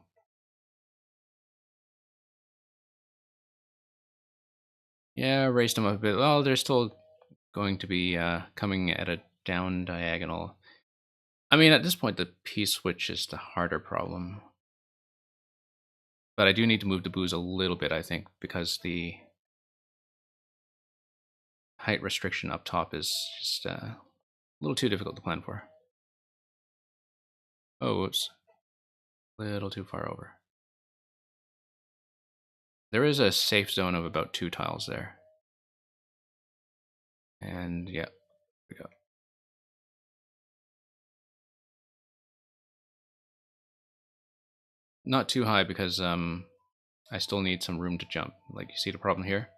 A: Yeah, raised them up a bit. Well, they're still going to be coming at a down diagonal. I mean, at this point, the P-switch is the harder problem. But I do need to move the boos a little bit, I think, because the height restriction up top is just a little too difficult to plan for. Oh, whoops. A little too far over. There is a safe zone of about 2 tiles there. And yeah, we go. Not too high because I still need some room to jump. Like, you see the problem here?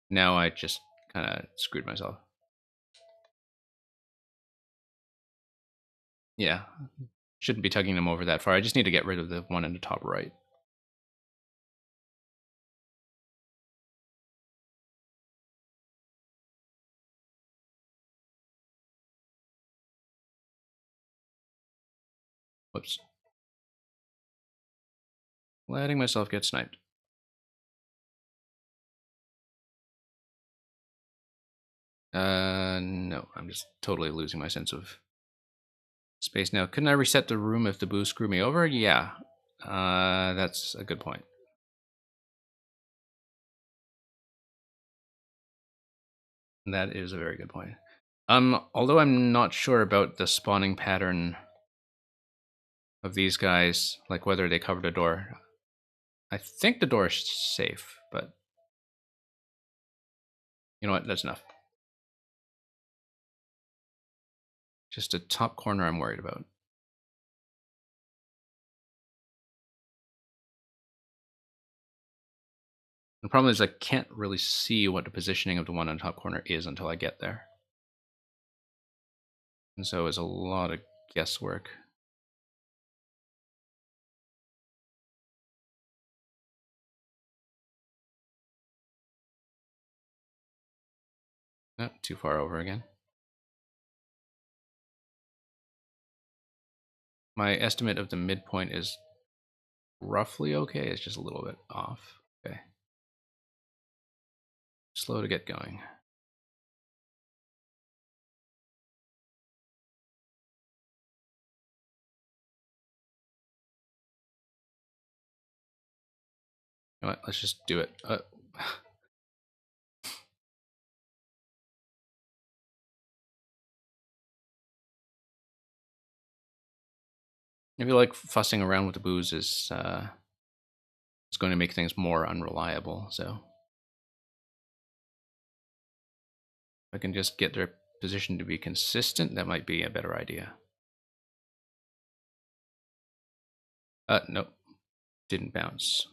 A: Now I just kind of screwed myself. Yeah, shouldn't be tugging them over that far. I just need to get rid of the one in the top right. Whoops. Letting myself get sniped. No, I'm just totally losing my sense of space now. Couldn't I reset the room if the boo screw me over? Yeah, that's a good point. That is a very good point. Although I'm not sure about the spawning pattern of these guys, like whether they covered a door. I think the door is safe, but you know what? That's enough. Just a top corner I'm worried about. The problem is I can't really see what the positioning of the one on the top corner is until I get there. And so it's a lot of guesswork. Not too far over again. My estimate of the midpoint is roughly okay. It's just a little bit off. Okay. Slow to get going. You know what? Let's just do it. I feel like fussing around with the booze is going to make things more unreliable. So if I can just get their position to be consistent, that might be a better idea. Nope, didn't bounce.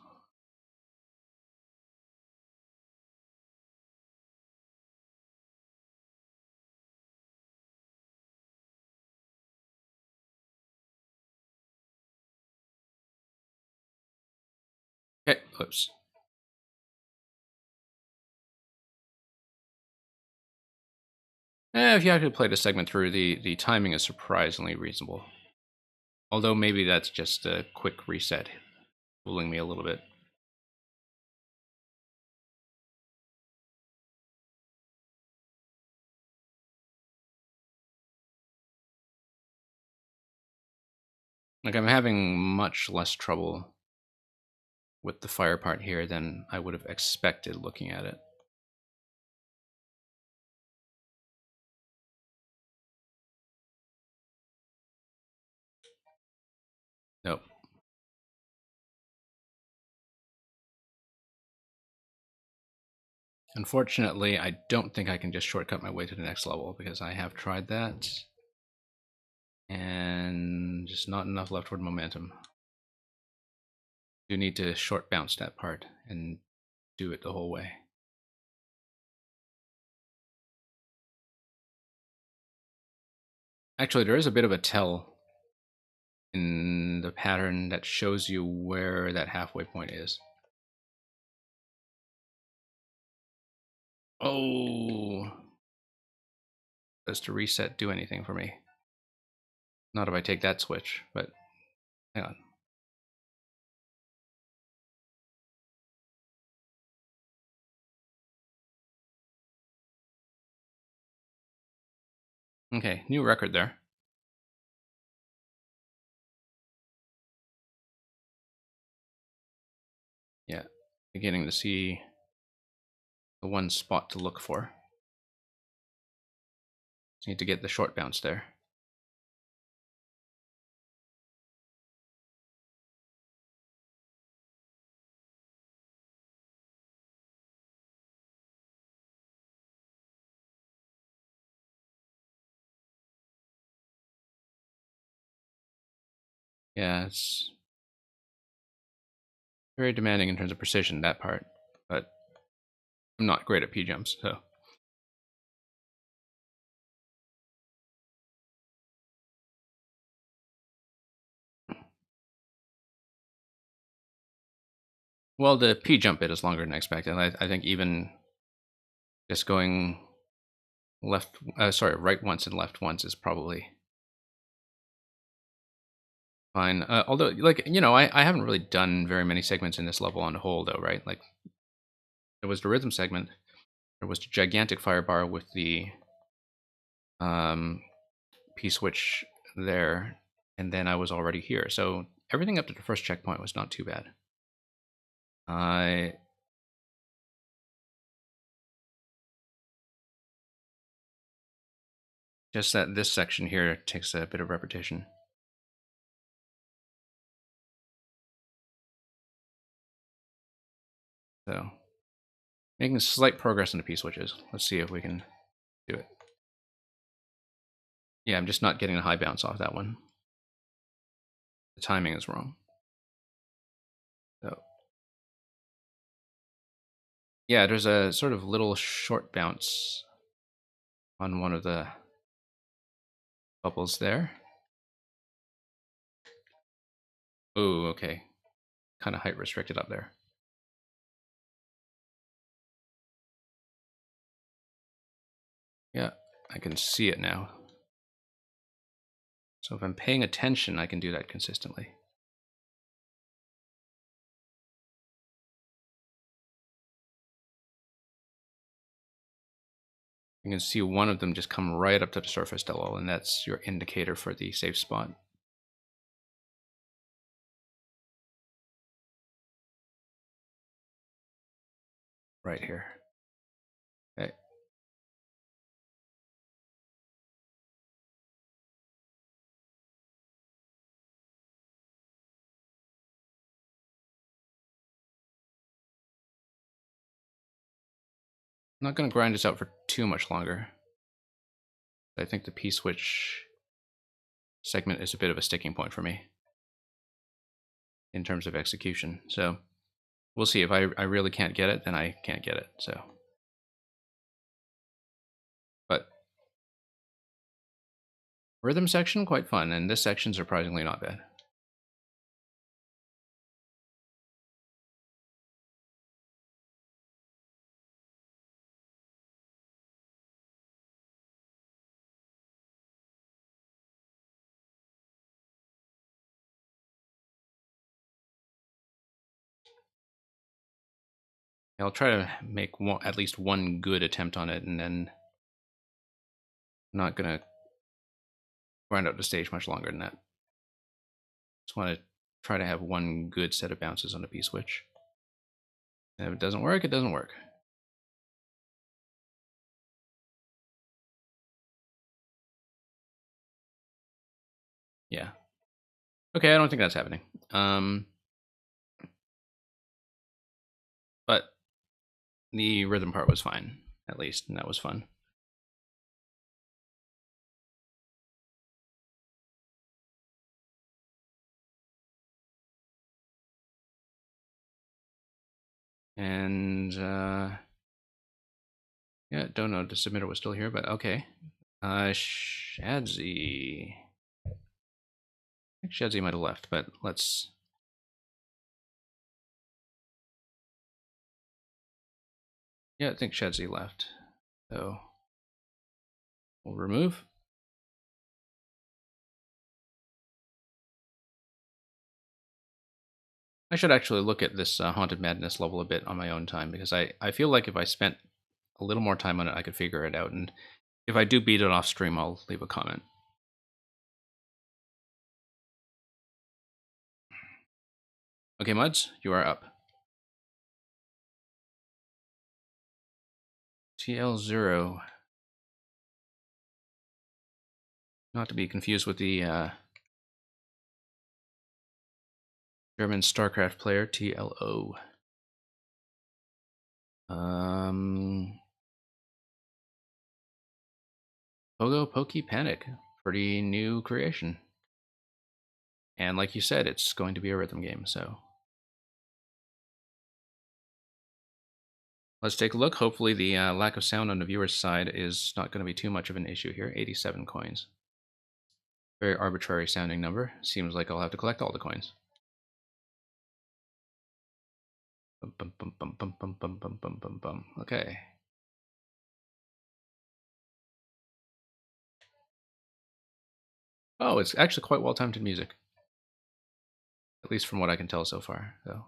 A: Okay, oops. If you actually play the segment through, the timing is surprisingly reasonable. Although maybe that's just a quick reset, fooling me a little bit. Like, I'm having much less trouble with the fire part here than I would have expected looking at it. Nope. Unfortunately, I don't think I can just shortcut my way to the next level because I have tried that and just not enough leftward momentum. You need to short bounce that part and do it the whole way. Actually, there is a bit of a tell in the pattern that shows you where that halfway point is. Oh, does to reset do anything for me? Not if I take that switch, but hang on. Okay, new record there. Yeah, beginning to see the one spot to look for. Just need to get the short bounce there. Yeah, it's very demanding in terms of precision, that part, but I'm not great at P-jumps, so. Well, the P-jump bit is longer than expected. I think even just going right once and left once is probably fine. Although, like, you know, I haven't really done very many segments in this level on the whole, though, right? Like, there was the rhythm segment, there was the gigantic fire bar with the P switch there, and then I was already here. So everything up to the first checkpoint was not too bad. Just that this section here takes a bit of repetition. So making slight progress in the P switches. Let's see if we can do it. Yeah, I'm just not getting a high bounce off that one. The timing is wrong. So yeah, there's a sort of little short bounce on one of the bubbles there. Oh, okay. Kind of height restricted up there. Yeah, I can see it now. So if I'm paying attention, I can do that consistently. You can see one of them just come right up to the surface demo, and that's your indicator for the safe spot. Right here. Okay. I'm not going to grind this out for too much longer. I think the P-switch segment is a bit of a sticking point for me in terms of execution. So we'll see. If I really can't get it, then I can't get it. So, but rhythm section, quite fun. And this section, surprisingly not bad. I'll try to make at least one good attempt on it, and then I'm not going to grind out the stage much longer than that. Just want to try to have one good set of bounces on the P-switch. And if it doesn't work, it doesn't work. Yeah. Okay, I don't think that's happening. But the rhythm part was fine, at least, and that was fun. And yeah, don't know if the submitter was still here, but okay. Shadzy. I think Shadzy might have left, but let's. Yeah, I think Shadzy left. So we'll remove. I should actually look at this Haunted Madness level a bit on my own time, because I feel like if I spent a little more time on it, I could figure it out. And if I do beat it off stream, I'll leave a comment. Okay, Muds, you are up. TL0. Not to be confused with the German StarCraft player, TLO. Pogo Pokey Panic. Pretty new creation. And like you said, it's going to be a rhythm game, so. Let's take a look. Hopefully the lack of sound on the viewer's side is not going to be too much of an issue here. 87 coins. Very arbitrary sounding number. Seems like I'll have to collect all the coins. Bum, bum, bum, bum, bum, bum, bum, bum, bum, bum, bum. Okay. Oh, it's actually quite well-timed music. At least from what I can tell so far. So,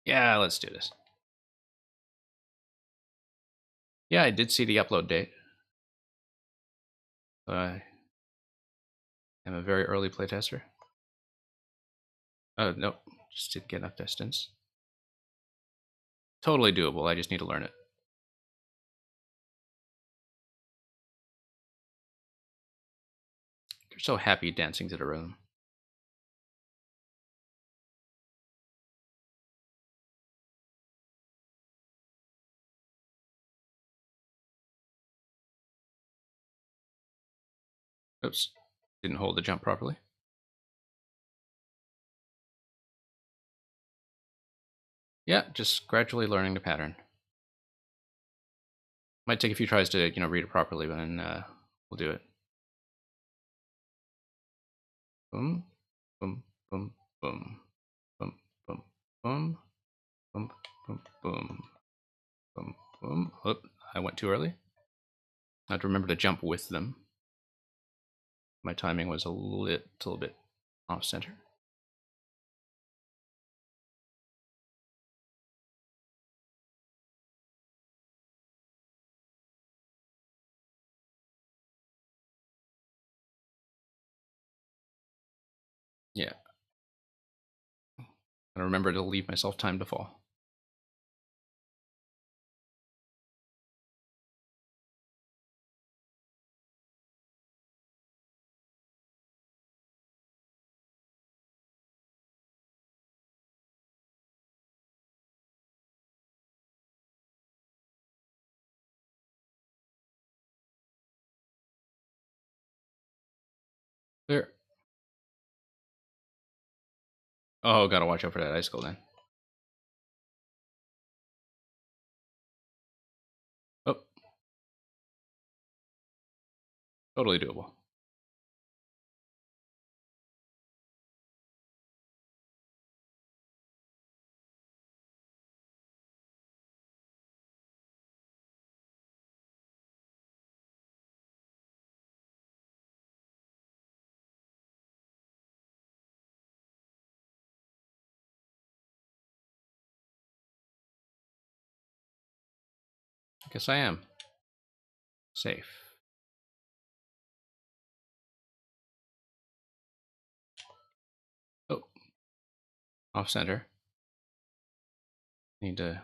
A: yeah, let's do this. Yeah, I did see the upload date. I am a very early playtester. Oh, nope. Just didn't get enough distance. Totally doable. I just need to learn it. You're so happy dancing to the rhythm. Oops. Didn't hold the jump properly. Yeah, just gradually learning the pattern. Might take a few tries to, read it properly, but then we'll do it. Boom, boom, boom, boom, boom, boom, boom, boom, boom, boom, boom, boom. Oop, I went too early. I have to remember to jump with them. My timing was a little bit off center. Yeah. I remember to leave myself time to fall. There. Oh, gotta watch out for that icicle then. Oh, totally doable. I guess I am safe. Oh, off center. Need to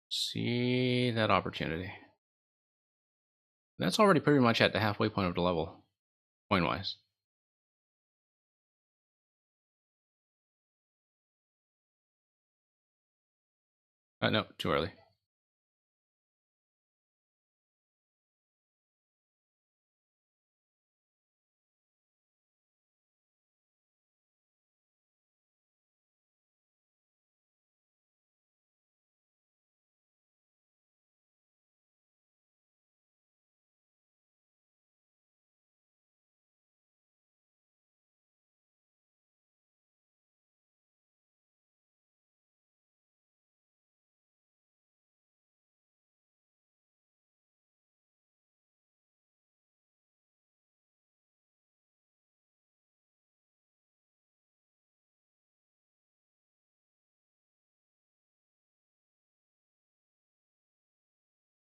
A: see that opportunity. That's already pretty much at the halfway point of the level, point-wise. No, too early.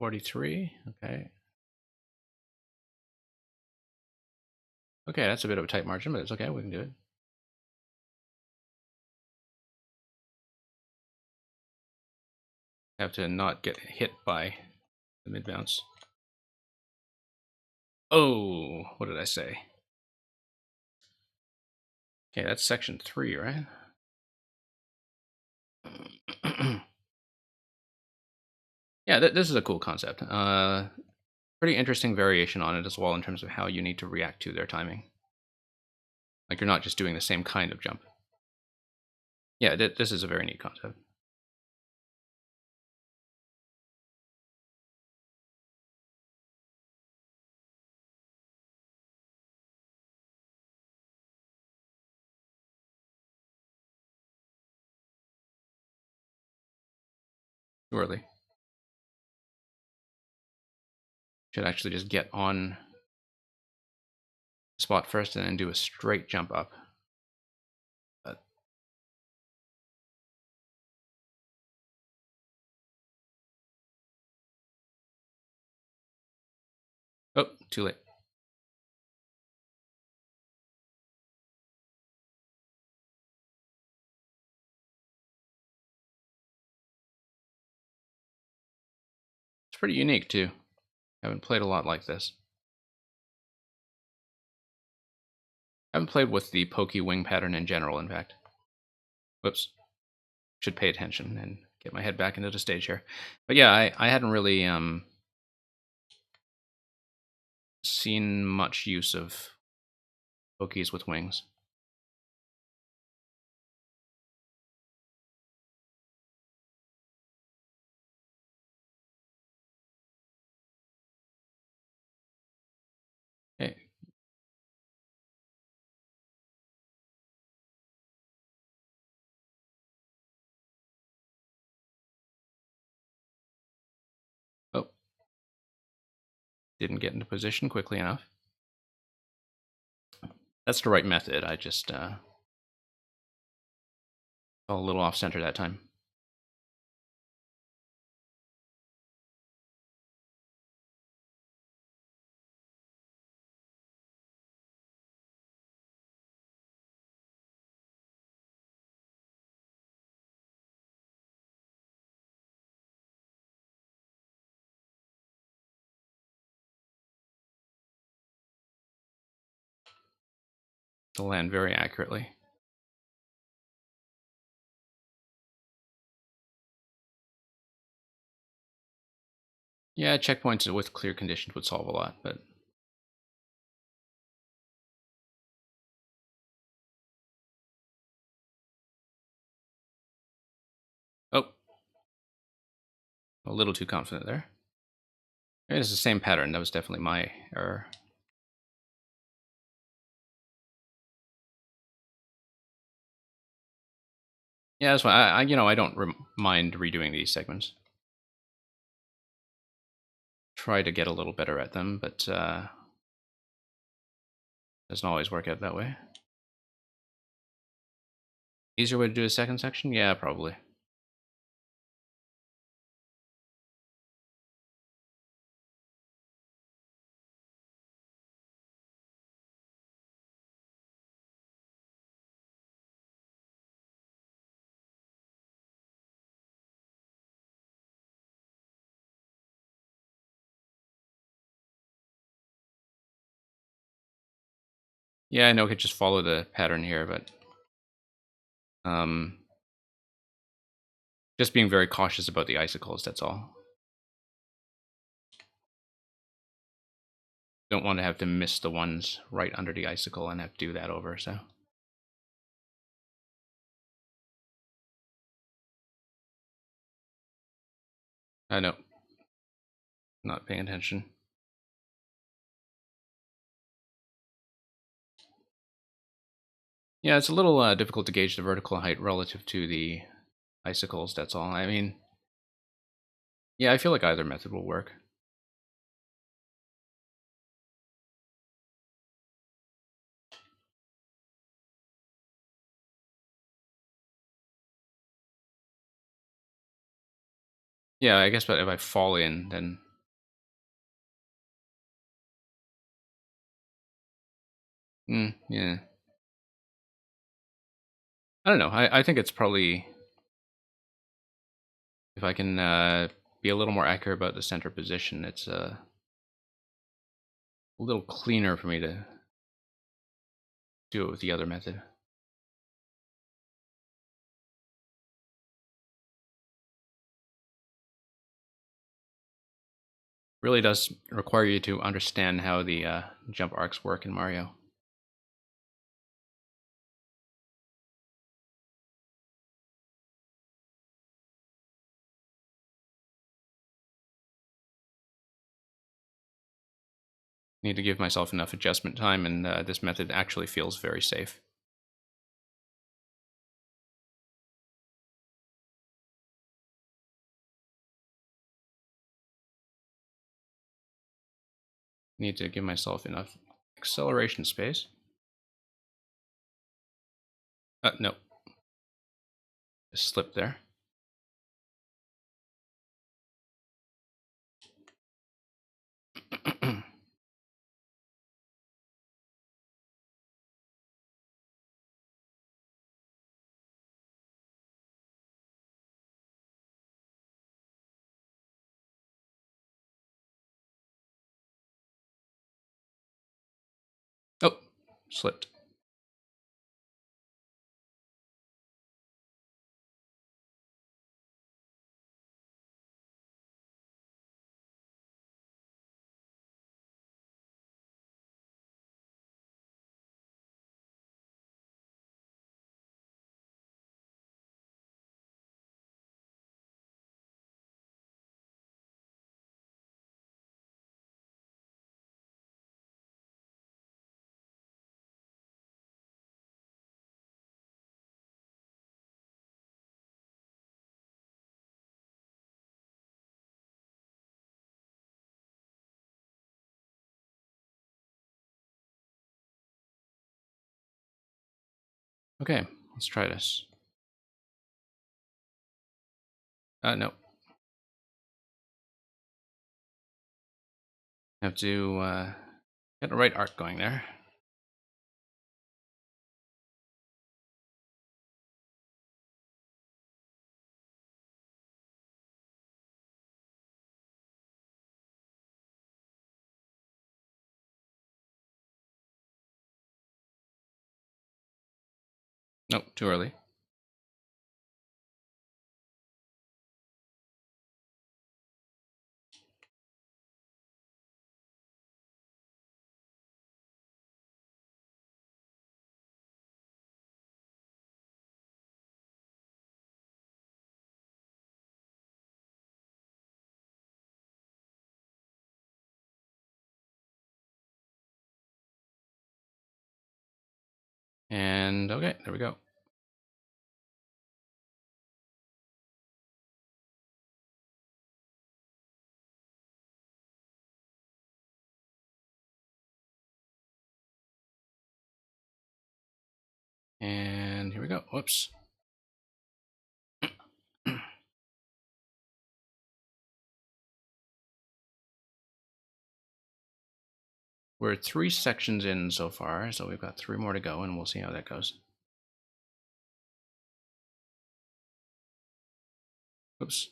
A: $43. Okay. Okay, that's a bit of a tight margin, but it's okay. We can do it. Have to not get hit by the mid bounce. Oh, what did I say? Okay, that's section 3, right? Yeah, this is a cool concept. Pretty interesting variation on it as well in terms of how you need to react to their timing. Like you're not just doing the same kind of jump. Yeah, this is a very neat concept. Too early. Should actually just get on the spot first and then do a straight jump up. But oh, too late. It's pretty unique too. Haven't played a lot like this. Haven't played with the pokey wing pattern in general, in fact. Whoops. Should pay attention and get my head back into the stage here. But yeah, I hadn't really seen much use of pokies with wings. Okay. Oh, Didn't get into position quickly enough. That's the right method. I just fell a little off center that time. To land very accurately. Yeah, checkpoints with clear conditions would solve a lot, but oh, a little too confident there. It's the same pattern. That was definitely my error. Yeah, that's why I don't mind redoing these segments. Try to get a little better at them, but doesn't always work out that way. Easier way to do a second section? Yeah, probably. Yeah, I know I could just follow the pattern here, but just being very cautious about the icicles, that's all. Don't want to have to miss the ones right under the icicle and have to do that over, so. I know. Not paying attention. Yeah, it's a little difficult to gauge the vertical height relative to the icicles, that's all. I mean, yeah, I feel like either method will work. Yeah, I guess, but if I fall in, then... yeah. I don't know. I think it's probably... If I can be a little more accurate about the center position, it's a little cleaner for me to do it with the other method. Really does require you to understand how the jump arcs work in Mario. Need to give myself enough adjustment time, and this method actually feels very safe. Need to give myself enough acceleration space. No. Just slip there. Oh, slipped. Okay, let's try this. No. Have to get the right arc going there. Nope, too early. And okay, there we go. And here we go. Whoops. We're 3 sections in so far, so we've got 3 more to go, and we'll see how that goes. Oops.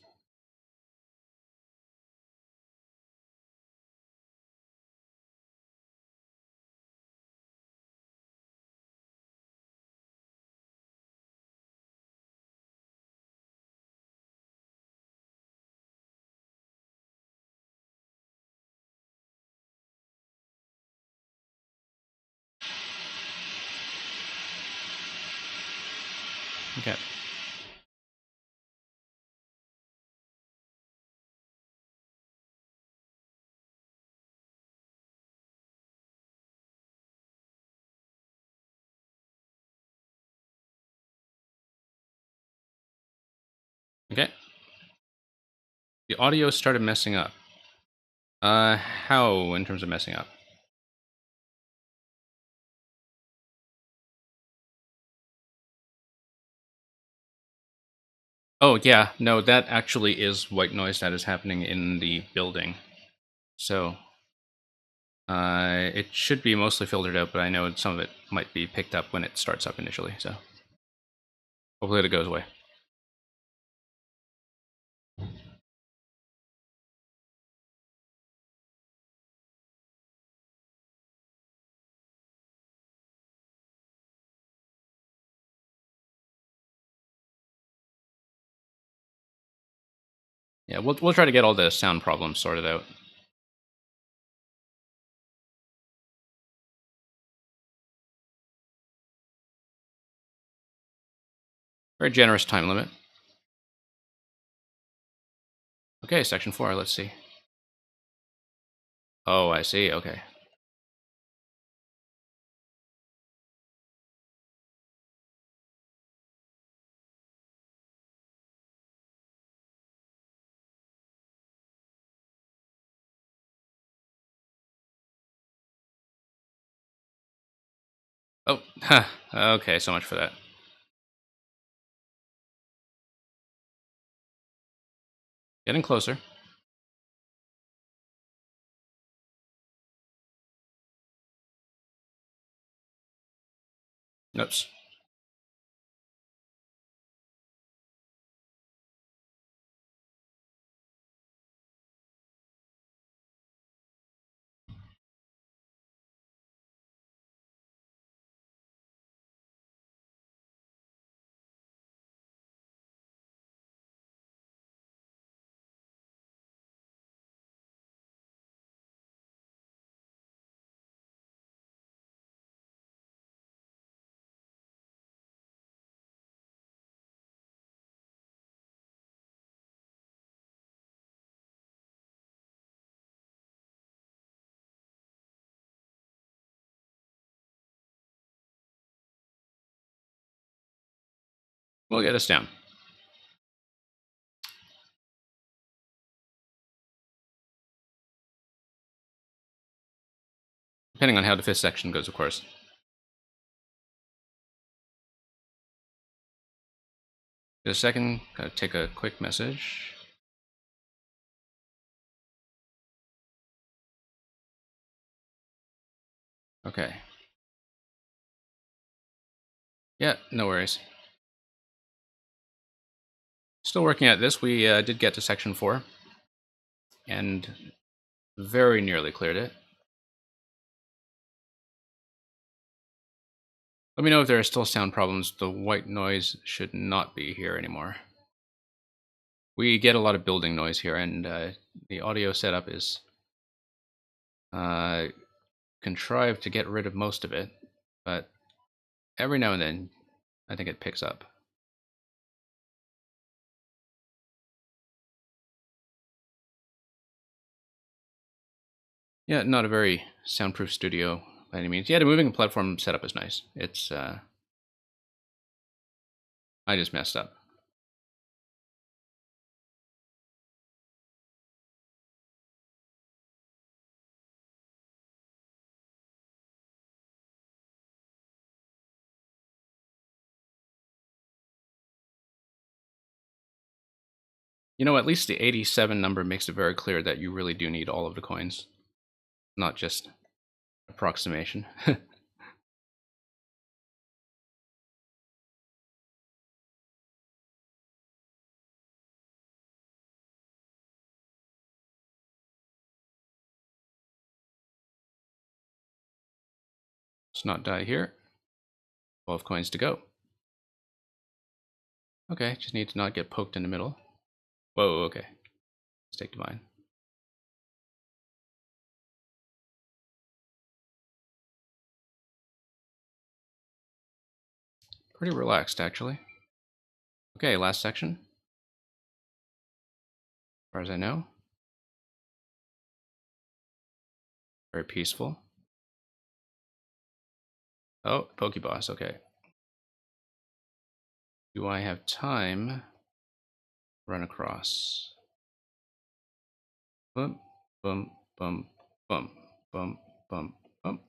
A: Okay. Okay. The audio started messing up. How in terms of messing up? Oh, yeah. No, that actually is white noise that is happening in the building. So, it should be mostly filtered out, but I know some of it might be picked up when it starts up initially, so hopefully it goes away. Yeah, we'll try to get all the sound problems sorted out. Very generous time limit. Okay, section 4, let's see. Oh, I see, okay. Oh, huh. Okay, so much for that. Getting closer. Oops. We'll get us down. Depending on how the 5th section goes, of course. Just a second, gotta take a quick message. Okay. Yeah, no worries. Still working at this. We did get to section 4 and very nearly cleared it. Let me know if there are still sound problems. The white noise should not be here anymore. We get a lot of building noise here, and the audio setup is contrived to get rid of most of it, but every now and then I think it picks up. Yeah, not a very soundproof studio by any means. Yeah, the moving platform setup is nice. It's I just messed up. You know, at least the 87 number makes it very clear that you really do need all of the coins, not just approximation. Let's not die here. 12 coins to go. Okay, just need to not get poked in the middle. Whoa, okay. Let's take divine. Pretty relaxed, actually. Okay, last section. As far as I know. Very peaceful. Oh, Pokeboss, okay. Do I have time? Run across. Boom, boom, boom, boom, boom, boom, boom.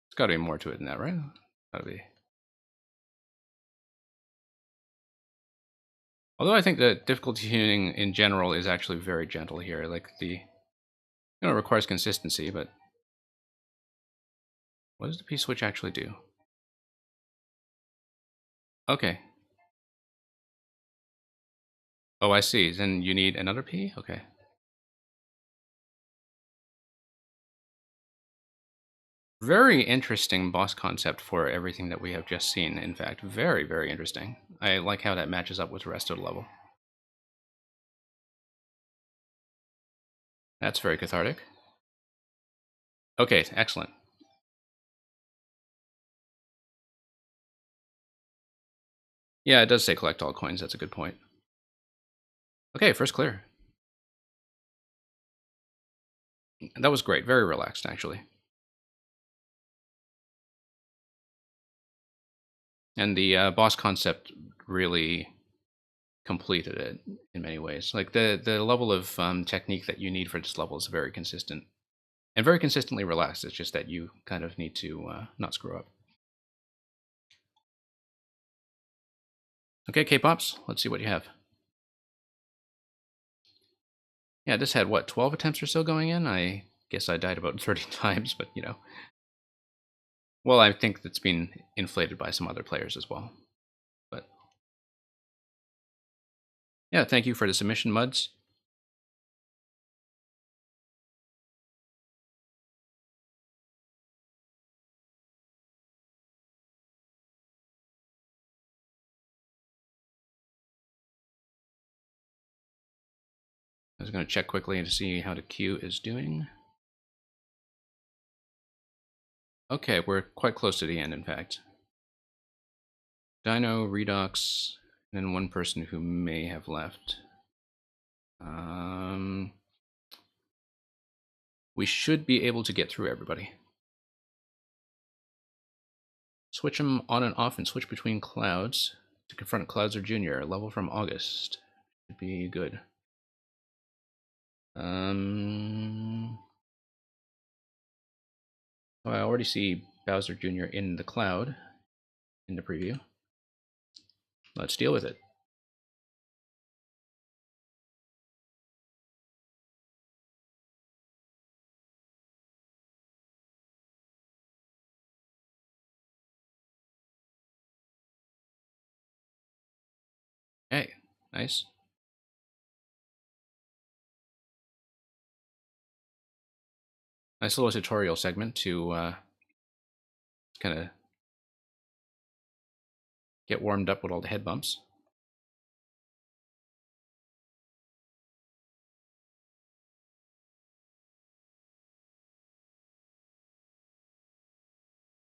A: There's gotta be more to it than that, right? Gotta be. Although I think the difficulty tuning in general is actually very gentle here. Like it requires consistency, but what does the P switch actually do? Okay. Oh, I see. Then you need another P? Okay. Very interesting boss concept for everything that we have just seen, in fact. Very, very interesting. I like how that matches up with the rest of the level. That's very cathartic. Okay, excellent. Yeah, it does say collect all coins. That's a good point. Okay, first clear. That was great. Very relaxed, actually. And the boss concept really completed it in many ways. Like the level of technique that you need for this level is very consistent and very consistently relaxed. It's just that you kind of need to not screw up. Okay, K-Pops, let's see what you have. Yeah, this had what, 12 attempts or so going in? I guess I died about 30 times, but you know. Well, I think that's been inflated by some other players as well. But yeah, thank you for the submission, Muds. I was going to check quickly to see how the queue is doing. Okay, we're quite close to the end, in fact. Dino, Redox, and then one person who may have left. We should be able to get through everybody. Switch them on and off and switch between clouds to confront Cloudser Jr. Level from August. Should be good. Oh, I already see Bowser Jr. in the cloud in the preview. Let's deal with it. Hey, nice. Nice little tutorial segment to kind of get warmed up with all the head bumps.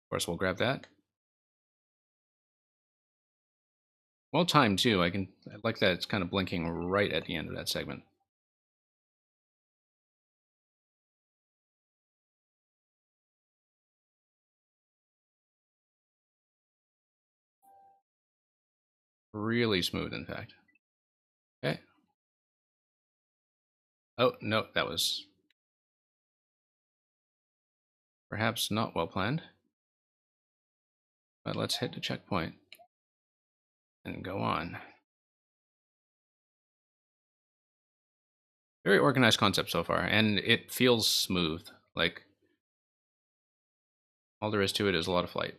A: Of course, we'll grab that. Well timed too. I like that it's kind of blinking right at the end of that segment. Really smooth, in fact. Okay. Oh, no, that was perhaps not well planned. But let's hit the checkpoint and go on. Very organized concept so far, and it feels smooth. Like, all there is to it is a lot of flight.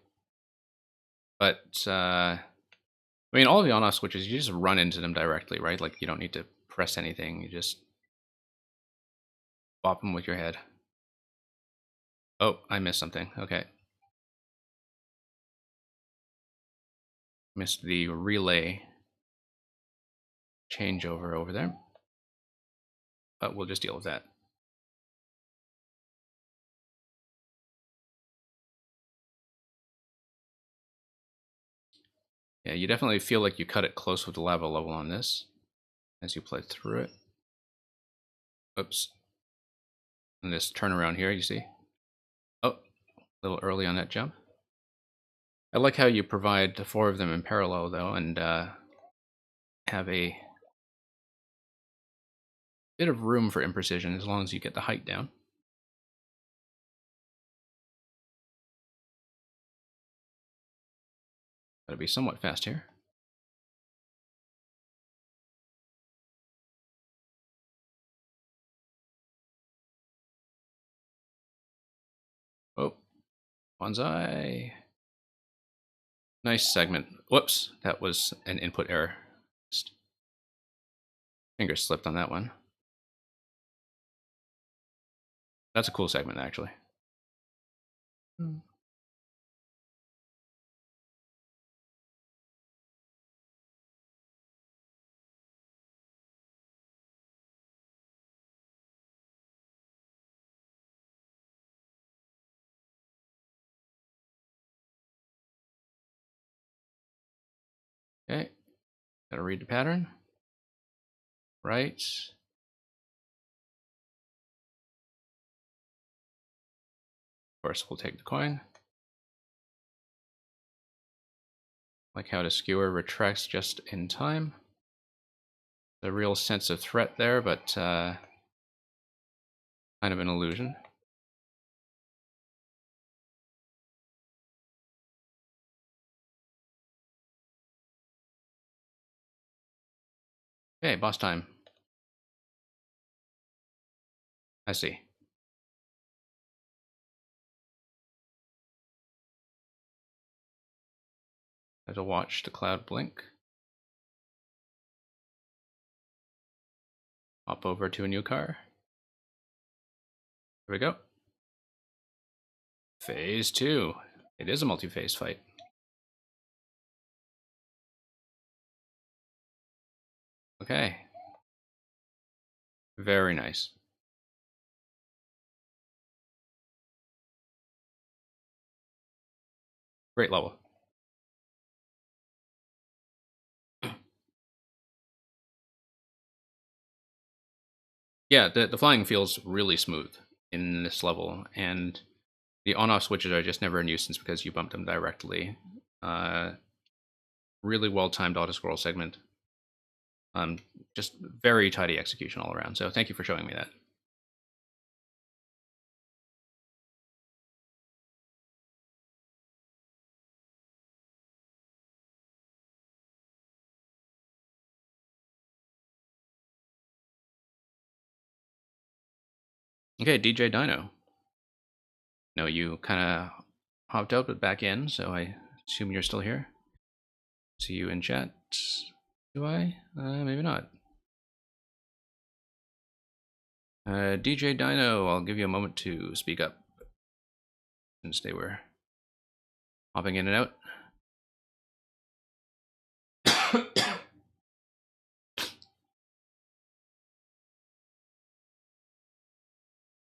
A: But, I mean, all of the on-off switches, you just run into them directly, right? Like, you don't need to press anything. You just bop them with your head. Oh, I missed something. Okay. Missed the relay changeover over there. But we'll just deal with that. Yeah, you definitely feel like you cut it close with the lava level on this as you play through it. Oops. And this turnaround here, you see? Oh, a little early on that jump. I like how you provide the 4 of them in parallel, though, and have a bit of room for imprecision as long as you get the height down. Gotta be somewhat fast here. Oh, bonsai. Nice segment. Whoops, that was an input error. Just finger slipped on that one. That's a cool segment, actually. Okay, gotta read the pattern. Right. Of course, we'll take the coin. Like how the skewer retracts just in time. The real sense of threat there, but kind of an illusion. Okay, boss time. I see. Have to watch the cloud blink. Hop over to a new car. Here we go. Phase 2. It is a multi-phase fight. Okay. Very nice. Great level. Yeah, the flying feels really smooth in this level, and the on-off switches are just never a nuisance because you bump them directly. Really well-timed auto-scroll segment. Just very tidy execution all around, so thank you for showing me that. Okay, DJ Dino. No, you kind of hopped out but back in, so I assume you're still here. See you in chat. Do I? Maybe not. DJ Dino, I'll give you a moment to speak up since they were hopping in and out.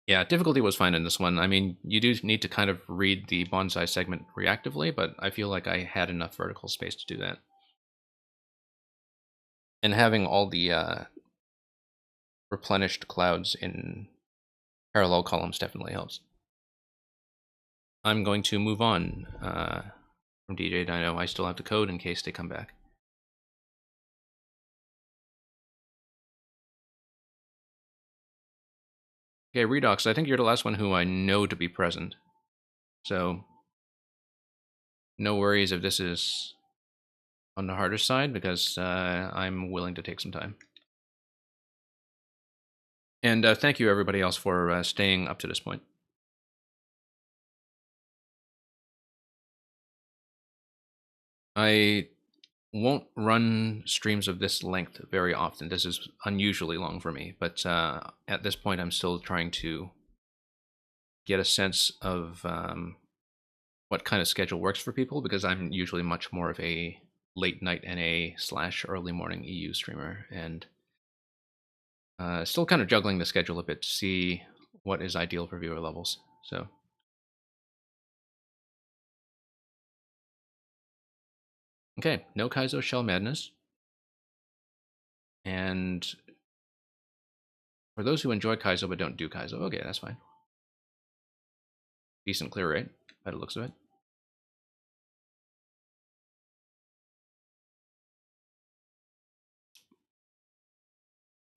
A: Yeah, difficulty was fine in this one. I mean, you do need to kind of read the bonsai segment reactively, but I feel like I had enough vertical space to do that. And having all the replenished clouds in parallel columns definitely helps. I'm going to move on from DJ Dino. I still have to code in case they come back. Okay, Redox, I think you're the last one who I know to be present. So, no worries if this is on the harder side, because I'm willing to take some time. And thank you, everybody else, for staying up to this point. I won't run streams of this length very often. This is unusually long for me, but at this point, I'm still trying to get a sense of what kind of schedule works for people, because I'm usually much more of a late night NA / early morning EU streamer, and still kind of juggling the schedule a bit to see what is ideal for viewer levels. So, okay, no Kaizo Shell Madness. And for those who enjoy Kaizo but don't do Kaizo, okay, that's fine. Decent clear rate by the looks of it.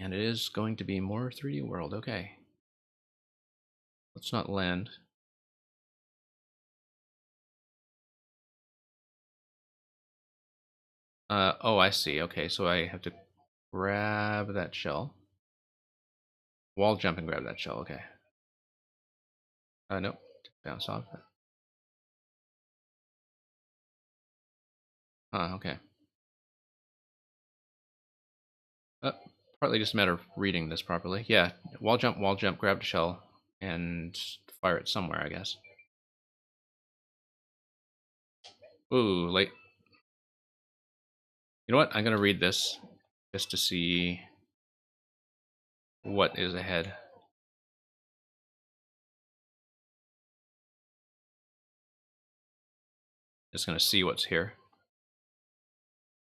A: And it is going to be more 3D World, okay. Let's not land. Oh, I see. Okay, so I have to grab that shell. Wall jump and grab that shell, okay. No, bounce off. Okay. Partly just a matter of reading this properly. Yeah, wall jump, grab the shell, and fire it somewhere, I guess. Ooh, late. You know what? I'm going to read this just to see what is ahead. Just going to see what's here.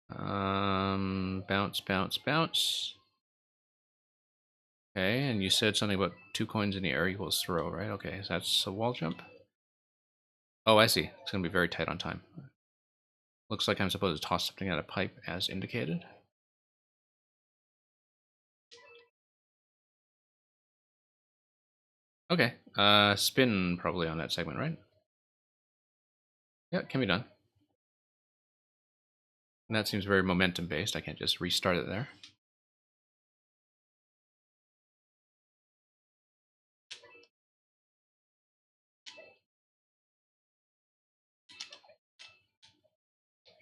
A: Bounce, bounce, bounce. Okay, and you said something about 2 coins in the air equals throw, right? Okay, so that's a wall jump. Oh, I see. It's going to be very tight on time. Looks like I'm supposed to toss something out of pipe as indicated. Okay, spin probably on that segment, right? Yeah, can be done. And that seems very momentum based. I can't just restart it there.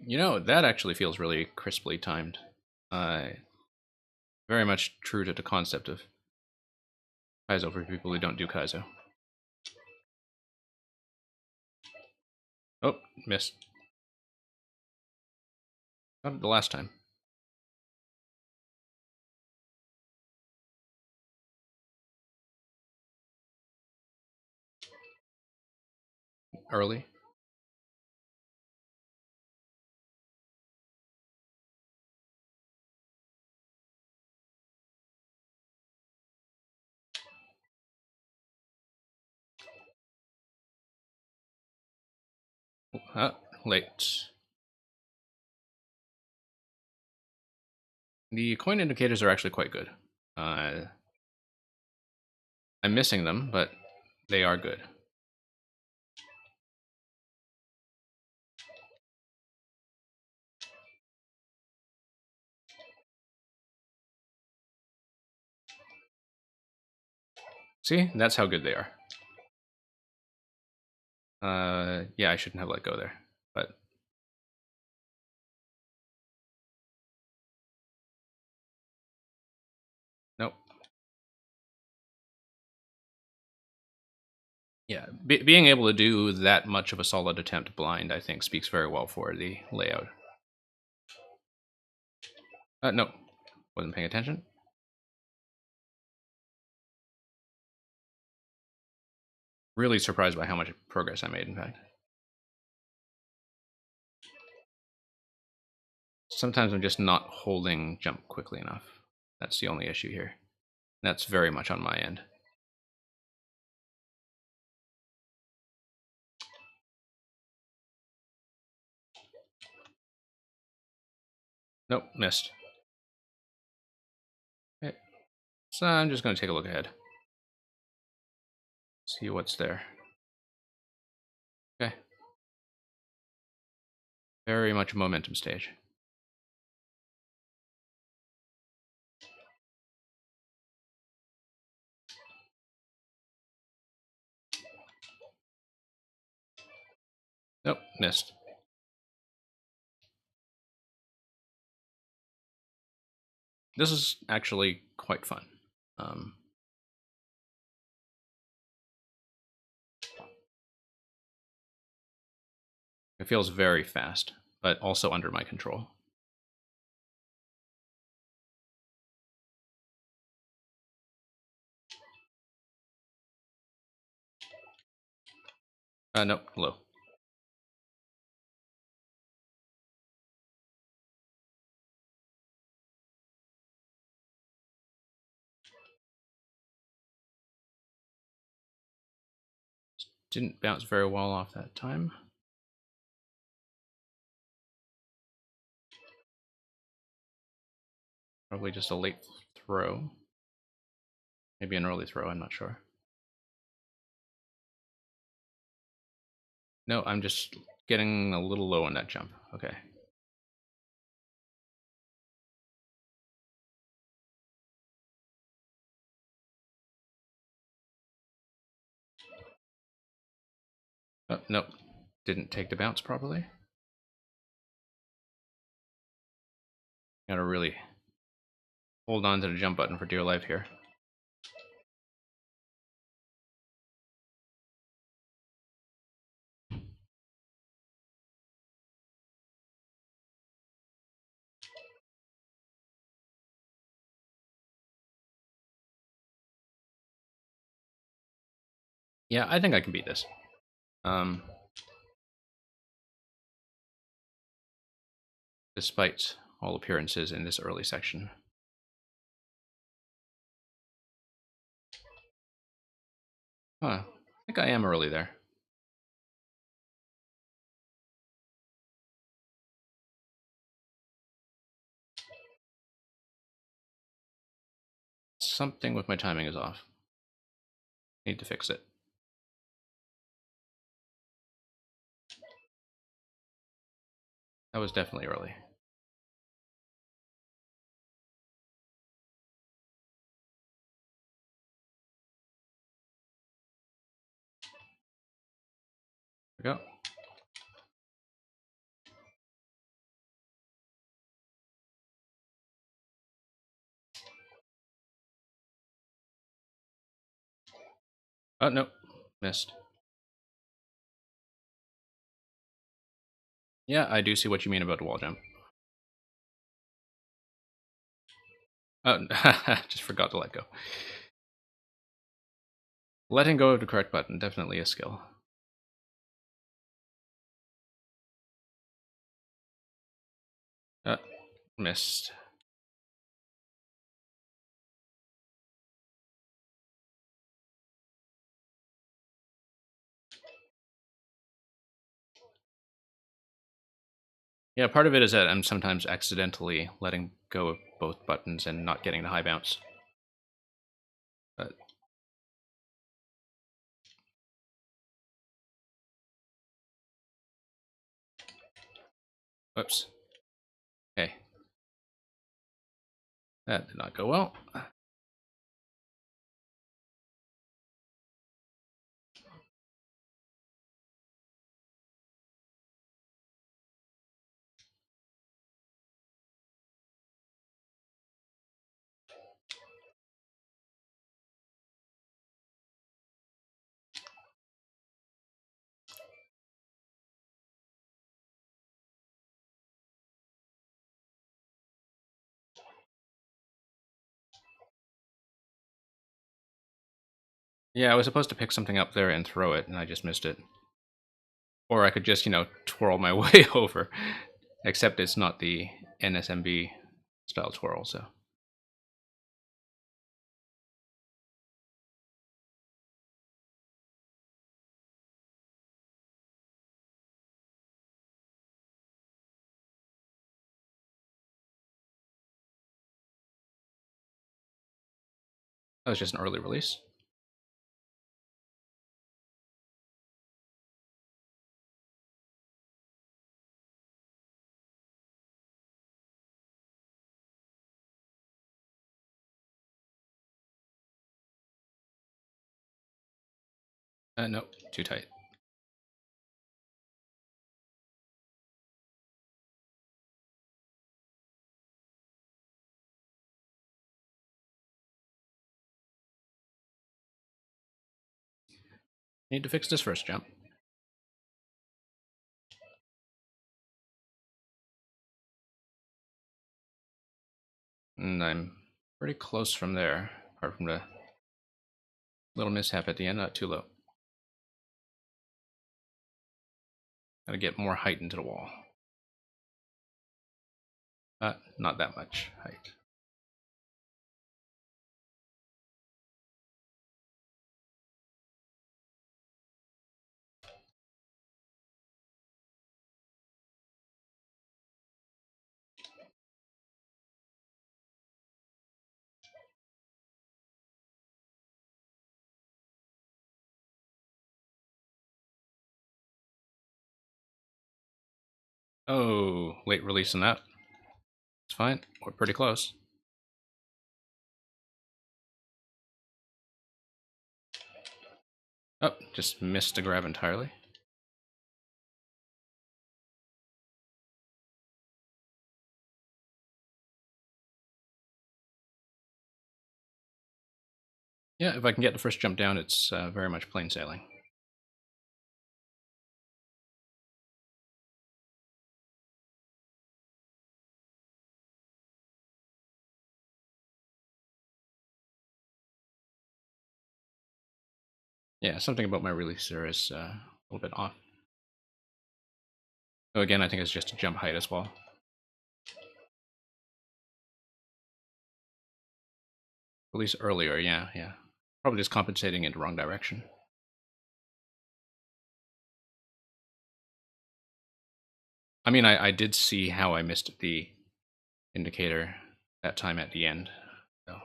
A: You know, that actually feels really crisply timed. Very much true to the concept of Kaizo for people who don't do Kaizo. Oh, missed. Not the last time. Early. Late. The coin indicators are actually quite good. I'm missing them, but they are good. See, that's how good they are. Yeah, I shouldn't have let go there, but nope. Yeah, being able to do that much of a solid attempt blind, I think, speaks very well for the layout. No, wasn't paying attention. Really surprised by how much progress I made, in fact. Sometimes I'm just not holding jump quickly enough. That's the only issue here. That's very much on my end. Nope, missed. Okay. So I'm just going to take a look ahead. See what's there. Okay. Very much a momentum stage. Nope, missed. This is actually quite fun. It feels very fast, but also under my control. Nope, low. Didn't bounce very well off that time. Probably just a late throw. Maybe an early throw, I'm not sure. No, I'm just getting a little low on that jump. Okay. Oh, nope. Didn't take the bounce properly. Gotta really hold on to the jump button for dear life here. Yeah, I think I can beat this. Despite all appearances in this early section. Huh. I think I am early there. Something with my timing is off. Need to fix it. That was definitely early. There we go. Oh, no. Missed. Yeah, I do see what you mean about the wall jump. Oh, just forgot to let go. Letting go of the correct button, definitely a skill. Missed. Yeah, part of it is that I'm sometimes accidentally letting go of both buttons and not getting the high bounce. But whoops. Okay. That did not go well. Yeah, I was supposed to pick something up there and throw it, and I just missed it. Or I could just, twirl my way over. Except it's not the NSMB style twirl, so. That was just an early release. No, too tight. Need to fix this first jump. And I'm pretty close from there, apart from the little mishap at the end, not too low. Gotta get more height into the wall. Not that much height. Oh, late release on that. It's fine. We're pretty close. Oh, just missed the grab entirely. Yeah, if I can get the first jump down, it's very much plain sailing. Yeah, something about my release there is a little bit off. Oh, again, I think it's just a jump height as well. Release earlier, yeah. Probably just compensating in the wrong direction. I mean, I did see how I missed the indicator that time at the end. So.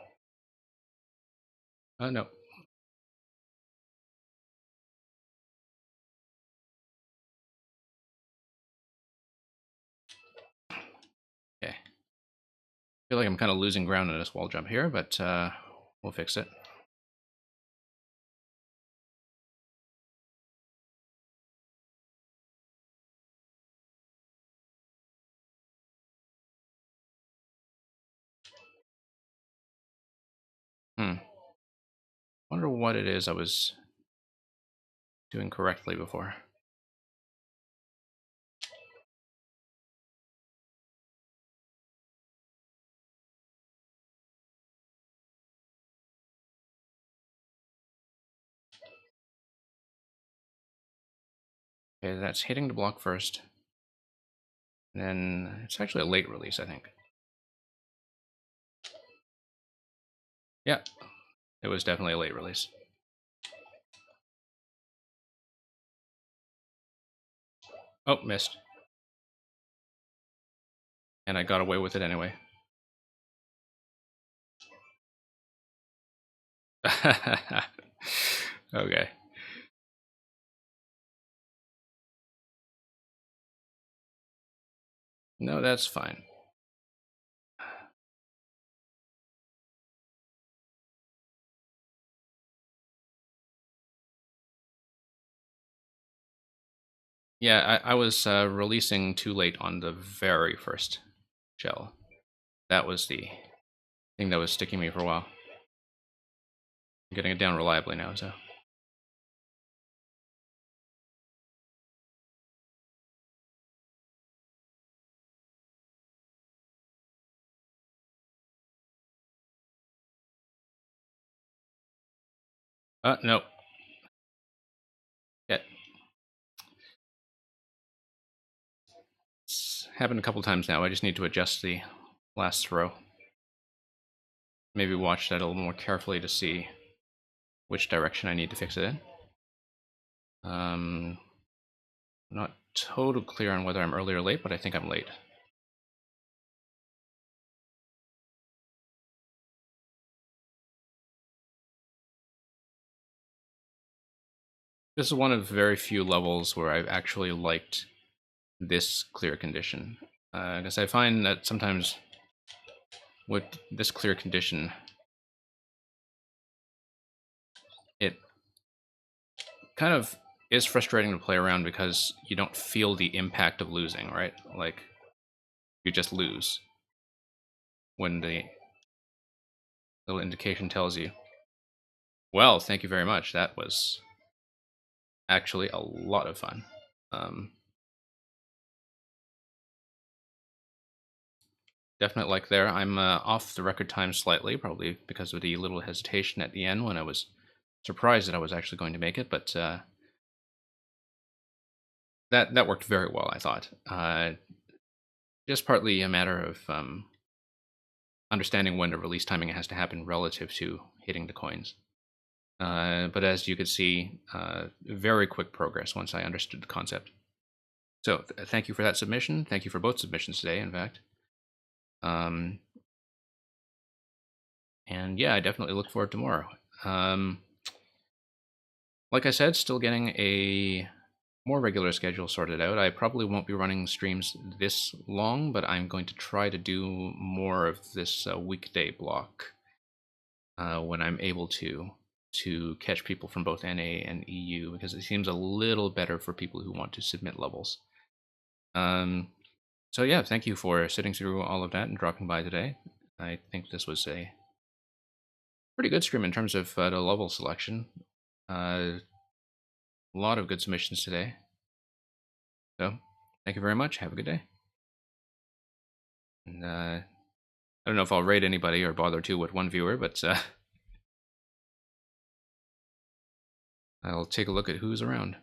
A: No. Okay. Feel like I'm kind of losing ground in this wall jump here, but we'll fix it. Wonder what it is I was doing correctly before. Okay, that's hitting the block first. And then it's actually a late release, I think. Yeah, it was definitely a late release. Oh, missed. And I got away with it anyway. Okay. No, that's fine. Yeah, I was releasing too late on the very first shell. That was the thing that was sticking me for a while. I'm getting it down reliably now, so. No. Yeah. It's happened a couple times now. I just need to adjust the last throw. Maybe watch that a little more carefully to see which direction I need to fix it in. Not totally clear on whether I'm early or late, but I think I'm late. This is one of very few levels where I've actually liked this clear condition. Because I find that sometimes with this clear condition, it kind of is frustrating to play around because you don't feel the impact of losing, right? Like, you just lose when the little indication tells you, well, thank you very much. That was actually a lot of fun. Definite like there. I'm off the record time slightly, probably because of the little hesitation at the end when I was surprised that I was actually going to make it, but that worked very well, I thought. Just partly a matter of understanding when the release timing has to happen relative to hitting the coins. But as you could see, very quick progress once I understood the concept. So thank you for that submission. Thank you for both submissions today, in fact. And yeah, I definitely look forward to more. Like I said, still getting a more regular schedule sorted out. I probably won't be running streams this long, but I'm going to try to do more of this weekday block when I'm able to catch people from both NA and EU, because it seems a little better for people who want to submit levels. So yeah, thank you for sitting through all of that and dropping by today. I think this was a pretty good stream in terms of the level selection. A lot of good submissions today. So thank you very much. Have a good day. And I don't know if I'll rate anybody or bother to with one viewer, but I'll take a look at who's around.